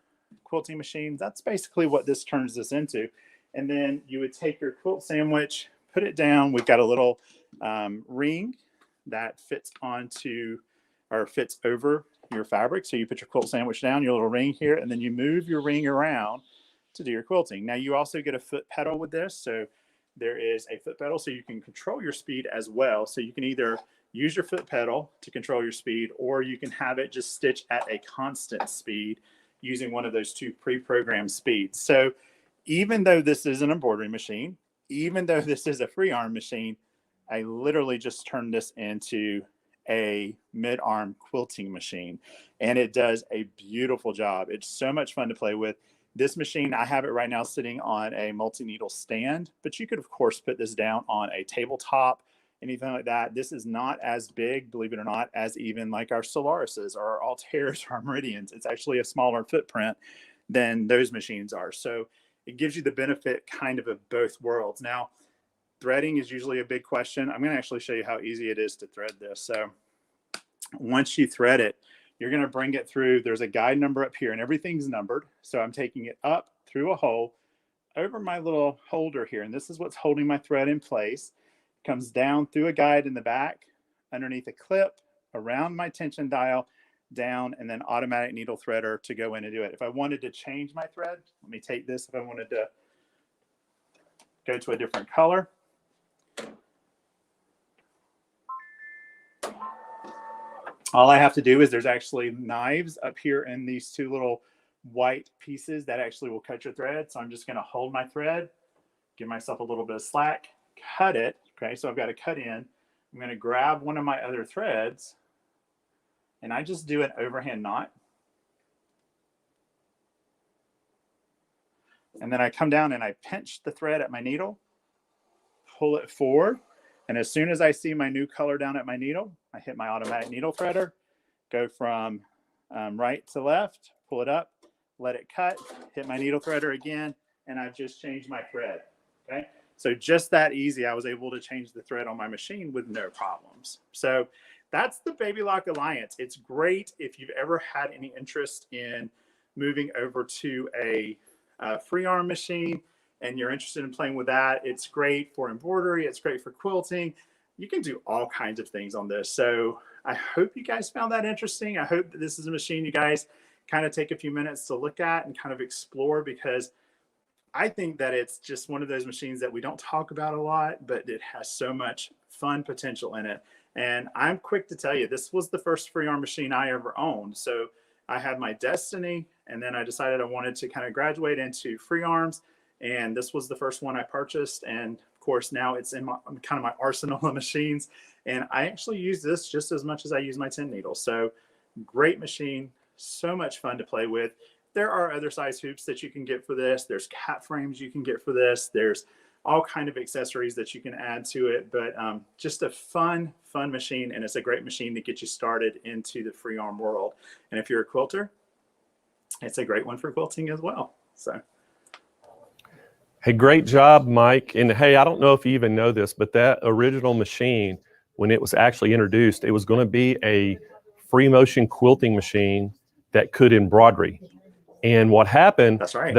quilting machines, that's basically what this turns this into. And then you would take your quilt sandwich, put it down. We've got a little ring that fits onto, or fits over your fabric. So you put your quilt sandwich down, your little ring here, and then you move your ring around to do your quilting. Now you also get a foot pedal with this. So there is a foot pedal, so you can control your speed as well. So you can either use your foot pedal to control your speed, or you can have it just stitch at a constant speed using one of those two pre-programmed speeds. So even though this is an embroidery machine, even though this is a free arm machine, I literally just turned this into a mid-arm quilting machine, and it does a beautiful job. It's so much fun to play with. This machine, I have it right now sitting on a multi-needle stand, but you could, of course, put this down on a tabletop, anything like that. This is not as big, believe it or not, as even like our Solarises or our Altairs or our Meridians. It's actually a smaller footprint than those machines are. So it gives you the benefit kind of both worlds. Now, threading is usually a big question. I'm going to actually show you how easy it is to thread this. So once you thread it, you're going to bring it through. There's a guide number up here, and everything's numbered. So I'm taking it up through a hole over my little holder here. And this is what's holding my thread in place. It comes down through a guide in the back, underneath a clip, around my tension dial, down, and then automatic needle threader to go in and do it. If I wanted to change my thread, let me take this. If I wanted to go to a different color, all I have to do is, there's actually knives up here in these two little white pieces that actually will cut your thread. So I'm just going to hold my thread, give myself a little bit of slack, cut it. Okay, so I've got to cut in. I'm going to grab one of my other threads, and I just do an overhand knot. And then I come down and I pinch the thread at my needle, pull it forward. And as soon as I see my new color down at my needle, I hit my automatic needle threader, go from right to left, pull it up, let it cut, hit my needle threader again, and I've just changed my thread. Okay, so just that easy, I was able to change the thread on my machine with no problems. So that's the Baby Lock Alliance. It's great if you've ever had any interest in moving over to a free arm machine and you're interested in playing with that. It's great for embroidery. It's great for quilting. You can do all kinds of things on this. So I hope you guys found that interesting. I hope that this is a machine you guys kind of take a few minutes to look at and kind of explore, because I think that it's just one of those machines that we don't talk about a lot, but it has so much fun potential in it. And I'm quick to tell you, this was the first free arm machine I ever owned. So I had my Destiny, and then I decided I wanted to kind of graduate into free arms. And this was the first one I purchased. And of course, now it's in my kind of my arsenal of machines. And I actually use this just as much as I use my 10 needle. So great machine, so much fun to play with. There are other size hoops that you can get for this. There's cat frames you can get for this. There's all kind of accessories that you can add to it, but just a fun machine. And it's a great machine to get you started into the free arm world. And if you're a quilter, it's a great one for quilting as well. So. Hey, great job, Mike. And hey, I don't know if you even know this, but that original machine, when it was actually introduced, it was going to be a free motion quilting machine that could embroidery. And what happened, that's right,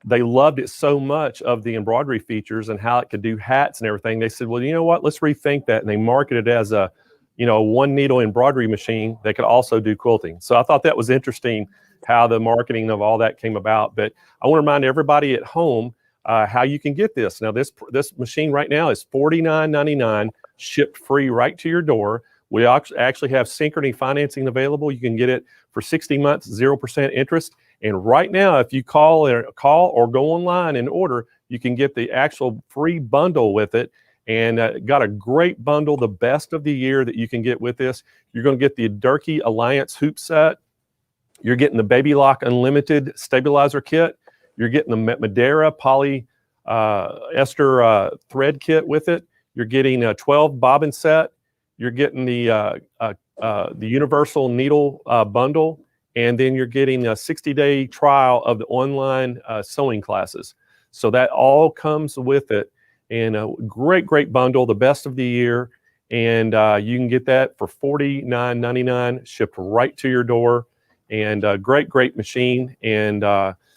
they loved it so much of the embroidery features and how it could do hats and everything. They said, well, you know what, let's rethink that. And they marketed it as a, one needle embroidery machine that could also do quilting. So I thought that was interesting how the marketing of all that came about. But I want to remind everybody at home how you can get this. Now, this machine right now is $49.99, shipped free right to your door. We actually have Synchrony financing available. You can get it for 60 months, 0% interest. And right now, if you call or go online and order, you can get the actual free bundle with it. And got a great bundle, the best of the year that you can get with this. You're going to get the Durkee Alliance hoop set. You're getting the Baby Lock Unlimited stabilizer kit. You're getting the Madeira poly ester thread kit with it. You're getting a 12 bobbin set. You're getting the universal needle bundle, and then you're getting a 60-day trial of the online sewing classes. So that all comes with it, and a great bundle, the best of the year. and you can get that for $49.99 shipped right to your door. And great machine. And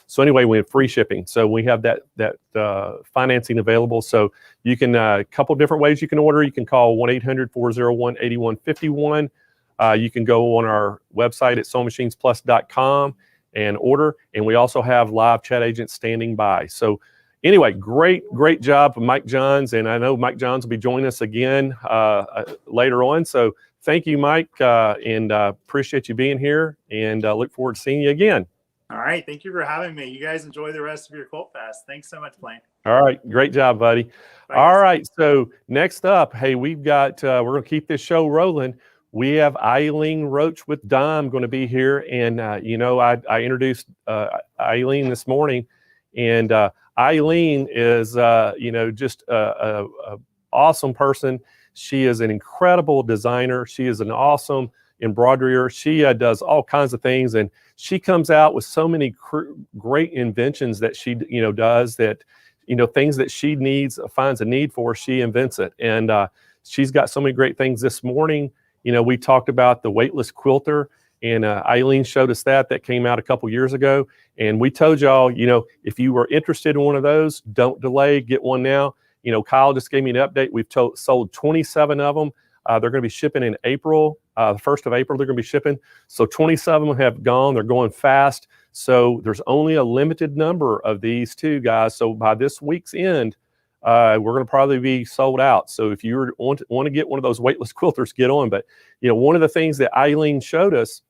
so anyway, we have free shipping. So we have that financing available. So you can a couple different ways you can order. You can call 1-800-401-8151. You can go on our website at sewmachinesplus.com and order. And we also have live chat agents standing by. So anyway, great job from Mike Johns. And I know Mike Johns will be joining us again later on. So thank you, Mike, and appreciate you being here, and look forward to seeing you again. All right. Thank you for having me. You guys enjoy the rest of your Quilt Fest. Thanks so much, Blaine. All right. Great job, buddy. Bye, All guys. right. So next up, hey, we've got, we're going to keep this show rolling. We have Eileen Roach with Dime going to be here. And, I introduced Eileen this morning, and Eileen is, just a awesome person. She is an incredible designer. She is an awesome embroiderer. She does all kinds of things, and she comes out with so many great inventions that she, does that, things that she needs, finds a need for, she invents it. And she's got so many great things. This morning, we talked about the weightless quilter, and Eileen showed us that came out a couple years ago. And we told y'all, if you were interested in one of those, don't delay, get one now. Kyle just gave me an update. We've sold 27 of them. They're going to be shipping in April, the 1st of April, they're going to be shipping. So 27 of them have gone. They're going fast. So there's only a limited number of these too, guys. So by this week's end, we're going to probably be sold out. So if you want to get one of those weightless quilters, get on. But, one of the things that Eileen showed us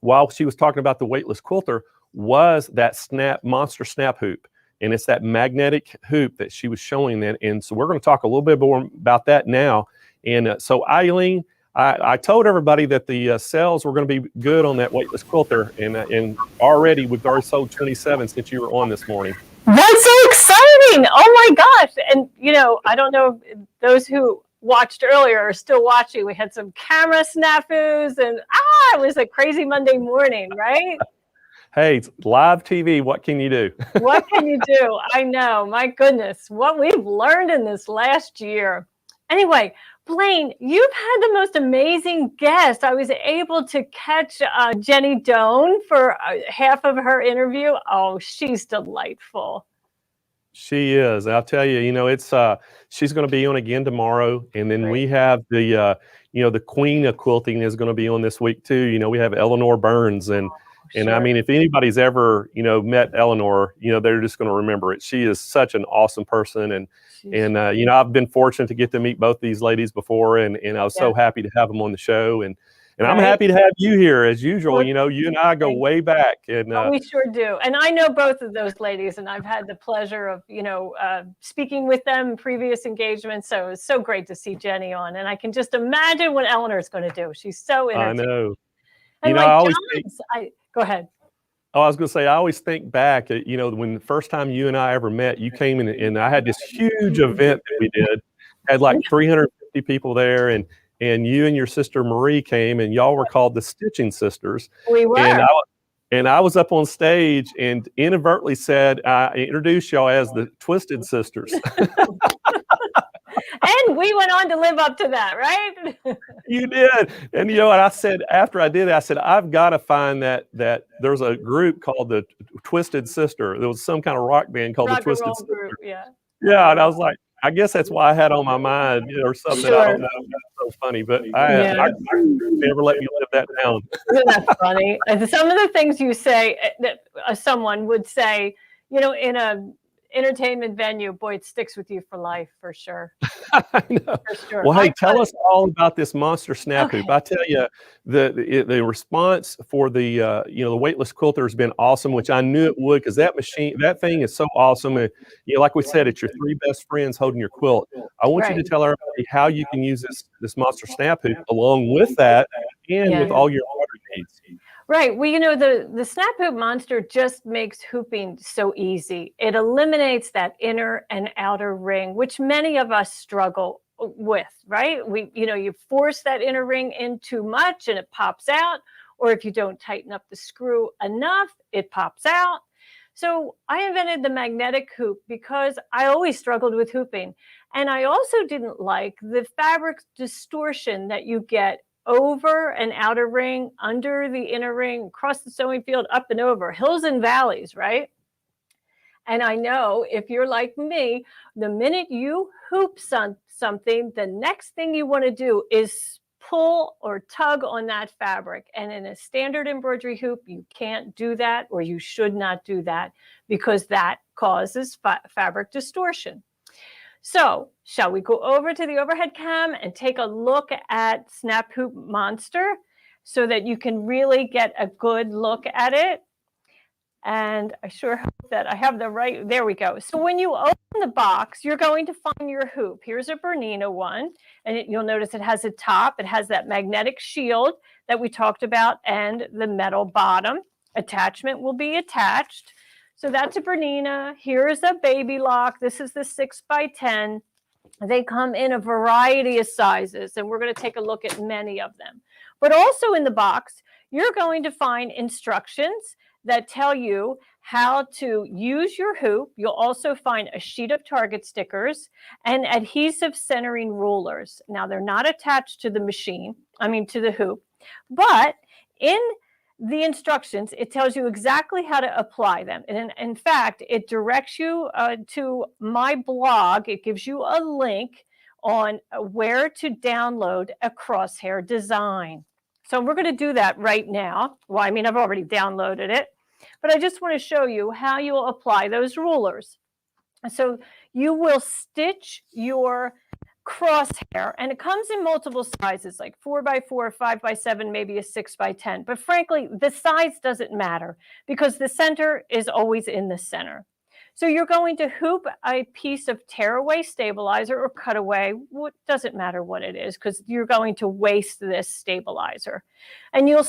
while she was talking about the weightless quilter was that monster snap hoop. And it's that magnetic hoop that she was showing then. And so we're going to talk a little bit more about that now. And so Eileen, I told everybody that the sales were going to be good on that weightless quilter. And already we've already sold 27 since you were on this morning. That's so exciting. Oh my gosh. And, I don't know if those who watched earlier are still watching. We had some camera snafus, and it was a crazy Monday morning, right? Hey, it's live TV. What can you do? What can you do? I know. My goodness. What we've learned in this last year. Anyway, Blaine, you've had the most amazing guest. I was able to catch Jenny Doan for half of her interview. Oh, she's delightful. She is. I'll tell you, it's she's going to be on again tomorrow. And then we have the, the queen of quilting is going to be on this week too. We have Eleanor Burns, and I mean, if anybody's ever, met Eleanor, they're just going to remember it. She is such an awesome person. And I've been fortunate to get to meet both these ladies before, and I was so happy to have them on the show. And I'm happy to have you here as usual. You and I go way back. And we sure do. And I know both of those ladies, and I've had the pleasure of, speaking with them in previous engagements. So it's so great to see Jenny on. And I can just imagine what Eleanor's going to do. She's so entertaining. I know. And I always go ahead. Oh, I was going to say, I always think back at, when the first time you and I ever met, you came in and I had this huge event that we did, had like 350 people there, and you and your sister Marie came, and y'all were called the Stitching Sisters. We were. And I was up on stage and inadvertently said, I introduced y'all as the Twisted Sisters. And we went on to live up to that, right? You did. And what I said after I did it, I said, I've got to find that there's a group called the Twisted Sister. There was some kind of rock band called the Twisted Sister. Group, yeah. Yeah. And I was like, I guess that's why I had on my mind, or something. Sure. I don't know. That's so funny. But I never let me live that down. Isn't that funny? Some of the things you say that someone would say, in a entertainment venue, boy, it sticks with you for life, for sure. I know. For sure. Well, hey, tell us all about this monster snap hoop. Okay. I tell you, the response for the the weightless quilter has been awesome, which I knew it would, because that thing is so awesome. And like we said, it's your three best friends holding your quilt. I want you to tell everybody how you can use this monster snap hoop along with that, and with all your embroidery needs. Right. Well, the Snap Hoop Monster just makes hooping so easy. It eliminates that inner and outer ring, which many of us struggle with, right? You force that inner ring in too much and it pops out, or if you don't tighten up the screw enough, it pops out. So I invented the magnetic hoop because I always struggled with hooping. And I also didn't like the fabric distortion that you get over an outer ring, under the inner ring, across the sewing field, up and over, hills and valleys, right? And I know if you're like me, the minute you hoop something, the next thing you want to do is pull or tug on that fabric. And in a standard embroidery hoop, you can't do that, or you should not do that, because that causes fabric distortion. So shall we go over to the overhead cam and take a look at Snap Hoop Monster so that you can really get a good look at it? And I sure hope that I have the right, there we go. So when you open the box, you're going to find your hoop. Here's a Bernina one, and you'll notice it has a top. It has that magnetic shield that we talked about and the metal bottom. Attachment will be attached. So that's a Bernina. Here's a Baby Lock. This is the 6x10. They come in a variety of sizes, and we're going to take a look at many of them. But also in the box, you're going to find instructions that tell you how to use your hoop. You'll also find a sheet of target stickers and adhesive centering rulers. Now, they're not attached to the machine, to the hoop, but in the instructions, it tells you exactly how to apply them. And in fact, it directs you to my blog. It gives you a link on where to download a crosshair design. So we're going to do that right now. Well, I've already downloaded it, but I just want to show you how you'll apply those rulers. So you will stitch your crosshair, and it comes in multiple sizes, like 4x4, 5x7, maybe a 6x10. But frankly, the size doesn't matter because the center is always in the center. So you're going to hoop a piece of tearaway stabilizer or cutaway. What doesn't matter what it is, because you're going to waste this stabilizer. And you'll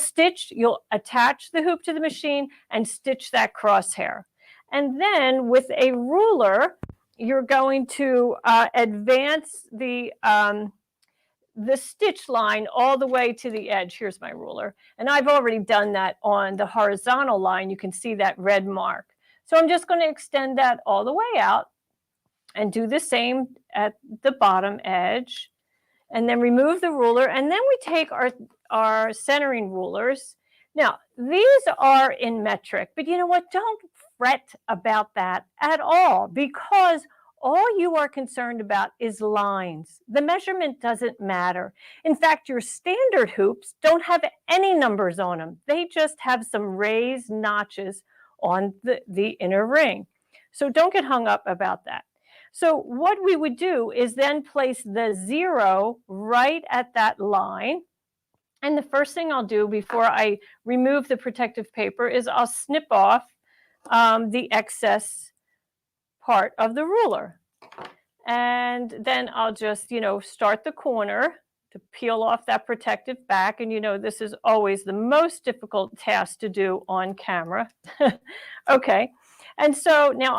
attach the hoop to the machine and stitch that crosshair. And then with a ruler, you're going to advance the stitch line all the way to the edge. Here's my ruler. And I've already done that on the horizontal line. You can see that red mark. So I'm just going to extend that all the way out and do the same at the bottom edge, and then remove the ruler. And then we take our centering rulers. Now, these are in metric, but you know what? Don't fret about that at all, because all you are concerned about is lines. The measurement doesn't matter. In fact, your standard hoops don't have any numbers on them. They just have some raised notches on the inner ring. So don't get hung up about that. So what we would do is then place the 0 right at that line. And the first thing I'll do before I remove the protective paper is I'll snip off the excess part of the ruler. And then I'll just, start the corner to peel off that protective back. And this is always the most difficult task to do on camera. Okay. And so now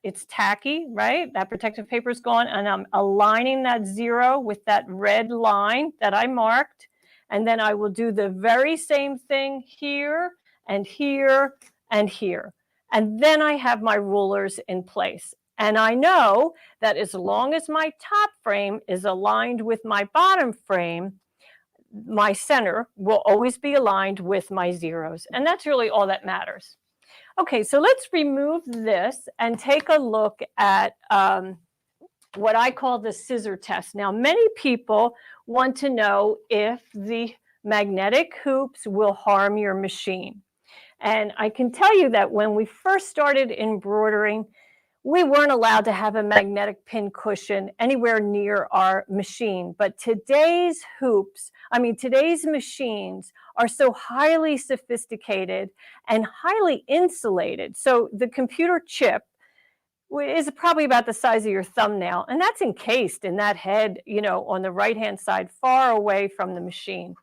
it's tacky, right? That protective paper is gone, and I'm aligning that 0 with that red line that I marked. And then I will do the very same thing here and here and here. And then I have my rulers in place. And I know that as long as my top frame is aligned with my bottom frame, my center will always be aligned with my zeros. And that's really all that matters. Okay, so let's remove this and take a look at what I call the scissor test. Now, many people want to know if the magnetic hoops will harm your machine. And I can tell you that when we first started embroidering, we weren't allowed to have a magnetic pin cushion anywhere near our machine. But today's today's machines are so highly sophisticated and highly insulated. So the computer chip is probably about the size of your thumbnail, and that's encased in that head, on the right-hand side, far away from the machine,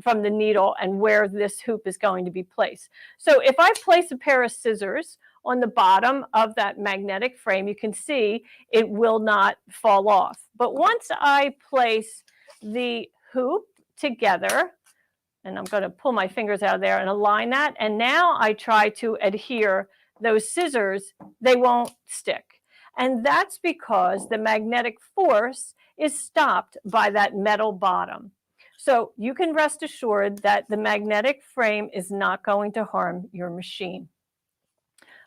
from the needle and where this hoop is going to be placed. So if I place a pair of scissors on the bottom of that magnetic frame, you can see it will not fall off. But once I place the hoop together, and I'm going to pull my fingers out of there and align that, and now I try to adhere those scissors, they won't stick. And that's because the magnetic force is stopped by that metal bottom. So you can rest assured that the magnetic frame is not going to harm your machine.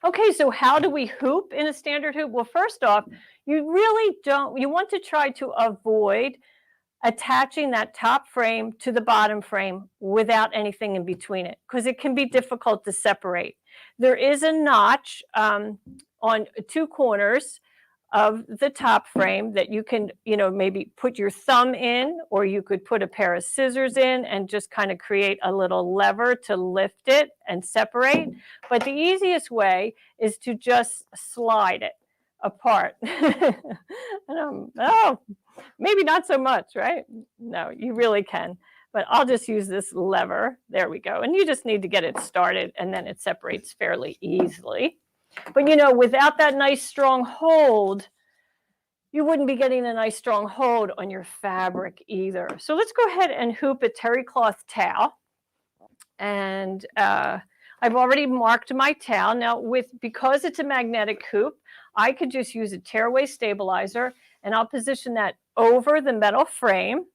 Okay, so how do we hoop in a standard hoop? Well, first off, you want to try to avoid attaching that top frame to the bottom frame without anything in between it, because it can be difficult to separate. There is a notch on 2 corners of the top frame that you can, maybe put your thumb in, or you could put a pair of scissors in and just kind of create a little lever to lift it and separate. But the easiest way is to just slide it apart. Oh, maybe not so much, right? No, you really can. But I'll just use this lever. There we go. And you just need to get it started, and then it separates fairly easily. But without that nice strong hold, you wouldn't be getting a nice strong hold on your fabric either. So let's go ahead and hoop a terry cloth towel. And I've already marked my towel. Now, because it's a magnetic hoop, I could just use a tearaway stabilizer, and I'll position that over the metal frame.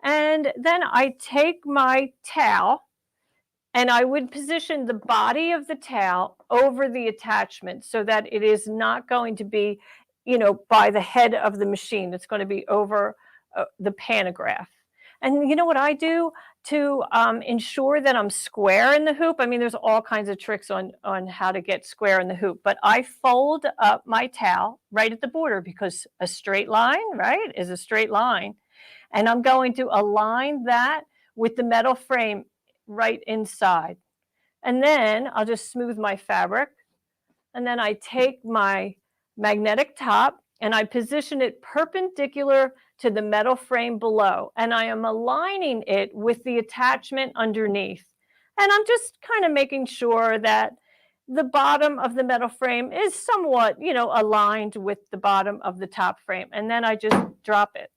And then I take my towel, and I would position the body of the towel over the attachment so that it is not going to be, by the head of the machine. It's going to be over the pantograph. And you know what I do to ensure that I'm square in the hoop? I mean, there's all kinds of tricks on how to get square in the hoop, but I fold up my towel right at the border, because a straight line, right, is a straight line. And I'm going to align that with the metal frame right inside. And then I'll just smooth my fabric. And then I take my magnetic top and I position it perpendicular to the metal frame below. And I am aligning it with the attachment underneath. And I'm just kind of making sure that the bottom of the metal frame is somewhat, aligned with the bottom of the top frame. And then I just drop it.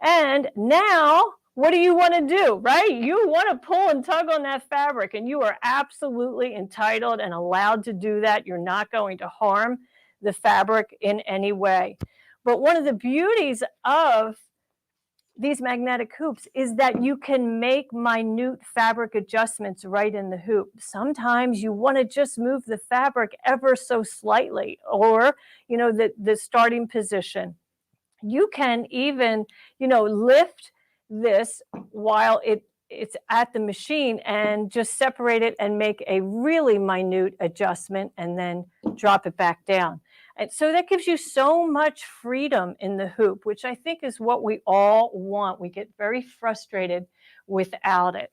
And now, what do you want to do, right? You want to pull and tug on that fabric, and you are absolutely entitled and allowed to do that. You're not going to harm the fabric in any way. But one of the beauties of these magnetic hoops is that you can make minute fabric adjustments right in the hoop. Sometimes you want to just move the fabric ever so slightly, or, the starting position. You can even, lift this while it's at the machine and just separate it and make a really minute adjustment and then drop it back down. And so that gives you so much freedom in the hoop, which I think is what we all want. We get very frustrated without it.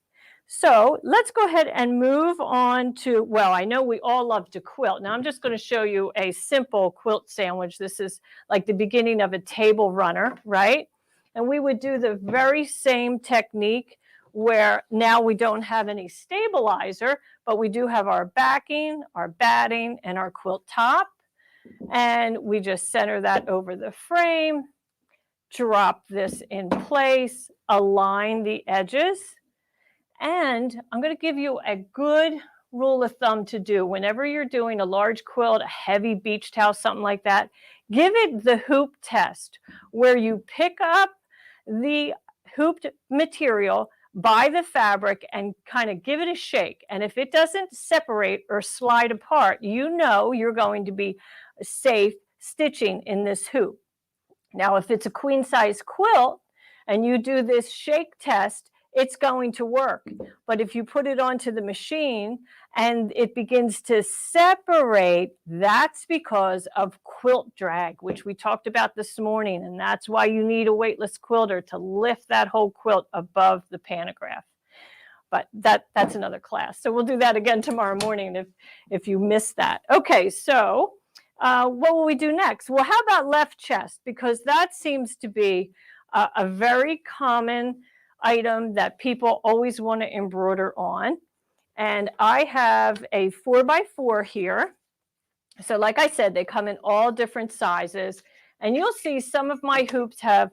So let's go ahead and move on to, well, I know we all love to quilt. Now I'm just going to show you a simple quilt sandwich. This is like the beginning of a table runner, right? And we would do the very same technique, where now we don't have any stabilizer, but we do have our backing, our batting, and our quilt top. And we just center that over the frame, drop this in place, align the edges. And I'm going to give you a good rule of thumb to do whenever you're doing a large quilt, a heavy beach towel, something like that. Give it the hoop test, where you pick up the hooped material by the fabric and kind of give it a shake. And if it doesn't separate or slide apart, you're going to be safe stitching in this hoop. Now, if it's a queen size quilt and you do this shake test, it's going to work. But if you put it onto the machine and it begins to separate, that's because of quilt drag, which we talked about this morning. And that's why you need a weightless quilter to lift that whole quilt above the pantograph. But that's another class. So we'll do that again tomorrow morning if you missed that. Okay, so what will we do next? Well, how about left chest? Because that seems to be a very common item that people always want to embroider on. And I have a 4x4 here. So like I said, they come in all different sizes. And you'll see some of my hoops have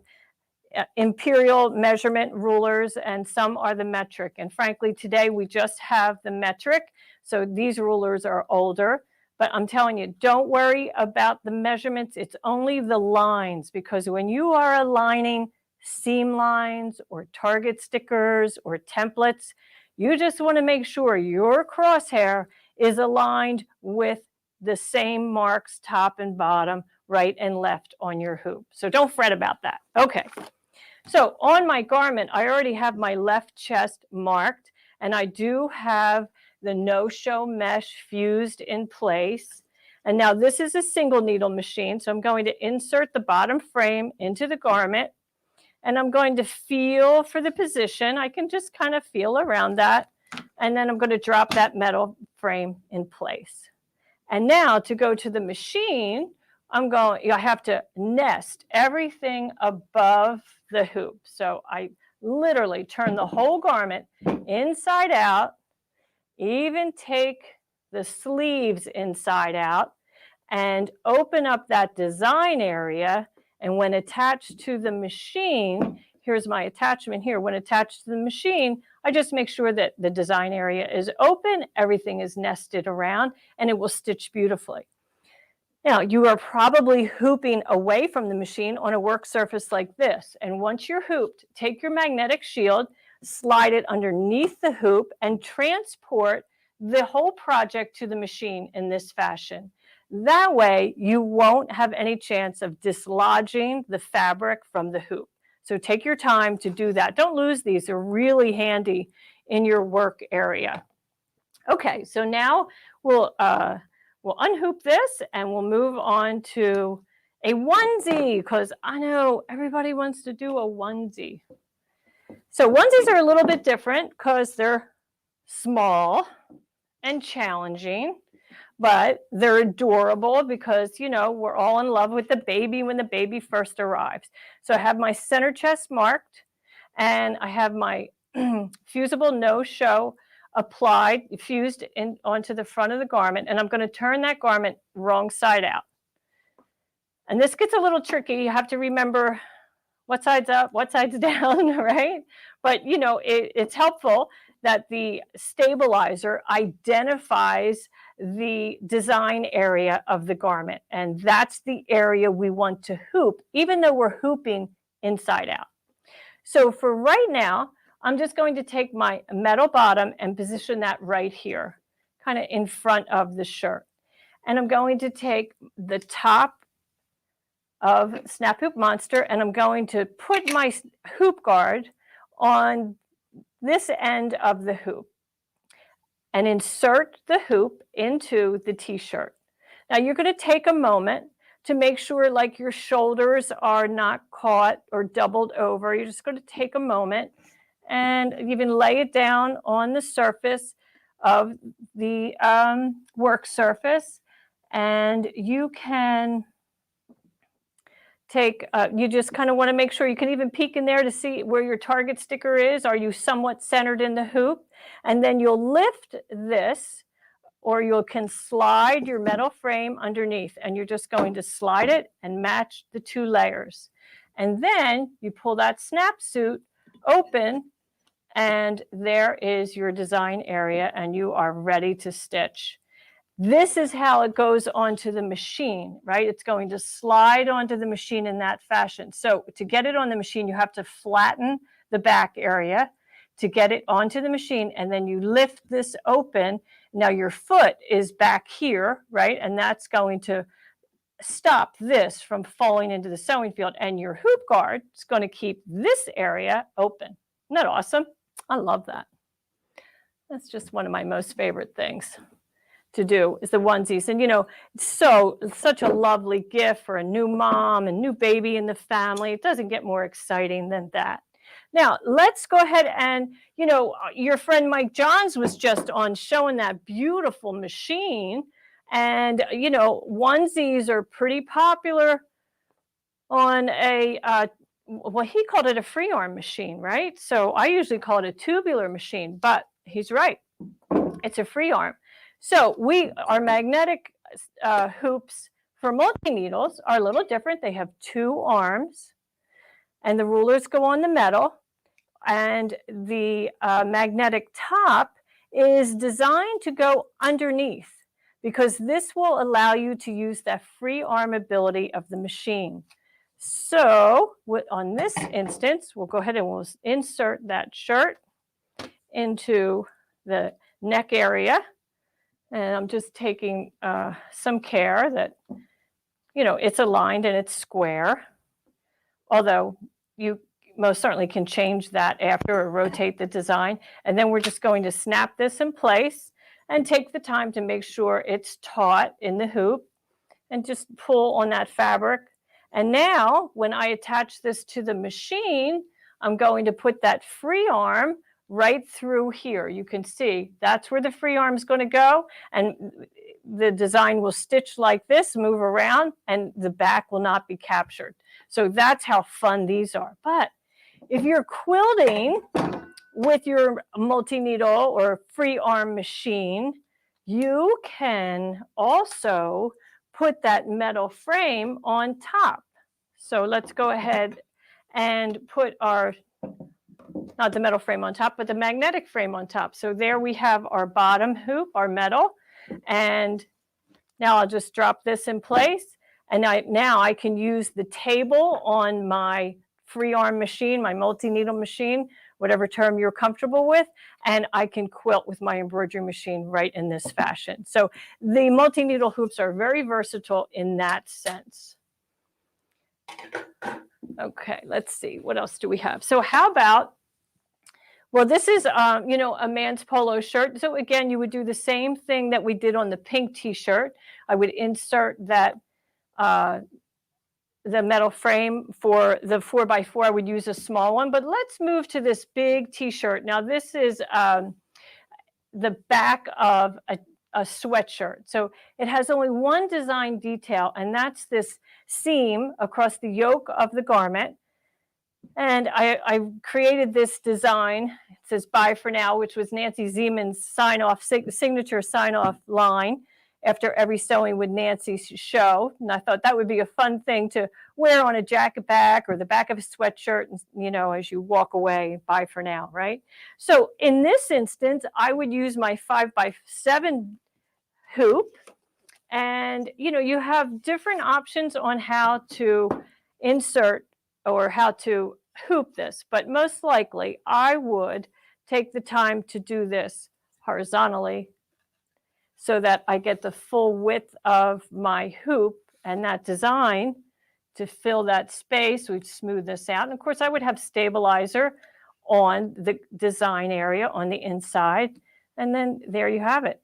imperial measurement rulers, and some are the metric. And frankly, today we just have the metric. So these rulers are older. But I'm telling you, don't worry about the measurements. It's only the lines, because when you are aligning seam lines or target stickers or templates, you just want to make sure your crosshair is aligned with the same marks, top and bottom, right and left on your hoop. So don't fret about that. Okay. So on my garment, I already have my left chest marked, and I do have the no-show mesh fused in place. And now this is a single needle machine, so I'm going to insert the bottom frame into the garment, and I'm going to feel for the position. I can just kind of feel around that, and then I'm going to drop that metal frame in place. And now to go to the machine, I have to nest everything above the hoop. So I literally turn the whole garment inside out, even take the sleeves inside out, and open up that design area. And when attached to the machine, here's my attachment here. When attached to the machine, I just make sure that the design area is open, everything is nested around, and it will stitch beautifully. Now, you are probably hooping away from the machine on a work surface like this. And once you're hooped, take your magnetic shield, slide it underneath the hoop, and transport the whole project to the machine in this fashion. That way, you won't have any chance of dislodging the fabric from the hoop. So take your time to do that. Don't lose these. They're really handy in your work area. Okay, so now we'll unhoop this and we'll move on to a onesie, because I know everybody wants to do a onesie. So onesies are a little bit different because they're small and challenging, but they're adorable because, you know, we're all in love with the baby when the baby first arrives. So I have my center chest marked, and I have my fusible no-show applied, fused in onto the front of the garment, and I'm going to turn that garment wrong side out. And this gets a little tricky. You have to remember what side's up, what side's down, right? But, you know, it's helpful that the stabilizer identifies the design area of the garment. And that's the area we want to hoop, even though we're hooping inside out. So for right now, I'm just going to take my metal bottom and position that right here, kind of in front of the shirt. And I'm going to take the top of Snap Hoop Monster, and I'm going to put my hoop guard on this end of the hoop and insert the hoop into the t-shirt. Now you're going to take a moment to make sure like your shoulders are not caught or doubled over. You're just going to take a moment and even lay it down on the surface of the work surface, and you can take, you just kind of want to make sure you can even peek in there to see where your target sticker is. Are you somewhat centered in the hoop? And then you'll lift this, or you can slide your metal frame underneath, and you're just going to slide it and match the two layers. And then you pull that snap suit open, and there is your design area, and you are ready to stitch. This is how it goes onto the machine, right? It's going to slide onto the machine in that fashion. So to get it on the machine, you have to flatten the back area to get it onto the machine, and then you lift this open. Now your foot is back here, right? And that's going to stop this from falling into the sewing field, and your hoop guard is going to keep this area open. Isn't that awesome? I love that. That's just one of my most favorite things to do, is the onesies. And you know, such a lovely gift for a new mom and new baby in the family. It doesn't get more exciting than that. Now let's go ahead and, you know, your friend Mike Johns was just on showing that beautiful machine, and you know, onesies are pretty popular on a well, he called it a free arm machine, right? So I usually call it a tubular machine, but he's right, it's a free arm. So our magnetic hoops for multi-needles are a little different. They have two arms, and the rulers go on the metal, and the magnetic top is designed to go underneath. because this will allow you to use that free arm ability of the machine. So on this instance, we'll go ahead and we'll insert that shirt into the neck area. And I'm just taking some care that, you know, it's aligned and it's square. Although you most certainly can change that after or rotate the design. And then we're just going to snap this in place and take the time to make sure it's taut in the hoop and just pull on that fabric. And now when I attach this to the machine, I'm going to put that free arm right through here. You can see that's where the free arm is going to go, and the design will stitch like this, move around, and the back will not be captured. So that's how fun these are. But if you're quilting with your multi-needle or free arm machine, you can also put that metal frame on top. So let's go ahead and put our, not the metal frame on top, but the magnetic frame on top. So there we have our bottom hoop, our metal. And now I'll just drop this in place. And now I can use the table on my free arm machine, my multi-needle machine, whatever term you're comfortable with, and I can quilt with my embroidery machine right in this fashion. So the multi-needle hoops are very versatile in that sense. Okay, let's see, what else do we have? So how about, well, this is, you know, a man's polo shirt. So again, you would do the same thing that we did on the pink t-shirt. I would insert that, the metal frame for the 4x4. I would use a small one, but let's move to this big t-shirt. Now this is the back of a sweatshirt. So it has only one design detail, and that's this seam across the yoke of the garment. And I created this design. It says "Bye for now," which was Nancy Ziemann's signature sign-off line after every sewing with Nancy show. And I thought that would be a fun thing to wear on a jacket back or the back of a sweatshirt, and, you know, as you walk away, bye for now, right? So in this instance, I would use my 5x7 hoop. And, you know, you have different options on how to insert or how to hoop this, but most likely I would take the time to do this horizontally so that I get the full width of my hoop and that design to fill that space. We'd smooth this out. And of course I would have stabilizer on the design area on the inside. And then there you have it.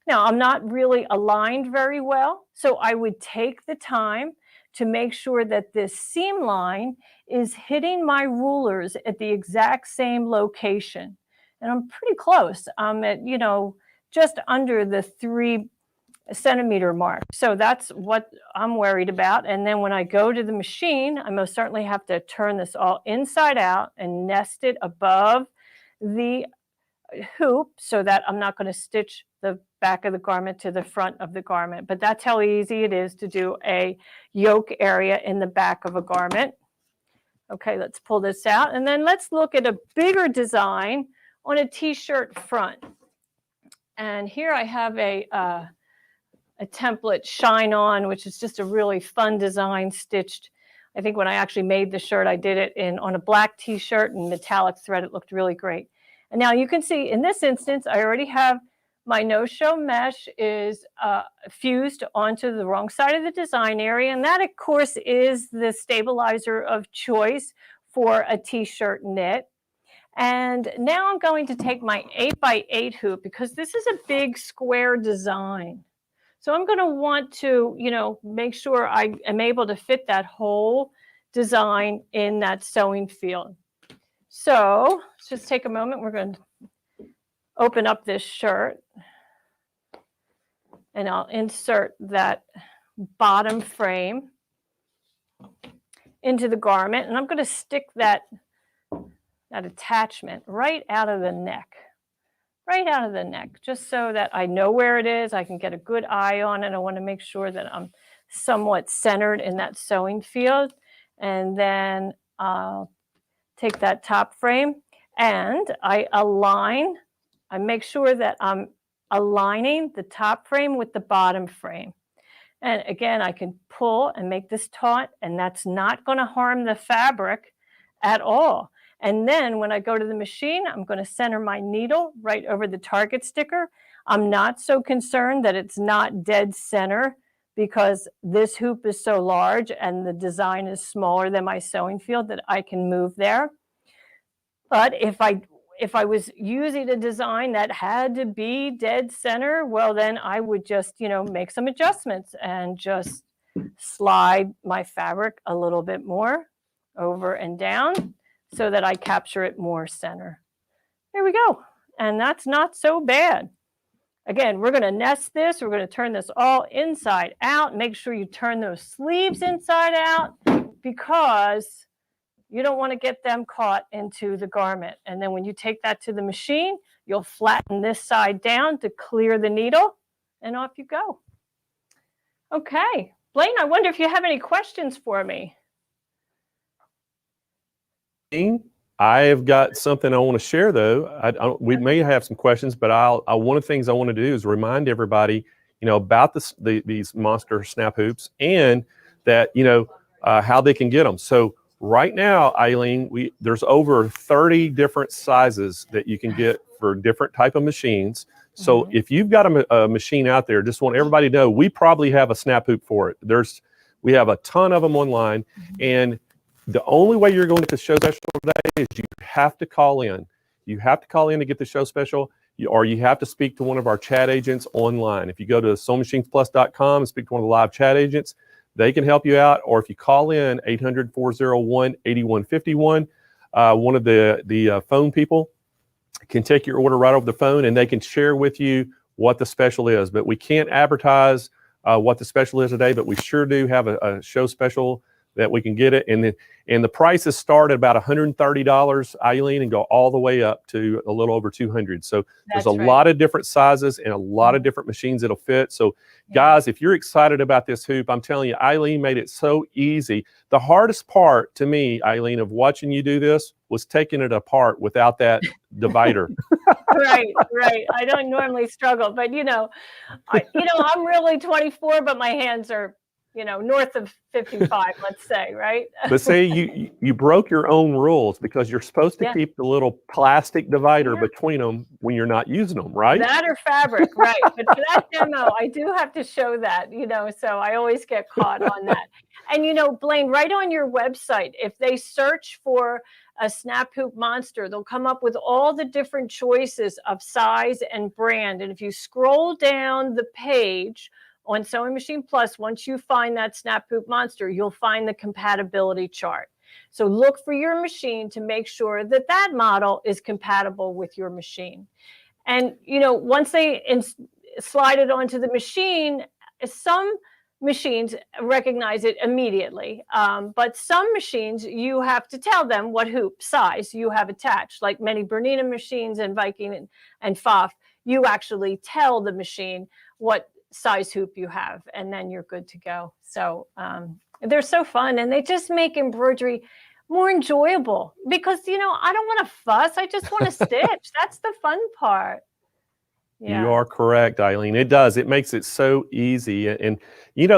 Now I'm not really aligned very well, so I would take the time to make sure that this seam line is hitting my rulers at the exact same location. And I'm pretty close. I'm at, you know, just under the 3 centimeter mark. So that's what I'm worried about. And then when I go to the machine, I most certainly have to turn this all inside out and nest it above the hoop so that I'm not going to stitch the back of the garment to the front of the garment. But that's how easy it is to do a yoke area in the back of a garment. Okay, let's pull this out. And then let's look at a bigger design on a t-shirt front. And here I have a template Shine On, which is just a really fun design stitched. I think when I actually made the shirt, I did it on a black t-shirt and metallic thread. It looked really great. And now you can see in this instance, I already have my no-show mesh is fused onto the wrong side of the design area. And that, of course, is the stabilizer of choice for a t-shirt knit. And now I'm going to take my 8x8 hoop because this is a big square design. So I'm going to want to, you know, make sure I am able to fit that whole design in that sewing field. So let's just take a moment. We're going to open up this shirt and I'll insert that bottom frame into the garment. And I'm going to stick that attachment right out of the neck, just so that I know where it is. I can get a good eye on it. I want to make sure that I'm somewhat centered in that sewing field. And then I'll take that top frame and I make sure that I'm aligning the top frame with the bottom frame. And again, I can pull and make this taut, and that's not going to harm the fabric at all. And then when I go to the machine, I'm going to center my needle right over the target sticker. I'm not so concerned that it's not dead center because this hoop is so large and the design is smaller than my sewing field that I can move there. But if I was using a design that had to be dead center, well, then I would just, make some adjustments and just slide my fabric a little bit more over and down so that I capture it more center. There we go. And that's not so bad. Again, we're going to nest this. We're going to turn this all inside out. Make sure you turn those sleeves inside out because you don't want to get them caught into the garment. And then when you take that to the machine, you'll flatten this side down to clear the needle, and off you go. Okay, Blaine, I wonder if you have any questions for me. I've got something I want to share, though. We may have some questions, but one of the things I want to do is remind everybody, about these monster snap hoops and that, how they can get them. So right now, Eileen, there's over 30 different sizes that you can get for different type of machines. So if you've got a machine out there, just want everybody to know, we probably have a snap hoop for it. We have a ton of them online, and the only way you're going to get the show special today is you have to call in. You have to call in to get the show special, or you have to speak to one of our chat agents online. If you go to sewmachinesplus.com and speak to one of the live chat agents, they can help you out. Or if you call in 800-401-8151, one of the phone people can take your order right over the phone, and they can share with you what the special is. But we can't advertise what the special is today, but we sure do have a show special that we can get it. And the prices start at about $130, Eileen, and go all the way up to a little over $200. So there's a lot of different sizes and a lot of different machines that'll fit. So guys, if you're excited about this hoop, I'm telling you, Eileen made it so easy. The hardest part to me, Eileen, of watching you do this was taking it apart without that divider. Right. I don't normally struggle, but I'm really 24, but my hands are north of 55, let's say, right? But see, you broke your own rules because you're supposed to keep the little plastic divider between them when you're not using them, right? That or fabric, right. But for that demo, I do have to show that, so I always get caught on that. And, Blaine, right on your website, if they search for a snap hoop monster, they'll come up with all the different choices of size and brand. And if you scroll down the page on Sewing Machine Plus, once you find that snap hoop monster, you'll find the compatibility chart. So look for your machine to make sure that that model is compatible with your machine. And, once they slide it onto the machine, some machines recognize it immediately. But some machines, you have to tell them what hoop size you have attached, like many Bernina machines and Viking and Pfaff, you actually tell the machine what size hoop you have, and then you're good to go. So they're so fun, and they just make embroidery more enjoyable because I don't want to fuss, I just want to stitch. That's the fun part. You are correct, Eileen. It does. It makes it so easy. And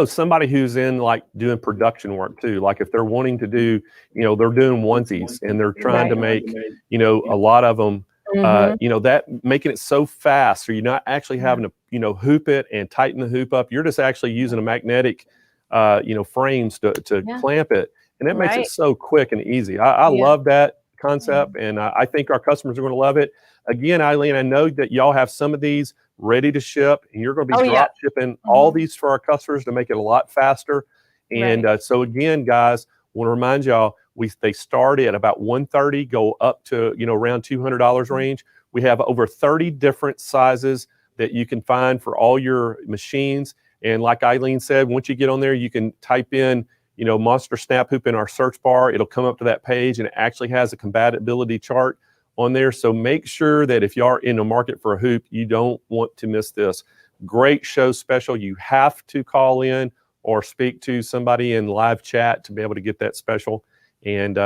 somebody who's in like doing production work too, like if they're wanting to do, they're doing onesies and they're trying to make, a lot of them, that making it so fast, so you're not actually having to, hoop it and tighten the hoop up. You're just actually using a magnetic, frames to clamp it. And that makes it so quick and easy. I love that concept, and I think our customers are going to love it. Again, Eileen, I know that y'all have some of these ready to ship, and you're going to be drop shipping all these for our customers to make it a lot faster. And so again, guys, want to remind y'all, they start at about $130, go up to around $200 range. We have over 30 different sizes that you can find for all your machines. And like Eileen said, once you get on there, you can type in monster snap hoop in our search bar. It'll come up to that page, and it actually has a compatibility chart on there. So make sure that if you are in the market for a hoop, you don't want to miss this great show special. You have to call in or speak to somebody in live chat to be able to get that special. And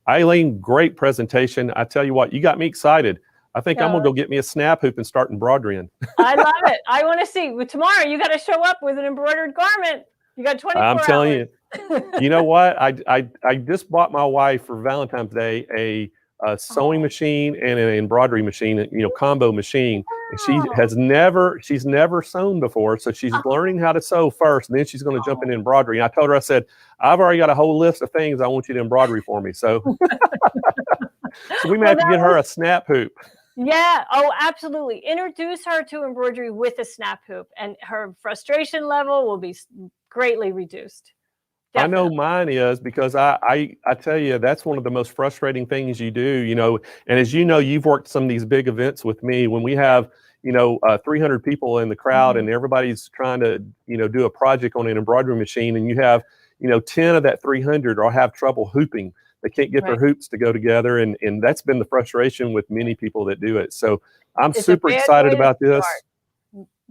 Eileen, great presentation. I tell you what, you got me excited. I think I'm gonna go get me a snap hoop and start embroidering. I love it. I want to see. Well, tomorrow you got to show up with an embroidered garment. You got 24 I'm telling hours. you. You know what? I just bought my wife for Valentine's Day a sewing machine and an embroidery machine, you know, combo machine. And she's never sewn before, so she's learning how to sew first, and then she's going to jump into embroidery. And I told her, I said, I've already got a whole list of things I want you to embroidery for me. So, so we may have to get her a snap hoop. Yeah. Oh, absolutely. Introduce her to embroidery with a snap hoop, and her frustration level will be greatly reduced. Definitely. I know mine is, because I tell you, that's one of the most frustrating things you do, you know. And as you know, you've worked some of these big events with me when we have, you know, 300 people in the crowd and everybody's trying to, you know, do a project on an embroidery machine, and you have, you know, 10 of that 300 all have trouble hooping. They can't get their hoops to go together. And that's been the frustration with many people that do it. So I'm super excited about this.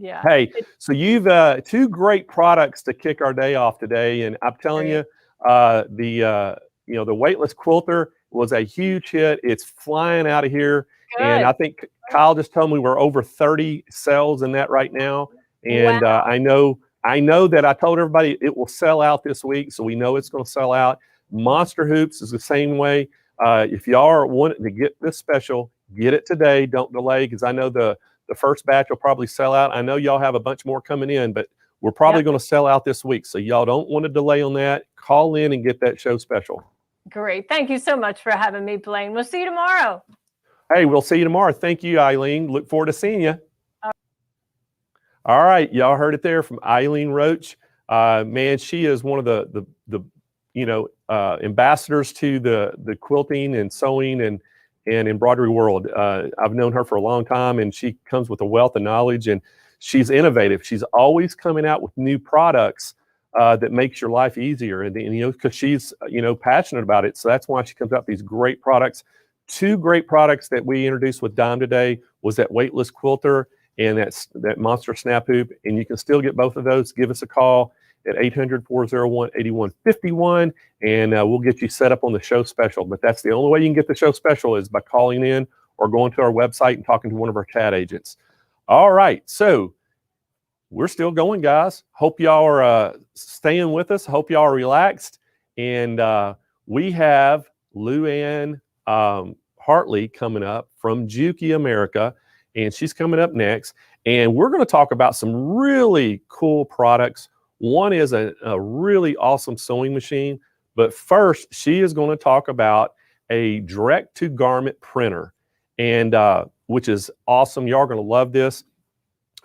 Yeah. Hey, so you've two great products to kick our day off today, and I'm telling you, you know, the weightless quilter was a huge hit. It's flying out of here, and I think Kyle just told me we're over 30 sales in that right now, and I know that I told everybody it will sell out this week, so we know it's going to sell out. Monster Hoops is the same way. If y'all are wanting to get this special, get it today. Don't delay, because I know the first batch will probably sell out. I know y'all have a bunch more coming in, but we're probably going to sell out this week. So y'all don't want to delay on that. Call in and get that show special. Great. Thank you so much for having me, Blaine. We'll see you tomorrow. Hey, we'll see you tomorrow. Thank you, Eileen. Look forward to seeing you. All right. Y'all heard it there from Eileen Roach. Man, she is one of the you know, ambassadors to the quilting and sewing and embroidery world. I've known her for a long time, and she comes with a wealth of knowledge, and she's innovative. She's always coming out with new products that makes your life easier. And you know, because she's, you know, passionate about it. So that's why she comes up with these great products. Two great products that we introduced with Dime today was that weightless quilter and that monster snap hoop. And you can still get both of those. Give us a call at 800-401-8151, and we'll get you set up on the show special. But that's the only way you can get the show special, is by calling in or going to our website and talking to one of our chat agents. All right, so we're still going, guys. Hope y'all are staying with us. Hope y'all are relaxed. And we have Lou-Ann Hartley coming up from Juki America, and she's coming up next. And we're going to talk about some really cool products. One is a really awesome sewing machine, but first she is going to talk about a direct-to-garment printer, and which is awesome. Y'all are going to love this.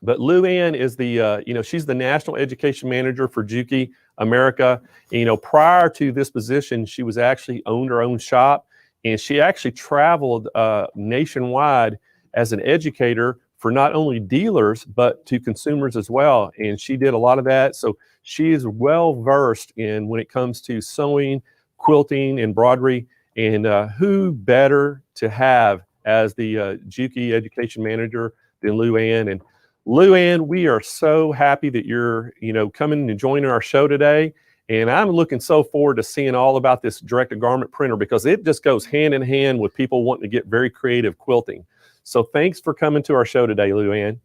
But Lou-Ann is the, you know, she's the National Education Manager for Juki America. And, you know, prior to this position, she was actually owned her own shop, and she actually traveled nationwide as an educator for not only dealers, but to consumers as well. And she did a lot of that. So she is well versed in when it comes to sewing, quilting, embroidery. And who better to have as the Juki Education Manager than Lou-Ann? And Lou-Ann, we are so happy that you're, you know, coming and joining our show today. And I'm looking so forward to seeing all about this direct-to-garment printer, because it just goes hand in hand with people wanting to get very creative quilting. So thanks for coming to our show today, Lou-Ann.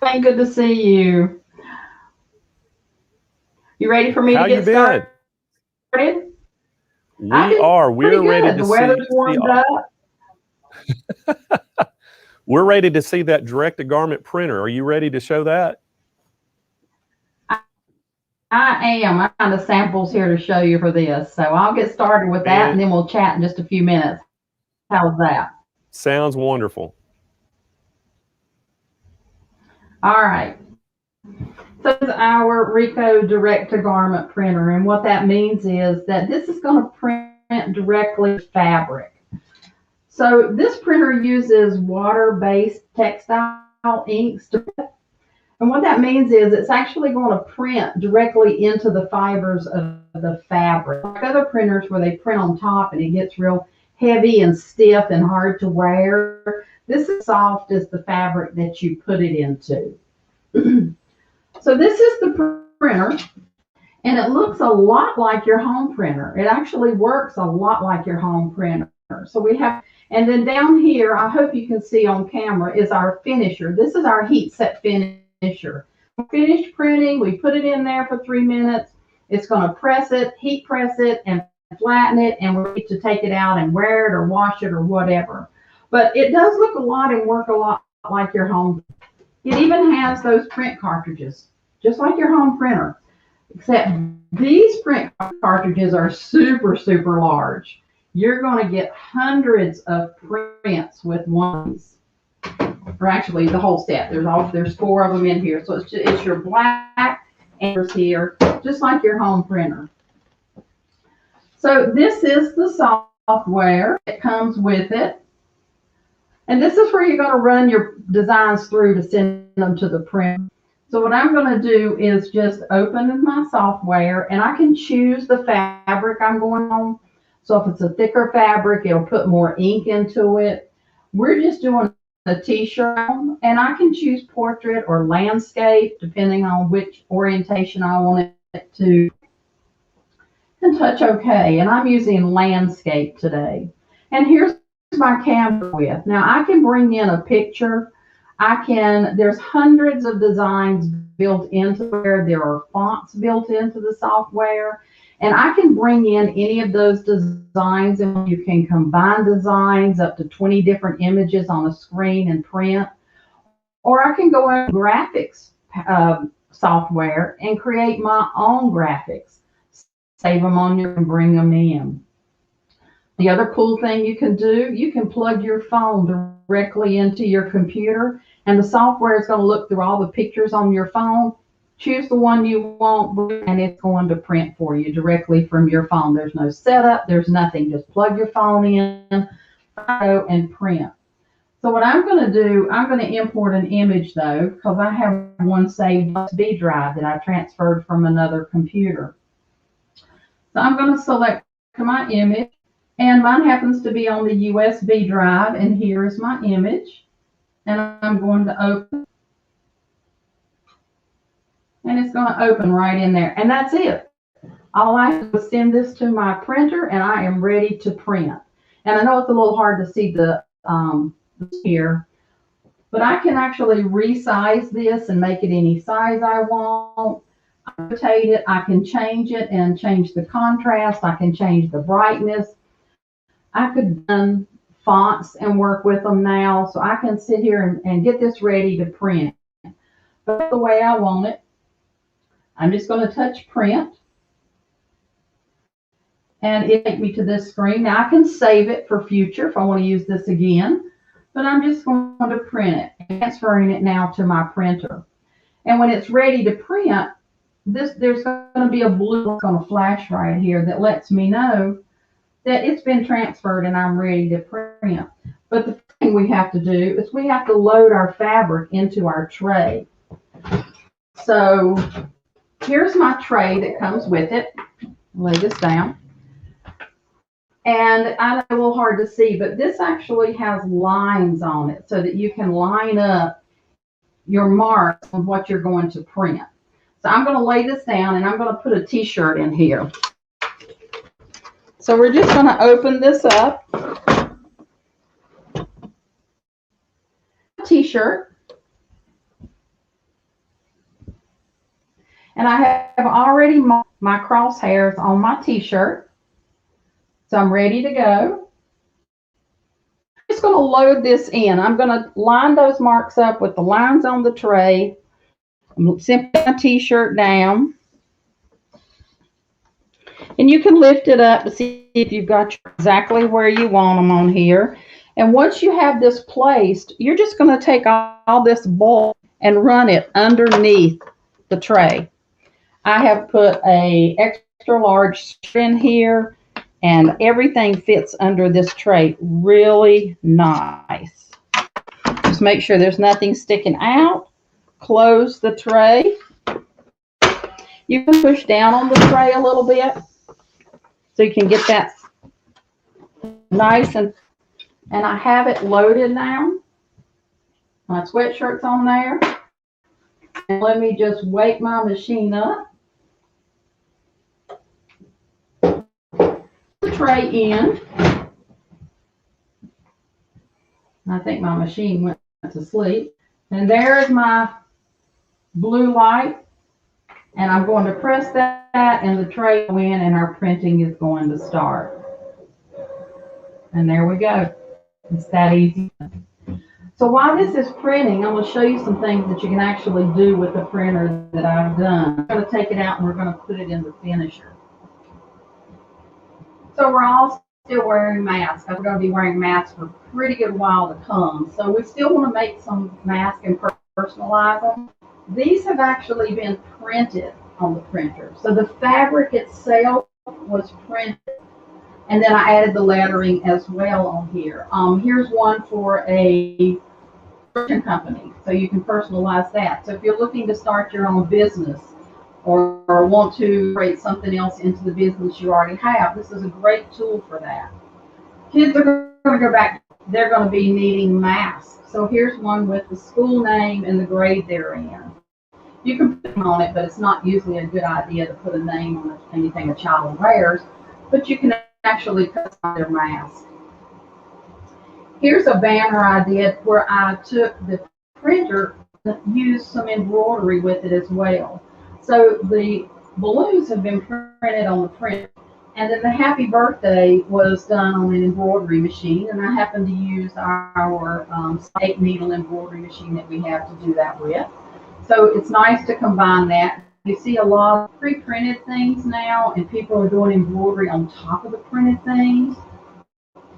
Hey, good to see you. You ready for me to get started? We are. We're ready to see. The weather's warmed up. We're ready to see that direct-to-garment printer. Are you ready to show that? I am. I have the samples here to show you for this. So I'll get started with that, and then we'll chat in just a few minutes. How's that? Sounds wonderful. All right. So this is our Ricoh direct-to-garment printer, and what that means is that this is going to print directly fabric. So this printer uses water-based textile inks to print. And what that means is it's actually going to print directly into the fibers of the fabric. Like other printers where they print on top and it gets real heavy and stiff and hard to wear, this is soft as the fabric that you put it into. So this is the printer. And it looks a lot like your home printer. It actually works a lot like your home printer. So we have, and then down here, I hope you can see on camera, is our finisher. This is our heat set finisher. Finished printing, we put it in there for 3 minutes. It's going to press it, heat press it, and flatten it, and we need to take it out and wear it or wash it or whatever. But it does look a lot and work a lot like your home. It even has those print cartridges, just like your home printer, except these print cartridges are super, super large. You're going to get hundreds of prints with one, or actually the whole set. There's 4 of them in here. So it's your black and here, just like your home printer. So this is the software that comes with it. And this is where you're going to run your designs through to send them to the printer. So what I'm going to do is just open my software, and I can choose the fabric I'm going on. So if it's a thicker fabric, it'll put more ink into it. We're just doing a t-shirt, and I can choose portrait or landscape depending on which orientation I want it to, and touch OK. And I'm using landscape today. And here's my canvas width. Now I can bring in a picture. There's hundreds of designs built into where there are fonts built into the software. And I can bring in any of those designs, and you can combine designs up to 20 different images on a screen and print. Or I can go in graphics software and create my own graphics. Save them on your and bring them in. The other cool thing you can do, you can plug your phone directly into your computer, and the software is going to look through all the pictures on your phone. Choose the one you want, and it's going to print for you directly from your phone. There's no setup, there's nothing. Just plug your phone in and print. So what I'm going to do, I'm going to import an image though, because I have one saved USB drive that I transferred from another computer. So I'm going to select my image, and mine happens to be on the USB drive, and here is my image. And I'm going to open. And it's going to open right in there. And that's it. All I have to do is send this to my printer, and I am ready to print. And I know it's a little hard to see the here, but I can actually resize this and make it any size I want. I rotate it. I can change it and change the contrast. I can change the brightness. I could run fonts and work with them now. So I can sit here and get this ready to print. But the way I want it. I'm just going to touch print, and it takes me to this screen. Now I can save it for future if I want to use this again, but I'm just going to print it, transferring it now to my printer. And when it's ready to print, there's going to be a blue that's going to flash right here that lets me know that it's been transferred and I'm ready to print. But the thing we have to do is we have to load our fabric into our tray. So here's my tray that comes with it. Lay this down. And I know it's a little hard to see, but this actually has lines on it so that you can line up your marks of what you're going to print. So I'm going to lay this down, and I'm going to put a t-shirt in here. So we're just going to open this up. T-shirt. And I have already marked my crosshairs on my t-shirt. So I'm ready to go. I'm just going to load this in. I'm going to line those marks up with the lines on the tray. I'm simply my t-shirt down. And you can lift it up to see if you've got exactly where you want them on here. And once you have this placed, you're just going to take all this bulk and run it underneath the tray. I have put a extra large in here, and everything fits under this tray really nice. Just make sure there's nothing sticking out. Close the tray. You can push down on the tray a little bit so you can get that nice, and I have it loaded now. My sweatshirt's on there. And let me just wake my machine up. tray in. I think my machine went to sleep. And there's my blue light. And I'm going to press that and the tray will in and our printing is going to start. And there we go. It's that easy. So while this is printing, I'm going to show you some things that you can actually do with the printer that I've done. I'm going to take it out and we're going to put it in the finisher. So we're all still wearing masks. We're going to be wearing masks for a pretty good while to come. So we still want to make some masks and personalize them. These have actually been printed on the printer. So the fabric itself was printed. And then I added the lettering as well on here. Here's one for a construction company. So you can personalize that. So if you're looking to start your own business or want to create something else into the business you already have, this is a great tool for that. Kids are going to go back. They're going to be needing masks. So here's one with the school name and the grade they're in. You can put them on it, but it's not usually a good idea to put a name on anything a child wears. But you can actually customize their mask. Here's a banner I did where I took the printer and used some embroidery with it as well. So the balloons have been printed on the printer, and then the happy birthday was done on an embroidery machine, and I happened to use our 8-needle embroidery machine that we have to do that with. So it's nice to combine that. You see a lot of pre-printed things now, and people are doing embroidery on top of the printed things.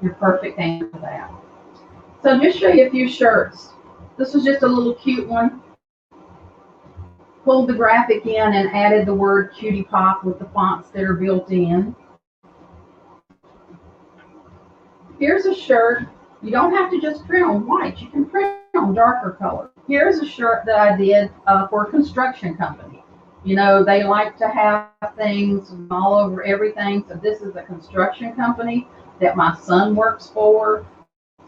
You're perfect answer for that. So just show you a few shirts. This was just a little cute one. Pulled the graphic in and added the word Cutie Pop with the fonts that are built in. Here's a shirt. You don't have to just print on white. You can print on darker color. Here's a shirt that I did for a construction company. You know, they like to have things all over everything. So this is a construction company that my son works for.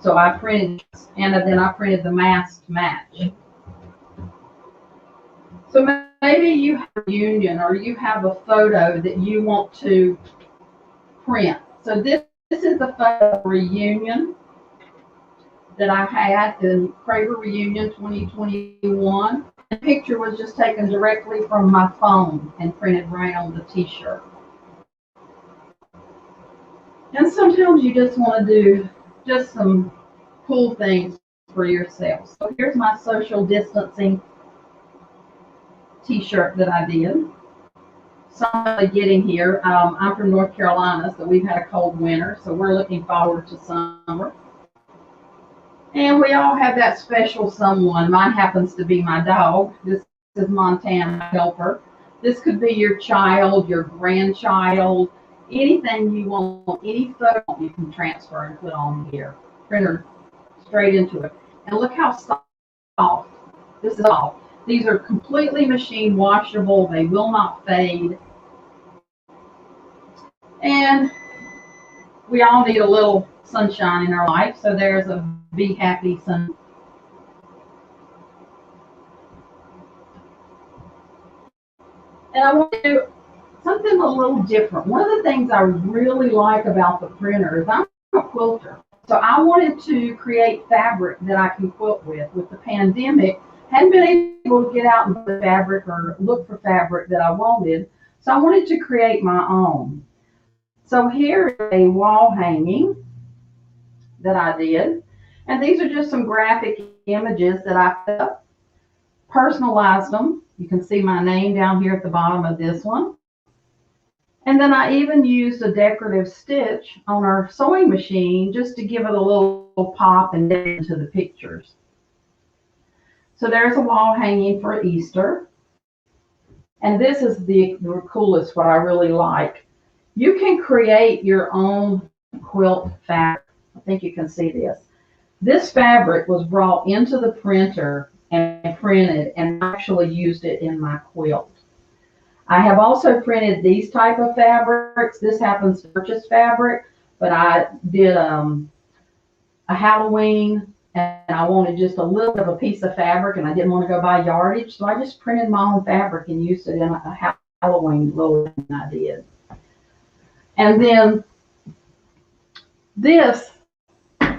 So I printed, and then I printed the mask to match. So maybe you have a reunion or you have a photo that you want to print. So this is the photo reunion that I had in Craver Reunion 2021. The picture was just taken directly from my phone and printed right on the t-shirt. And sometimes you just want to do just some cool things for yourself. So here's my social distancing t-shirt that I did. Somebody getting here. I'm from North Carolina, so we've had a cold winter, so we're looking forward to summer. And we all have that special someone. Mine happens to be my dog. This is Montana Helper. This could be your child, your grandchild, anything you want, any photo you can transfer and put on here. Printer straight into it. And look how soft. This is soft. These are completely machine washable. They will not fade. And we all need a little sunshine in our life. So there's a Be Happy sun. And I want to do something a little different. One of the things I really like about the printer is I'm a quilter. So I wanted to create fabric that I can quilt with. With the pandemic, hadn't been able to get out and buy fabric or look for fabric that I wanted. So I wanted to create my own. So here is a wall hanging that I did. And these are just some graphic images that I put up, personalized them. You can see my name down here at the bottom of this one. And then I even used a decorative stitch on our sewing machine just to give it a little pop and get into the pictures. So there's a wall hanging for Easter. And this is the coolest, what I really like. You can create your own quilt fabric. I think you can see this. This fabric was brought into the printer and printed, and actually used it in my quilt. I have also printed these type of fabrics. This happens to purchase fabric, but I did a Halloween, and I wanted just a little bit of a piece of fabric, and I didn't want to go buy yardage, so I just printed my own fabric and used it in a Halloween little thing I did. And then This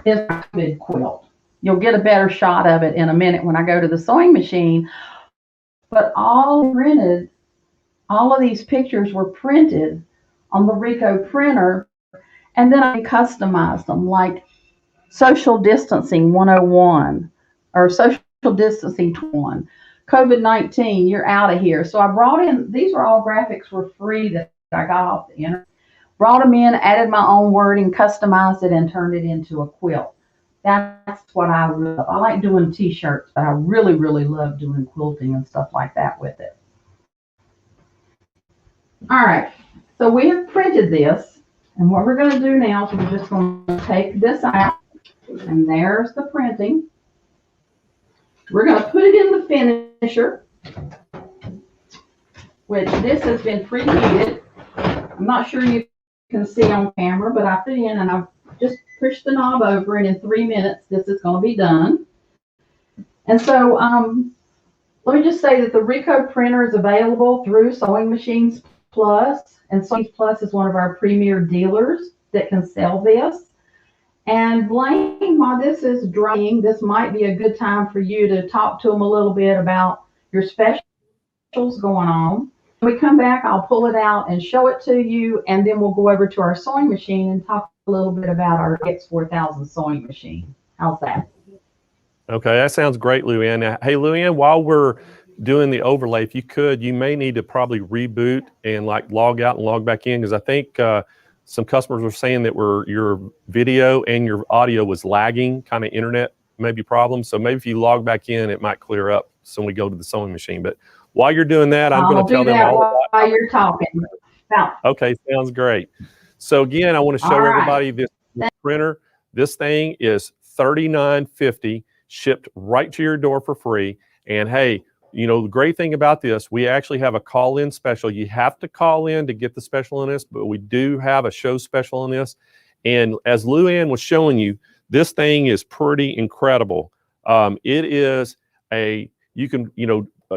is a big quilt. You'll get a better shot of it in a minute when I go to the sewing machine. But all of these pictures were printed on the Ricoh printer, and then I customized them, like social distancing 101 or social distancing 21. COVID-19, you're out of here. So I brought in, these were all graphics were free that I got off the internet. Brought them in, added my own wording, customized it, and turned it into a quilt. That's what I love. I like doing t-shirts, but I really, really love doing quilting and stuff like that with it. All right, so we have printed this, and what we're going to do now is we're just going to take this out, and there's the printing. We're going to put it in the finisher, which this has been preheated. I'm not sure you can see on camera, but I put it in and I've just pushed the knob over, and in 3 minutes this is going to be done. And so let me just say that the Ricoh printer is available through Sewing Machines Plus, and Sewing Machines Plus is one of our premier dealers that can sell this. And Blaine, while this is drying, this might be a good time for you to talk to them a little bit about your specials going on. When we come back, I'll pull it out and show it to you, and then we'll go over to our sewing machine and talk a little bit about our X4000 sewing machine. How's that? Okay, that sounds great, Luann. Now, hey, Luann, while we're doing the overlay, if you could, you may need to probably reboot and like log out and log back in, because I think some customers were saying that your video and your audio was lagging, kind of internet maybe problems. So maybe if you log back in, it might clear up so when we go to the sewing machine. But while you're doing that, I'm going to tell them all about while you're talking. Okay, sounds great. So again, I want to show everybody this printer. This thing is $39.50, shipped right to your door for free. And hey, you know, the great thing about this, we actually have a call-in special. You have to call in to get the special on this, but we do have a show special on this. And as Luann was showing you, this thing is pretty incredible. It is a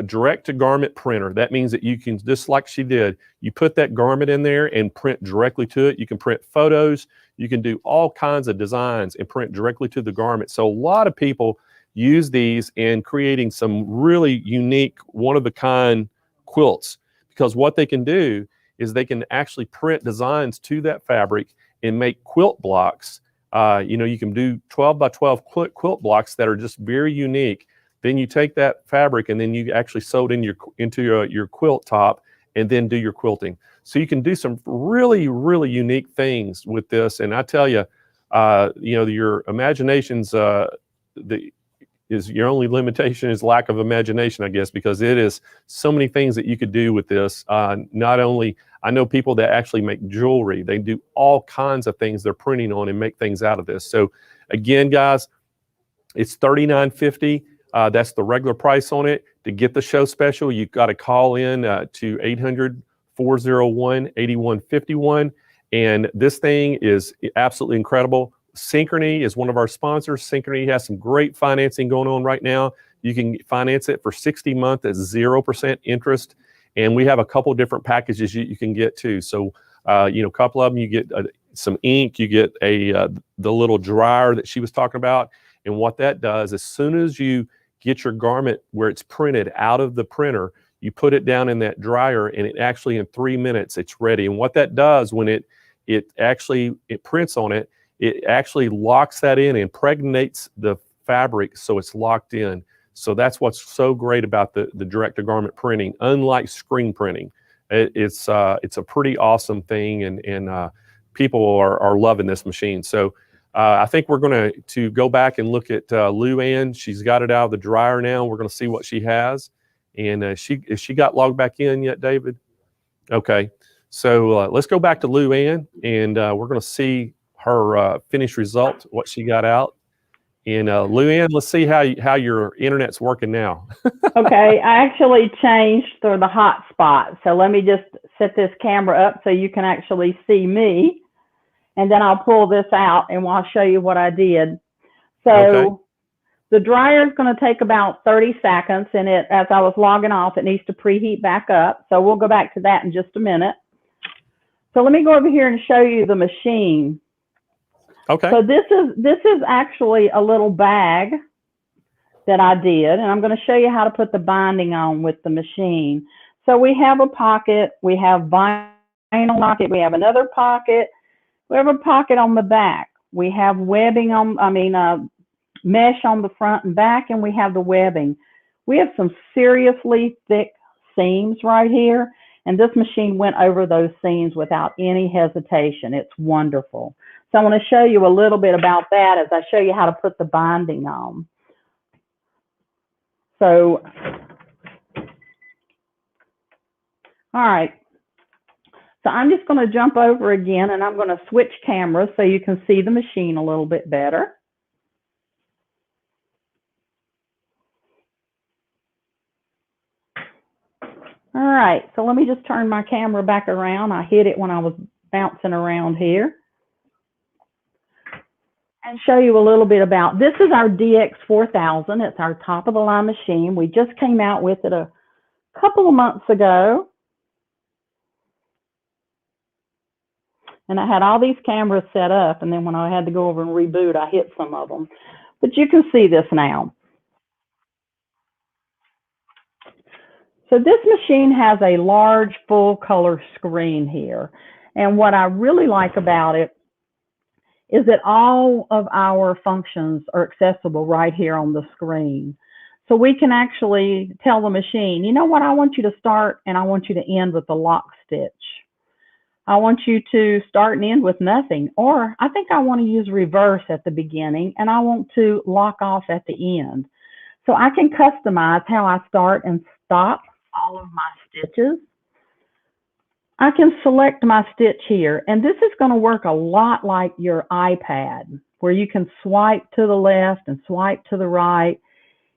direct-to-garment printer. That means that you can, just like she did, you put that garment in there and print directly to it. You can print photos. You can do all kinds of designs and print directly to the garment. So a lot of people use these in creating some really unique, one-of-a-kind quilts, because what they can do is they can actually print designs to that fabric and make quilt blocks. You can do 12 by 12 quilt blocks that are just very unique. Then you take that fabric and then you actually sew it into your quilt top and then do your quilting. So you can do some really, really unique things with this. And I tell you, your imagination's your only limitation is lack of imagination, I guess, because it is so many things that you could do with this. Not only, I know people that actually make jewelry. They do all kinds of things they're printing on and make things out of this. So again, guys, it's $39.50. That's the regular price on it. To get the show special, you've got to call in to 800-401-8151. And this thing is absolutely incredible. Synchrony is one of our sponsors. Synchrony has some great financing going on right now. You can finance it for 60 months at 0% interest. And we have a couple different packages you can get too. So, a couple of them, you get some ink, you get the little dryer that she was talking about. And what that does, as soon as you get your garment where it's printed out of the printer, you put it down in that dryer, and it actually in 3 minutes it's ready. And what that does when it prints on it, it actually locks that in, impregnates the fabric so it's locked in. So that's what's so great about the direct-to-garment printing, unlike screen printing. It's a pretty awesome thing, and people are loving this machine. So I think we're going to go back and look at Luann. She's got it out of the dryer now. We're going to see what she has. And has she got logged back in yet, David? Okay. So let's go back to Luann, and we're going to see her finished result, what she got out. And Luann, let's see how your internet's working now. Okay, I actually changed for the hotspot. So let me just set this camera up so you can actually see me. And then I'll pull this out and I'll show you what I did. So okay. The dryer is going to take about 30 seconds. And as I was logging off, it needs to preheat back up. So we'll go back to that in just a minute. So let me go over here and show you the machine. Okay. So this is actually a little bag that I did, and I'm going to show you how to put the binding on with the machine. So we have a pocket, we have vinyl pocket, we have another pocket, we have a pocket on the back, we have webbing on, mesh on the front and back, and we have the webbing. We have some seriously thick seams right here, and this machine went over those seams without any hesitation. It's wonderful. So I want to show you a little bit about that as I show you how to put the binding on. So, all right. So I'm just going to jump over again, and I'm going to switch cameras so you can see the machine a little bit better. All right, so let me just turn my camera back around. I hit it when I was bouncing around here. And show you a little bit about, this is our DX4000. It's our top of the line machine. We just came out with it a couple of months ago. And I had all these cameras set up, and then when I had to go over and reboot, I hit some of them. But you can see this now. So this machine has a large full color screen here. And what I really like about it is that all of our functions are accessible right here on the screen. So we can actually tell the machine, you know what, I want you to start and I want you to end with the lock stitch. I want you to start and end with nothing. Or I think I want to use reverse at the beginning and I want to lock off at the end. So I can customize how I start and stop all of my stitches. I can select my stitch here, and this is going to work a lot like your iPad, where you can swipe to the left and swipe to the right.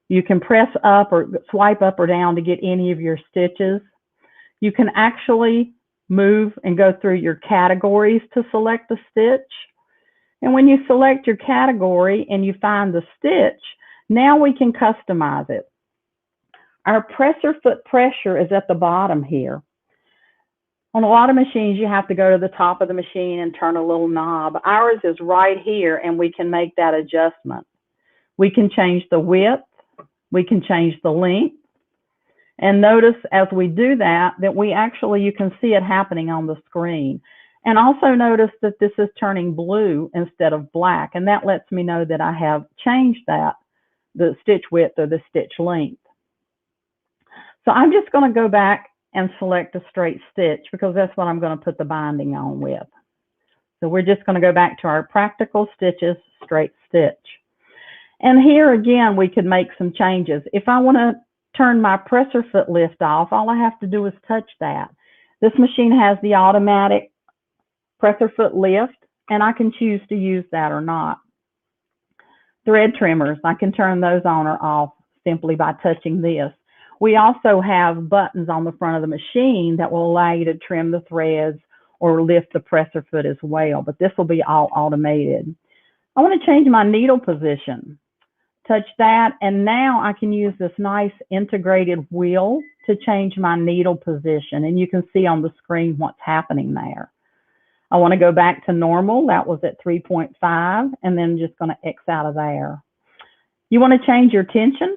You can press up or swipe up or down to get any of your stitches. You can actually move and go through your categories to select a stitch. And when you select your category and you find the stitch, now we can customize it. Our presser foot pressure is at the bottom here. On a lot of machines, you have to go to the top of the machine and turn a little knob. Ours is right here, and we can make that adjustment. We can change the width. We can change the length. And notice as we do that, you can see it happening on the screen. And also notice that this is turning blue instead of black. And that lets me know that I have changed that, the stitch width or the stitch length. So I'm just going to go back and select a straight stitch because that's what I'm going to put the binding on with. So we're just going to go back to our practical stitches, straight stitch. And here again, we could make some changes. If I want to turn my presser foot lift off, all I have to do is touch that. This machine has the automatic presser foot lift, and I can choose to use that or not. Thread trimmers, I can turn those on or off simply by touching this. We also have buttons on the front of the machine that will allow you to trim the threads or lift the presser foot as well, but this will be all automated. I want to change my needle position. Touch that, and now I can use this nice integrated wheel to change my needle position, and you can see on the screen what's happening there. I want to go back to normal. That was at 3.5, and then just going to X out of there. You want to change your tension?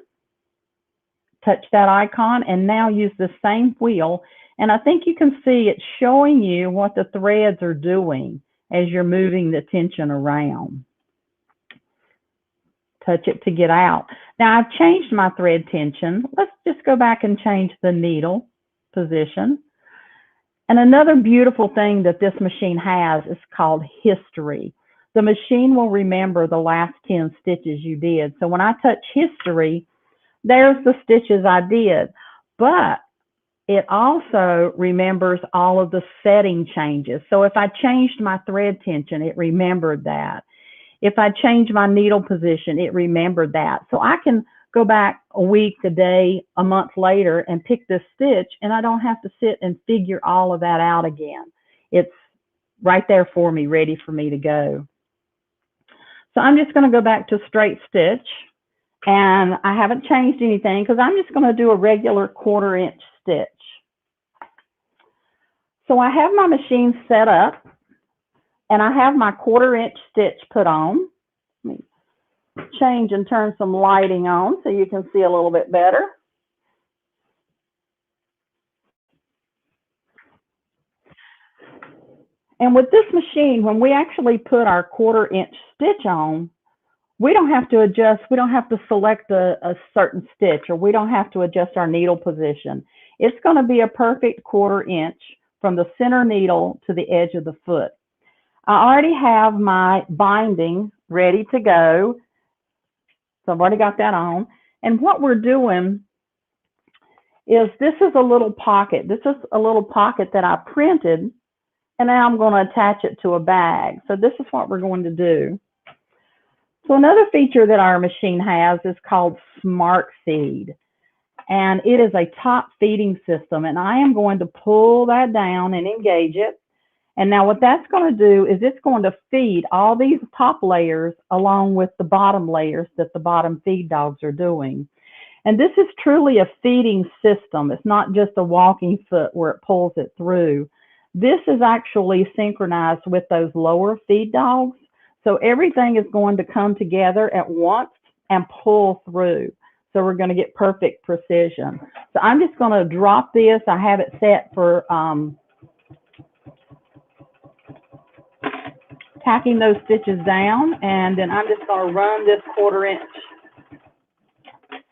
Touch that icon and now use the same wheel, and I think you can see it's showing you what the threads are doing as you're moving the tension around. Touch it to get out. Now I've changed my thread tension. Let's just go back and change the needle position. And another beautiful thing that this machine has is called history. The machine will remember the last 10 stitches you did. So when I touch history, there's the stitches I did, but it also remembers all of the setting changes. So if I changed my thread tension, it remembered that. If I changed my needle position, it remembered that. So I can go back a week, a day, a month later and pick this stitch, and I don't have to sit and figure all of that out again. It's right there for me, ready for me to go. So I'm just going to go back to straight stitch. And I haven't changed anything because I'm just going to do a regular 1/4 inch stitch. So I have my machine set up. And I have my 1/4 inch stitch put on. Let me change and turn some lighting on so you can see a little bit better. And with this machine, when we actually put our 1/4 inch stitch on, we don't have to adjust, we don't have to select a certain stitch, or we don't have to adjust our needle position. It's going to be a perfect 1/4 inch from the center needle to the edge of the foot. I already have my binding ready to go. So I've already got that on. And what we're doing is, this is a little pocket. This is a little pocket that I printed, and now I'm going to attach it to a bag. So this is what we're going to do. So another feature that our machine has is called Smart Feed. And it is a top feeding system. And I am going to pull that down and engage it. And now what that's going to do is it's going to feed all these top layers along with the bottom layers that the bottom feed dogs are doing. And this is truly a feeding system. It's not just a walking foot where it pulls it through. This is actually synchronized with those lower feed dogs. So everything is going to come together at once and pull through. So we're going to get perfect precision. So I'm just going to drop this. I have it set for tacking those stitches down, and then I'm just going to run this 1/4 inch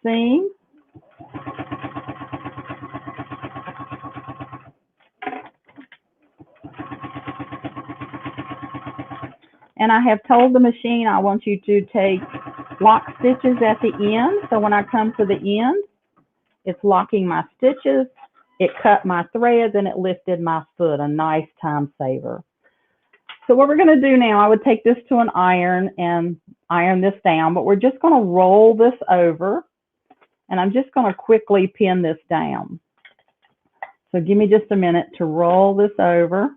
seam. And I have told the machine I want you to take lock stitches at the end. So when I come to the end, it's locking my stitches, it cut my threads, and it lifted my foot, a nice time saver. So what we're going to do now, I would take this to an iron and iron this down, but we're just going to roll this over, and I'm just going to quickly pin this down. So give me just a minute to roll this over.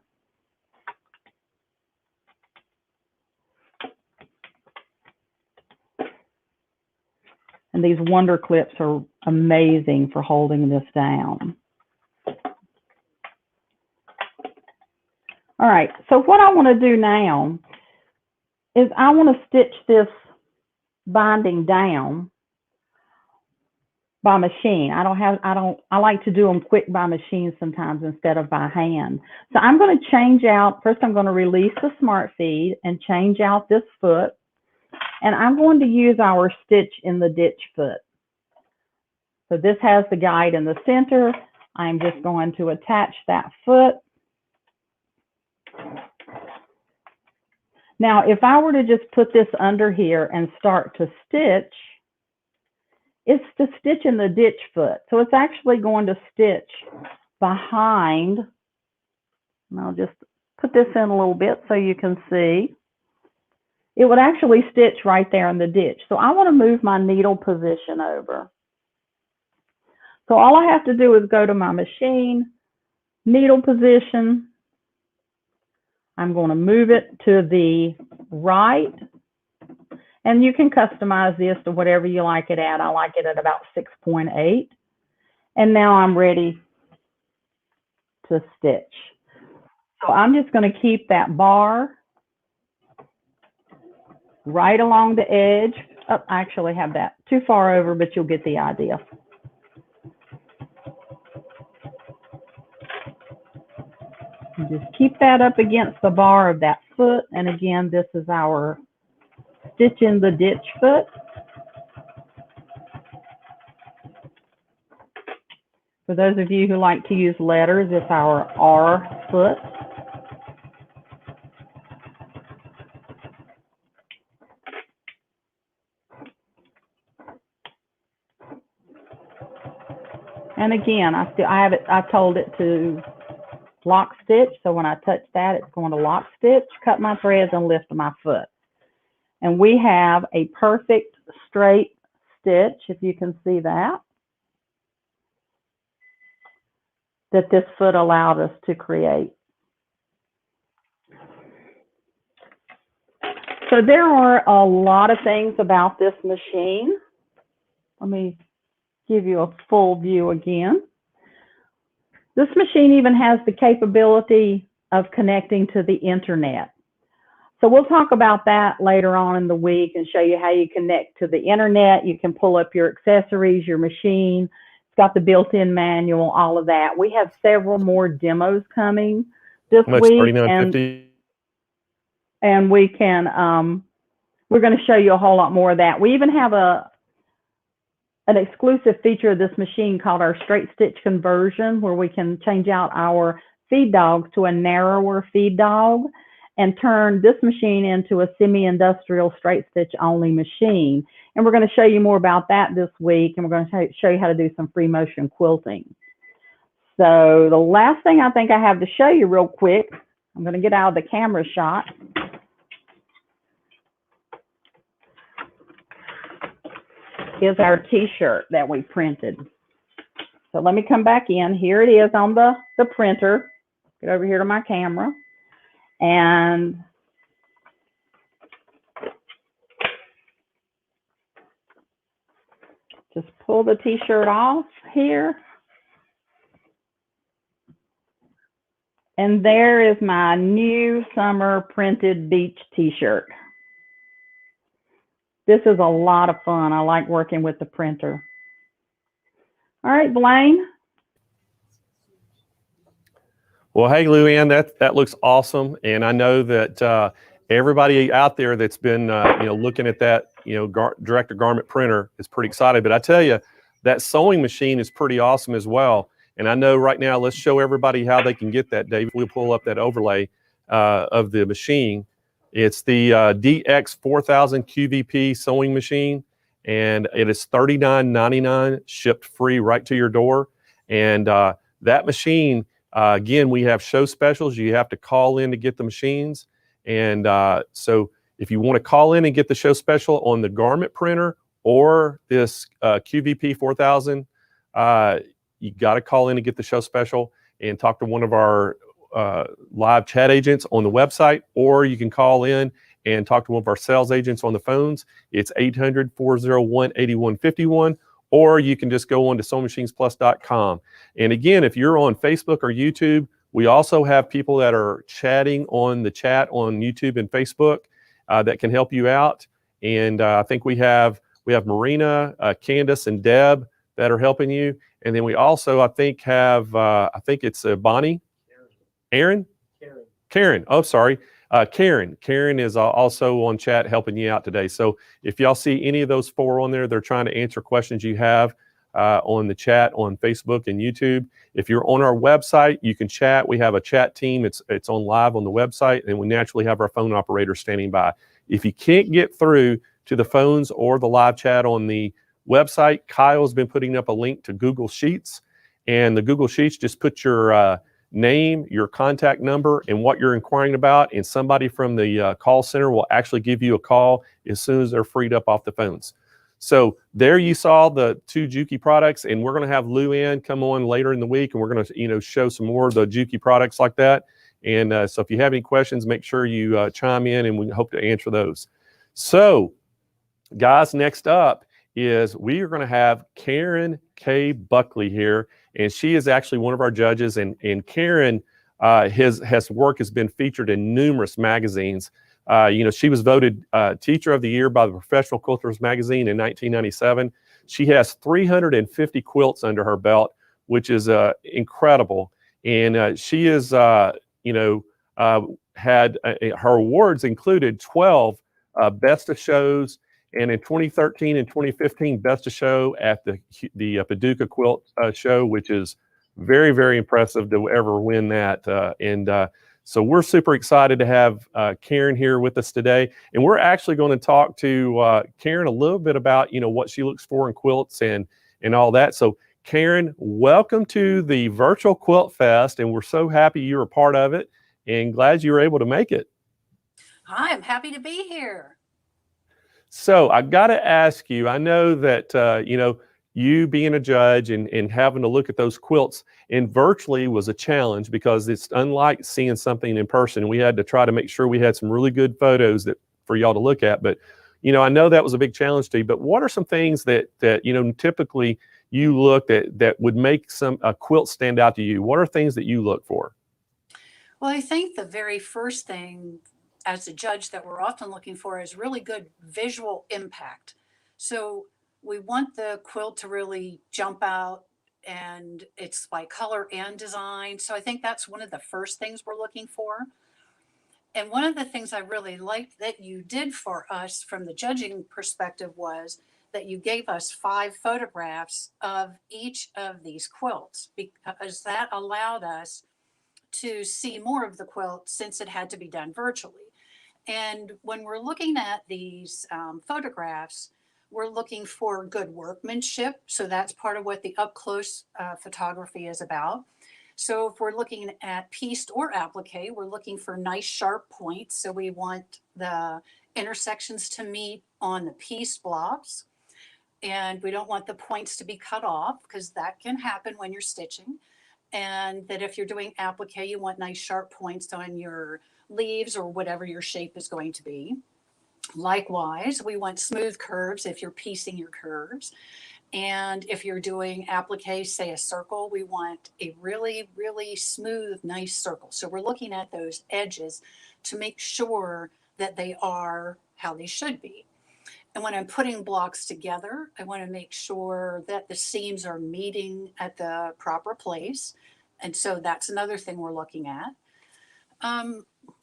And these Wonder Clips are amazing for holding this down. All right, so what I want to do now is I want to stitch this binding down by machine. I like to do them quick by machine sometimes instead of by hand. So I'm going to change out, first I'm going to release the Smart Feed and change out this foot. And I'm going to use our stitch in the ditch foot. So this has the guide in the center. I'm just going to attach that foot. Now, if I were to just put this under here and start to stitch, it's to stitch in the ditch foot. So it's actually going to stitch behind. And I'll just put this in a little bit so you can see. It would actually stitch right there in the ditch. So I want to move my needle position over. So all I have to do is go to my machine, needle position. I'm going to move it to the right. And you can customize this to whatever you like it at. I like it at about 6.8. And now I'm ready to stitch. So I'm just going to keep that bar right along the edge. Oh, I actually have that too far over, but you'll get the idea. And just keep that up against the bar of that foot. And again, this is our stitch in the ditch foot. For those of you who like to use letters, it's our R foot. And again, I told it to lock stitch. So when I touch that, it's going to lock stitch, cut my threads, and lift my foot. And we have a perfect straight stitch, if you can see that this foot allowed us to create. So there are a lot of things about this machine. Let me give you a full view again. This machine even has the capability of connecting to the internet. So we'll talk about that later on in the week and show you how you connect to the internet. You can pull up your accessories, your machine. It's got the built-in manual, all of that. We have several more demos coming this How much? week. $39.50? And we can, we're going to show you a whole lot more of that. We even have an exclusive feature of this machine called our straight stitch conversion, where we can change out our feed dogs to a narrower feed dog and turn this machine into a semi-industrial straight stitch only machine. And we're going to show you more about that this week, and we're going to show you how to do some free motion quilting. So the last thing I think I have to show you real quick, I'm going to get out of the camera shot. Is our t-shirt that we printed. So let me come back in. Here it is on the printer. Get over here to my camera. And just pull the t-shirt off here. And there is my new summer printed beach t-shirt. This is a lot of fun. I like working with the printer. All right, Blaine. Well, hey, Luann, that looks awesome, and I know that everybody out there that's been looking at that direct to garment printer is pretty excited. But I tell you, that sewing machine is pretty awesome as well. And I know right now, let's show everybody how they can get that. Dave, we'll pull up that overlay of the machine. It's the DX 4000 QVP sewing machine, and it is $39.99 shipped free right to your door. And that machine, again, we have show specials. You have to call in to get the machines. And so if you want to call in and get the show special on the garment printer or this QVP 4000, you got to call in and get the show special and talk to one of our live chat agents on the website, or you can call in and talk to one of our sales agents on the phones. It's 800-401-8151, or you can just go on to sewingmachinesplus.com. And again, if you're on Facebook or YouTube, we also have people that are chatting on the chat on YouTube and Facebook that can help you out. And I think we have Marina, Candace, and Deb that are helping you. And then we also, I think, have, it's Bonnie, Aaron? Karen. Oh, sorry. Karen. Karen is also on chat helping you out today. So if y'all see any of those four on there, they're trying to answer questions you have on the chat on Facebook and YouTube. If you're on our website, you can chat. We have a chat team. It's on live on the website, and we naturally have our phone operator standing by. If you can't get through to the phones or the live chat on the website, Kyle's been putting up a link to Google Sheets, and the Google Sheets, just put your name, your contact number, and what you're inquiring about, and somebody from the call center will actually give you a call as soon as they're freed up off the phones. So there you saw the two Juki products, and we're going to have Luann come on later in the week, and we're going to show some more of the Juki products like that. And so if you have any questions, make sure you chime in, and we hope to answer those. So guys, next up is we are going to have Karen K. Buckley here, and she is actually one of our judges. And Karen, his work has been featured in numerous magazines. She was voted Teacher of the Year by the Professional Quilters magazine in 1997. She has 350 quilts under her belt, which is incredible. And she is, had her awards included 12 Best of Shows, and in 2013 and 2015, Best of Show at the Paducah Quilt Show, which is very, very impressive to ever win that. So we're super excited to have Karen here with us today. And we're actually going to talk to Karen a little bit about, what she looks for in quilts and all that. So Karen, welcome to the Virtual Quilt Fest. And we're so happy you're a part of it and glad you were able to make it. Hi, I'm happy to be here. So I got to ask you, I know that, you being a judge and having to look at those quilts and virtually was a challenge because it's unlike seeing something in person. We had to try to make sure we had some really good photos for y'all to look at. But, I know that was a big challenge to you, but what are some things that typically you look at that would make a quilt stand out to you? What are things that you look for? Well, I think the very first thing as a judge that we're often looking for is really good visual impact. So we want the quilt to really jump out, and it's by color and design. So I think that's one of the first things we're looking for. And one of the things I really liked that you did for us from the judging perspective was that you gave us 5 photographs of each of these quilts, because that allowed us to see more of the quilt since it had to be done virtually. And when we're looking at these photographs, we're looking for good workmanship. So that's part of what the up close photography is about. So if we're looking at pieced or applique, we're looking for nice sharp points. So we want the intersections to meet on the piece blocks. And we don't want the points to be cut off, because that can happen when you're stitching. And that if you're doing applique, you want nice sharp points on your leaves or whatever your shape is going to be. Likewise, we want smooth curves if you're piecing your curves. And if you're doing applique, say a circle, we want a really, really smooth, nice circle. So we're looking at those edges to make sure that they are how they should be. And when I'm putting blocks together, I want to make sure that the seams are meeting at the proper place. And so that's another thing we're looking at.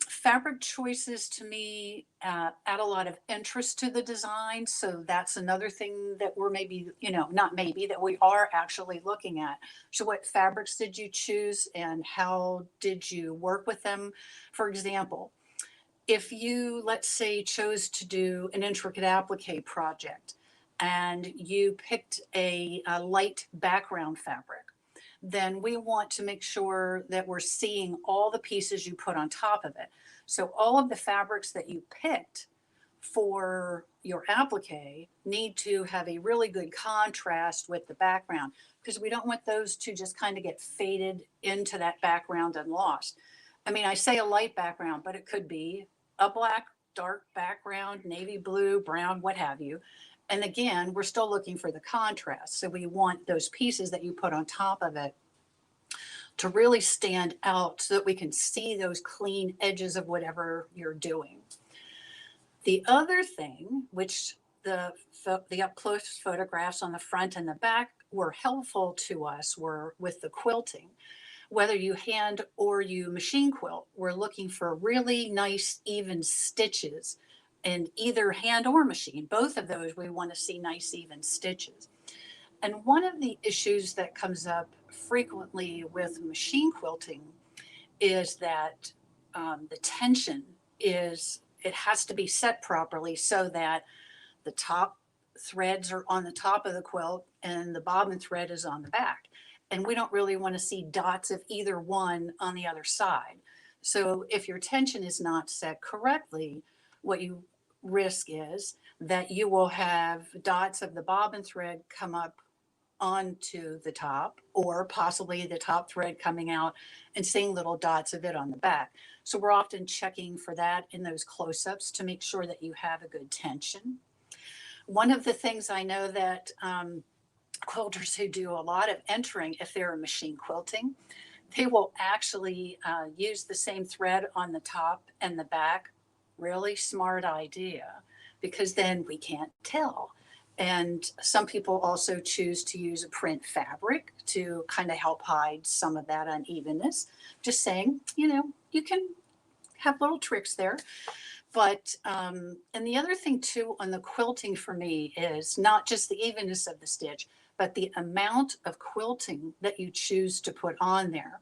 Fabric choices to me add a lot of interest to the design. So that's another thing that we're maybe, not maybe, that we are actually looking at. So what fabrics did you choose and how did you work with them? For example, if you, let's say, chose to do an intricate applique project and you picked a light background fabric, then we want to make sure that we're seeing all the pieces you put on top of it. So all of the fabrics that you picked for your applique need to have a really good contrast with the background, because we don't want those to just kind of get faded into that background and lost. I mean, I say a light background, but it could be a black, dark background, navy blue, brown, what have you. And again, we're still looking for the contrast. So we want those pieces that you put on top of it to really stand out so that we can see those clean edges of whatever you're doing. The other thing, which the up close photographs on the front and the back were helpful to us, were with the quilting. Whether you hand or you machine quilt, we're looking for really nice, even stitches, and either hand or machine, both of those, we want to see nice, even stitches. And one of the issues that comes up frequently with machine quilting is that the tension is, it has to be set properly so that the top threads are on the top of the quilt and the bobbin thread is on the back. And we don't really want to see dots of either one on the other side. So if your tension is not set correctly, what you risk is that you will have dots of the bobbin thread come up onto the top, or possibly the top thread coming out and seeing little dots of it on the back. So we're often checking for that in those close-ups to make sure that you have a good tension. One of the things I know that quilters who do a lot of entering, if they're machine quilting, they will actually use the same thread on the top and the back. Really smart idea, because then we can't tell. And some people also choose to use a print fabric to kind of help hide some of that unevenness. Just saying, you can have little tricks there. But, and the other thing too on the quilting for me is not just the evenness of the stitch, but the amount of quilting that you choose to put on there.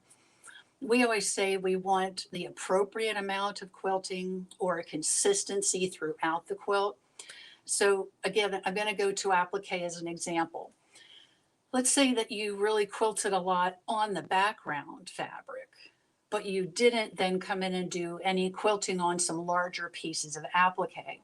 We always say we want the appropriate amount of quilting or a consistency throughout the quilt. So again, I'm going to go to applique as an example. Let's say that you really quilted a lot on the background fabric, but you didn't then come in and do any quilting on some larger pieces of applique.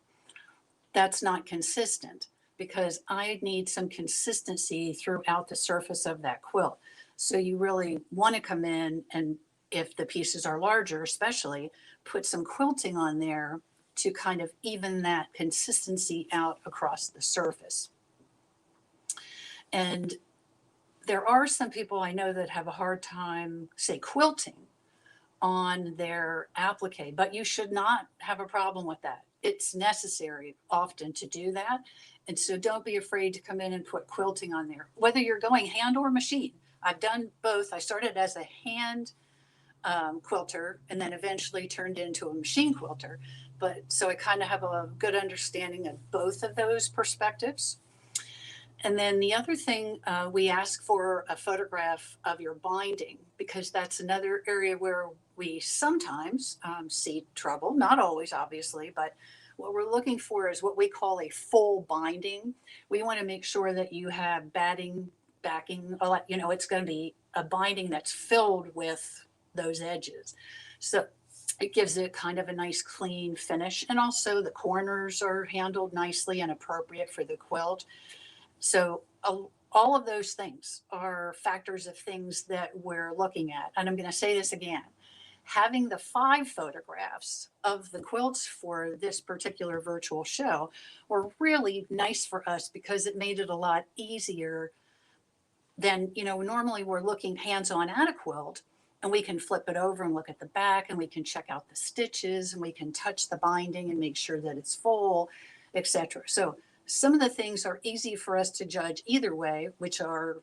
That's not consistent, because I need some consistency throughout the surface of that quilt. So you really want to come in and, if the pieces are larger especially, put some quilting on there to kind of even that consistency out across the surface. And there are some people I know that have a hard time, say, quilting on their applique, but you should not have a problem with that. It's necessary often to do that. And so don't be afraid to come in and put quilting on there, whether you're going hand or machine. I've done both. I started as a hand quilter and then eventually turned into a machine quilter. But so I kind of have a good understanding of both of those perspectives. And then the other thing, we ask for a photograph of your binding, because that's another area where we sometimes see trouble. Not always, obviously, but what we're looking for is what we call a full binding. We want to make sure that you have backing, you know, it's going to be a binding that's filled with those edges. So it gives it kind of a nice clean finish. And also the corners are handled nicely and appropriate for the quilt. So all of those things are factors of things that we're looking at. And I'm going to say this again. Having the 5 photographs of the quilts for this particular virtual show were really nice for us because it made it a lot easier than, you know, normally we're looking hands-on at a quilt and we can flip it over and look at the back and we can check out the stitches and we can touch the binding and make sure that it's full, etc. So some of the things are easy for us to judge either way, which are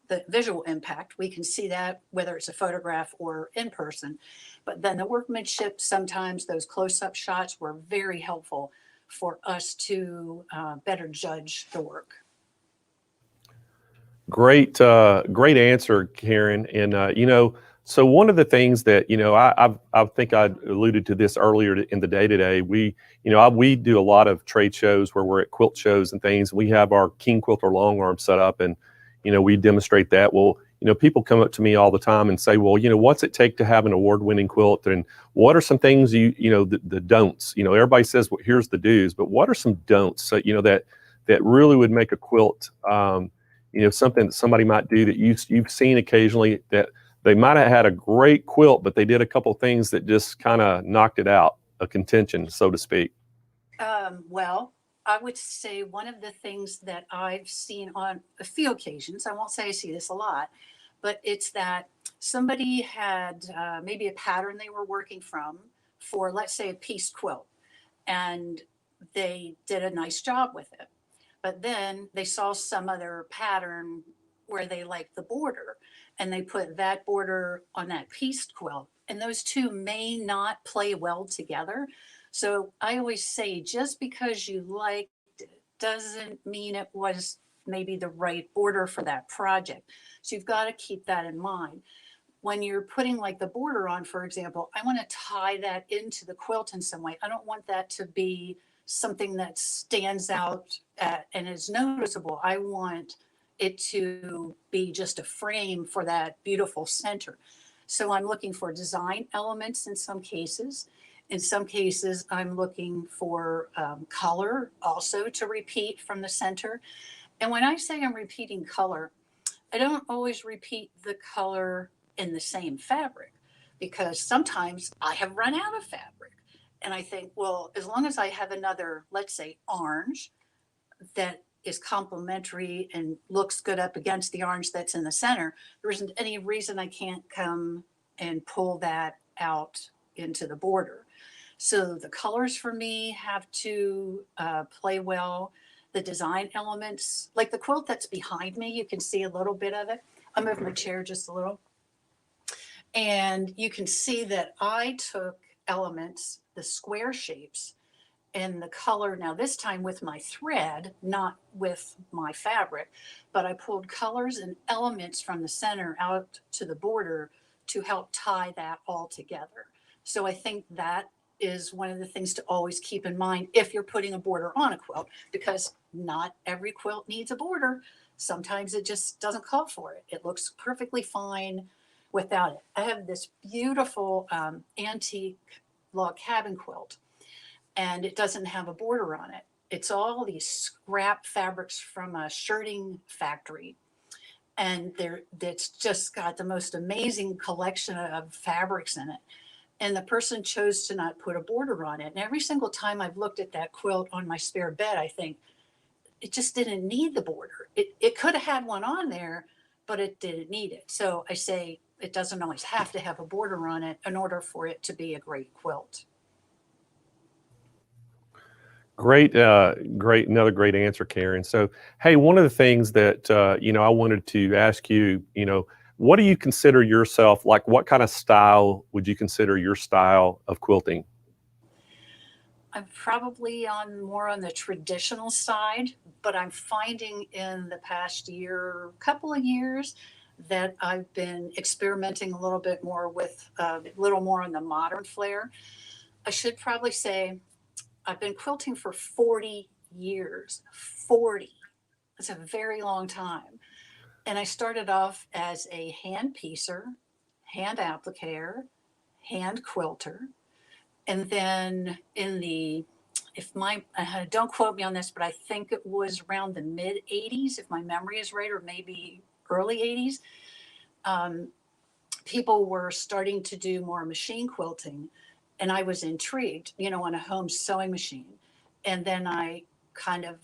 the visual impact. We can see that whether it's a photograph or in person. But then the workmanship, sometimes those close-up shots were very helpful for us to better judge the work. Great, great answer, Karen. And you know, so one of the things that, you know, I think I alluded to this earlier in the day today. We, you know, we do a lot of trade shows where we're at quilt shows and things. We have our King Quilter long arm set up, and you know, we demonstrate that. Well, you know, people come up to me all the time and say, well, you know, what's it take to have an award-winning quilt, and what are some things you know, the don'ts? You know, everybody says, well, here's the do's, but what are some don'ts? So, you know, that really would make a quilt, you know, something that somebody might do that you've seen occasionally, that they might have had a great quilt, but they did a couple things that just kind of knocked it out of contention, so to speak. Well, I would say one of the things that I've seen on a few occasions, I won't say I see this a lot, but it's that somebody had maybe a pattern they were working from for, let's say, a piece quilt, and they did a nice job with it. But then they saw some other pattern where they liked the border, and they put that border on that pieced quilt, and those two may not play well together. So I always say, just because you liked it doesn't mean it was maybe the right border for that project. So you've got to keep that in mind. When you're putting like the border on, for example, I want to tie that into the quilt in some way. I don't want that to be something that stands out and is noticeable. I want it to be just a frame for that beautiful center. So I'm looking for design elements in some cases. In some cases, I'm looking for color also to repeat from the center. And when I say I'm repeating color, I don't always repeat the color in the same fabric, because sometimes I have run out of fabric. And I think, well, as long as I have another, let's say, orange that is complementary and looks good up against the orange that's in the center, there isn't any reason I can't come and pull that out into the border. So the colors for me have to play well. The design elements, like the quilt that's behind me, you can see a little bit of it. I'll move my chair just a little. And you can see that I took elements, the square shapes, and the color, now this time with my thread, not with my fabric, but I pulled colors and elements from the center out to the border to help tie that all together. So I think that is one of the things to always keep in mind if you're putting a border on a quilt, because not every quilt needs a border. Sometimes it just doesn't call for it. It looks perfectly fine without it. I have this beautiful antique log cabin quilt, and it doesn't have a border on it. It's all these scrap fabrics from a shirting factory. And it's just got the most amazing collection of fabrics in it. And the person chose to not put a border on it. And every single time I've looked at that quilt on my spare bed, I think it just didn't need the border. It could have had one on there, but it didn't need it. So I say, it doesn't always have to have a border on it in order for it to be a great quilt. Great, another great answer, Karen. So, hey, one of the things that I wanted to ask you, what do you consider yourself, like what kind of style would you consider your style of quilting? I'm probably more on the traditional side, but I'm finding in the past couple of years, that I've been experimenting a little bit more with a little more on the modern flair. I should probably say I've been quilting for 40 years. 40. That's a very long time. And I started off as a hand piecer, hand applicator, hand quilter. And then don't quote me on this, but I think it was around the mid 80s, if my memory is right, or maybe early 80s, people were starting to do more machine quilting. And I was intrigued, on a home sewing machine. And then I kind of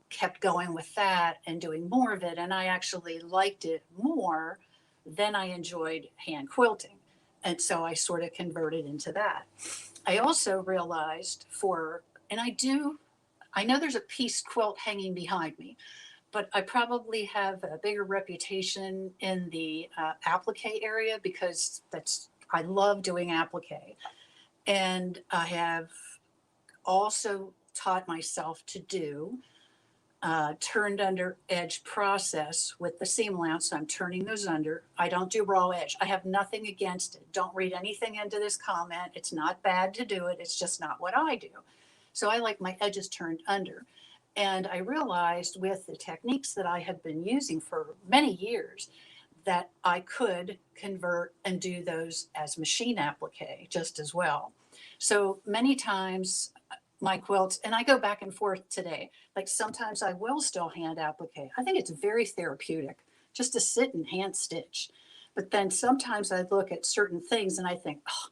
kept going with that and doing more of it. And I actually liked it more than I enjoyed hand quilting. And so I sort of converted into that. I also realized I know there's a piece quilt hanging behind me, but I probably have a bigger reputation in the applique area because I love doing applique. And I have also taught myself to do turned under edge process with the seam allowance. So I'm turning those under. I don't do raw edge. I have nothing against it. Don't read anything into this comment. It's not bad to do it. It's just not what I do. So I like my edges turned under. And I realized with the techniques that I had been using for many years that I could convert and do those as machine applique just as well. So many times my quilts, and I go back and forth today, like sometimes I will still hand applique. I think it's very therapeutic just to sit and hand stitch. But then sometimes I look at certain things and I think, oh,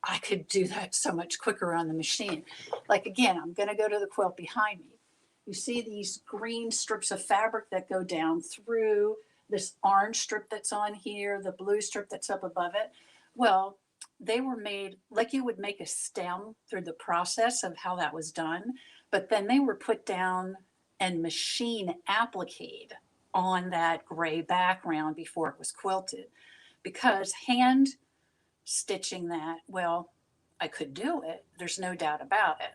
I could do that so much quicker on the machine. Like again, I'm going to go to the quilt behind me. You see these green strips of fabric that go down through this orange strip that's on here, the blue strip that's up above it. Well, they were made like you would make a stem through the process of how that was done, but then they were put down and machine appliqued on that gray background before it was quilted. Because hand stitching that, well, I could do it, there's no doubt about it,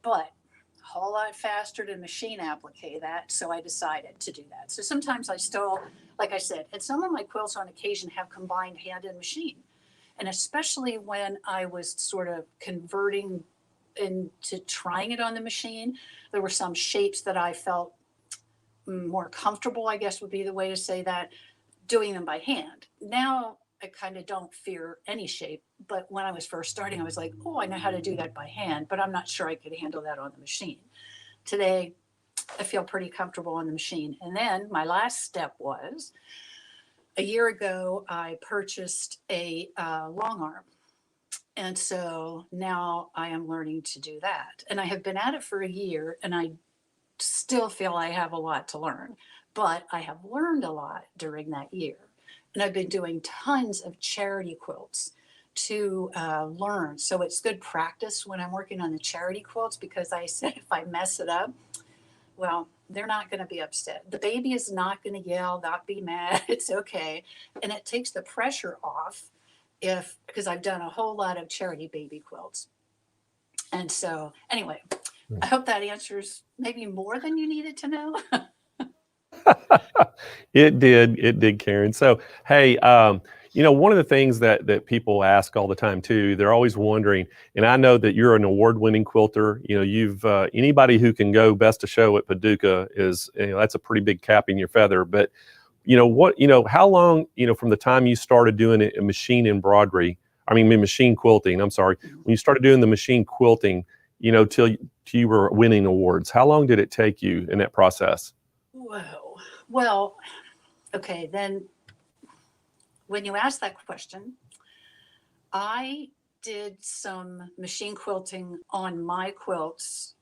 but a whole lot faster to machine applique that, so I decided to do that. So sometimes I still, like I said, and some of my quilts on occasion have combined hand and machine. And especially when I was sort of converting into trying it on the machine, there were some shapes that I felt more comfortable, I guess would be the way to say that, doing them by hand. Now I kind of don't fear any shape, but when I was first starting, I was like, oh, I know how to do that by hand, but I'm not sure I could handle that on the machine. Today, I feel pretty comfortable on the machine. And then my last step was, a year ago, I purchased a long arm. And so now I am learning to do that. And I have been at it for a year and I still feel I have a lot to learn, but I have learned a lot during that year. And I've been doing tons of charity quilts to learn. So it's good practice when I'm working on the charity quilts, because I said if I mess it up, well, they're not going to be upset. The baby is not going to yell, not be mad. It's okay. And it takes the pressure off because I've done a whole lot of charity baby quilts. And so anyway, I hope that answers maybe more than you needed to know. It did, Karen. So, hey, one of the things that people ask all the time too, they're always wondering, and I know that you're an award-winning quilter. You've anybody who can go best of show at Paducah is, that's a pretty big cap in your feather. But how long, from the time you started doing a machine quilting, I'm sorry, when you started doing the machine quilting, till you were winning awards, how long did it take you in that process? Whoa. Well, okay, then when you ask that question, I did some machine quilting on my quilts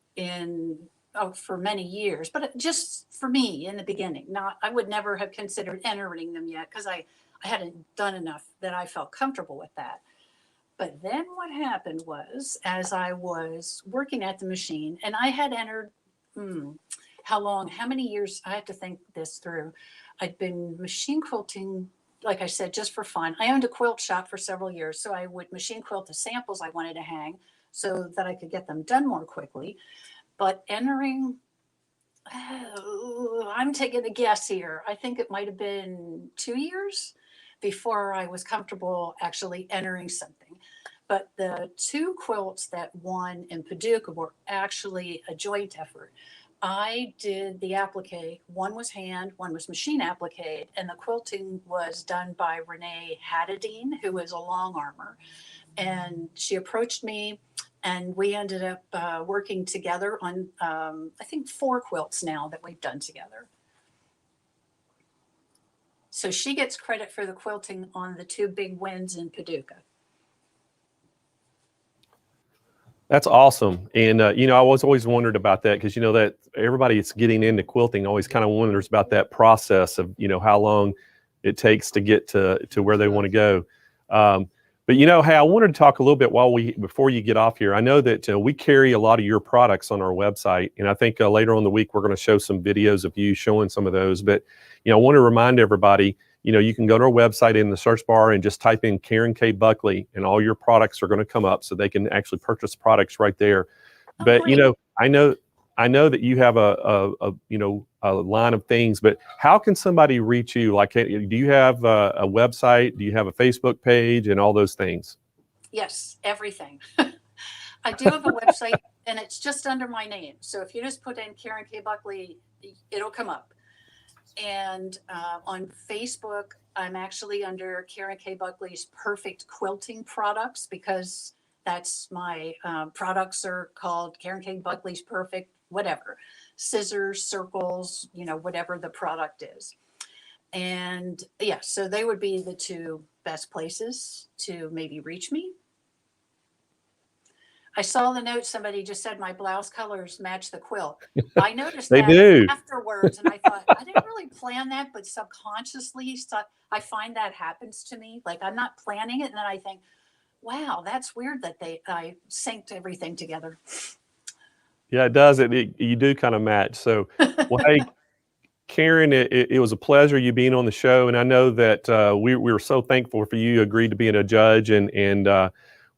for many years, but just for me in the beginning. I would never have considered entering them yet because I I hadn't done enough that I felt comfortable with that. But then what happened was, as I was working at the machine, and I had entered, how many years, I had to think this through. I'd been machine quilting, like I said, just for fun. I owned a quilt shop for several years, so I would machine quilt the samples I wanted to hang so that I could get them done more quickly. But entering, I'm taking a guess here. I think it might have been 2 years before I was comfortable actually entering something. But the two quilts that won in Paducah were actually a joint effort. I did the applique. One was hand, one was machine applique, and the quilting was done by Renee Haddadine, who is a long armor. And she approached me, and we ended up working together on, I think, 4 quilts now that we've done together. So she gets credit for the quilting on the 2 big wins in Paducah. That's awesome. And, I was always wondered about that because, that everybody that's getting into quilting always kind of wonders about that process of, how long it takes to get to where they want to go. But, hey, I wanted to talk a little bit before you get off here. I know that we carry a lot of your products on our website. And I think later on in the week, we're going to show some videos of you showing some of those. But, I want to remind everybody, you can go to our website in the search bar and just type in Karen K. Buckley, and all your products are going to come up, so they can actually purchase products right there. Oh, but great. I know that you have a line of things. But how can somebody reach you? Like, do you have a website? Do you have a Facebook page and all those things? Yes, everything. I do have a website, and it's just under my name. So if you just put in Karen K. Buckley, it'll come up. And on Facebook, I'm actually under Karen K. Buckley's Perfect Quilting Products, because that's my products are called Karen K. Buckley's Perfect, whatever, scissors, circles, whatever the product is. And yeah, so they would be the 2 best places to maybe reach me. I saw the note, somebody just said my blouse colors match the quilt. I noticed They that do. afterwards, and I thought, I didn't really plan that, but subconsciously, I find that happens to me. Like, I'm not planning it, and then I think, wow, that's weird that I synced everything together. Yeah, it does. You do kind of match. So, well, hey, Karen, it was a pleasure you being on the show, and I know that we were so thankful for you agreed to being a judge, and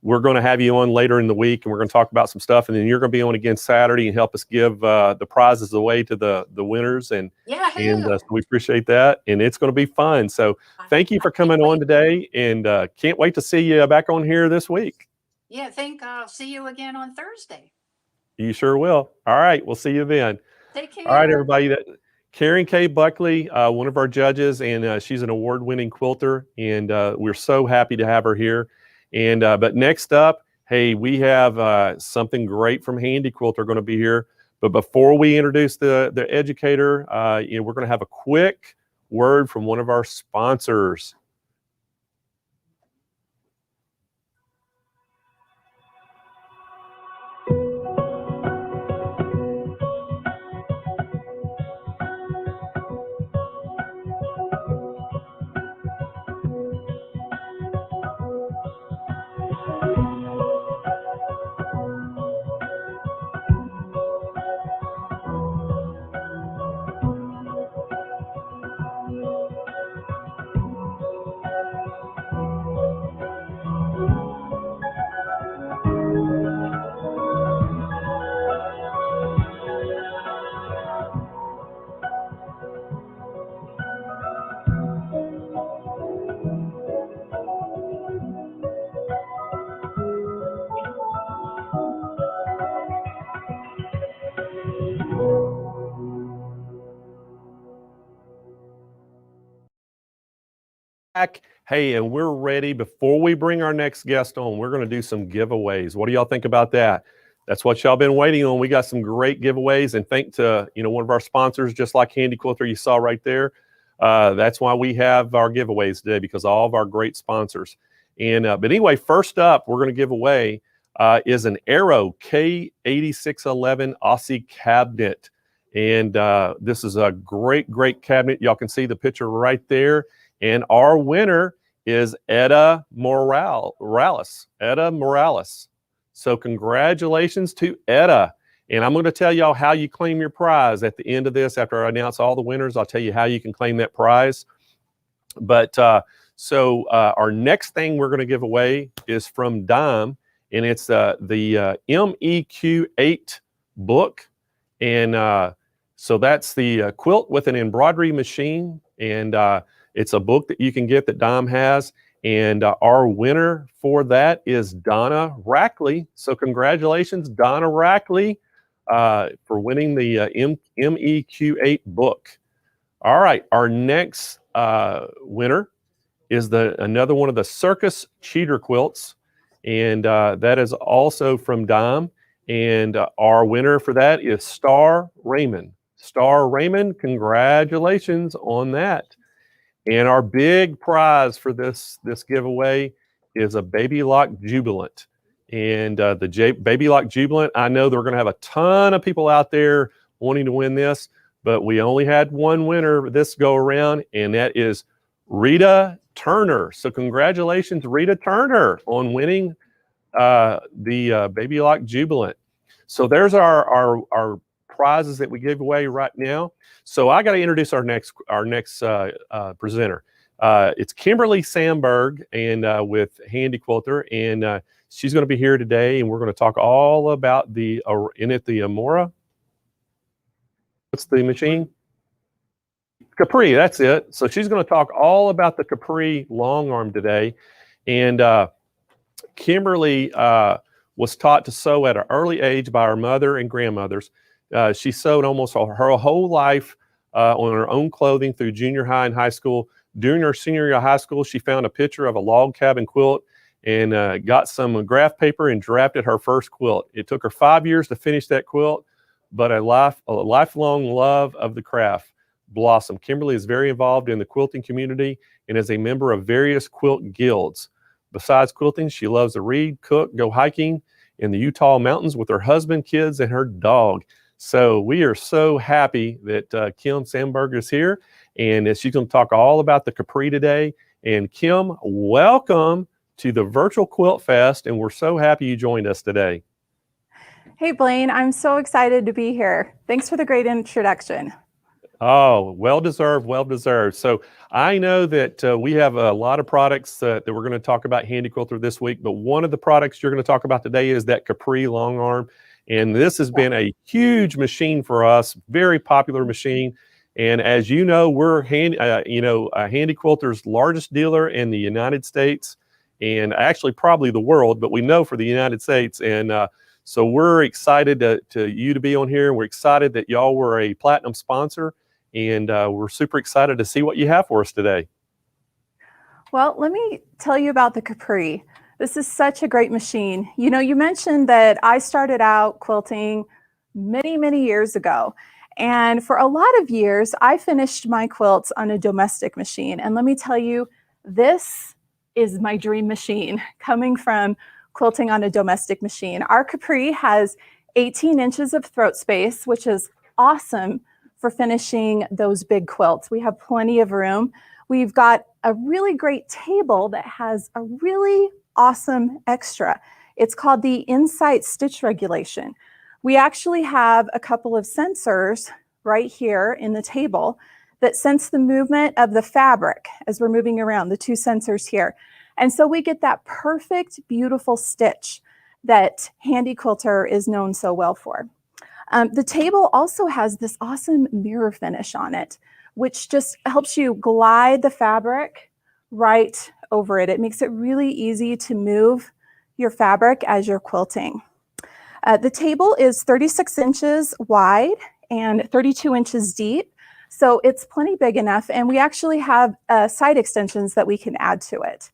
we're going to have you on later in the week, and we're going to talk about some stuff, and then you're going to be on again Saturday and help us give the prizes away to the winners, and so we appreciate that, and it's going to be fun. So thank you for coming on today, and can't wait to see you back on here this week. Yeah, I think I'll see you again on Thursday. You sure will. All right, we'll see you then. Take care. All right, everybody. Karen K. Buckley, one of our judges, and she's an award-winning quilter, and we're so happy to have her here. And but next up, hey, we have something great from Handy Quilt. They're going to be here. But before we introduce the educator, we're going to have a quick word from one of our sponsors. Hey, and we're ready. Before we bring our next guest on, we're going to do some giveaways. What do y'all think about that? That's what y'all been waiting on. We got some great giveaways, and thank to one of our sponsors, just like Handy Quilter you saw right there. That's why we have our giveaways today, because of all of our great sponsors. And but anyway, first up, we're going to give away is an Arrow K8611 Aussie cabinet, and this is a great cabinet. Y'all can see the picture right there. And our winner is Etta Morales. Etta Morales. So congratulations to Etta. And I'm going to tell y'all how you claim your prize at the end of this. After I announce all the winners, I'll tell you how you can claim that prize. But our next thing we're going to give away is from Dime, and it's the MEQ8 book. And so that's the quilt with an embroidery machine. And it's a book that you can get that Dime has. And our winner for that is Donna Rackley. So congratulations, Donna Rackley, for winning the MEQ8 book. All right, our next winner is another one of the Circus Cheater quilts. And that is also from Dime. And our winner for that is Star Raymond. Star Raymond, congratulations on that. And our big prize for this giveaway is a Baby Lock Jubilant. And the Baby Lock Jubilant, I know they're going to have a ton of people out there wanting to win this, but we only had one winner this go around, and that is Rita Turner. So congratulations, Rita Turner, on winning the Baby Lock Jubilant. So there's our prizes that we give away right now. So I got to introduce our next presenter. It's Kimberly Sandberg, and with Handy Quilter, and she's going to be here today, and we're going to talk all about the Amora. What's the machine? Capri, that's it. So she's going to talk all about the Capri long arm today. And Kimberly was taught to sew at an early age by her mother and grandmothers. She sewed almost her whole life on her own clothing through junior high and high school. During her senior year of high school, she found a picture of a log cabin quilt and got some graph paper and drafted her first quilt. It took her 5 years to finish that quilt, but a lifelong love of the craft blossomed. Kimberly is very involved in the quilting community and is a member of various quilt guilds. Besides quilting, she loves to read, cook, go hiking in the Utah mountains with her husband, kids, and her dog. So we are so happy that Kim Sandberg is here, and she's going to talk all about the Capri today. And Kim, welcome to the Virtual Quilt Fest, and we're so happy you joined us today. Hey, Blaine, I'm so excited to be here. Thanks for the great introduction. Oh, well deserved, well deserved. So I know that we have a lot of products that we're going to talk about Handy Quilter this week, but one of the products you're going to talk about today is that Capri long arm. And this has been a huge machine for us, very popular machine. And as you know, we're Handy Quilter's largest dealer in the United States, and actually probably the world, but we know for the United States. And so we're excited to you to be on here. We're excited that y'all were a platinum sponsor, and we're super excited to see what you have for us today. Well, let me tell you about the Capri. This is such a great machine. You know, you mentioned that I started out quilting many, many years ago. And for a lot of years, I finished my quilts on a domestic machine. And let me tell you, this is my dream machine, coming from quilting on a domestic machine. Our Capri has 18 inches of throat space, which is awesome for finishing those big quilts. We have plenty of room. We've got a really great table that has a really awesome extra. It's called the Insight Stitch Regulation. We actually have a couple of sensors right here in the table that sense the movement of the fabric as we're moving around, the two sensors here. And so we get that perfect, beautiful stitch that Handy Quilter is known so well for. The table also has this awesome mirror finish on it, which just helps you glide the fabric right over it. It makes it really easy to move your fabric as you're quilting. The table is 36 inches wide and 32 inches deep, so it's plenty big enough, and we actually have side extensions that we can add to it.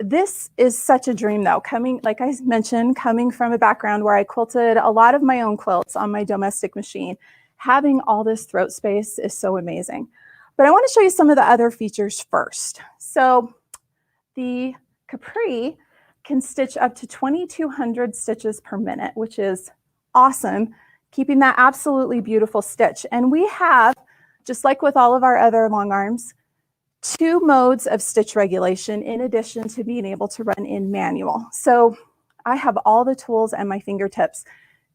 This is such a dream though, like I mentioned, coming from a background where I quilted a lot of my own quilts on my domestic machine. Having all this throat space is so amazing. But I want to show you some of the other features first. So the Capri can stitch up to 2,200 stitches per minute, which is awesome, keeping that absolutely beautiful stitch. And we have, just like with all of our other long arms, 2 modes of stitch regulation in addition to being able to run in manual. So I have all the tools at my fingertips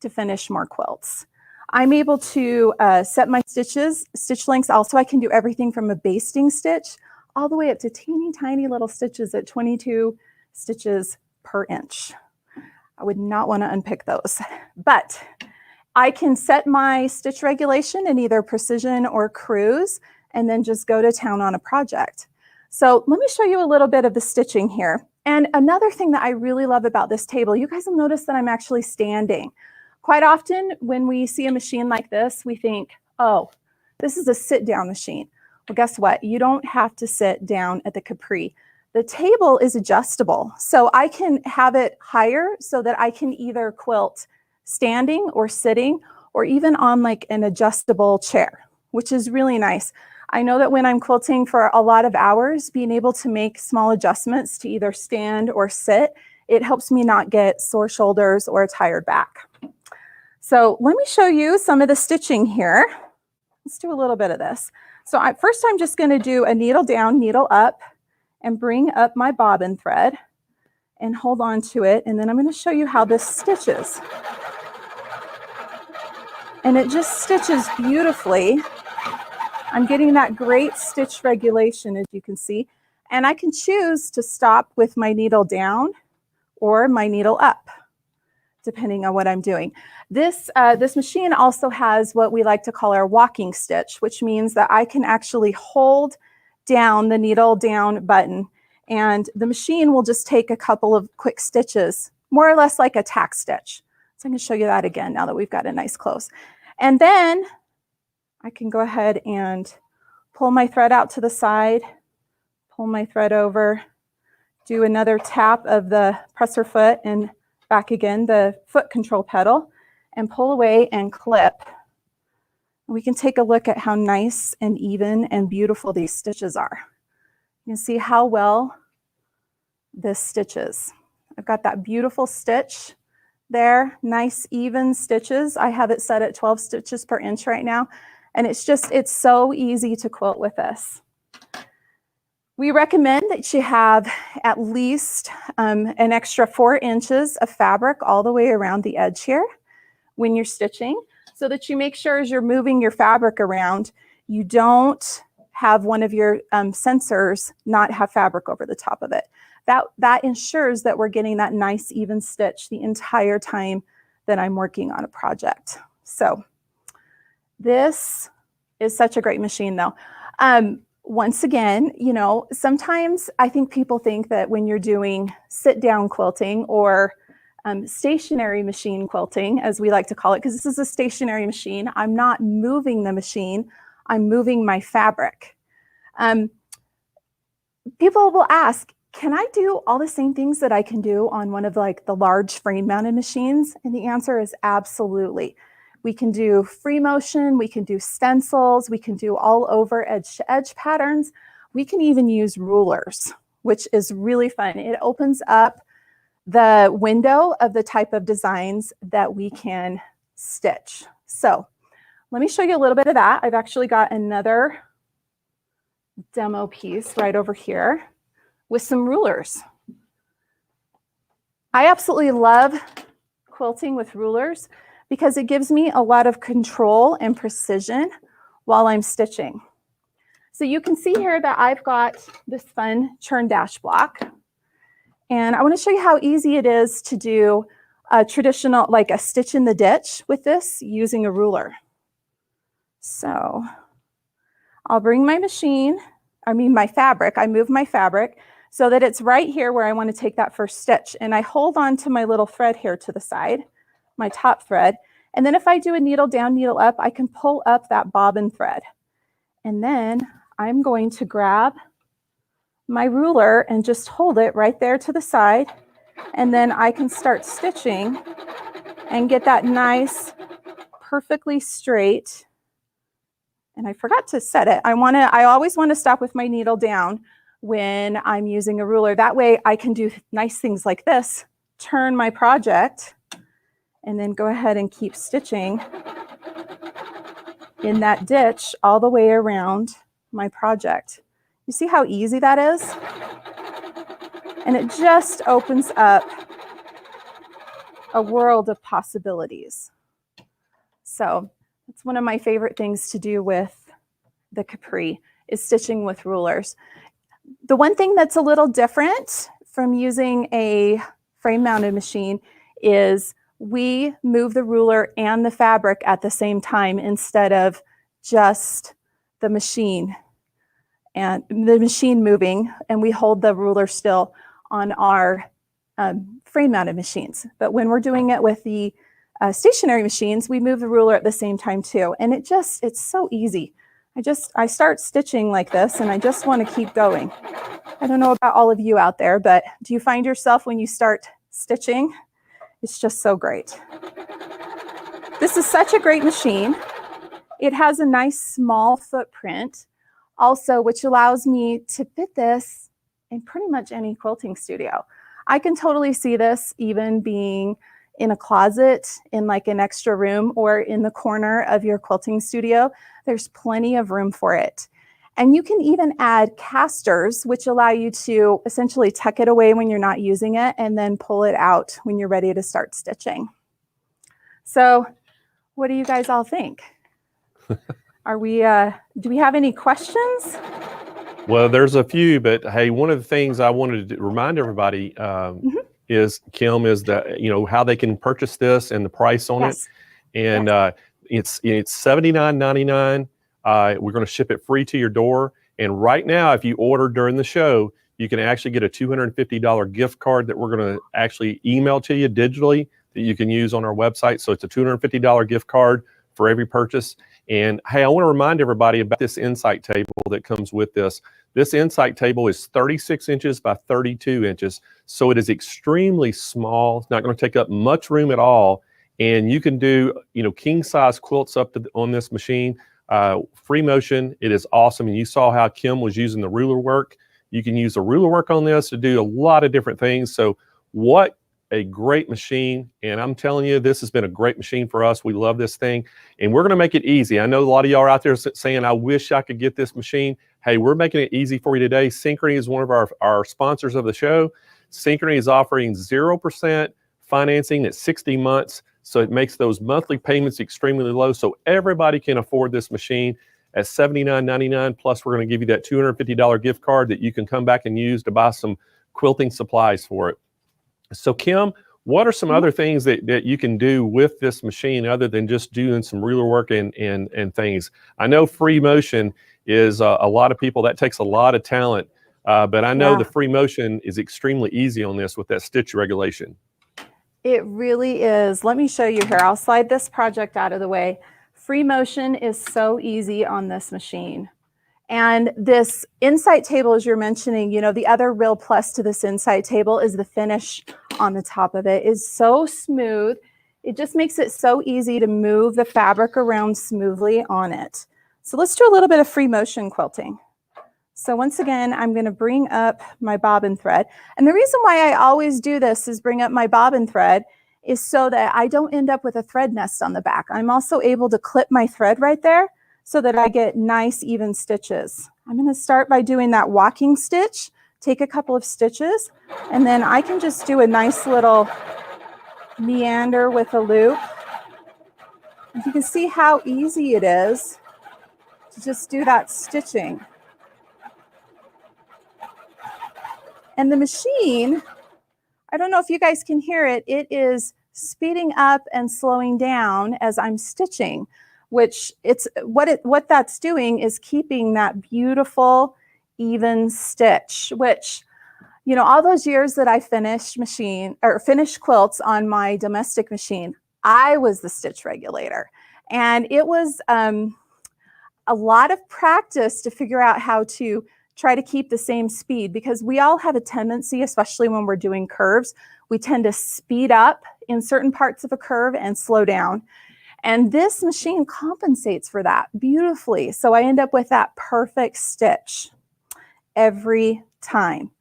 to finish more quilts. I'm able to set my stitch lengths. Also, I can do everything from a basting stitch all the way up to teeny tiny little stitches at 22 stitches per inch. I would not want to unpick those, but I can set my stitch regulation in either precision or cruise and then just go to town on a project. So let me show you a little bit of the stitching here. And another thing that I really love about this table, you guys will notice that I'm actually standing. Quite often when we see a machine like this, we think, oh, this is a sit-down machine. Well, guess what? You don't have to sit down at the Capri. The table is adjustable. So I can have it higher so that I can either quilt standing or sitting or even on like an adjustable chair, which is really nice. I know that when I'm quilting for a lot of hours, being able to make small adjustments to either stand or sit, it helps me not get sore shoulders or a tired back. So let me show you some of the stitching here. Let's do a little bit of this. So first I'm just going to do a needle down, needle up, and bring up my bobbin thread and hold on to it. And then I'm going to show you how this stitches. And it just stitches beautifully. I'm getting that great stitch regulation, as you can see. And I can choose to stop with my needle down or my needle up, depending on what I'm doing. This machine also has what we like to call our walking stitch, which means that I can actually hold down the needle down button and the machine will just take a couple of quick stitches, more or less like a tack stitch. So I'm going to show you that again now that we've got a nice close. And then I can go ahead and pull my thread out to the side, pull my thread over, do another tap of the presser foot and back again, the foot control pedal, and pull away and clip. We can take a look at how nice and even and beautiful these stitches are. You can see how well this stitches. I've got that beautiful stitch there, nice even stitches. I have it set at 12 stitches per inch right now. And it's so easy to quilt with this. We recommend that you have at least an extra 4 inches of fabric all the way around the edge here when you're stitching, so that you make sure as you're moving your fabric around, you don't have one of your sensors not have fabric over the top of it. That ensures that we're getting that nice even stitch the entire time that I'm working on a project. So this is such a great machine though. Once again, you know, sometimes I think people think that when you're doing sit-down quilting or stationary machine quilting, as we like to call it, because this is a stationary machine, I'm not moving the machine, I'm moving my fabric. People will ask, can I do all the same things that I can do on one of like the large frame mounted machines? And the answer is absolutely. We can do free motion, we can do stencils, we can do all over edge to edge patterns. We can even use rulers, which is really fun. It opens up the window of the type of designs that we can stitch. So let me show you a little bit of that. I've actually got another demo piece right over here with some rulers. I absolutely love quilting with rulers because it gives me a lot of control and precision while I'm stitching. So you can see here that I've got this fun churn dash block. And I want to show you how easy it is to do a traditional, like a stitch in the ditch with this using a ruler. So I'll bring my my fabric, I move my fabric so that it's right here where I want to take that first stitch. And I hold on to my little thread here to the side, my top thread. And then if I do a needle down, needle up, I can pull up that bobbin thread. And then I'm going to grab my ruler and just hold it right there to the side. And then I can start stitching and get that nice, perfectly straight. And I forgot to set it. I always want to stop with my needle down when I'm using a ruler. That way I can do nice things like this, turn my project, and then go ahead and keep stitching in that ditch all the way around my project. You see how easy that is? And it just opens up a world of possibilities. So it's one of my favorite things to do with the Capri is stitching with rulers. The one thing that's a little different from using a frame mounted machine is we move the ruler and the fabric at the same time instead of just the machine and the machine moving, and we hold the ruler still on our frame mounted machines. But when we're doing it with the stationary machines, we move the ruler at the same time too. And it's so easy. I start stitching like this and I just want to keep going. I don't know about all of you out there, but do you find yourself when you start stitching? It's just so great. This is such a great machine. It has a nice small footprint also, which allows me to fit this in pretty much any quilting studio. I can totally see this even being in a closet, in like an extra room, or in the corner of your quilting studio. There's plenty of room for it. And you can even add casters, which allow you to essentially tuck it away when you're not using it and then pull it out when you're ready to start stitching. So what do you guys all think? Do we have any questions? Well, there's a few, but hey, one of the things I wanted to remind everybody is, Kim, is that, you know, how they can purchase this and the price on it. And it's $79.99. We're going to ship it free to your door. And right now, if you order during the show, you can actually get a $250 gift card that we're going to actually email to you digitally that you can use on our website. So it's a $250 gift card for every purchase. And hey, I want to remind everybody about this insight table that comes with this. This insight table is 36 inches by 32 inches. So it is extremely small. It's not going to take up much room at all. And you can do, you know, king size quilts up to on this machine. Free motion. It is awesome. And you saw how Kim was using the ruler work. You can use the ruler work on this to do a lot of different things. So what a great machine. And I'm telling you, this has been a great machine for us. We love this thing. And we're going to make it easy. I know a lot of y'all are out there saying, I wish I could get this machine. Hey, we're making it easy for you today. Synchrony is one of our sponsors of the show. Synchrony is offering 0% financing at 60 months. So it makes those monthly payments extremely low. So everybody can afford this machine at $79.99. Plus, we're going to give you that $250 gift card that you can come back and use to buy some quilting supplies for it. So Kim, what are some other things that you can do with this machine other than just doing some ruler work and things? I know free motion is a lot of people, that takes a lot of talent, but I know the free motion is extremely easy on this with that stitch regulation. It really is. Let me show you here. I'll slide this project out of the way. Free motion is so easy on this machine. And this insight table, as you're mentioning, you know, the other real plus to this insight table is the finish on the top of it is so smooth. It just makes it so easy to move the fabric around smoothly on it. So let's do a little bit of free motion quilting. So once again, I'm going to bring up my bobbin thread. And the reason why I always do this is bring up my bobbin thread is so that I don't end up with a thread nest on the back. I'm also able to clip my thread right there so that I get nice even stitches. I'm going to start by doing that walking stitch, take a couple of stitches, and then I can just do a nice little meander with a loop. You can see how easy it is to just do that stitching. And the machine, I don't know if you guys can hear it, it is speeding up and slowing down as I'm stitching, which it's what that's doing is keeping that beautiful even stitch, which, you know, all those years that I finished quilts on my domestic machine, I was the stitch regulator. And it was a lot of practice to figure out how to try to keep the same speed, because we all have a tendency, especially when we're doing curves, we tend to speed up in certain parts of a curve and slow down. And this machine compensates for that beautifully. So I end up with that perfect stitch every time.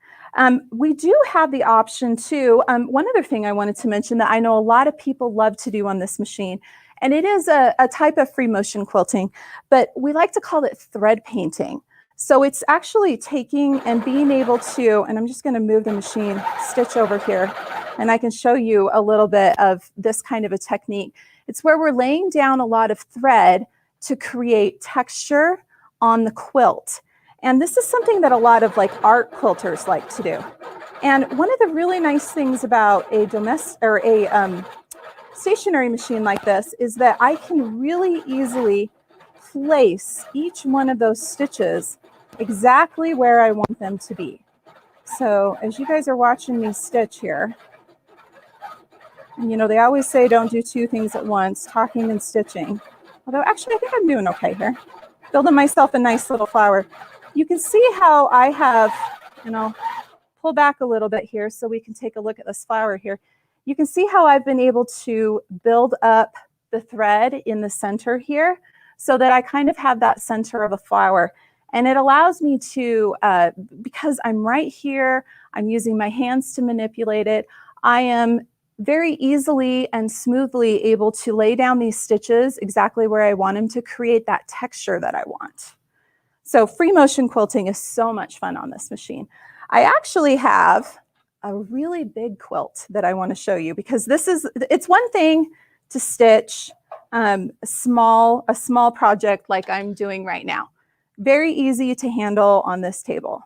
We do have the option too. One other thing I wanted to mention that I know a lot of people love to do on this machine, and it is a type of free motion quilting, but we like to call it thread painting. So it's actually taking and being able to, and I'm just going to move the machine stitch over here, and I can show you a little bit of this kind of a technique. It's where we're laying down a lot of thread to create texture on the quilt. And this is something that a lot of like art quilters like to do. And one of the really nice things about a stationary machine like this is that I can really easily place each one of those stitches exactly where I want them to be. So as you guys are watching me stitch here, and you know, they always say don't do two things at once, talking and stitching. Although actually I think I'm doing okay here. Building myself a nice little flower. You can see how I have, and I'll pull back a little bit here so we can take a look at this flower here. You can see how I've been able to build up the thread in the center here so that I kind of have that center of a flower. And it allows me to, because I'm right here, I'm using my hands to manipulate it, I am very easily and smoothly able to lay down these stitches exactly where I want them to create that texture that I want. So free motion quilting is so much fun on this machine. I actually have a really big quilt that I want to show you because it's one thing to stitch a small project like I'm doing right now. Very easy to handle on this table.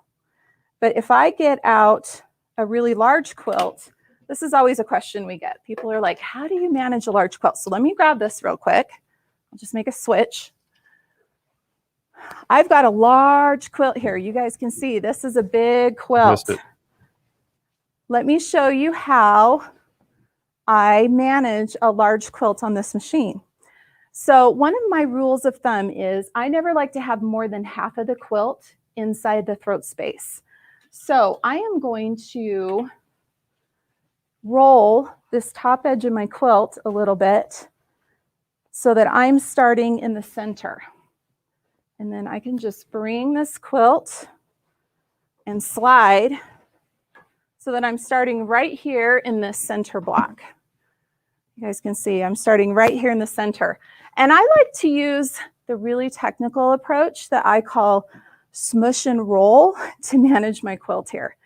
But if I get out a really large quilt, this is always a question we get. People are like, how do you manage a large quilt? So let me grab this real quick. I'll just make a switch. I've got a large quilt here. You guys can see this is a big quilt. Let me show you how I manage a large quilt on this machine. So one of my rules of thumb is I never like to have more than half of the quilt inside the throat space. So I am going to roll this top edge of my quilt a little bit so that I'm starting in the center. And then I can just bring this quilt and slide so that I'm starting right here in this center block. You guys can see I'm starting right here in the center. And I like to use the really technical approach that I call smush and roll to manage my quilt here.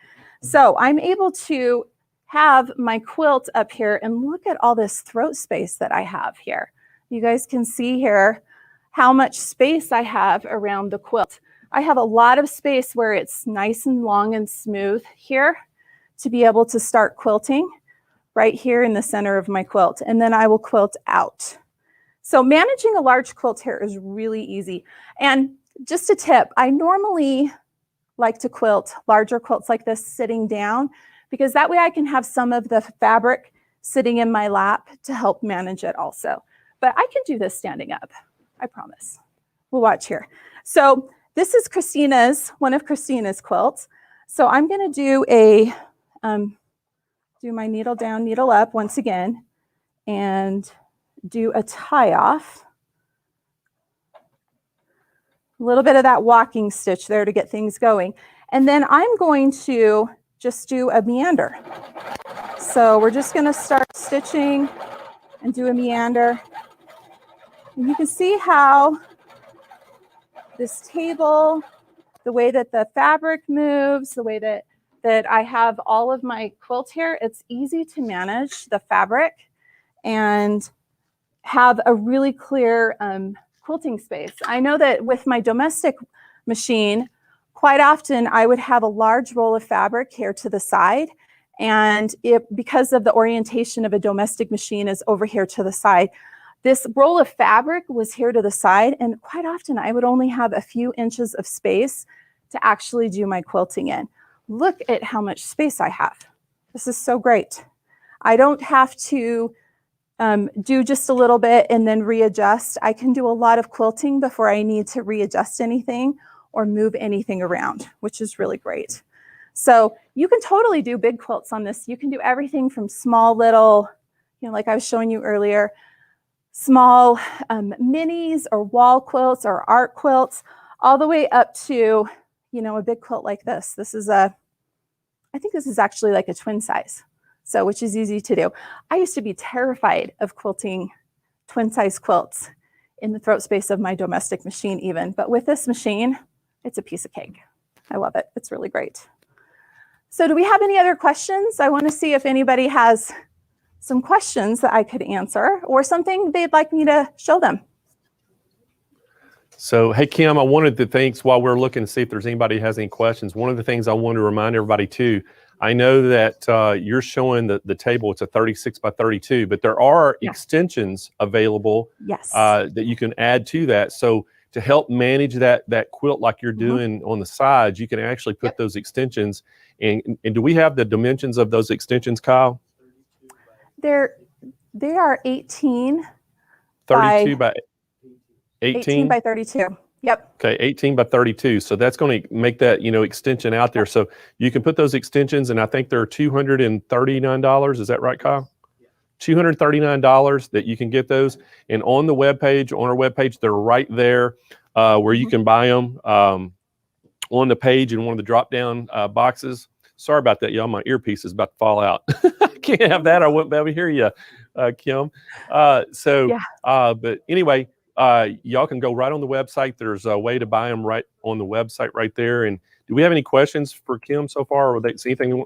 So I'm able to have my quilt up here and look at all this throat space that I have here. You guys can see here how much space I have around the quilt. I have a lot of space where it's nice and long and smooth here to be able to start quilting right here in the center of my quilt. And then I will quilt out. So managing a large quilt here is really easy. And just a tip, I normally like to quilt larger quilts like this sitting down because that way I can have some of the fabric sitting in my lap to help manage it also. But I can do this standing up, I promise. We'll watch here. So this is one of Christina's quilts. So I'm gonna do do my needle down, needle up once again, and do a tie off. A little bit of that walking stitch there to get things going. And then I'm going to just do a meander. So we're just gonna start stitching and do a meander. And you can see how this table, the way that the fabric moves, the way that I have all of my quilt here, it's easy to manage the fabric and have a really clear quilting space. I know that with my domestic machine, quite often I would have a large roll of fabric here to the side, and because of the orientation of a domestic machine is over here to the side, this roll of fabric was here to the side, and quite often I would only have a few inches of space to actually do my quilting in. Look at how much space I have. This is so great. I don't have to do just a little bit and then readjust. I can do a lot of quilting before I need to readjust anything or move anything around, which is really great. So you can totally do big quilts on this. You can do everything from small little, like I was showing you earlier, small minis or wall quilts or art quilts, all the way up to, a big quilt like this. I think this is actually like a twin size, so which is easy to do. I used to be terrified of quilting twin size quilts in the throat space of my domestic machine even, but with this machine, It's a piece of cake. I love it. It's really great. So do we have any other questions? I want to see if anybody has some questions that I could answer or something they'd like me to show them. So, hey, Kim, I wanted to think while we're looking to see if there's anybody who has any questions. One of the things I want to remind everybody too, I know that you're showing the table, it's a 36 by 32, but there are extensions available that you can add to that. So to help manage that quilt like you're doing on the sides, you can actually put those extensions in. And do we have the dimensions of those extensions, Kyle? They are 18 32 by 18 by 32. Yep. Okay, 18 by 32. So that's going to make that, extension out there. So you can put those extensions, and I think they're $239. Is that right, Kyle? $239 that you can get those. And on the webpage, on our webpage, they're right there where you can buy them on the page in one of the drop-down boxes. Sorry about that, y'all. My earpiece is about to fall out. I can't have that. I wouldn't be able to hear you, Kim. But anyway, y'all can go right on the website. There's a way to buy them right on the website right there. And do we have any questions for Kim so far? Or see anything?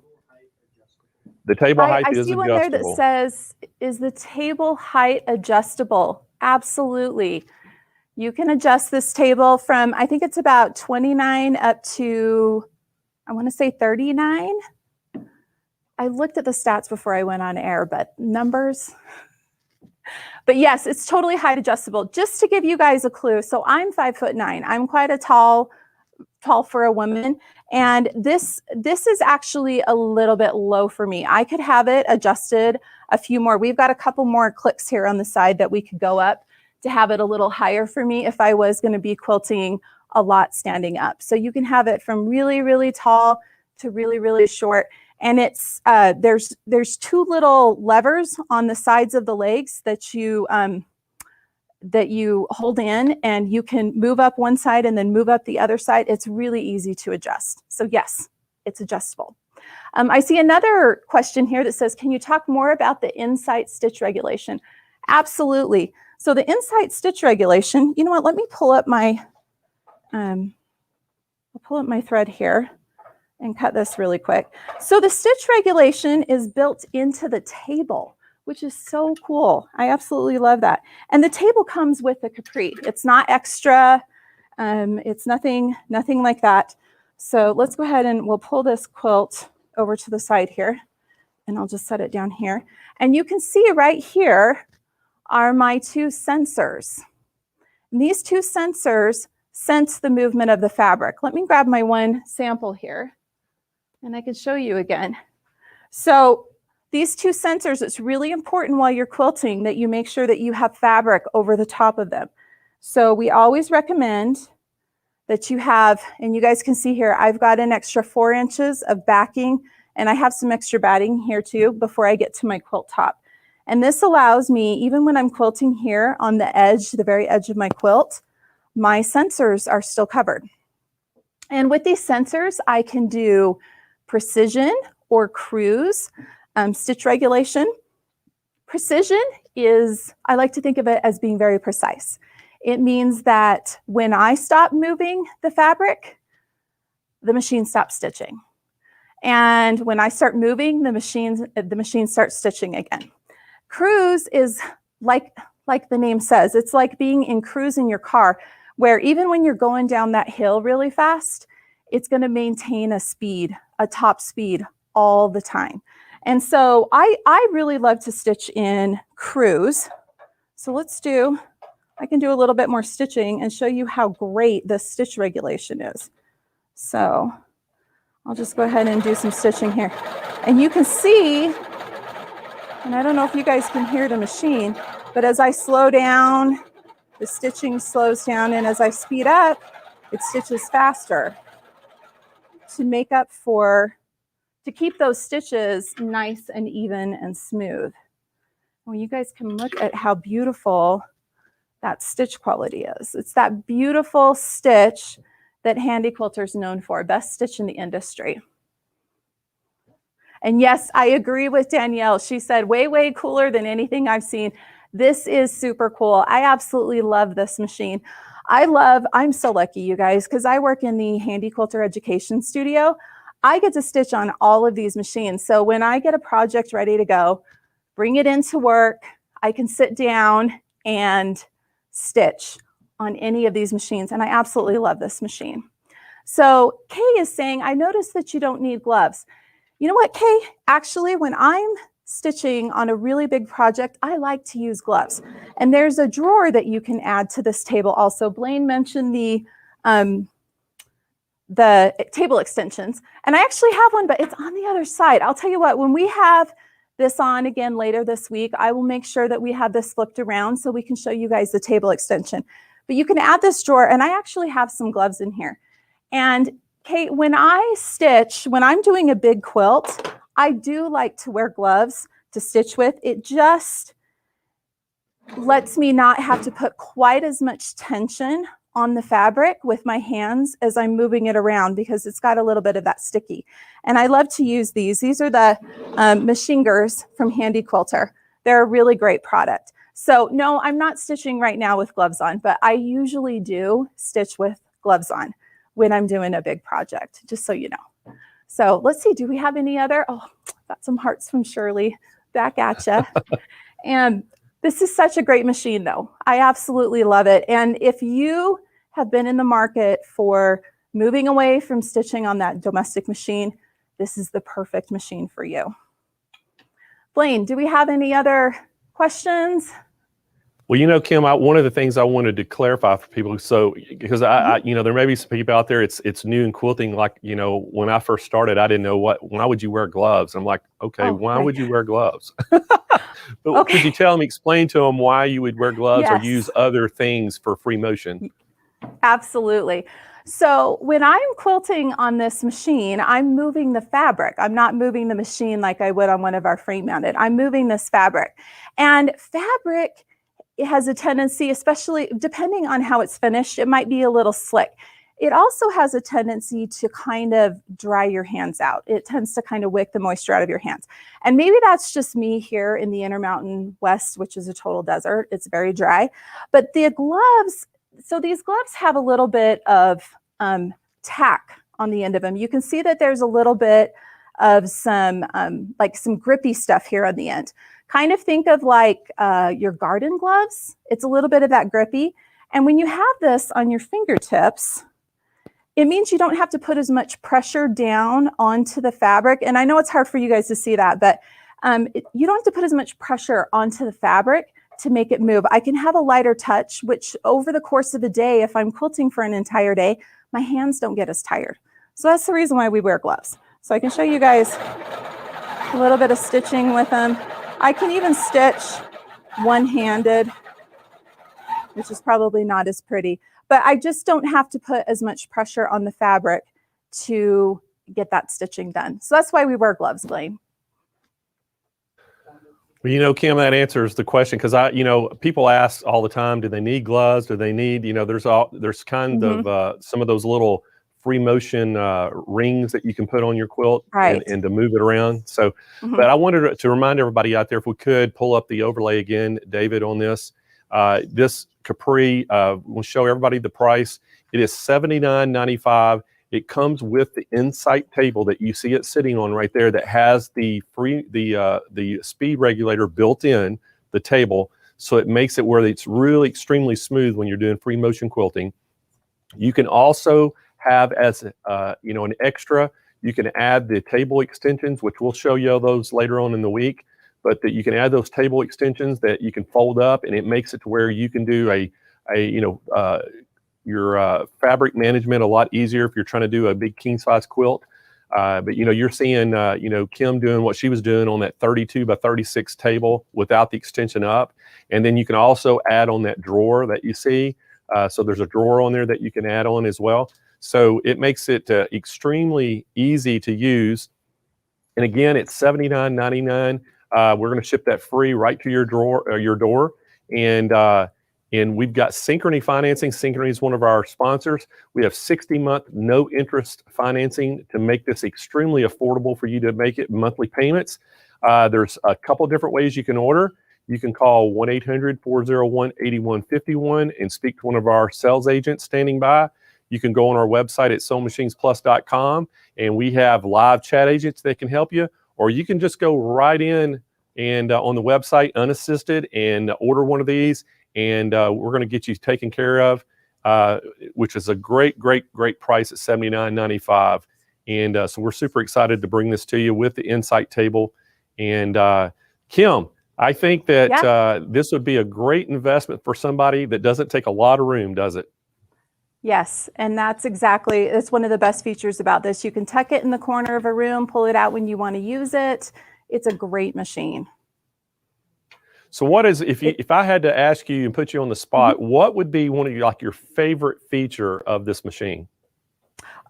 The table height is adjustable. I see one there that says, is the table height adjustable? Absolutely. You can adjust this table from, I think it's about 29 up to, I want to say 39. I looked at the stats before I went on air, but numbers. But yes, it's totally height adjustable. Just to give you guys a clue, so I'm 5'9". I'm quite a tall for a woman, and this is actually a little bit low for me. I could have it adjusted a few more. We've got a couple more clicks here on the side that we could go up to have it a little higher for me if I was going to be quilting a lot standing up. So you can have it from really, really tall to really, really short. And it's there's two little levers on the sides of the legs that you hold in, and you can move up one side and then move up the other side. It's really easy to adjust. So yes, it's adjustable. I see another question here that says, can you talk more about the insight stitch regulation? Absolutely. So the insight stitch regulation, you know what, let me pull up my I'll pull up my thread here and cut this really quick. So the stitch regulation is built into the table, which is so cool. I absolutely love that. And the table comes with the capri. It's not extra. It's nothing like that. So let's go ahead and we'll pull this quilt over to the side here, and I'll just set it down here. And you can see right here are my two sensors. And these two sensors sense the movement of the fabric. Let me grab my one sample here, and I can show you again. So these two sensors, it's really important while you're quilting that you make sure that you have fabric over the top of them. So we always recommend that you have, and you guys can see here, I've got an extra 4 inches of backing, and I have some extra batting here too before I get to my quilt top. And this allows me, even when I'm quilting here on the edge, the very edge of my quilt, my sensors are still covered. And with these sensors, I can do precision or cruise stitch regulation. Precision is, I like to think of it as being very precise. It means that when I stop moving the fabric, the machine stops stitching. And when I start moving, the machine starts stitching again. Cruise is like the name says, it's like being in cruise in your car, where even when you're going down that hill really fast, it's going to maintain a speed, a top speed all the time. And so I really love to stitch in cruise. So I can do a little bit more stitching and show you how great the stitch regulation is. So I'll just go ahead and do some stitching here. And you can see, and I don't know if you guys can hear the machine, but as I slow down, the stitching slows down, and as I speed up, it stitches faster to keep those stitches nice and even and smooth. Well, you guys can look at how beautiful that stitch quality is. It's that beautiful stitch that Handi Quilter is known for, best stitch in the industry. And yes, I agree with Danielle. She said, way, way cooler than anything I've seen. This is super cool. I absolutely love this machine. I'm so lucky, you guys, because I work in the Handy Quilter Education Studio. I get to stitch on all of these machines. So when I get a project ready to go, bring it into work, I can sit down and stitch on any of these machines. And I absolutely love this machine. So Kay is saying, I noticed that you don't need gloves. You know what, Kay? Actually, when I'm stitching on a really big project, I like to use gloves. And there's a drawer that you can add to this table also. Blaine mentioned the table extensions. And I actually have one, but it's on the other side. I'll tell you what, when we have this on again later this week, I will make sure that we have this flipped around so we can show you guys the table extension. But you can add this drawer, and I actually have some gloves in here. And Kate, when I stitch, when I'm doing a big quilt, I do like to wear gloves to stitch with. It just lets me not have to put quite as much tension on the fabric with my hands as I'm moving it around, because it's got a little bit of that sticky. And I love to use these. These are the Machingers from Handy Quilter. They're a really great product. So no, I'm not stitching right now with gloves on, but I usually do stitch with gloves on when I'm doing a big project, just so you know. So let's see, do we have any other? Oh, got some hearts from Shirley back at you. And this is such a great machine though. I absolutely love it. And if you have been in the market for moving away from stitching on that domestic machine, this is the perfect machine for you. Blaine, do we have any other questions? Well, you know, Kim, one of the things I wanted to clarify for people, so because I you know, there may be some people out there, it's new in quilting. Like, you know, when I first started, I didn't know why would you wear gloves? I'm like, okay, why would you wear gloves? But could you tell them, explain to them why you would wear gloves or use other things for free motion? Absolutely. So when I'm quilting on this machine, I'm moving the fabric. I'm not moving the machine like I would on one of our frame mounted. I'm moving this fabric. And fabric, it has a tendency, especially depending on how it's finished, it might be a little slick. It also has a tendency to kind of dry your hands out. It tends to kind of wick the moisture out of your hands. And maybe that's just me here in the Intermountain West, which is a total desert. It's very dry. But the gloves, so these gloves have a little bit of tack on the end of them. You can see that there's a little bit of some like some grippy stuff here on the end. Kind of think of like your garden gloves. It's a little bit of that grippy. And when you have this on your fingertips, it means you don't have to put as much pressure down onto the fabric. And I know it's hard for you guys to see that, but you don't have to put as much pressure onto the fabric to make it move. I can have a lighter touch, which over the course of a day, if I'm quilting for an entire day, my hands don't get as tired. So that's the reason why we wear gloves. So I can show you guys a little bit of stitching with them. I can even stitch one-handed, which is probably not as pretty, but I just don't have to put as much pressure on the fabric to get that stitching done. So that's why we wear gloves, Blaine. Well, you know, Kim, that answers the question, because you know, people ask all the time, do they need gloves? Do they need, you know, there's kind of some of those little free motion rings that you can put on your quilt and to move it around. So, but I wanted to remind everybody out there, if we could pull up the overlay again, David, on this. This Capri, we'll show everybody the price. It is $79.95. It comes with the Insight table that you see it sitting on right there that has the speed regulator built in the table. So it makes it where it's really extremely smooth when you're doing free motion quilting. You can also have as you know, an extra, you can add the table extensions, which we'll show you those later on in the week, but that you can add those table extensions that you can fold up, and it makes it to where you can do you know, your fabric management a lot easier if you're trying to do a big king size quilt. But you know, you're seeing you know, Kim doing what she was doing on that 32 by 36 table without the extension up. And then you can also add on that drawer that you see. So there's a drawer on there that you can add on as well. So it makes it extremely easy to use. And again, it's $79.99. We're going to ship that free right to your door. And we've got Synchrony Financing. Synchrony is one of our sponsors. We have 60-month no interest financing to make this extremely affordable for you to make it monthly payments. There's a couple different ways you can order. you can call 1-800-401-8151 and speak to one of our sales agents standing by. You can go on our website at sewmachinesplus.com, and we have live chat agents that can help you, or you can just go right in and on the website unassisted and order one of these, and we're going to get you taken care of, which is a great price at $79.95. And so we're super excited to bring this to you with the Insight table. And Kim, I think that this would be a great investment for somebody that doesn't take a lot of room, does it? Yes, and it's one of the best features about this. You can tuck it in the corner of a room, pull it out when you want to use it. It's a great machine. So what is, if I had to ask you and put you on the spot, what would be one of your favorite feature of this machine?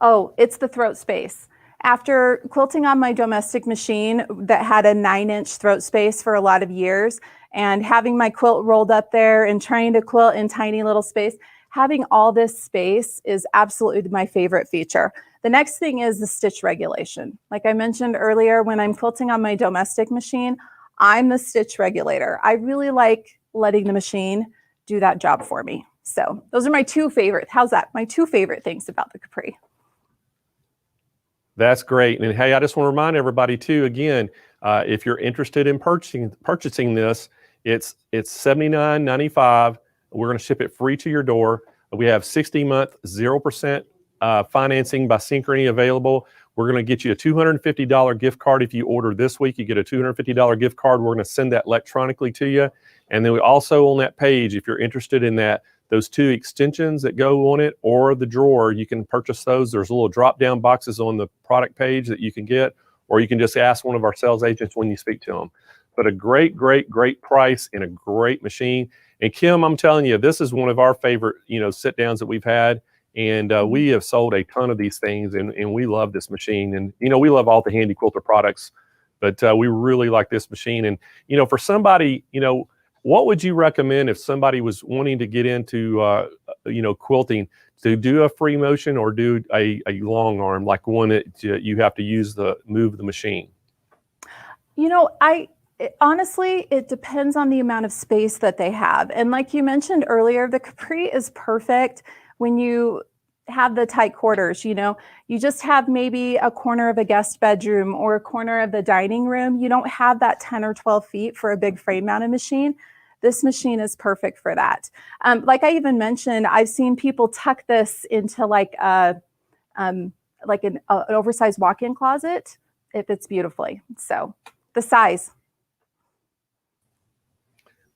Oh, it's the throat space. After quilting on my domestic machine that had a 9-inch throat space for a lot of years, and having my quilt rolled up there and trying to quilt in tiny little space, having all this space is absolutely my favorite feature. The next thing is the stitch regulation. Like I mentioned earlier, when I'm quilting on my domestic machine, I'm the stitch regulator. I really like letting the machine do that job for me. So those are my two favorite. How's that? My two favorite things about the Capri. That's great. And hey, I just want to remind everybody too, again, if you're interested in purchasing this, it's $79.95. We're going to ship it free to your door. We have 60-month 0% financing by Synchrony available. We're going to get you a $250 gift card. If you order this week, you get a $250 gift card. We're going to send that electronically to you. And then we also, on that page, if you're interested in those 2 extensions that go on it or the drawer, you can purchase those. There's little drop-down boxes on the product page that you can get, or you can just ask one of our sales agents when you speak to them. But a great price and a great machine. And Kim, I'm telling you, this is one of our favorite, sit downs that we've had. And we have sold a ton of these things, and we love this machine. And, we love all the Handy Quilter products, but we really like this machine. And, for somebody, what would you recommend if somebody was wanting to get into, quilting, to do a free motion or do a long arm, like one that you have to move the machine? Honestly, it depends on the amount of space that they have. And like you mentioned earlier, the Capri is perfect when you have the tight quarters. You just have maybe a corner of a guest bedroom or a corner of the dining room. You don't have that 10 or 12 feet for a big frame mounted machine. This machine is perfect for that. Like I even mentioned, I've seen people tuck this into like an oversized walk-in closet. It fits beautifully. So the size.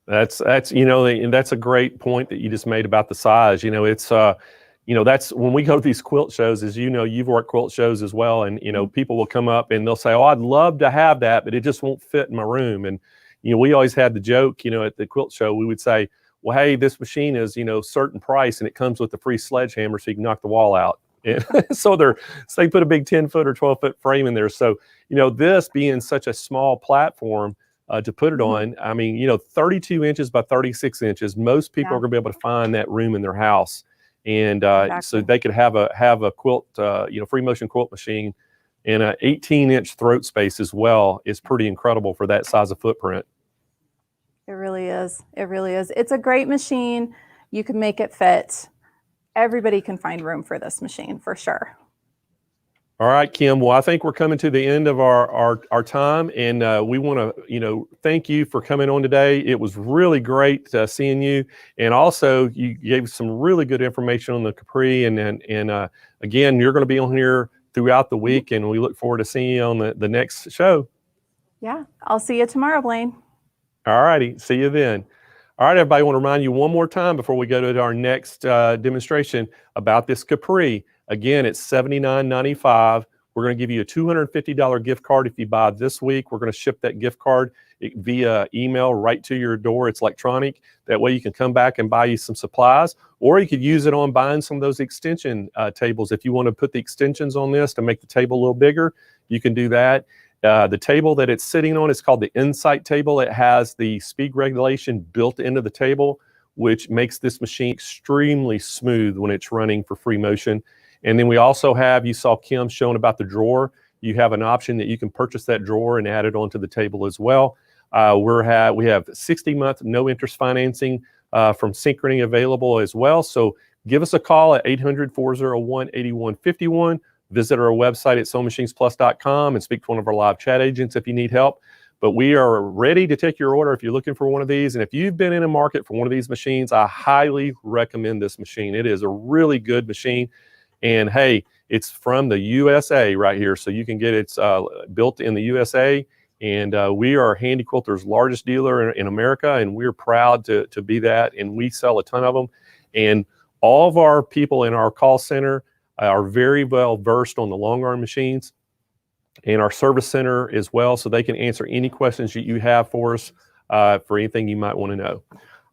That's and that's a great point that you just made about the size. It's that's when we go to these quilt shows, as you've worked quilt shows as well, and people will come up and they'll say, "Oh, I'd love to have that, but it just won't fit in my room." And we always had the joke, at the quilt show, we would say, "Well, hey, this machine is certain price, and it comes with a free sledgehammer, so you can knock the wall out." And so they put a big 10-foot or 12-foot frame in there. So this being such a small platform to put it on, 32 inches by 36 inches, most people are going to be able to find that room in their house. And so they could have a quilt, free motion quilt machine, and an 18-inch throat space as well is pretty incredible for that size of footprint. It really is. It really is. It's a great machine. You can make it fit. Everybody can find room for this machine for sure. All right, Kim. Well, I think we're coming to the end of our time, and we want to, thank you for coming on today. It was really great seeing you, and also you gave some really good information on the Capri, and again, you're going to be on here throughout the week, and we look forward to seeing you on the next show. Yeah, I'll see you tomorrow, Blaine. All righty, see you then. All right, everybody, I want to remind you one more time before we go to our next demonstration about this Capri. Again, it's $79.95. We're going to give you a $250 gift card if you buy this week. We're going to ship that gift card via email right to your door. It's electronic. That way you can come back and buy you some supplies, or you could use it on buying some of those extension tables. If you want to put the extensions on this to make the table a little bigger, you can do that. The table that it's sitting on is called the Insight table. It has the speed regulation built into the table, which makes this machine extremely smooth when it's running for free motion. And then we also have, you saw Kim showing about the drawer. You have an option that you can purchase that drawer and add it onto the table as well. We have 60-month no interest financing from Synchrony available as well. So give us a call at 800-401-8151. Visit our website at sewingmachinesplus.com and speak to one of our live chat agents if you need help. But we are ready to take your order if you're looking for one of these. And if you've been in a market for one of these machines, I highly recommend this machine. It is a really good machine. And hey, it's from the USA right here. So you can get it built in the USA. And we are Handy Quilter's largest dealer in America. And we're proud to be that. And we sell a ton of them. And all of our people in our call center are very well versed on the long arm machines, and our service center as well, so they can answer any questions that you have for us for anything you might want to know.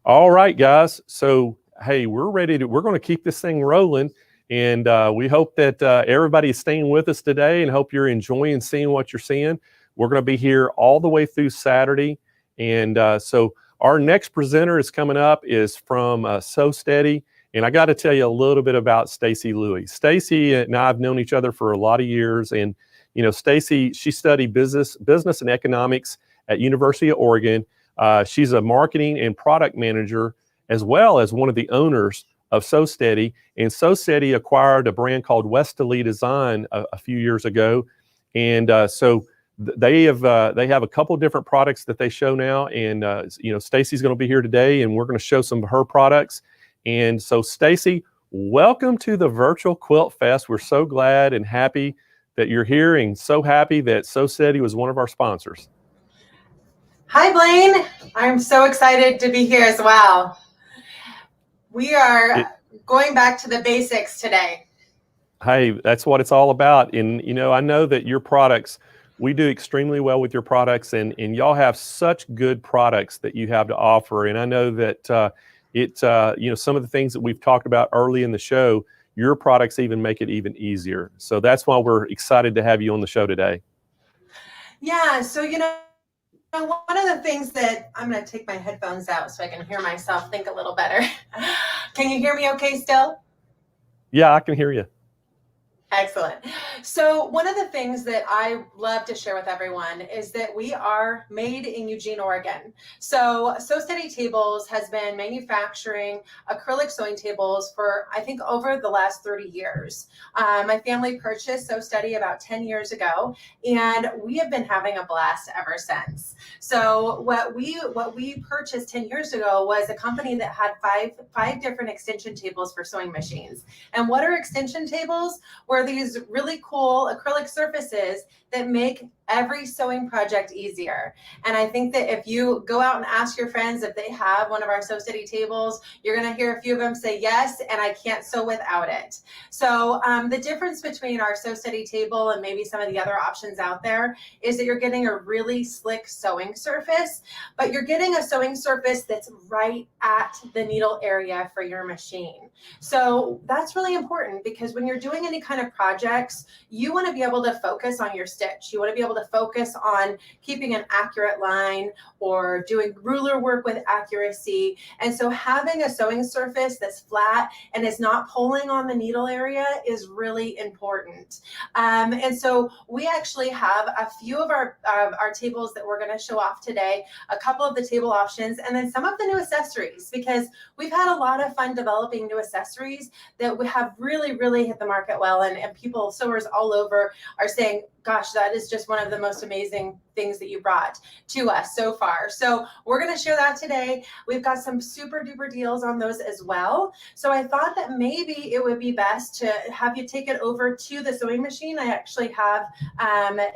All right, guys. So, hey, we're going to keep this thing rolling, and we hope that everybody is staying with us today, and hope you're enjoying seeing what you're seeing. We're going to be here all the way through Saturday, and so our next presenter is coming up is from Sew Steady. And I got to tell you a little bit about Stacy Louie. Stacy and I have known each other for a lot of years. And, you know, Stacy, she studied business and economics at University of Oregon. She's a marketing and product manager, as well as one of the owners of Sew Steady. And Sew Steady acquired a brand called Westerly Design a few years ago. And so they have a couple of different products that they show now. And, you know, Stacy's going to be here today, and we're going to show some of her products. And so, Stacy, welcome to the Virtual Quilt Fest. We're so glad and happy that you're here, and so happy that Sew Steady was one of our sponsors. Hi, Blaine. I'm so excited to be here as well. We are going back to the basics today. Hey, that's what it's all about. And, you know, I know that your products, we do extremely well with your products, and y'all have such good products that you have to offer. And I know that you know, some of the things that we've talked about early in the show, your products even make it even easier. So that's why we're excited to have you on the show today. Yeah, so, you know, one of the things that I'm going to take my headphones out so I can hear myself think a little better. Can you hear me okay still? Yeah, I can hear you. Excellent. So one of the things that I love to share with everyone is that we are made in Eugene, Oregon. So Sew Steady Tables has been manufacturing acrylic sewing tables for, I think, over the last 30 years. My family purchased Sew Steady about 10 years ago, and we have been having a blast ever since. So what we purchased 10 years ago was a company that had five different extension tables for sewing machines. And what are extension tables? Were these really cool acrylic surfaces that make every sewing project easier. And I think that if you go out and ask your friends if they have one of our Sew Steady tables, you're going to hear a few of them say yes, and I can't sew without it. So the difference between our Sew Steady table and maybe some of the other options out there is that you're getting a really slick sewing surface, but you're getting a sewing surface that's right at the needle area for your machine. So that's really important, because when you're doing any kind of projects, you want to be able to focus on your stitch. You want to be able to focus on keeping an accurate line or doing ruler work with accuracy. And so having a sewing surface that's flat and is not pulling on the needle area is really important. And so we actually have a few of our tables that we're going to show off today, a couple of the table options, and then some of the new accessories, because we've had a lot of fun developing new accessories that we have really, really hit the market well, and people, sewers all over, are saying, gosh, that is just one of the most amazing things that you brought to us so far. So we're going to share that today. We've got some super duper deals on those as well. So I thought that maybe it would be best to have you take it over to the sewing machine. I actually have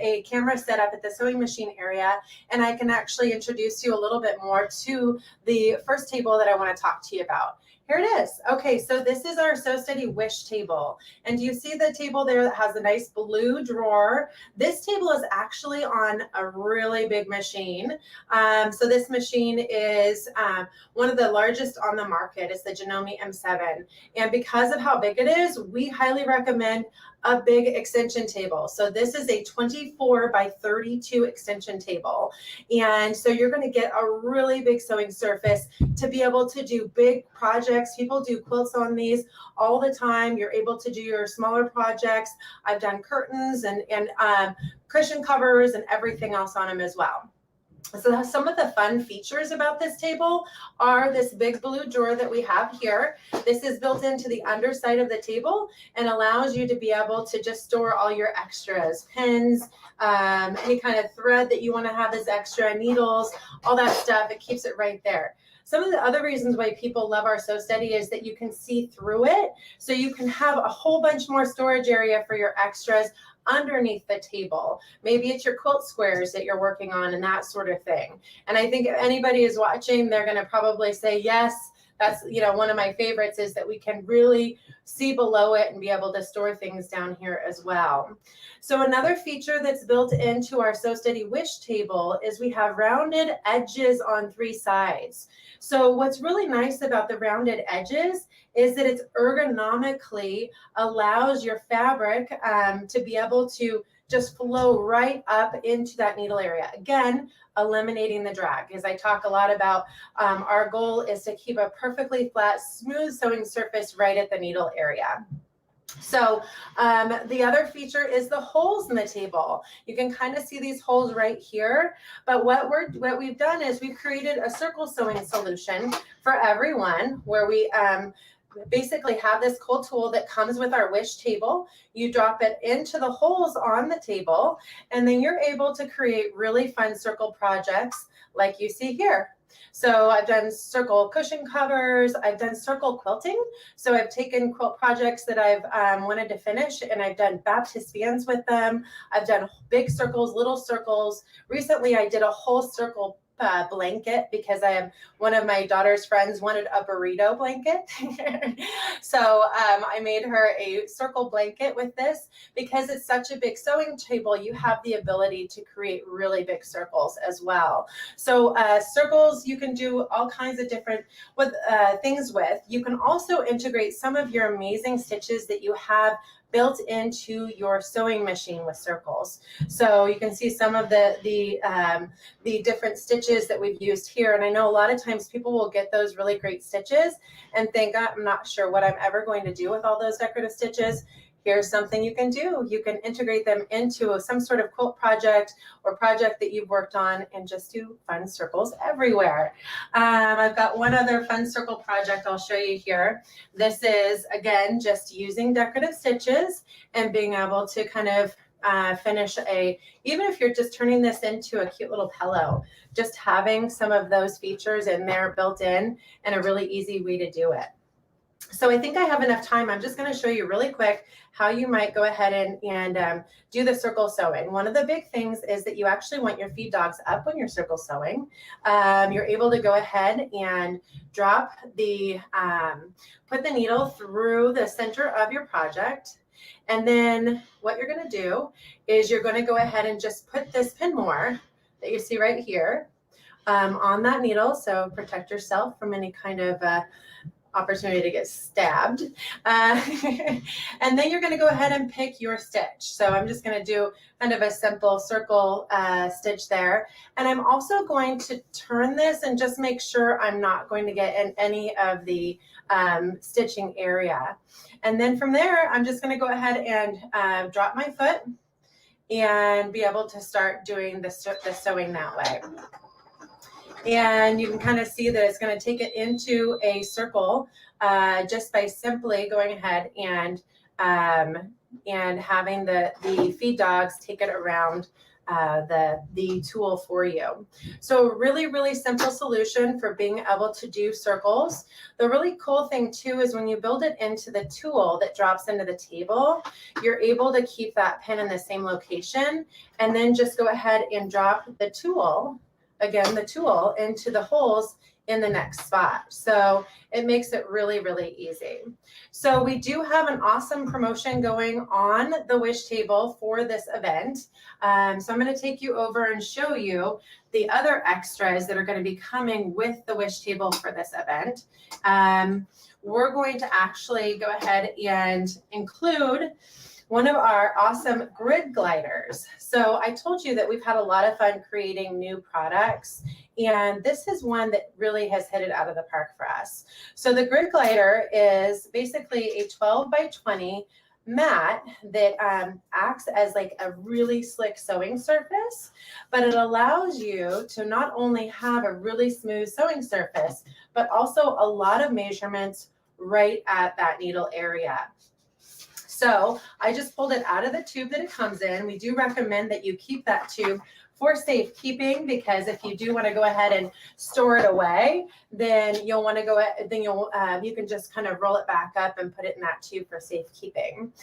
a camera set up at the sewing machine area, and I can actually introduce you a little bit more to the first table that I want to talk to you about. Here it is. Okay, so this is our Sew Steady Wish table. And do you see the table there that has a nice blue drawer? This table is actually on a really big machine. So this machine is one of the largest on the market. It's the Janome M7. And because of how big it is, we highly recommend a big extension table. So this is a 24 by 32 extension table. And so you're going to get a really big sewing surface to be able to do big projects. People do quilts on these all the time. You're able to do your smaller projects. I've done curtains and cushion covers and everything else on them as well. So some of the fun features about this table are this big blue drawer that we have here. This is built into the underside of the table and allows you to be able to just store all your extras, pins, any kind of thread that you want to have as extra, needles, all that stuff. It keeps it right there. Some of the other reasons why people love our Sew Steady is that you can see through it. So you can have a whole bunch more storage area for your extras underneath the table. Maybe it's your quilt squares that you're working on and that sort of thing. And I think if anybody is watching, they're going to probably say, yes, that's, you know, one of my favorites is that we can really see below it and be able to store things down here as well. So another feature that's built into our Sew Steady Wish table is we have rounded edges on 3 sides. So what's really nice about the rounded edges is that it's ergonomically allows your fabric to be able to just flow right up into that needle area. Again, eliminating the drag, because I talk a lot about our goal is to keep a perfectly flat, smooth sewing surface right at the needle area. So the other feature is the holes in the table. You can kind of see these holes right here, but what we've done is we've created a circle sewing solution for everyone where we basically have this cool tool that comes with our Wish table. You drop it into the holes on the table, and then you're able to create really fun circle projects like you see here. So I've done circle cushion covers, I've done circle quilting. So I've taken quilt projects that I've wanted to finish and I've done Baptist bands with them. I've done big circles, little circles. Recently I did a whole circle blanket because I have one of my daughter's friends wanted a burrito blanket. So I made her a circle blanket with this because it's such a big sewing table. You have the ability to create really big circles as well. So circles you can do all kinds of different things with. You can also integrate some of your amazing stitches that you have built into your sewing machine with circles. So you can see some of the different stitches that we've used here. And I know a lot of times people will get those really great stitches and think, I'm not sure what I'm ever going to do with all those decorative stitches. Here's something you can do. You can integrate them into some sort of quilt project or project that you've worked on and just do fun circles everywhere. I've got one other fun circle project I'll show you here. This is, again, just using decorative stitches and being able to kind of finish even if you're just turning this into a cute little pillow, just having some of those features in there built in and a really easy way to do it. So I think I have enough time. I'm just going to show you really quick how you might go ahead and do the circle sewing. One of the big things is that you actually want your feed dogs up when you're circle sewing. You're able to go ahead and drop put the needle through the center of your project. And then what you're going to do is you're going to go ahead and just put this pin more that you see right here on that needle. So protect yourself from any kind of opportunity to get stabbed. And then you're going to go ahead and pick your stitch. So I'm just going to do kind of a simple circle stitch there. And I'm also going to turn this and just make sure I'm not going to get in any of the stitching area. And then from there, I'm just going to go ahead and drop my foot and be able to start doing the sewing that way. And you can kind of see that it's going to take it into a circle just by simply going ahead and having the feed dogs take it around the tool for you. So really, really simple solution for being able to do circles. The really cool thing too is when you build it into the tool that drops into the table, you're able to keep that pin in the same location and then just go ahead and drop the tool, again, the tool into the holes in the next spot. So it makes it really, really easy. So we do have an awesome promotion going on the Wish table for this event. So I'm going to take you over and show you the other extras that are going to be coming with the Wish table for this event. We're going to actually go ahead and include one of our awesome grid gliders. So I told you that we've had a lot of fun creating new products, and this is one that really has hit it out of the park for us. So the grid glider is basically a 12 by 20 mat that acts as like a really slick sewing surface, but it allows you to not only have a really smooth sewing surface, but also a lot of measurements right at that needle area. So I just pulled it out of the tube that it comes in. We do recommend that you keep that tube for safekeeping, because if you do want to go ahead and store it away, then you'll want to go, then you can just kind of roll it back up and put it in that tube for safekeeping.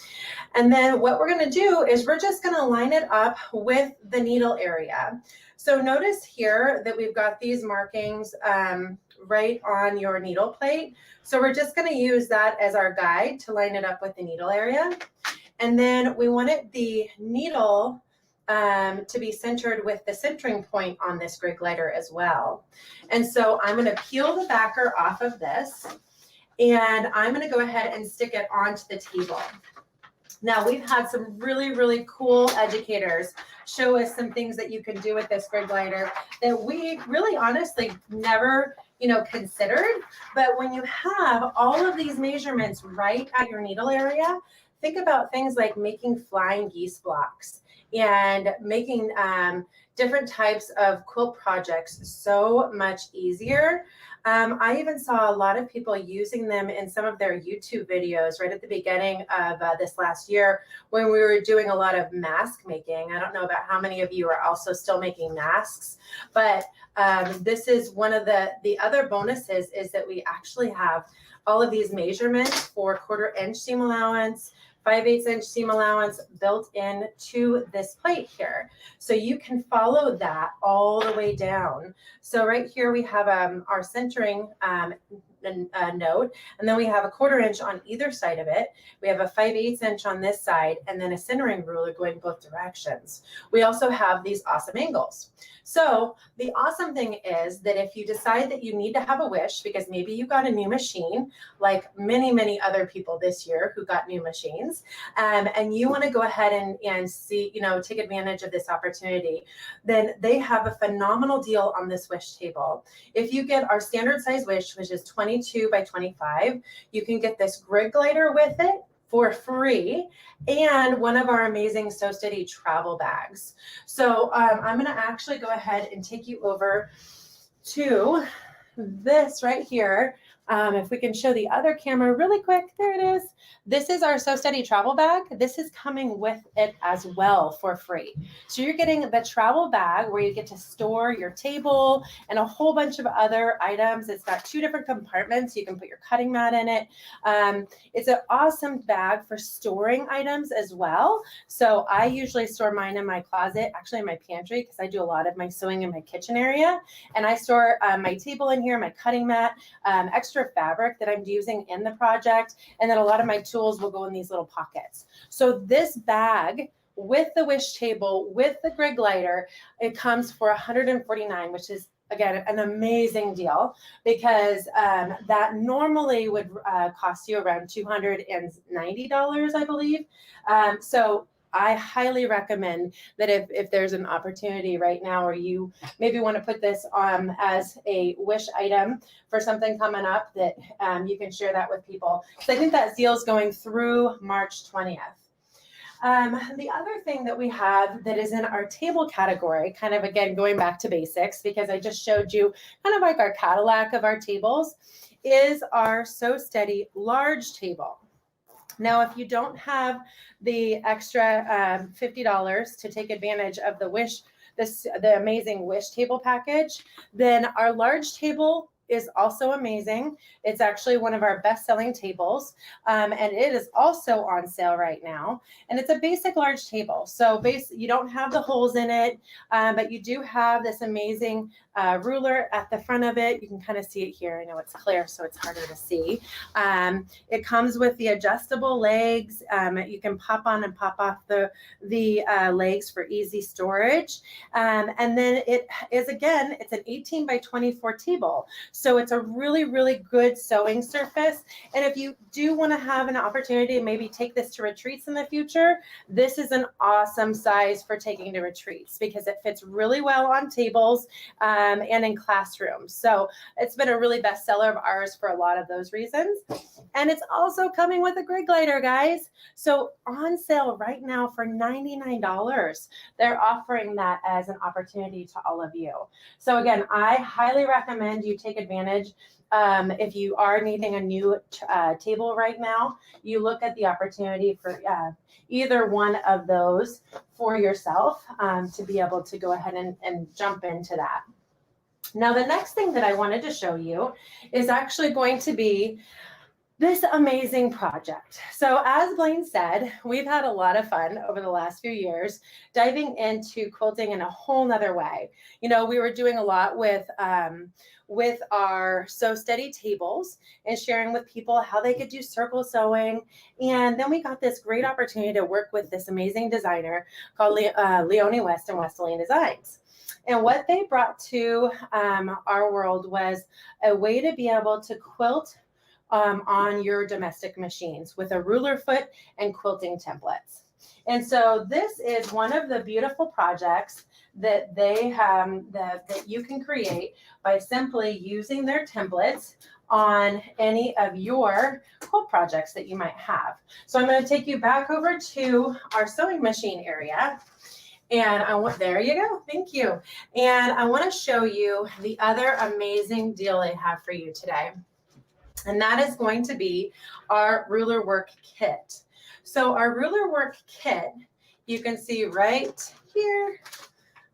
And then what we're going to do is we're just going to line it up with the needle area. So notice here that we've got these markings right on your needle plate. So we're just going to use that as our guide to line it up with the needle area. And then we wanted the needle to be centered with the centering point on this grid glider as well. And so I'm going to peel the backer off of this, and I'm going to go ahead and stick it onto the table. Now, we've had some really, really cool educators show us some things that you can do with this grid glider that we really honestly never, considered. But when you have all of these measurements right at your needle area, think about things like making flying geese blocks and making different types of quilt projects so much easier. I even saw a lot of people using them in some of their YouTube videos right at the beginning of this last year when we were doing a lot of mask making. I don't know about how many of you are also still making masks, but this is one of the other bonuses is that we actually have all of these measurements for 1/4 inch seam allowance, 5/8 inch seam allowance built in to this plate here. So you can follow that all the way down. So right here we have our centering note, and then we have a 1/4 inch on either side of it. We have a 5/8 inch on this side, and then a centering ruler going both directions. We also have these awesome angles. So the awesome thing is that if you decide that you need to have a wish, because maybe you got a new machine, like many, many other people this year who got new machines, and you want to go ahead and see, take advantage of this opportunity, then they have a phenomenal deal on this wish table. If you get our standard size wish, which is 22 by 25, you can get this grid glider with it for free, and one of our amazing Sew Steady travel bags. So I'm going to actually go ahead and take you over to this right here. If we can show the other camera really quick, there it is. This is our Sew Steady travel bag. This is coming with it as well for free. So you're getting the travel bag where you get to store your table and a whole bunch of other items. It's got 2 different compartments. You can put your cutting mat in it. It's an awesome bag for storing items as well. So I usually store mine in my closet, actually in my pantry, because I do a lot of my sewing in my kitchen area. And I store my table in here, my cutting mat, extra fabric that I'm using in the project, and then a lot of my tools will go in these little pockets. So this bag with the wish table, with the grid glider, it comes for $149, which is again an amazing deal, because that normally would cost you around $290, I believe. So I highly recommend that if there's an opportunity right now, or you maybe want to put this as a wish item for something coming up, that you can share that with people. So I think that deal is going through March 20th. The other thing that we have that is in our table category, kind of again going back to basics, because I just showed you kind of like our Cadillac of our tables, is our Sew Steady large table. Now, if you don't have the extra $50 to take advantage of the amazing wish table package, then our large table is also amazing. It's actually one of our best-selling tables, and it is also on sale right now. And it's a basic large table. So you don't have the holes in it, but you do have this amazing ruler at the front of it. You can kind of see it here. I know it's clear, so it's harder to see. It comes with the adjustable legs. You can pop on and pop off the legs for easy storage. And then it is, again, it's an 18 by 24 table. So it's a really, really good sewing surface. And if you do want to have an opportunity to maybe take this to retreats in the future, this is an awesome size for taking to retreats because it fits really well on tables and in classrooms. So it's been a really best seller of ours for a lot of those reasons. And it's also coming with a grid glider, guys. So on sale right now for $99. They're offering that as an opportunity to all of you. So again, I highly recommend you take advantage. If you are needing a new table right now, you look at the opportunity for either one of those for yourself to be able to go ahead and jump into that. Now, the next thing that I wanted to show you is actually going to be this amazing project. So as Blaine said, we've had a lot of fun over the last few years diving into quilting in a whole nother way. You know, we were doing a lot with our Sew Steady tables and sharing with people how they could do circle sewing. And then we got this great opportunity to work with this amazing designer called Leonie West and Westaline Designs. And what they brought to our world was a way to be able to quilt on your domestic machines with a ruler foot and quilting templates. And so this is one of the beautiful projects that they have that you can create by simply using their templates on any of your quilt projects that you might have. So I'm going to take you back over to our sewing machine area. And there you go. Thank you. And I want to show you the other amazing deal I have for you today. And that is going to be our ruler work kit. So our ruler work kit, you can see right here.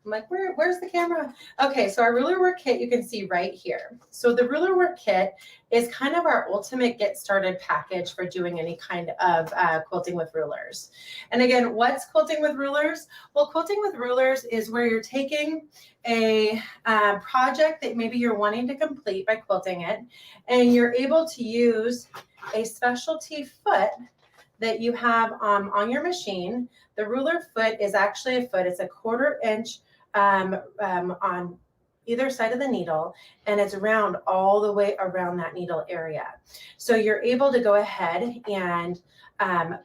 I'm like, where's the camera? Okay, so our ruler work kit, you can see right here. So the ruler work kit is kind of our ultimate get started package for doing any kind of quilting with rulers. And again, what's quilting with rulers? Well, quilting with rulers is where you're taking a project that maybe you're wanting to complete by quilting it, and you're able to use a specialty foot that you have on your machine. The ruler foot is actually a foot. It's a 1/4 inch on either side of the needle, and it's round all the way around that needle area. So you're able to go ahead and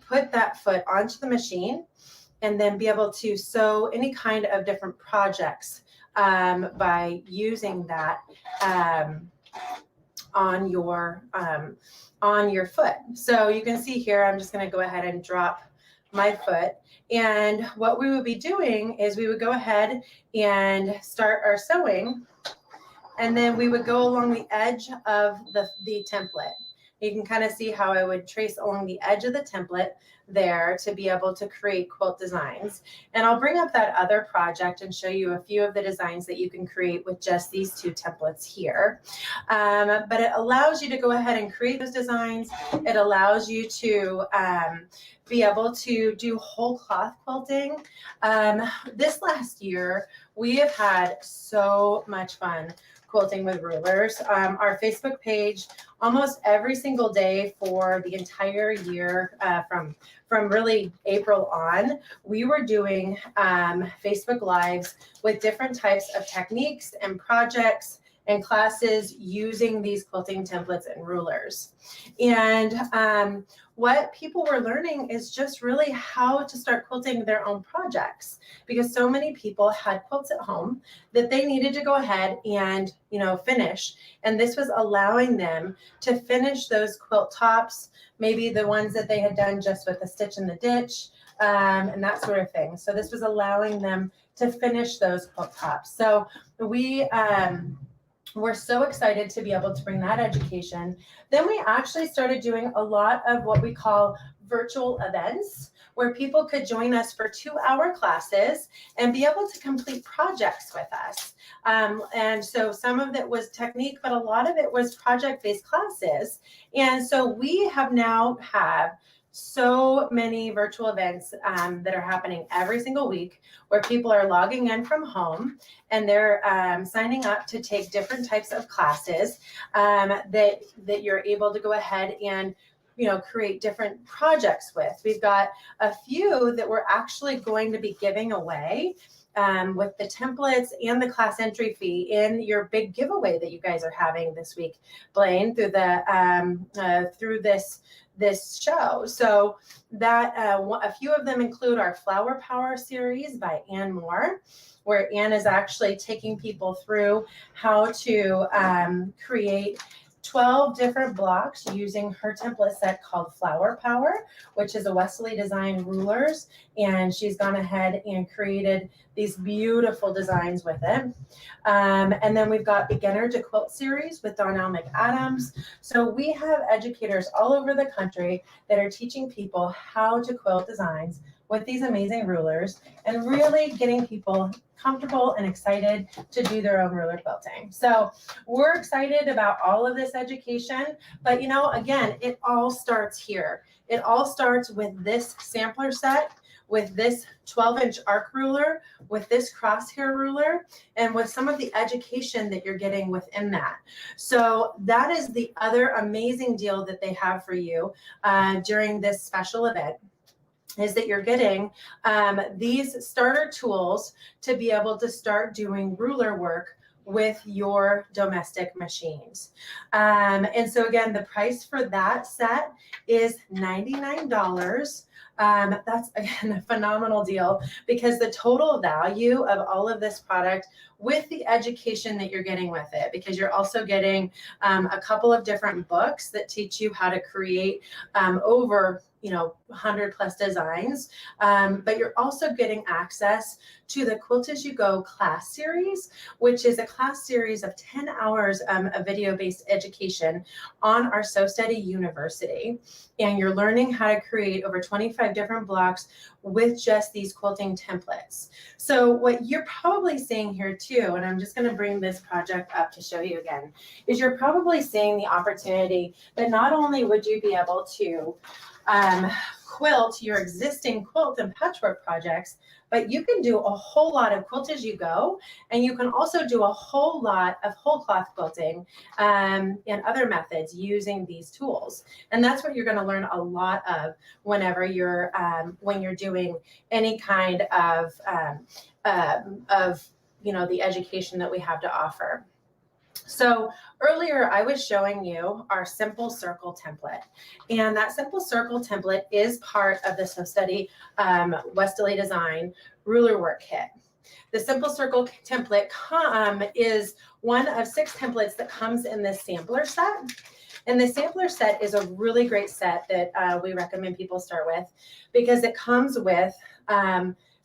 put that foot onto the machine and then be able to sew any kind of different projects by using that on your foot. So you can see here, I'm just going to go ahead and drop my foot. And what we would be doing is we would go ahead and start our sewing, and then we would go along the edge of the template. You can kind of see how I would trace along the edge of the template there to be able to create quilt designs. And I'll bring up that other project and show you a few of the designs that you can create with just these 2 templates here. But it allows you to go ahead and create those designs. It allows you to be able to do whole cloth quilting. This last year, we have had so much fun quilting with rulers. Our Facebook page, almost every single day for the entire year, from really April on, we were doing Facebook Lives with different types of techniques and projects and classes using these quilting templates and rulers. And what people were learning is just really how to start quilting their own projects, because so many people had quilts at home that they needed to go ahead and, finish. And this was allowing them to finish those quilt tops, maybe the ones that they had done just with a stitch in the ditch, and that sort of thing. So this was allowing them to finish those quilt tops. So we're so excited to be able to bring that education. Then we actually started doing a lot of what we call virtual events, where people could join us for 2-hour classes and be able to complete projects with us. And so some of it was technique, but a lot of it was project-based classes. And so we have so many virtual events that are happening every single week, where people are logging in from home and they're signing up to take different types of classes that you're able to go ahead and create different projects with. We've got a few that we're actually going to be giving away with the templates and the class entry fee in your big giveaway that you guys are having this week, Blaine, through the through this show. So that a few of them include our Flower Power series by Ann Moore, where Ann is actually taking people through how to create 12 different blocks using her template set called Flower Power, which is a Westerly Design rulers. And she's gone ahead and created these beautiful designs with it. And then we've got Beginner to Quilt series with Darnell McAdams. So we have educators all over the country that are teaching people how to quilt designs with these amazing rulers and really getting people comfortable and excited to do their own ruler quilting. So we're excited about all of this education, but you know, again, it all starts here. It all starts with this sampler set, with this 12-inch arc ruler, with this crosshair ruler, and with some of the education that you're getting within that. So that is the other amazing deal that they have for you during this special event, is that you're getting these starter tools to be able to start doing ruler work with your domestic machines. And so again, the price for that set is $99. That's again a phenomenal deal because the total value of all of this product with the education that you're getting with it, because you're also getting a couple of different books that teach you how to create over 100 plus designs, but you're also getting access to the Quilt As You Go class series, which is a class series of 10 hours of video-based education on our So Steady University. And you're learning how to create over 25 different blocks with just these quilting templates. So what you're probably seeing here too, and I'm just going to bring this project up to show you again, is you're probably seeing the opportunity that not only would you be able to quilt your existing quilt and patchwork projects, but you can do a whole lot of Quilt As You Go, and you can also do a whole lot of whole cloth quilting and other methods using these tools. And that's what you're going to learn a lot of whenever you're when you're doing any kind of the education that we have to offer. So earlier I was showing you our Simple Circle template, and that Simple Circle template is part of the So Steady Westerly Design ruler work kit. The Simple Circle template is one of 6 templates that comes in this sampler set. And the sampler set is a really great set that we recommend people start with because it comes with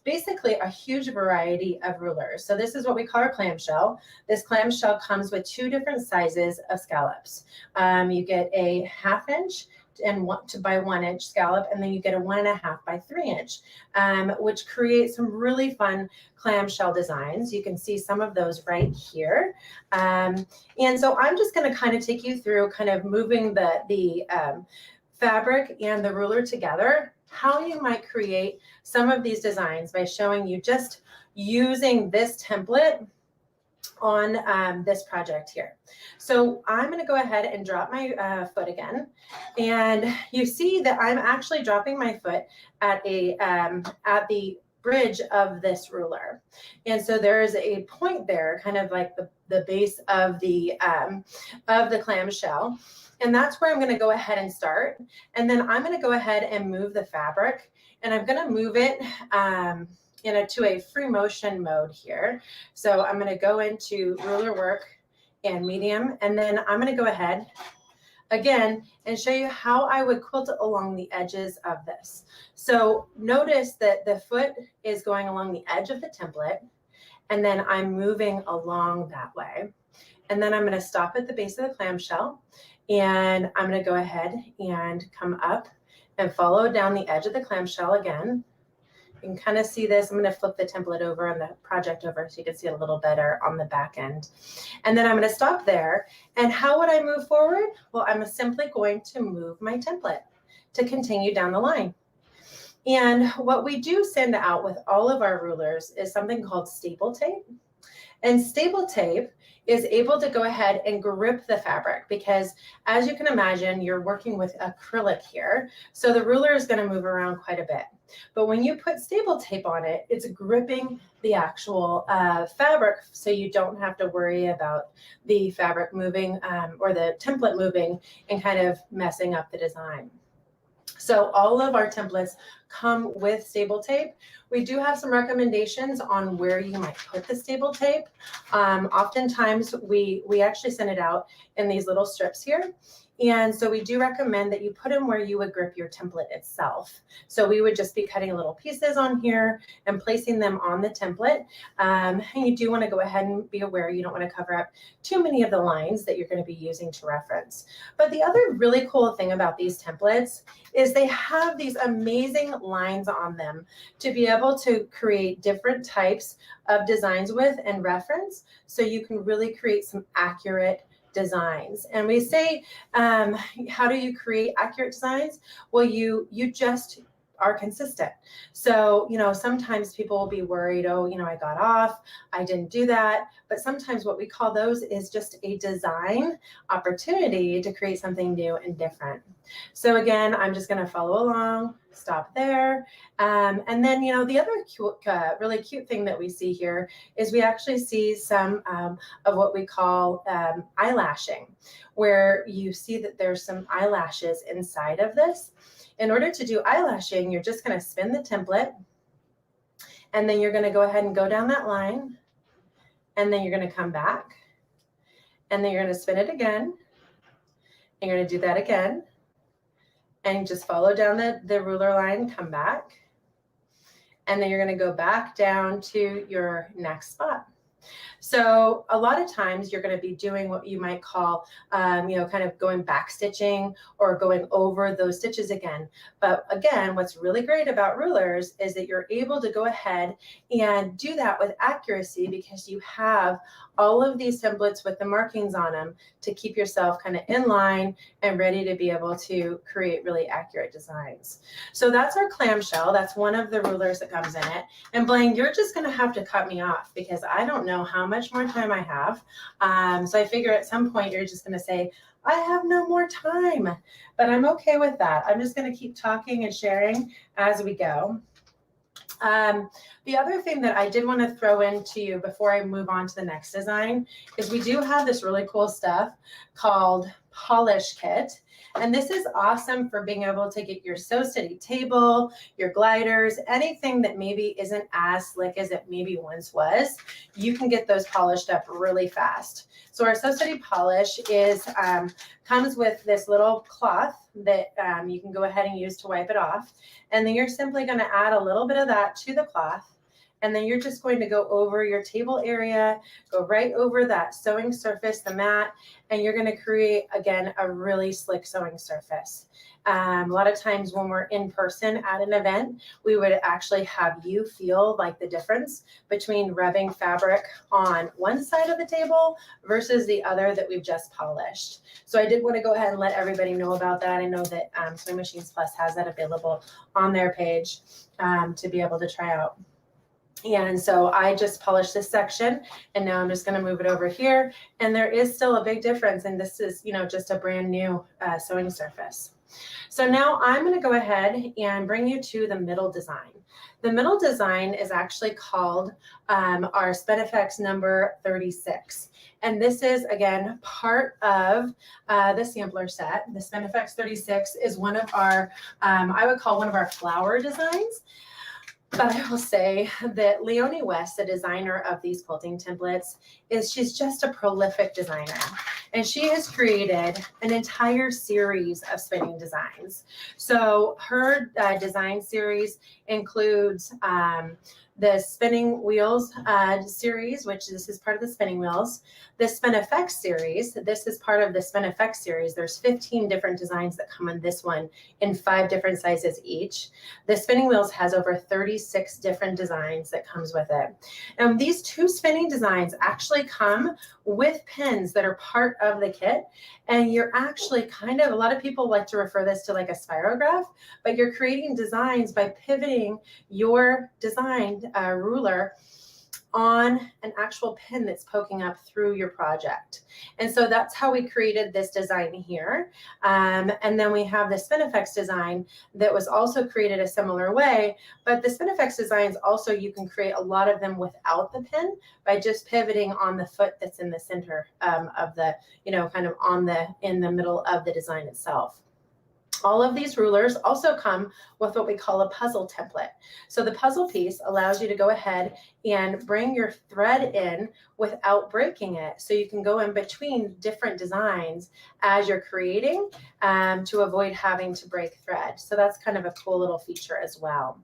basically a huge variety of rulers. So this is what we call our clamshell. This clamshell comes with 2 different sizes of scallops. You get a 1/2 inch and 1 by 1 inch scallop, and then you get a 1.5 by 3 inch, which creates some really fun clamshell designs. You can see some of those right here. And so I'm just going to kind of take you through kind of moving the fabric and the ruler together, how you might create some of these designs by showing you just using this template on this project here. So I'm going to go ahead and drop my foot again, and you see that I'm actually dropping my foot at the bridge of this ruler. And so there is a point there, kind of like the base of the clamshell. And that's where I'm going to go ahead and start. And then I'm going to go ahead and move the fabric, and I'm going to move it to a free motion mode here. So I'm going to go into ruler work and medium, and then I'm going to go ahead again and show you how I would quilt it along the edges of this. So notice that the foot is going along the edge of the template, and then I'm moving along that way. And then I'm going to stop at the base of the clamshell, and I'm going to go ahead and come up and follow down the edge of the clamshell again. You can kind of see this. I'm going to flip the template over and the project over so you can see it a little better on the back end. And then I'm going to stop there. And how would I move forward? Well, I'm simply going to move my template to continue down the line. And what we do send out with all of our rulers is something called staple tape. And staple tape is able to go ahead and grip the fabric because, as you can imagine, you're working with acrylic here. So the ruler is going to move around quite a bit. But when you put staple tape on it, it's gripping the actual fabric, so you don't have to worry about the fabric moving or the template moving and kind of messing up the design. So all of our templates come with staple tape. We do have some recommendations on where you might put the staple tape. Oftentimes we actually send it out in these little strips here. And so we do recommend that you put them where you would grip your template itself. So we would just be cutting little pieces on here and placing them on the template. And you do want to go ahead and be aware you don't want to cover up too many of the lines that you're going to be using to reference. But the other really cool thing about these templates is they have these amazing lines on them to be able to create different types of designs with and reference, so you can really create some accurate designs. And we say, how do you create accurate designs? Well, you just are consistent. So, sometimes people will be worried, oh, I got off, I didn't do that. But sometimes what we call those is just a design opportunity to create something new and different. So again, I'm just going to follow along, stop there. And then, the other cute, really cute thing that we see here is we actually see some of what we call eyelashing, where you see that there's some eyelashes inside of this. In order to do eyelashing, you're just going to spin the template, and then you're going to go ahead and go down that line, and then you're going to come back, and then you're going to spin it again, and you're going to do that again, and just follow down the ruler line, come back, and then you're going to go back down to your next spot. So a lot of times you're going to be doing what you might call, kind of going back stitching or going over those stitches again. But again, what's really great about rulers is that you're able to go ahead and do that with accuracy because you have all of these templates with the markings on them to keep yourself kind of in line and ready to be able to create really accurate designs. So that's our clamshell. That's one of the rulers that comes in it. And Blaine, you're just going to have to cut me off because I don't know how much more time I have. So I figure at some point you're just going to say, I have no more time, but I'm okay with that. I'm just going to keep talking and sharing as we go. The other thing that I did want to throw into you before I move on to the next design is we do have this really cool stuff called Polish Kit. And this is awesome for being able to get your Sew Steady table, your gliders, anything that maybe isn't as slick as it maybe once was. You can get those polished up really fast. So our Sew Steady polish is comes with this little cloth that you can go ahead and use to wipe it off. And then you're simply going to add a little bit of that to the cloth. And then you're just going to go over your table area, go right over that sewing surface, the mat, and you're going to create, again, a really slick sewing surface. A lot of times when we're in person at an event, we would actually have you feel like the difference between rubbing fabric on one side of the table versus the other that we've just polished. So I did want to go ahead and let everybody know about that. I know that Sewing Machines Plus has that available on their page to be able to try out. And so I just polished this section, and now I'm just going to move it over here. And there is still a big difference, and this is, just a brand new sewing surface. So now I'm going to go ahead and bring you to the middle design. The middle design is actually called our Spinifex number 36. And this is, again, part of the sampler set. The Spinifex 36 is one of our, I would call one of our flower designs. But I will say that Leonie West, the designer of these quilting templates, she's just a prolific designer. And she has created an entire series of spinning designs. So her design series includes the Spinning Wheels series, which this is part of the Spinning Wheels. The Spinifex series, this is part of the Spinifex series. There's 15 different designs that come in this one in 5 different sizes each. The Spinning Wheels has over 36 different designs that comes with it. And these 2 spinning designs actually come with pins that are part of the kit. And you're actually kind of, a lot of people like to refer this to like a spirograph, but you're creating designs by pivoting your design ruler on an actual pin that's poking up through your project. And so that's how we created this design here. And then we have the Spinifex design that was also created a similar way, but the Spinifex designs also, you can create a lot of them without the pin by just pivoting on the foot that's in the center of the, kind of in the middle of the design itself. All of these rulers also come with what we call a puzzle template. So the puzzle piece allows you to go ahead and bring your thread in without breaking it. So you can go in between different designs as you're creating to avoid having to break thread. So that's kind of a cool little feature as well.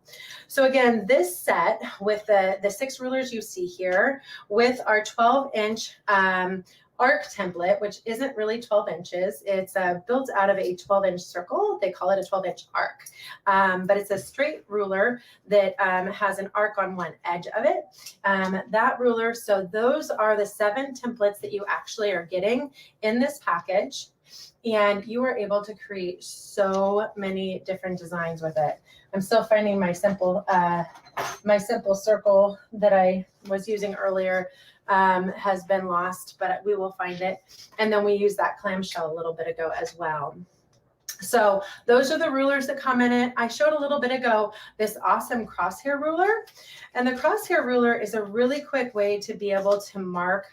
So again, this set with the 6 rulers you see here with our 12-inch arc template, which isn't really 12 inches. It's built out of a 12-inch circle. They call it a 12-inch arc, but it's a straight ruler that has an arc on one edge of it. That ruler, so those are the 7 templates that you actually are getting in this package. And you are able to create so many different designs with it. I'm still finding my simple circle that I was using earlier. Has been lost, but we will find it. And then we use that clamshell a little bit ago as well. So those are the rulers that come in it. I showed a little bit ago this awesome crosshair ruler. And the crosshair ruler is a really quick way to be able to mark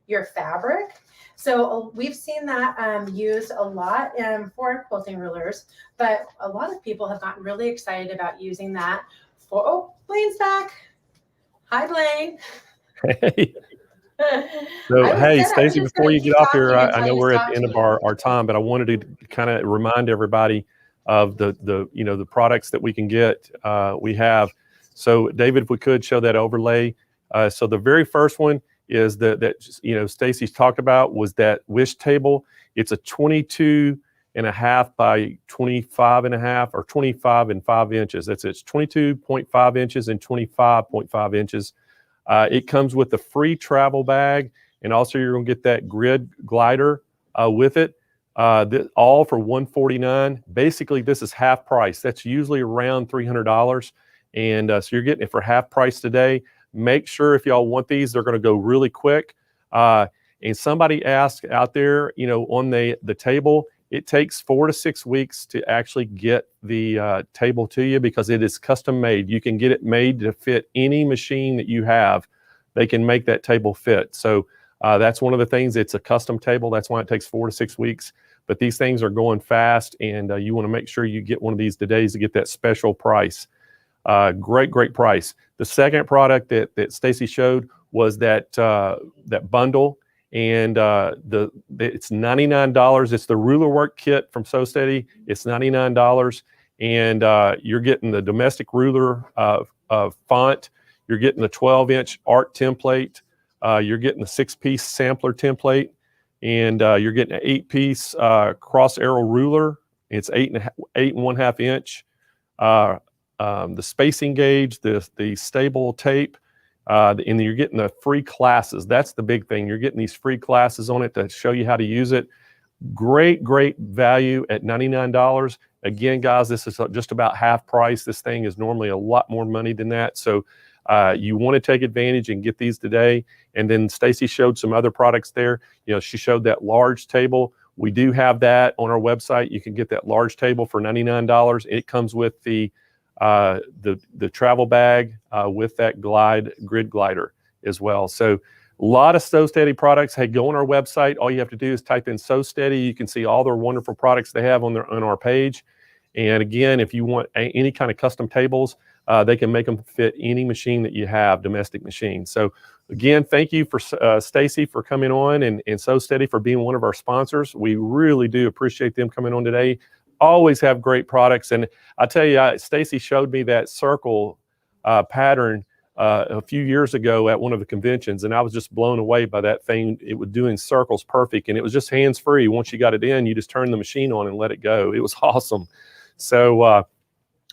your fabric. So we've seen that used a lot for quilting rulers, but a lot of people have gotten really excited about using that for, oh, Blaine's back. Hi, Blaine. Hey. So, hey, Stacy, before you get off here, I know we're at the end of our time, but I wanted to kind of remind everybody of the products that we can get. We have, so David, if we could show that overlay. So the very first one is that Stacy's talked about was that wish table. It's a 22.5 by 25.5 or 25 and 5 inches. It's 22.5 inches and 25.5 inches. It comes with a free travel bag, and also you're going to get that grid glider with it. All for $149. Basically, this is half price. That's usually around $300, and so you're getting it for half price today. Make sure if y'all want these, they're going to go really quick. And somebody asked out there, on the table, it takes 4 to 6 weeks to actually get the table to you because it is custom made. You can get it made to fit any machine that you have. They can make that table fit. So that's one of the things. It's a custom table. That's why it takes 4 to 6 weeks. But these things are going fast, and you want to make sure you get one of these today to get that special price. Great price. The second product that Stacy showed was that bundle. And it's $99. It's the ruler work kit from Sew Steady. It's $99, and you're getting the domestic ruler font. You're getting the 12-inch art template. You're getting the 6-piece sampler template, and you're getting an 8-piece cross arrow ruler. It's 8.5 inch. The spacing gauge, the stable tape. And then you're getting the free classes. That's the big thing. You're getting these free classes on it to show you how to use it. Great value at $99. Again, guys, this is just about half price. This thing is normally a lot more money than that. So you want to take advantage and get these today. And then Stacy showed some other products there. She showed that large table. We do have that on our website. You can get that large table for $99. It comes with the travel bag with that grid glider as well. So a lot of Sew Steady products. Hey, go on our website. All you have to do is type in Sew Steady. You can see all their wonderful products they have on our page. And again, if you want any kind of custom tables, they can make them fit any machine that you have, domestic machine. So again, thank you for Stacy for coming on, and Sew Steady for being one of our sponsors. We really do appreciate them coming on today. Always have great products. And I tell you, Stacy showed me that circle pattern a few years ago at one of the conventions, and I was just blown away by that thing. It was doing circles perfect, and it was just hands-free. Once you got it in, you just turn the machine on and let it go. It was awesome. So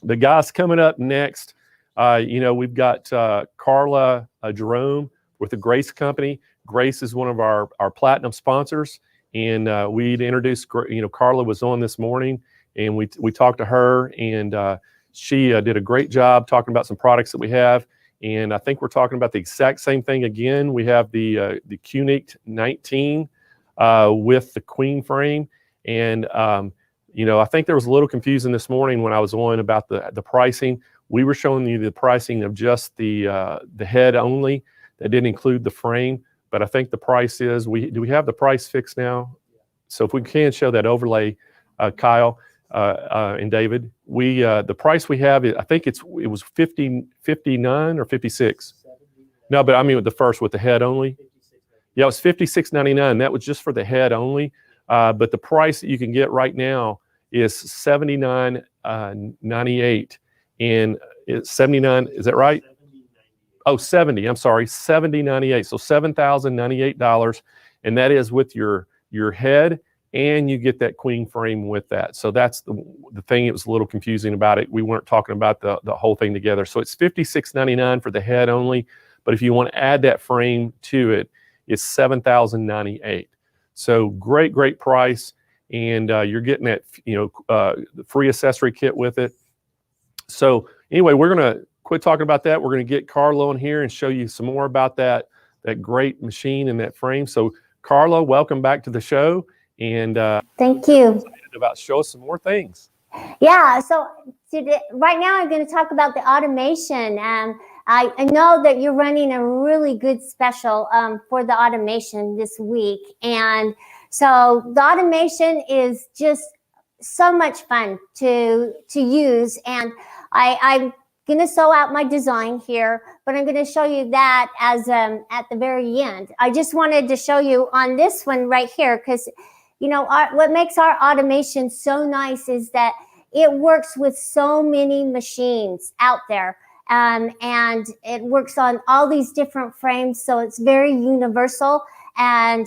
the guys coming up next, we've got Carla Jerome with the Grace Company. Grace is one of our platinum sponsors, and we'd introduced, Carla was on this morning, and we talked to her, and she did a great job talking about some products that we have. And I think we're talking about the exact same thing again. We have the Qnique 19 with the queen frame. And, you know, I think there was a little confusion this morning when I was on about the pricing. We were showing you the pricing of just the head only. That didn't include the frame. But I think the price is, do we have the price fixed now? So if we can show that overlay, Kyle and David, the price we have, I think it was 59 or 56. No, but I mean with the first, with the head only. Yeah, it was $56.99. That was just for the head only. But the price that you can get right now is $79.98. And it's 79, is that right? Oh, 70, I'm sorry, $70.98. So $7,098. And that is with your head, and you get that queen frame with that. So that's the thing that was a little confusing about it. We weren't talking about the whole thing together. So it's $56.99 for the head only. But if you want to add that frame to it, it's $7,098. So great price. And you're getting that, the free accessory kit with it. So anyway, we're going to quit talking about that. We're going to get Carlo in here and show you some more about that great machine and that frame. So Carlo, welcome back to the show. And thank you. About show us some more things. Yeah. So today, right now, I'm going to talk about the automation. I know that you're running a really good special for the automation this week, and so the automation is just so much fun to use. And I'm going to sew out my design here, but I'm going to show you that as at the very end. I just wanted to show you on this one right here because, what makes our automation so nice is that it works with so many machines out there. And it works on all these different frames, so it's very universal. And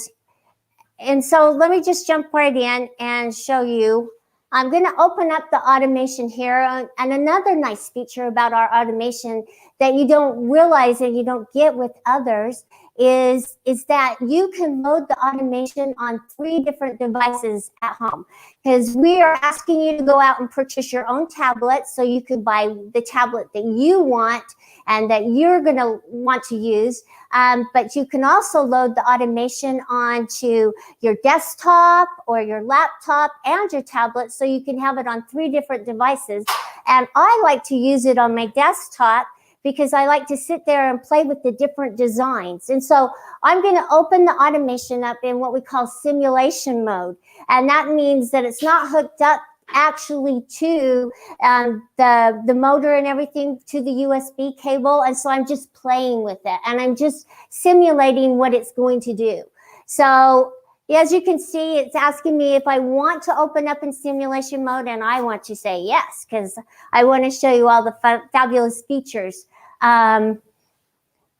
so let me just jump right in and show you. I'm going to open up the automation here. And another nice feature about our automation that you don't realize and you don't get with others is that you can load the automation on 3 different devices at home, because we are asking you to go out and purchase your own tablet so you can buy the tablet that you want and that you're going to want to use. But you can also load the automation onto your desktop or your laptop and your tablet, so you can have it on 3 different devices. And I like to use it on my desktop because I like to sit there and play with the different designs. And so I'm going to open the automation up in what we call simulation mode. And that means that it's not hooked up actually to the motor and everything, to the USB cable. And so I'm just playing with it and I'm just simulating what it's going to do. So as you can see, it's asking me if I want to open up in simulation mode, and I want to say yes, because I want to show you all the fabulous features. I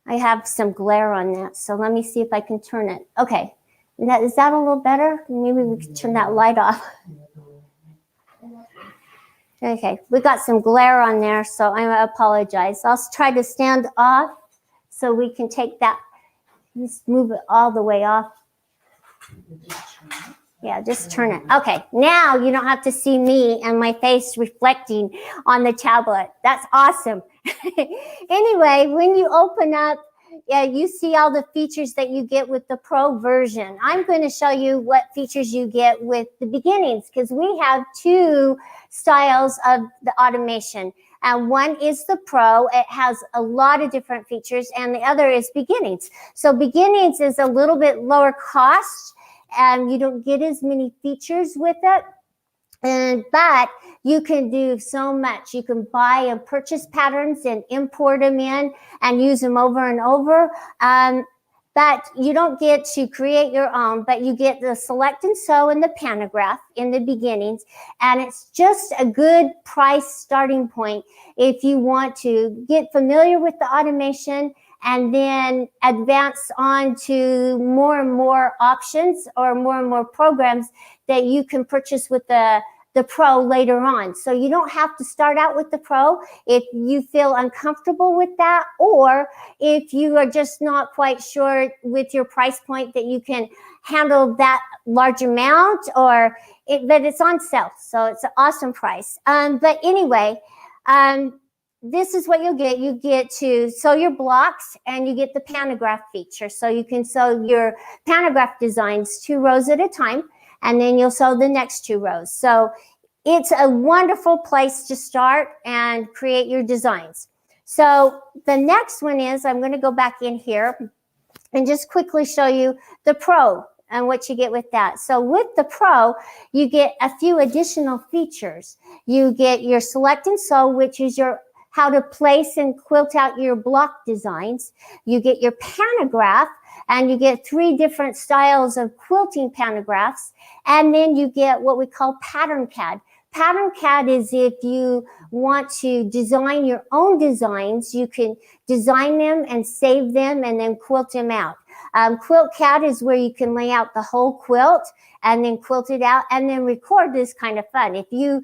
have some glare on that, so let me see if I can turn it. Okay, is that a little better? Maybe we can turn that light off. Okay, we got some glare on there, so I apologize. I'll try to stand off so we can take that, just move it all the way off. Yeah, just turn it. Okay, now you don't have to see me and my face reflecting on the tablet. That's awesome. Anyway, when you open up, you see all the features that you get with the Pro version. I'm going to show you what features you get with the beginnings, because we have 2 styles of the automation. And one is the Pro. It has a lot of different features, and the other is beginnings. So beginnings is a little bit lower cost, and you don't get as many features with it. But you can do so much. You can buy and purchase patterns and import them in and use them over and over. But you don't get to create your own, but you get the select and sew and the pantograph in the beginnings. And it's just a good price starting point if you want to get familiar with the automation and then advance on to more and more options or more and more programs that you can purchase with the Pro later on. So you don't have to start out with the Pro if you feel uncomfortable with that, or if you are just not quite sure with your price point that you can handle that large amount, but it's on sale. So it's an awesome price. But anyway, this is what you'll get. You get to sew your blocks and you get the pantograph feature. So you can sew your pantograph designs 2 rows at a time, and then you'll sew the next 2 rows. So it's a wonderful place to start and create your designs. So the next one is, I'm going to go back in here and just quickly show you the Pro and what you get with that. So with the Pro, you get a few additional features. You get your Select and Sew, which is your how to place and quilt out your block designs. You get your pantograph, and you get 3 different styles of quilting pantographs. And then you get what we call Pattern CAD. Pattern CAD is if you want to design your own designs, you can design them and save them and then quilt them out. Quilt CAD is where you can lay out the whole quilt and then quilt it out and then record. This kind of fun. If you're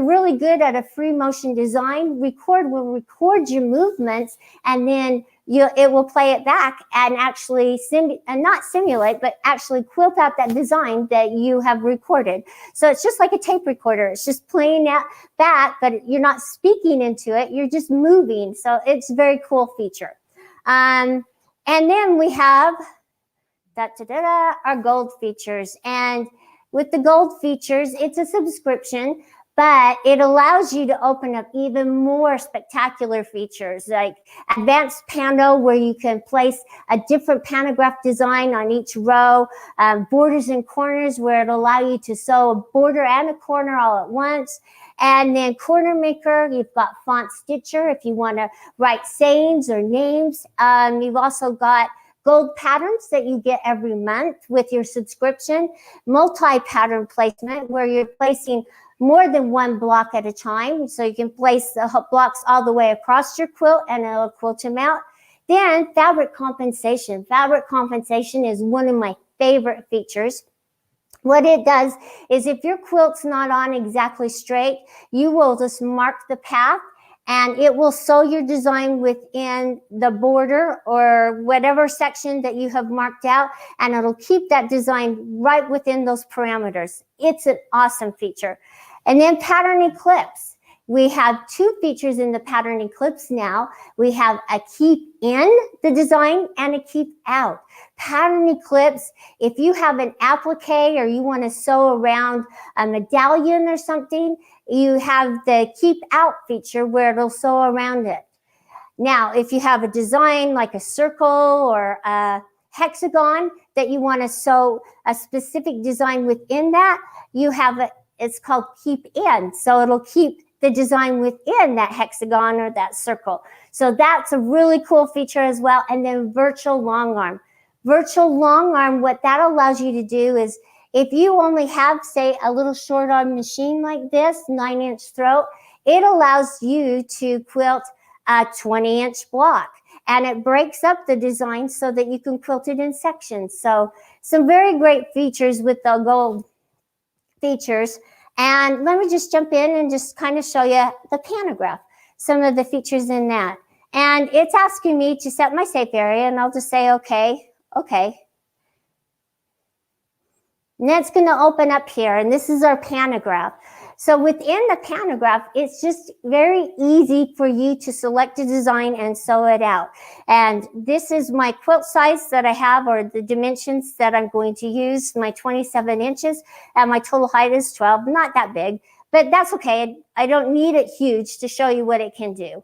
really good at a free motion design, record your movements, and then it will play it back and actually not simulate, but actually quilt out that design that you have recorded. So it's just like a tape recorder. It's just playing that back, but you're not speaking into it. You're just moving. So it's a very cool feature. And then we have our gold features. And with the gold features, it's a subscription, but it allows you to open up even more spectacular features like advanced pando, where you can place a different pantograph design on each row, borders and corners, where it'll allow you to sew a border and a corner all at once. And then Corner Maker, you've got Font Stitcher if you want to write sayings or names. You've also got gold patterns that you get every month with your subscription. Multi-pattern placement, where you're placing more than 1 block at a time. So you can place the blocks all the way across your quilt and it'll quilt them out. Then fabric compensation. Fabric compensation is one of my favorite features. What it does is if your quilt's not on exactly straight, you will just mark the path and it will sew your design within the border or whatever section that you have marked out, and it'll keep that design right within those parameters. It's an awesome feature. And then Pattern Eclipse. We have 2 features in the Pattern Eclipse now. We have a keep in the design and a keep out. Pattern Eclipse, if you have an applique or you want to sew around a medallion or something, you have the keep out feature where it'll sew around it. Now, if you have a design like a circle or a hexagon that you want to sew a specific design within that, you have it's called keep in. So it'll keep the design within that hexagon or that circle. So that's a really cool feature as well. And then virtual long arm. Virtual long arm, what that allows you to do is if you only have, say, a little short arm machine like this, 9-inch throat, it allows you to quilt a 20-inch block. And it breaks up the design so that you can quilt it in sections. So some very great features with the gold features. And let me just jump in and just kind of show you the pantograph, some of the features in that. And it's asking me to set my safe area, and I'll just say, okay. And that's going to open up here, and this is our pantograph. So within the pantograph, it's just very easy for you to select a design and sew it out. And this is my quilt size that I have, or the dimensions that I'm going to use, my 27 inches, and my total height is 12. Not that big, but that's okay. I don't need it huge to show you what it can do.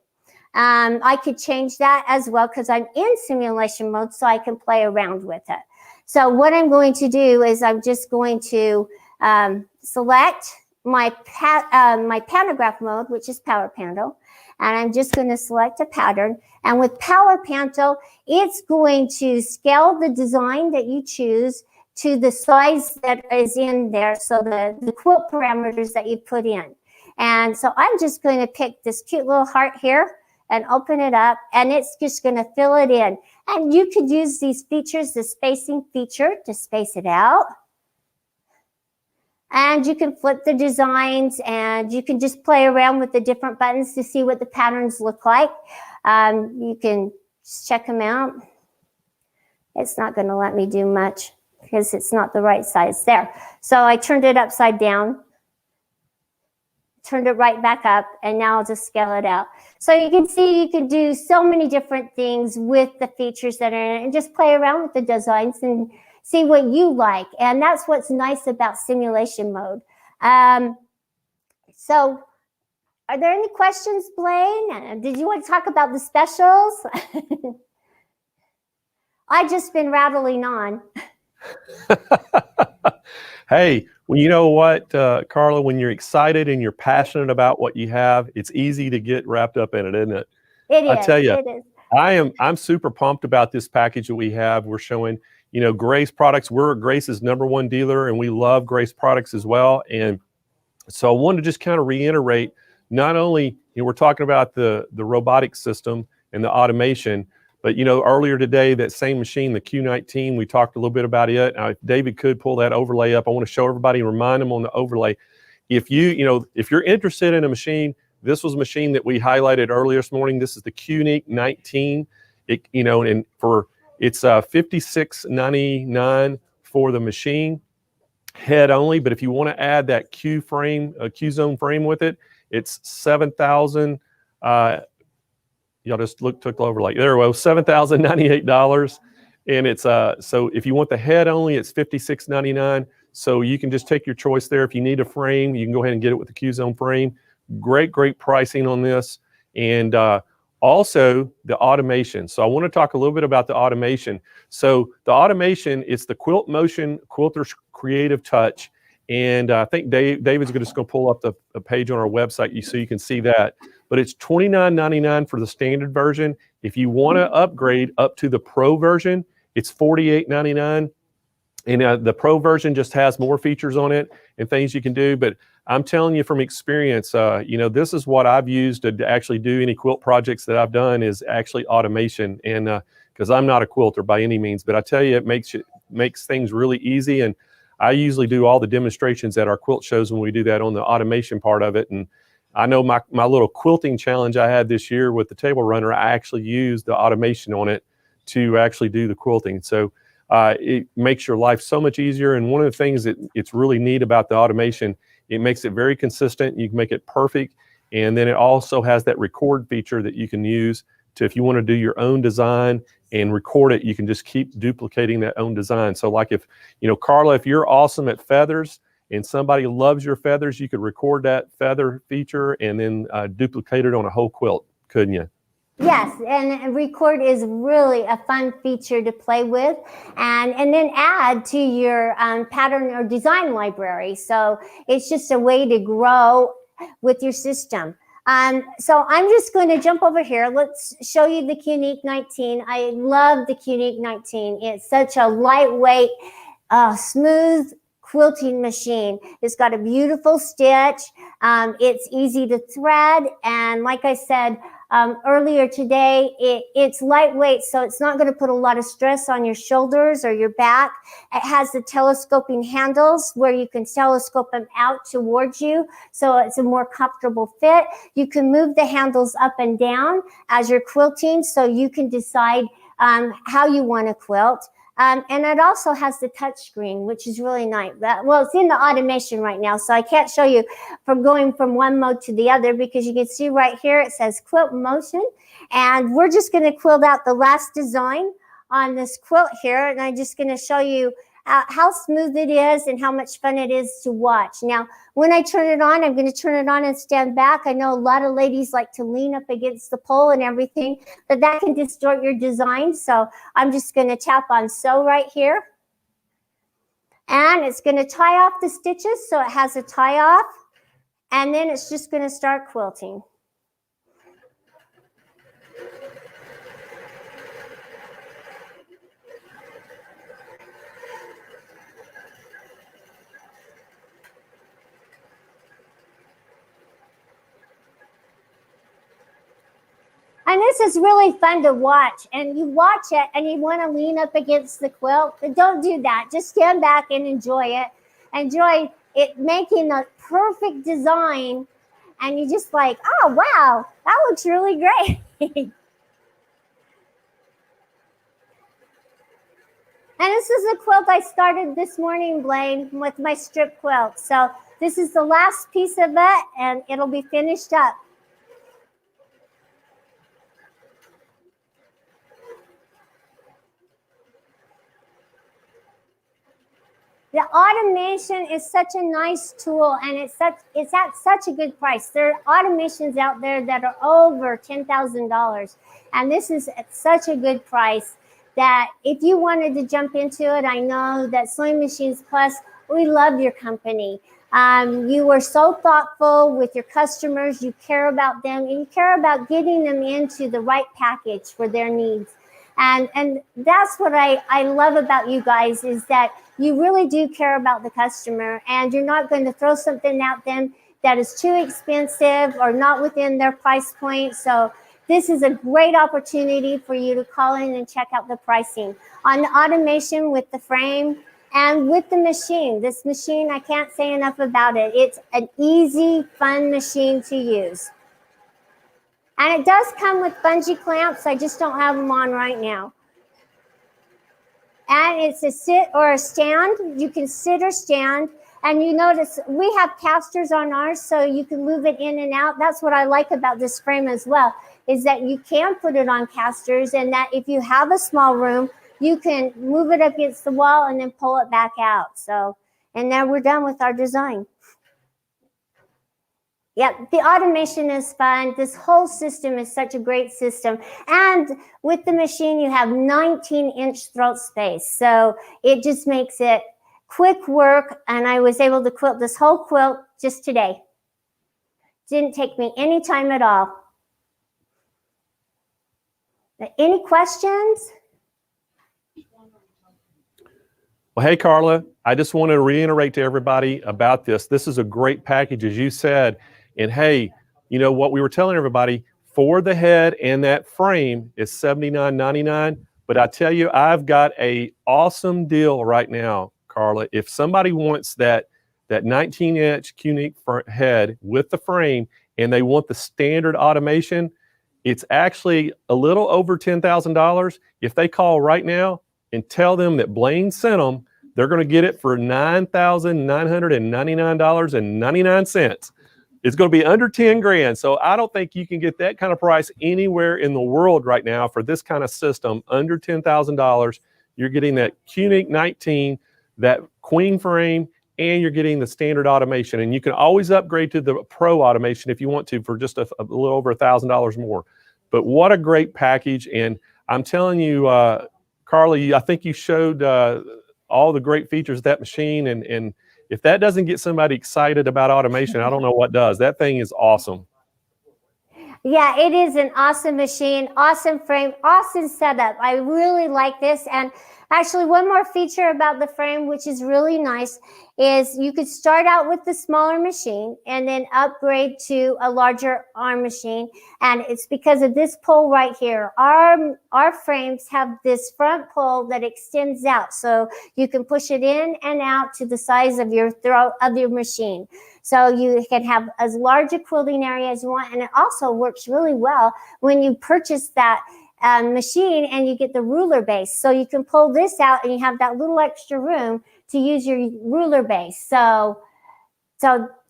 I could change that as well because I'm in simulation mode, so I can play around with it. So what I'm going to do is I'm just going to select my pantograph mode, which is Power Panto, and I'm just going to select a pattern. And with Power Panto, it's going to scale the design that you choose to the size that is in there, so the quilt parameters that you put in. And so I'm just going to pick this cute little heart here and open it up, and it's just going to fill it in. And you could use these features, the spacing feature, to space it out. And you can flip the designs, and you can just play around with the different buttons to see what the patterns look like. You can just check them out. It's not going to let me do much because it's not the right size there. So I turned it upside down turned it right back up, and now I'll just scale it out. So you can see you can do so many different things with the features that are in it and just play around with the designs and see what you like. And that's what's nice about simulation mode. So are there any questions, Blaine? Did you want to talk about the specials? I've just been rattling on. Hey, well, you know what, Carla, when you're excited and you're passionate about what you have, it's easy to get wrapped up in it, isn't it? It is. I tell you, It is. I'm super pumped about this package that we have. We're showing, you know, Grace products. We're Grace's #1 dealer, and we love Grace products as well. And so I wanted to just kind of reiterate, not only, you know, we're talking about the robotic system and the automation, but, you know, earlier today, that same machine, the Q19, we talked a little bit about it. If David could pull that overlay up, I want to show everybody and remind them on the overlay. If you're interested in a machine, this was a machine that we highlighted earlier this morning. This is the QNEEQ 19. It, you know, and it's $56.99 for the machine, head only. But if you want to add that Q zone frame with it, it's $7,000. Y'all just took the overlay. There we go, $7,098. And it's so if you want the head only, it's $56.99. So you can just take your choice there. If you need a frame, you can go ahead and get it with the Q zone frame. Great pricing on this. And also the automation. So I want to talk a little bit about the automation. So the automation is the Quilt Motion Quilter's Creative Touch. And I think David's just going to pull up the page on our website so you can see that. But it's $29.99 for the standard version. If you want to upgrade up to the Pro version, it's $48.99. And the Pro version just has more features on it and things you can do. But I'm telling you from experience, you know, this is what I've used to actually do any quilt projects that I've done is actually automation. And because I'm not a quilter by any means, but I tell you, it makes things really easy. And I usually do all the demonstrations at our quilt shows when we do that on the automation part of it. And I know my little quilting challenge I had this year with the table runner, I actually used the automation on it to actually do the quilting. So it makes your life so much easier. And one of the things that it's really neat about the automation, it makes it very consistent. You can make it perfect. And then it also has that record feature that you can use to, if you want to do your own design and record it, you can just keep duplicating that own design. So like if, you know, Carla, if you're awesome at feathers and somebody loves your feathers, you could record that feather feature and then duplicate it on a whole quilt, couldn't you? Yes, and record is really a fun feature to play with and then add to your pattern or design library. So it's just a way to grow with your system. So I'm just going to jump over here. Let's show you the QNEEQ 19. I love the QNEEQ 19. It's such a lightweight, smooth quilting machine. It's got a beautiful stitch. It's easy to thread. And like I said earlier today, it's lightweight, so it's not going to put a lot of stress on your shoulders or your back. It has the telescoping handles where you can telescope them out towards you, so it's a more comfortable fit. You can move the handles up and down as you're quilting, so you can decide how you want to quilt. And it also has the touch screen, which is really nice. Well, it's in the automation right now, so I can't show you from going from one mode to the other because you can see right here it says Quilt Motion. And we're just going to quilt out the last design on this quilt here. And I'm just going to show you how smooth it is and how much fun it is to watch. Now, when I turn it on, I'm going to turn it on and stand back. I know a lot of ladies like to lean up against the pole and everything, but that can distort your design. So I'm just going to tap on sew right here. And it's going to tie off the stitches, so it has a tie off. And then it's just going to start quilting. And this is really fun to watch. And you watch it and you want to lean up against the quilt, but don't do that. Just stand back and enjoy it. Enjoy it making a perfect design. And you're just like, oh, wow, that looks really great. And this is a quilt I started this morning, Blaine, with my strip quilt. So this is the last piece of it, and it'll be finished up. The automation is such a nice tool, and it's at such a good price. There are automations out there that are over $10,000, and this is at such a good price that if you wanted to jump into it, I know that Sewing Machines Plus, we love your company. You were so thoughtful with your customers. You care about them, and you care about getting them into the right package for their needs. And that's what I love about you guys, is that you really do care about the customer, and you're not going to throw something at them that is too expensive or not within their price point. So this is a great opportunity for you to call in and check out the pricing on the automation with the frame and with the machine. This machine, I can't say enough about it. It's an easy, fun machine to use. And it does come with bungee clamps. I just don't have them on right now. And it's a sit or a stand. You can sit or stand. And you notice we have casters on ours, so you can move it in and out. That's what I like about this frame as well, is that you can put it on casters, and that if you have a small room, you can move it up against the wall and then pull it back out. So, and now we're done with our design. Yep, the automation is fun. This whole system is such a great system. And with the machine, you have 19-inch throat space. So it just makes it quick work. And I was able to quilt this whole quilt just today. Didn't take me any time at all. Any questions? Well, hey, Carla, I just want to reiterate to everybody about this. This is a great package, as you said. And hey, you know what we were telling everybody, for the head and that frame is $79.99. But I tell you, I've got a awesome deal right now, Carla. If somebody wants that 19-inch Qnique head with the frame and they want the standard automation, it's actually a little over $10,000. If they call right now and tell them that Blaine sent them, they're going to get it for $9,999.99. It's going to be under 10 grand. So I don't think you can get that kind of price anywhere in the world right now for this kind of system. Under $10,000, you're getting that Qnique 19, that queen frame, and you're getting the standard automation. And you can always upgrade to the pro automation if you want to for just a little over $1,000 more. But what a great package. And I'm telling you, Carly, I think you showed all the great features of that machine. And if that doesn't get somebody excited about automation, I don't know what does. That thing is awesome. Yeah, it is an awesome machine, awesome frame, awesome setup. I really like this. And actually, one more feature about the frame, which is really nice, is you could start out with the smaller machine and then upgrade to a larger arm machine. And it's because of this pole right here. Our frames have this front pole that extends out, so you can push it in and out to the size of your throat of your machine. So you can have as large a quilting area as you want, and it also works really well when you purchase that machine and you get the ruler base. So you can pull this out and you have that little extra room to use your ruler base. So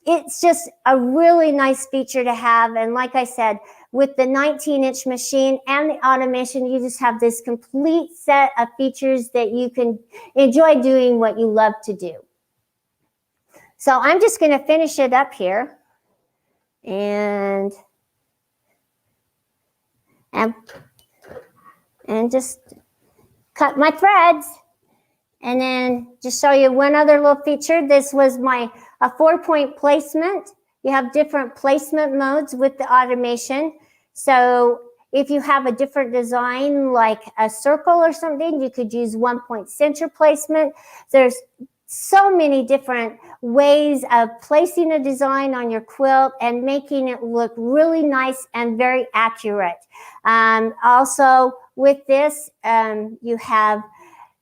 it's just a really nice feature to have. And like I said, with the 19-inch machine and the automation, you just have this complete set of features that you can enjoy doing what you love to do. So I'm just going to finish it up here and just cut my threads, and then just show you one other little feature. This was a 4-point placement. You have different placement modes with the automation. So if you have a different design like a circle or something, you could use 1-point center placement. There's so many different ways of placing a design on your quilt and making it look really nice and very accurate. Also with this, you have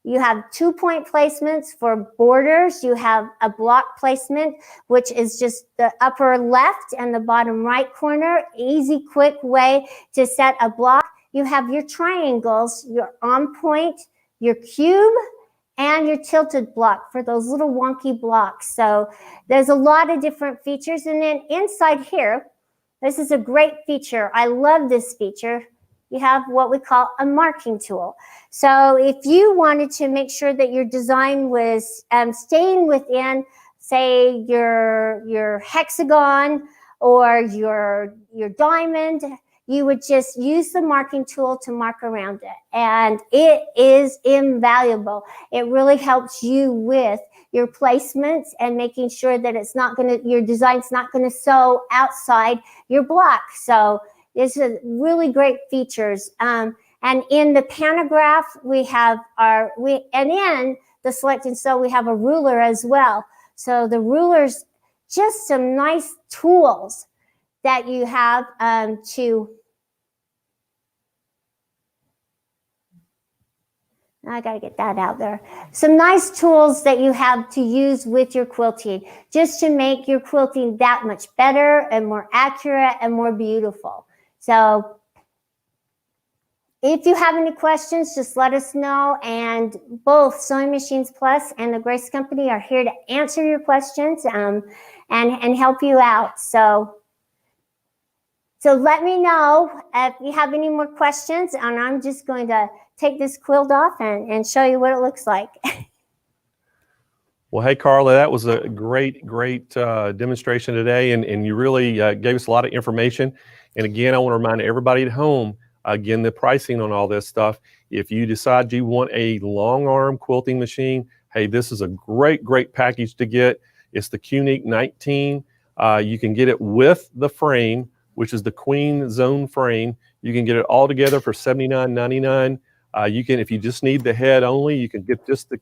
2-point placements for borders. You have a block placement, which is just the upper left and the bottom right corner. Easy, quick way to set a block. You have your triangles, your on point, your cube, and your tilted block for those little wonky blocks. So there's a lot of different features. And then inside here, this is a great feature. I love this feature. You have what we call a marking tool. So if you wanted to make sure that your design was staying within, say, your hexagon or your diamond, you would just use the marking tool to mark around it. And it is invaluable. It really helps you with your placements and making sure that it's not going to, your design's not going to sew outside your block. So it's a really great features. And in the pantograph, we have and in the Select and Sew, we have a ruler as well. So the ruler's just some nice tools that you have I got to get that out there. Some nice tools that you have to use with your quilting, just to make your quilting that much better and more accurate and more beautiful. So if you have any questions, just let us know. And both Sewing Machines Plus and the Grace Company are here to answer your questions and help you out. So let me know if you have any more questions, and I'm just going to take this quilt off and show you what it looks like. Well, hey, Carla, that was a great demonstration today, and you really gave us a lot of information. And again, I want to remind everybody at home, again, the pricing on all this stuff. If you decide you want a long arm quilting machine, hey, this is a great package to get. It's the Qnique 19. You can get it with the frame, which is the Queen Zone frame. You can get it all together for $79.99. You can, if you just need the head only, you can get just the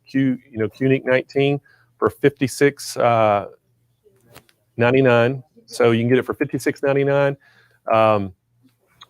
Qnique 19 for $56.99. So you can get it for $56.99.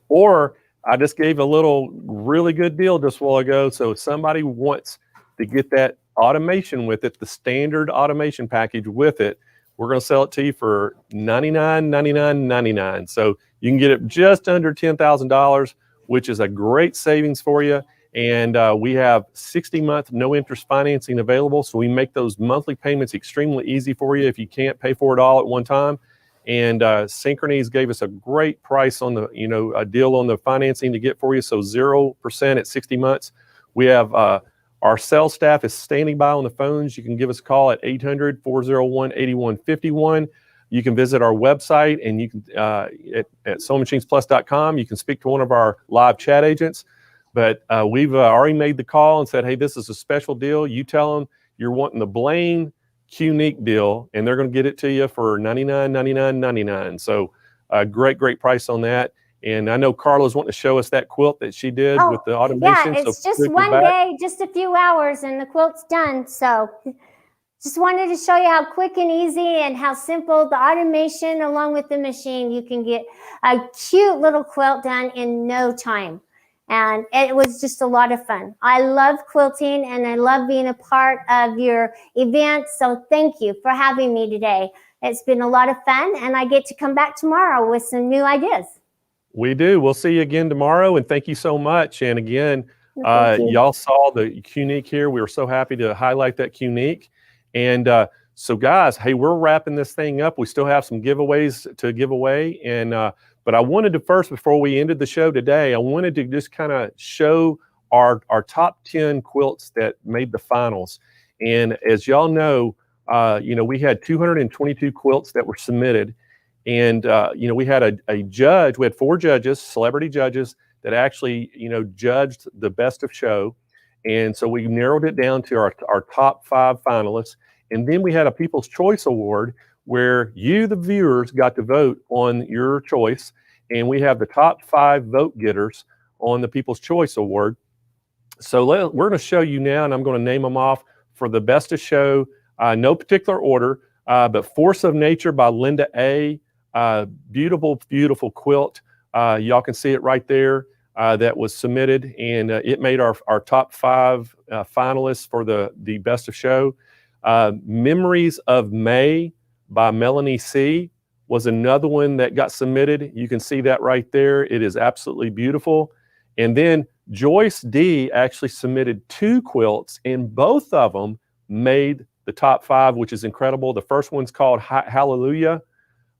Or I just gave a little really good deal just a while ago. So if somebody wants to get that automation with it, the standard automation package with it, we're going to sell it to you for $99.99. So you can get it just under $10,000, which is a great savings for you. And we have 60-month no interest financing available. So we make those monthly payments extremely easy for you if you can't pay for it all at one time. And Synchrony's gave us a great price on the, a deal on the financing to get for you. So 0% at 60 months. We have our sales staff is standing by on the phones. You can give us a call at 800-401-8151. You can visit our website, and you can at sewingmachinesplus.com. You can speak to one of our live chat agents. But we've already made the call and said, hey, this is a special deal. You tell them you're wanting the Blaine Qnique deal, and they're going to get it to you for $99.99. So great price on that. And I know Carla's wanting to show us that quilt that she did with the automation. Yeah, it's so just one day, just a few hours, and the quilt's done. So just wanted to show you how quick and easy and how simple the automation along with the machine, you can get a cute little quilt done in no time. And it was just a lot of fun. I love quilting, and I love being a part of your event. So thank you for having me today. It's been a lot of fun, and I get to come back tomorrow with some new ideas. We do. We'll see you again tomorrow, and thank you so much. And again, y'all saw the Qnique here. We were so happy to highlight that Qnique. And so guys, hey, we're wrapping this thing up. We still have some giveaways to give away. And but I wanted to first, before we ended the show today, I wanted to just kind of show our top 10 quilts that made the finals. And as y'all know, we had 222 quilts that were submitted. And, we had a judge, we had 4 judges, celebrity judges, that actually, judged the best of show. And so we narrowed it down to our top 5 finalists. And then we had a People's Choice Award where you, the viewers, got to vote on your choice. And we have the top 5 vote getters on the People's Choice Award. So we're going to show you now, and I'm going to name them off for the best of show, no particular order, but Force of Nature by Linda A. Beautiful quilt. Y'all can see it right there that was submitted, and it made our top 5 finalists for the best of show. Memories of May by Melanie C. was another one that got submitted. You can see that right there. It is absolutely beautiful. And then Joyce D actually submitted 2 quilts, and both of them made the top 5, which is incredible. The first one's called Hallelujah.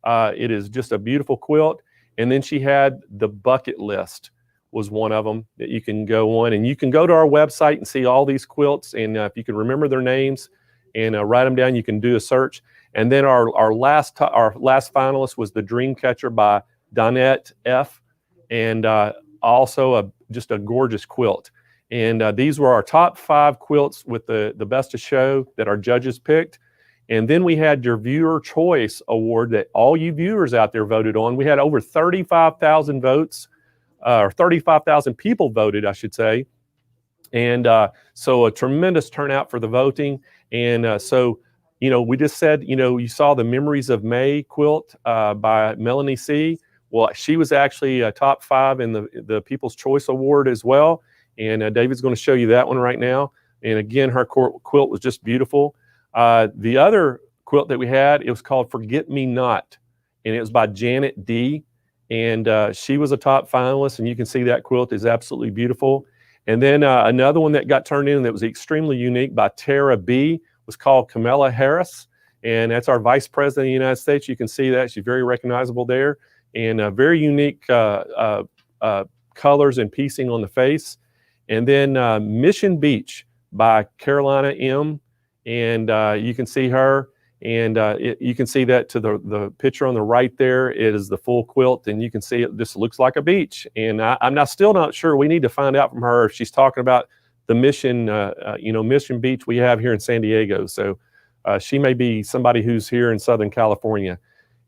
It is just a beautiful quilt. And then she had the Bucket List was one of them that you can go on. And you can go to our website and see all these quilts. And if you can remember their names and write them down, you can do a search. And then our last finalist was the Dreamcatcher by Donette F. And also just a gorgeous quilt. And these were our top 5 quilts with the best of show that our judges picked. And then we had your Viewer Choice Award that all you viewers out there voted on. We had over 35,000 votes, or 35,000 people voted, I should say. And so a tremendous turnout for the voting. And so, you know, we just said, you know, you saw the Memories of May quilt by Melanie C. Well, she was actually a top 5 in the People's Choice Award as well. And David's going to show you that one right now. And again, her quilt was just beautiful. The other quilt that we had, it was called Forget Me Not, and it was by Janet D. And she was a top finalist, and you can see that quilt is absolutely beautiful. And then another one that got turned in that was extremely unique by Tara B. was called Kamala Harris, and that's our Vice President of the United States. You can see that. She's very recognizable there, and very unique colors and piecing on the face. And then Mission Beach by Carolina M. And you can see her, and you can see that to the picture on the right there. It is the full quilt, and you can see it just looks like a beach. And I'm still not sure. We need to find out from her if she's talking about the Mission, Mission Beach we have here in San Diego. So she may be somebody who's here in Southern California.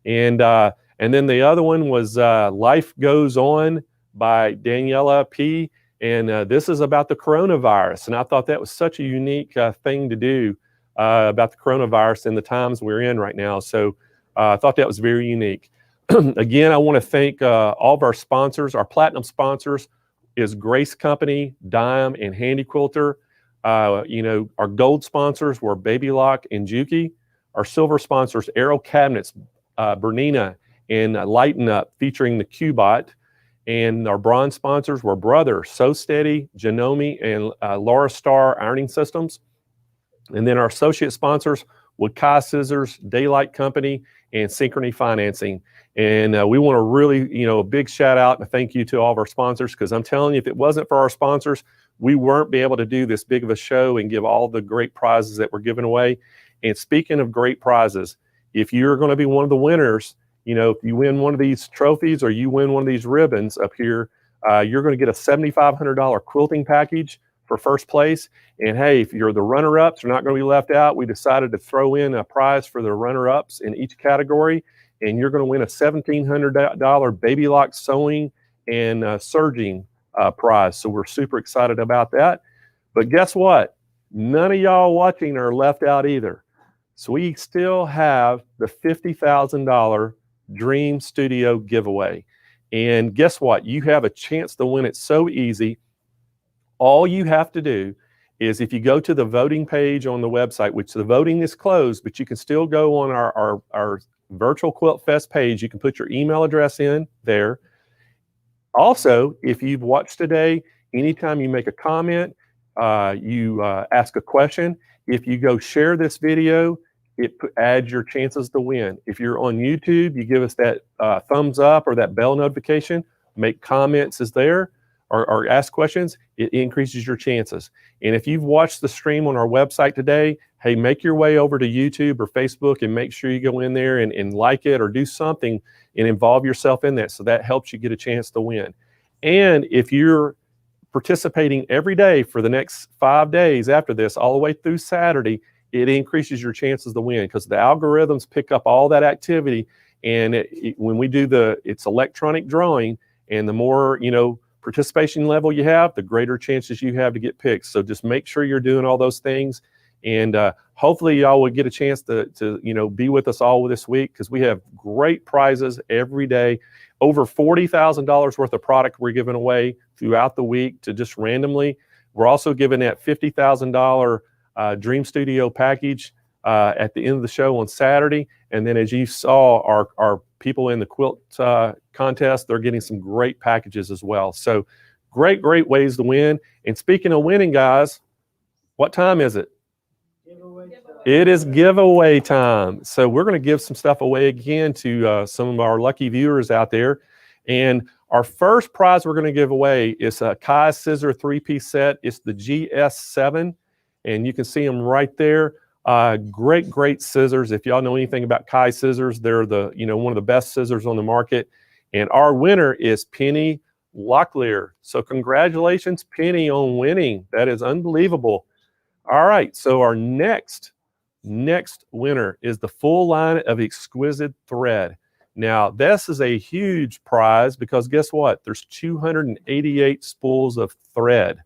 And then the other one was Life Goes On by Daniela P. And this is about the coronavirus. And I thought that was such a unique thing to do about the coronavirus and the times we're in right now. So I thought that was very unique. Again, I want to thank all of our sponsors. Our platinum sponsors is Grace Company, Dime, and Handy Quilter. Our gold sponsors were Baby Lock and Juki. Our silver sponsors, Aero Cabinets, Bernina, and Lighten Up, featuring the Cubot. And our bronze sponsors were Brother, So Steady, Janome, and Laura Star Ironing Systems. And then our associate sponsors were Kai Scissors, Daylight Company, and Synchrony Financing. And we want to really, a big shout out and a thank you to all of our sponsors, because I'm telling you, if it wasn't for our sponsors, we weren't be able to do this big of a show and give all the great prizes that we're giving away. And speaking of great prizes, if you're going to be one of the winners, if you win one of these trophies or you win one of these ribbons up here, you're going to get a $7,500 quilting package for first place. And hey, if you're the runner-ups, you're not going to be left out. We decided to throw in a prize for the runner-ups in each category, and you're going to win a $1,700 Baby Lock sewing and serging prize. So we're super excited about that. But guess what? None of y'all watching are left out either. So we still have the $50,000 Dream Studio giveaway. And guess what? You have a chance to win it so easy. All you have to do is, if you go to the voting page on the website, which the voting is closed, but you can still go on our Virtual Quilt Fest page. You can put your email address in there. Also, if you've watched today, anytime you make a comment, you ask a question, if you go share this video, it adds your chances to win. If you're on YouTube, you give us that thumbs up or that bell notification, make comments is there, or ask questions, it increases your chances. And if you've watched the stream on our website today, hey, make your way over to YouTube or Facebook and make sure you go in there and like it or do something and involve yourself in that, so that helps you get a chance to win. And if you're participating every day for the next 5 days after this, all the way through Saturday, it increases your chances to win, because the algorithms pick up all that activity. And when we do it's electronic drawing, and the more, participation level you have, the greater chances you have to get picked. So just make sure you're doing all those things. And hopefully y'all will get a chance to be with us all this week, because we have great prizes every day. Over $40,000 worth of product we're giving away throughout the week to just randomly. We're also giving that $50,000 Dream Studio package at the end of the show on Saturday. And then, as you saw, our people in the quilt contest, they're getting some great packages as well. So great, great ways to win. And speaking of winning, guys, what time is it? It is giveaway time. So we're going to give some stuff away again to some of our lucky viewers out there. And our first prize we're going to give away is a Kai Scissor 3-piece set. It's the GS7, and you can see them right there. Great, great scissors. If y'all know anything about Kai scissors, they're the one of the best scissors on the market. And our winner is Penny Locklear. So congratulations, Penny, on winning. That is unbelievable. All right, so our next winner is the full line of Exquisite Thread. Now, this is a huge prize because guess what? There's 288 spools of thread.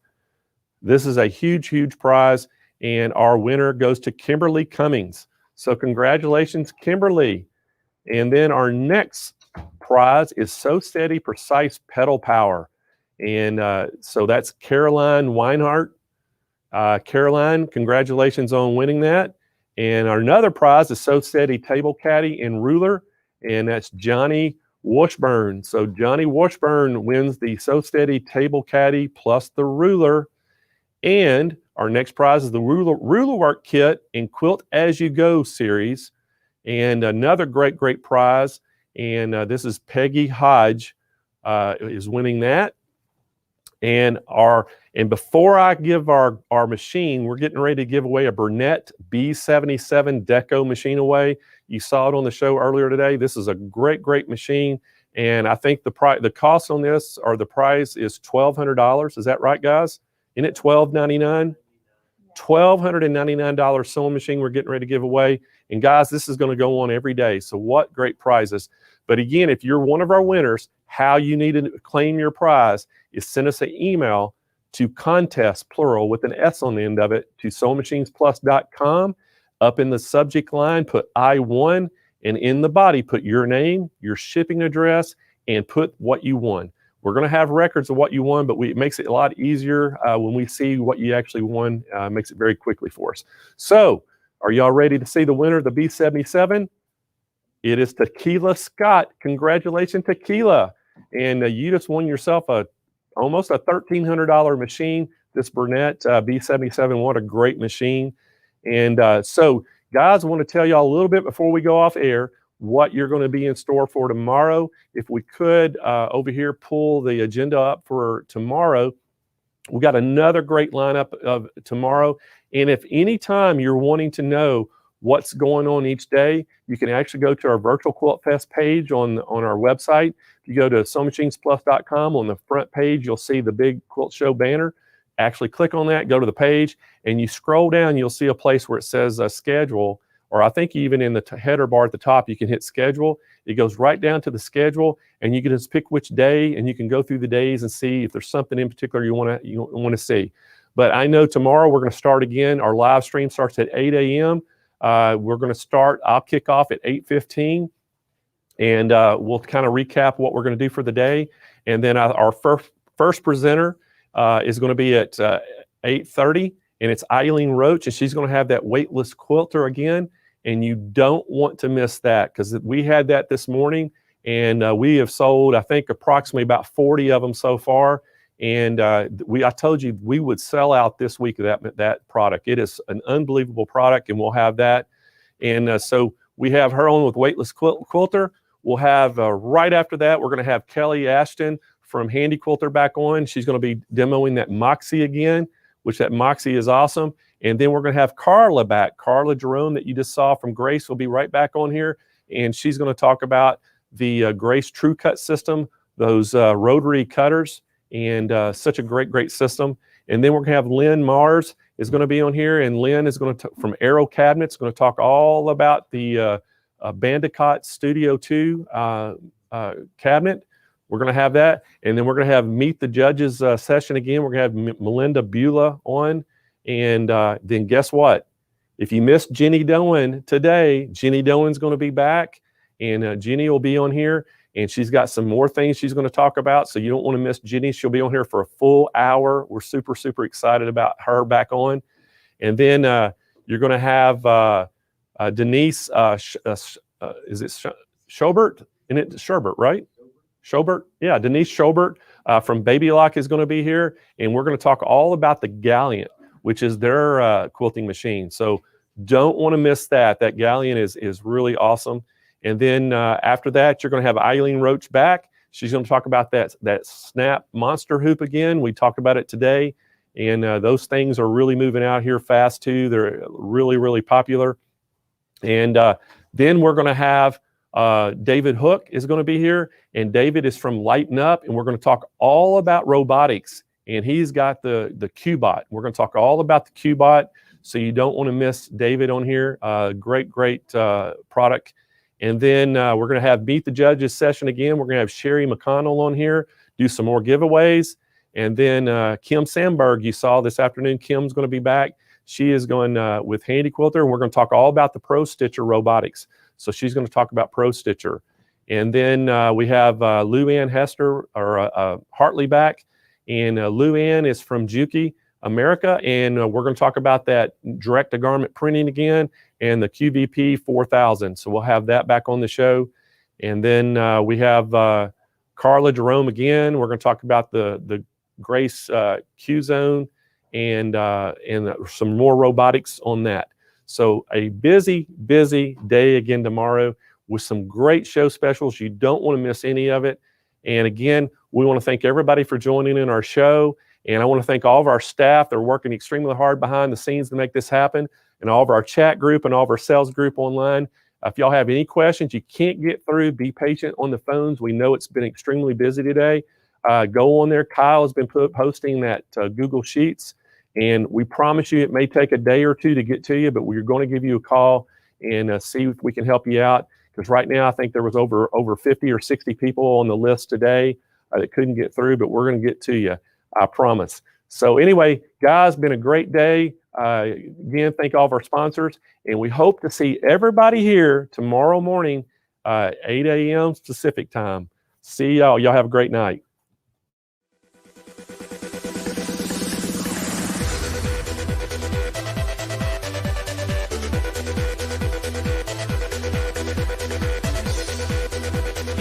This is a huge, huge prize, and our winner goes to Kimberly Cummings. So congratulations, Kimberly. And then our next prize is So Steady Precise Pedal Power. And so that's Caroline Weinhardt. Caroline, congratulations on winning that. And our another prize is So Steady Table Caddy and Ruler, and that's Johnny Washburn. So Johnny Washburn wins the So Steady Table Caddy plus the ruler. And our next prize is the ruler work kit and Quilt As You Go series. And another great, great prize. And this is Peggy Hodge is winning that. And before I give our machine, we're getting ready to give away a Burnett B77 Deco machine away. You saw it on the show earlier today. This is a great, great machine. And I think the cost on this, or the price, is $1,200. Is that right, guys? Isn't it $1,299? $1,299 sewing machine we're getting ready to give away. And guys, this is going to go on every day. So what great prizes. But again, if you're one of our winners, how you need to claim your prize is send us an email to contest, plural, with an S on the end of it, to sewingmachinesplus.com. Up in the subject line, put I won, and in the body, put your name, your shipping address, and put what you won. We're going to have records of what you won, but it makes it a lot easier when we see what you actually won. Makes it very quickly for us. So, are y'all ready to see the winner of the B77? It is Tequila Scott. Congratulations, Tequila. And you just won yourself almost a $1,300 machine, this Burnett B77. What a great machine. And so, guys, I want to tell y'all a little bit before we go off air what you're going to be in store for tomorrow. If we could, over here, pull the agenda up for tomorrow. We got another great lineup of tomorrow. And if any time you're wanting to know what's going on each day, you can actually go to our Virtual Quilt Fest page on our website. If you go to sewingmachinesplus.com, on the front page, you'll see the big Quilt Show banner. Actually click on that, go to the page, and you scroll down, you'll see a place where it says schedule, or I think even in the header bar at the top, you can hit schedule. It goes right down to the schedule, and you can just pick which day, and you can go through the days and see if there's something in particular you want to see. But I know tomorrow we're going to start again. Our live stream starts at 8 a.m. We're going to start, I'll kick off at 8:15, and we'll kind of recap what we're going to do for the day. And then our first presenter is going to be at 8:30, and it's Eileen Roach, and she's going to have that weightless quilter again. And you don't want to miss that, because we had that this morning, and we have sold, I think, approximately about 40 of them so far. And I told you we would sell out this week of that product. It is an unbelievable product, and we'll have that. And so we have her on with weightless quilter. We'll have right after that, we're going to have Kelly Ashton from Handy Quilter back on. She's going to be demoing that Moxie again, which that Moxie is awesome. And then we're going to have Carla back. Carla Jerome, that you just saw from Grace, will be right back on here. And she's going to talk about the Grace True Cut system, those rotary cutters, and such a great, great system. And then we're going to have Lynn Mars is going to be on here. And Lynn is going to, from Aero Cabinets, going to talk all about the Bandicott Studio 2 cabinet. We're going to have that. And then we're going to have Meet the Judges session again. We're going to have Melinda Beulah on. And then guess what? If you missed Jenny Doan today, Jenny Doan's going to be back. And Jenny will be on here. And she's got some more things she's going to talk about. So you don't want to miss Jenny. She'll be on here for a full hour. We're super, super excited about her back on. And then you're going to have Denise, is it Schobert? Isn't it Sherbert, right? Schobert. Yeah, Denise Schobert from Baby Lock is going to be here, and we're going to talk all about the Gallant, which is their quilting machine. So don't want to miss that. That Gallant is really awesome. And then after that, you're going to have Eileen Roach back. She's going to talk about that Snap Monster Hoop again. We talked about it today, and those things are really moving out here fast too. They're really, really popular. And then we're going to have David Hook is going to be here, and David is from Lighten Up, and we're going to talk all about robotics. And he's got the Cubot. We're going to talk all about the Cubot, so you don't want to miss David on here. Great product. And then we're going to have Meet the Judges session again. We're going to have Sherry McConnell on here, do some more giveaways. And then Kim Sandberg, you saw this afternoon, Kim's going to be back. She is going with Handy Quilter, and we're going to talk all about the Pro Stitcher robotics. So she's going to talk about Pro Stitcher. And then we have Lou Ann Hester, or Hartley back. And Lou Ann is from Juki America, and we're going to talk about that direct-to-garment printing again and the QVP 4000. So we'll have that back on the show. And then we have Carla Jerome again. We're going to talk about the Grace Q-Zone and some more robotics on that. So a busy day again tomorrow with some great show specials. You don't want to miss any of it. And again, we want to thank everybody for joining in our show. And I want to thank all of our staff. They're working extremely hard behind the scenes to make this happen. And all of our chat group and all of our sales group online. If y'all have any questions you can't get through, be patient on the phones. We know it's been extremely busy today. Go on there. Kyle has been posting that Google Sheets. And we promise you it may take a day or two to get to you, but we're going to give you a call and see if we can help you out. Because right now, I think there was over 50 or 60 people on the list today that couldn't get through, but we're going to get to you, I promise. So anyway, guys, been a great day. Again, thank all of our sponsors, and we hope to see everybody here tomorrow morning, 8 a.m. Pacific time. See y'all. Y'all have a great night.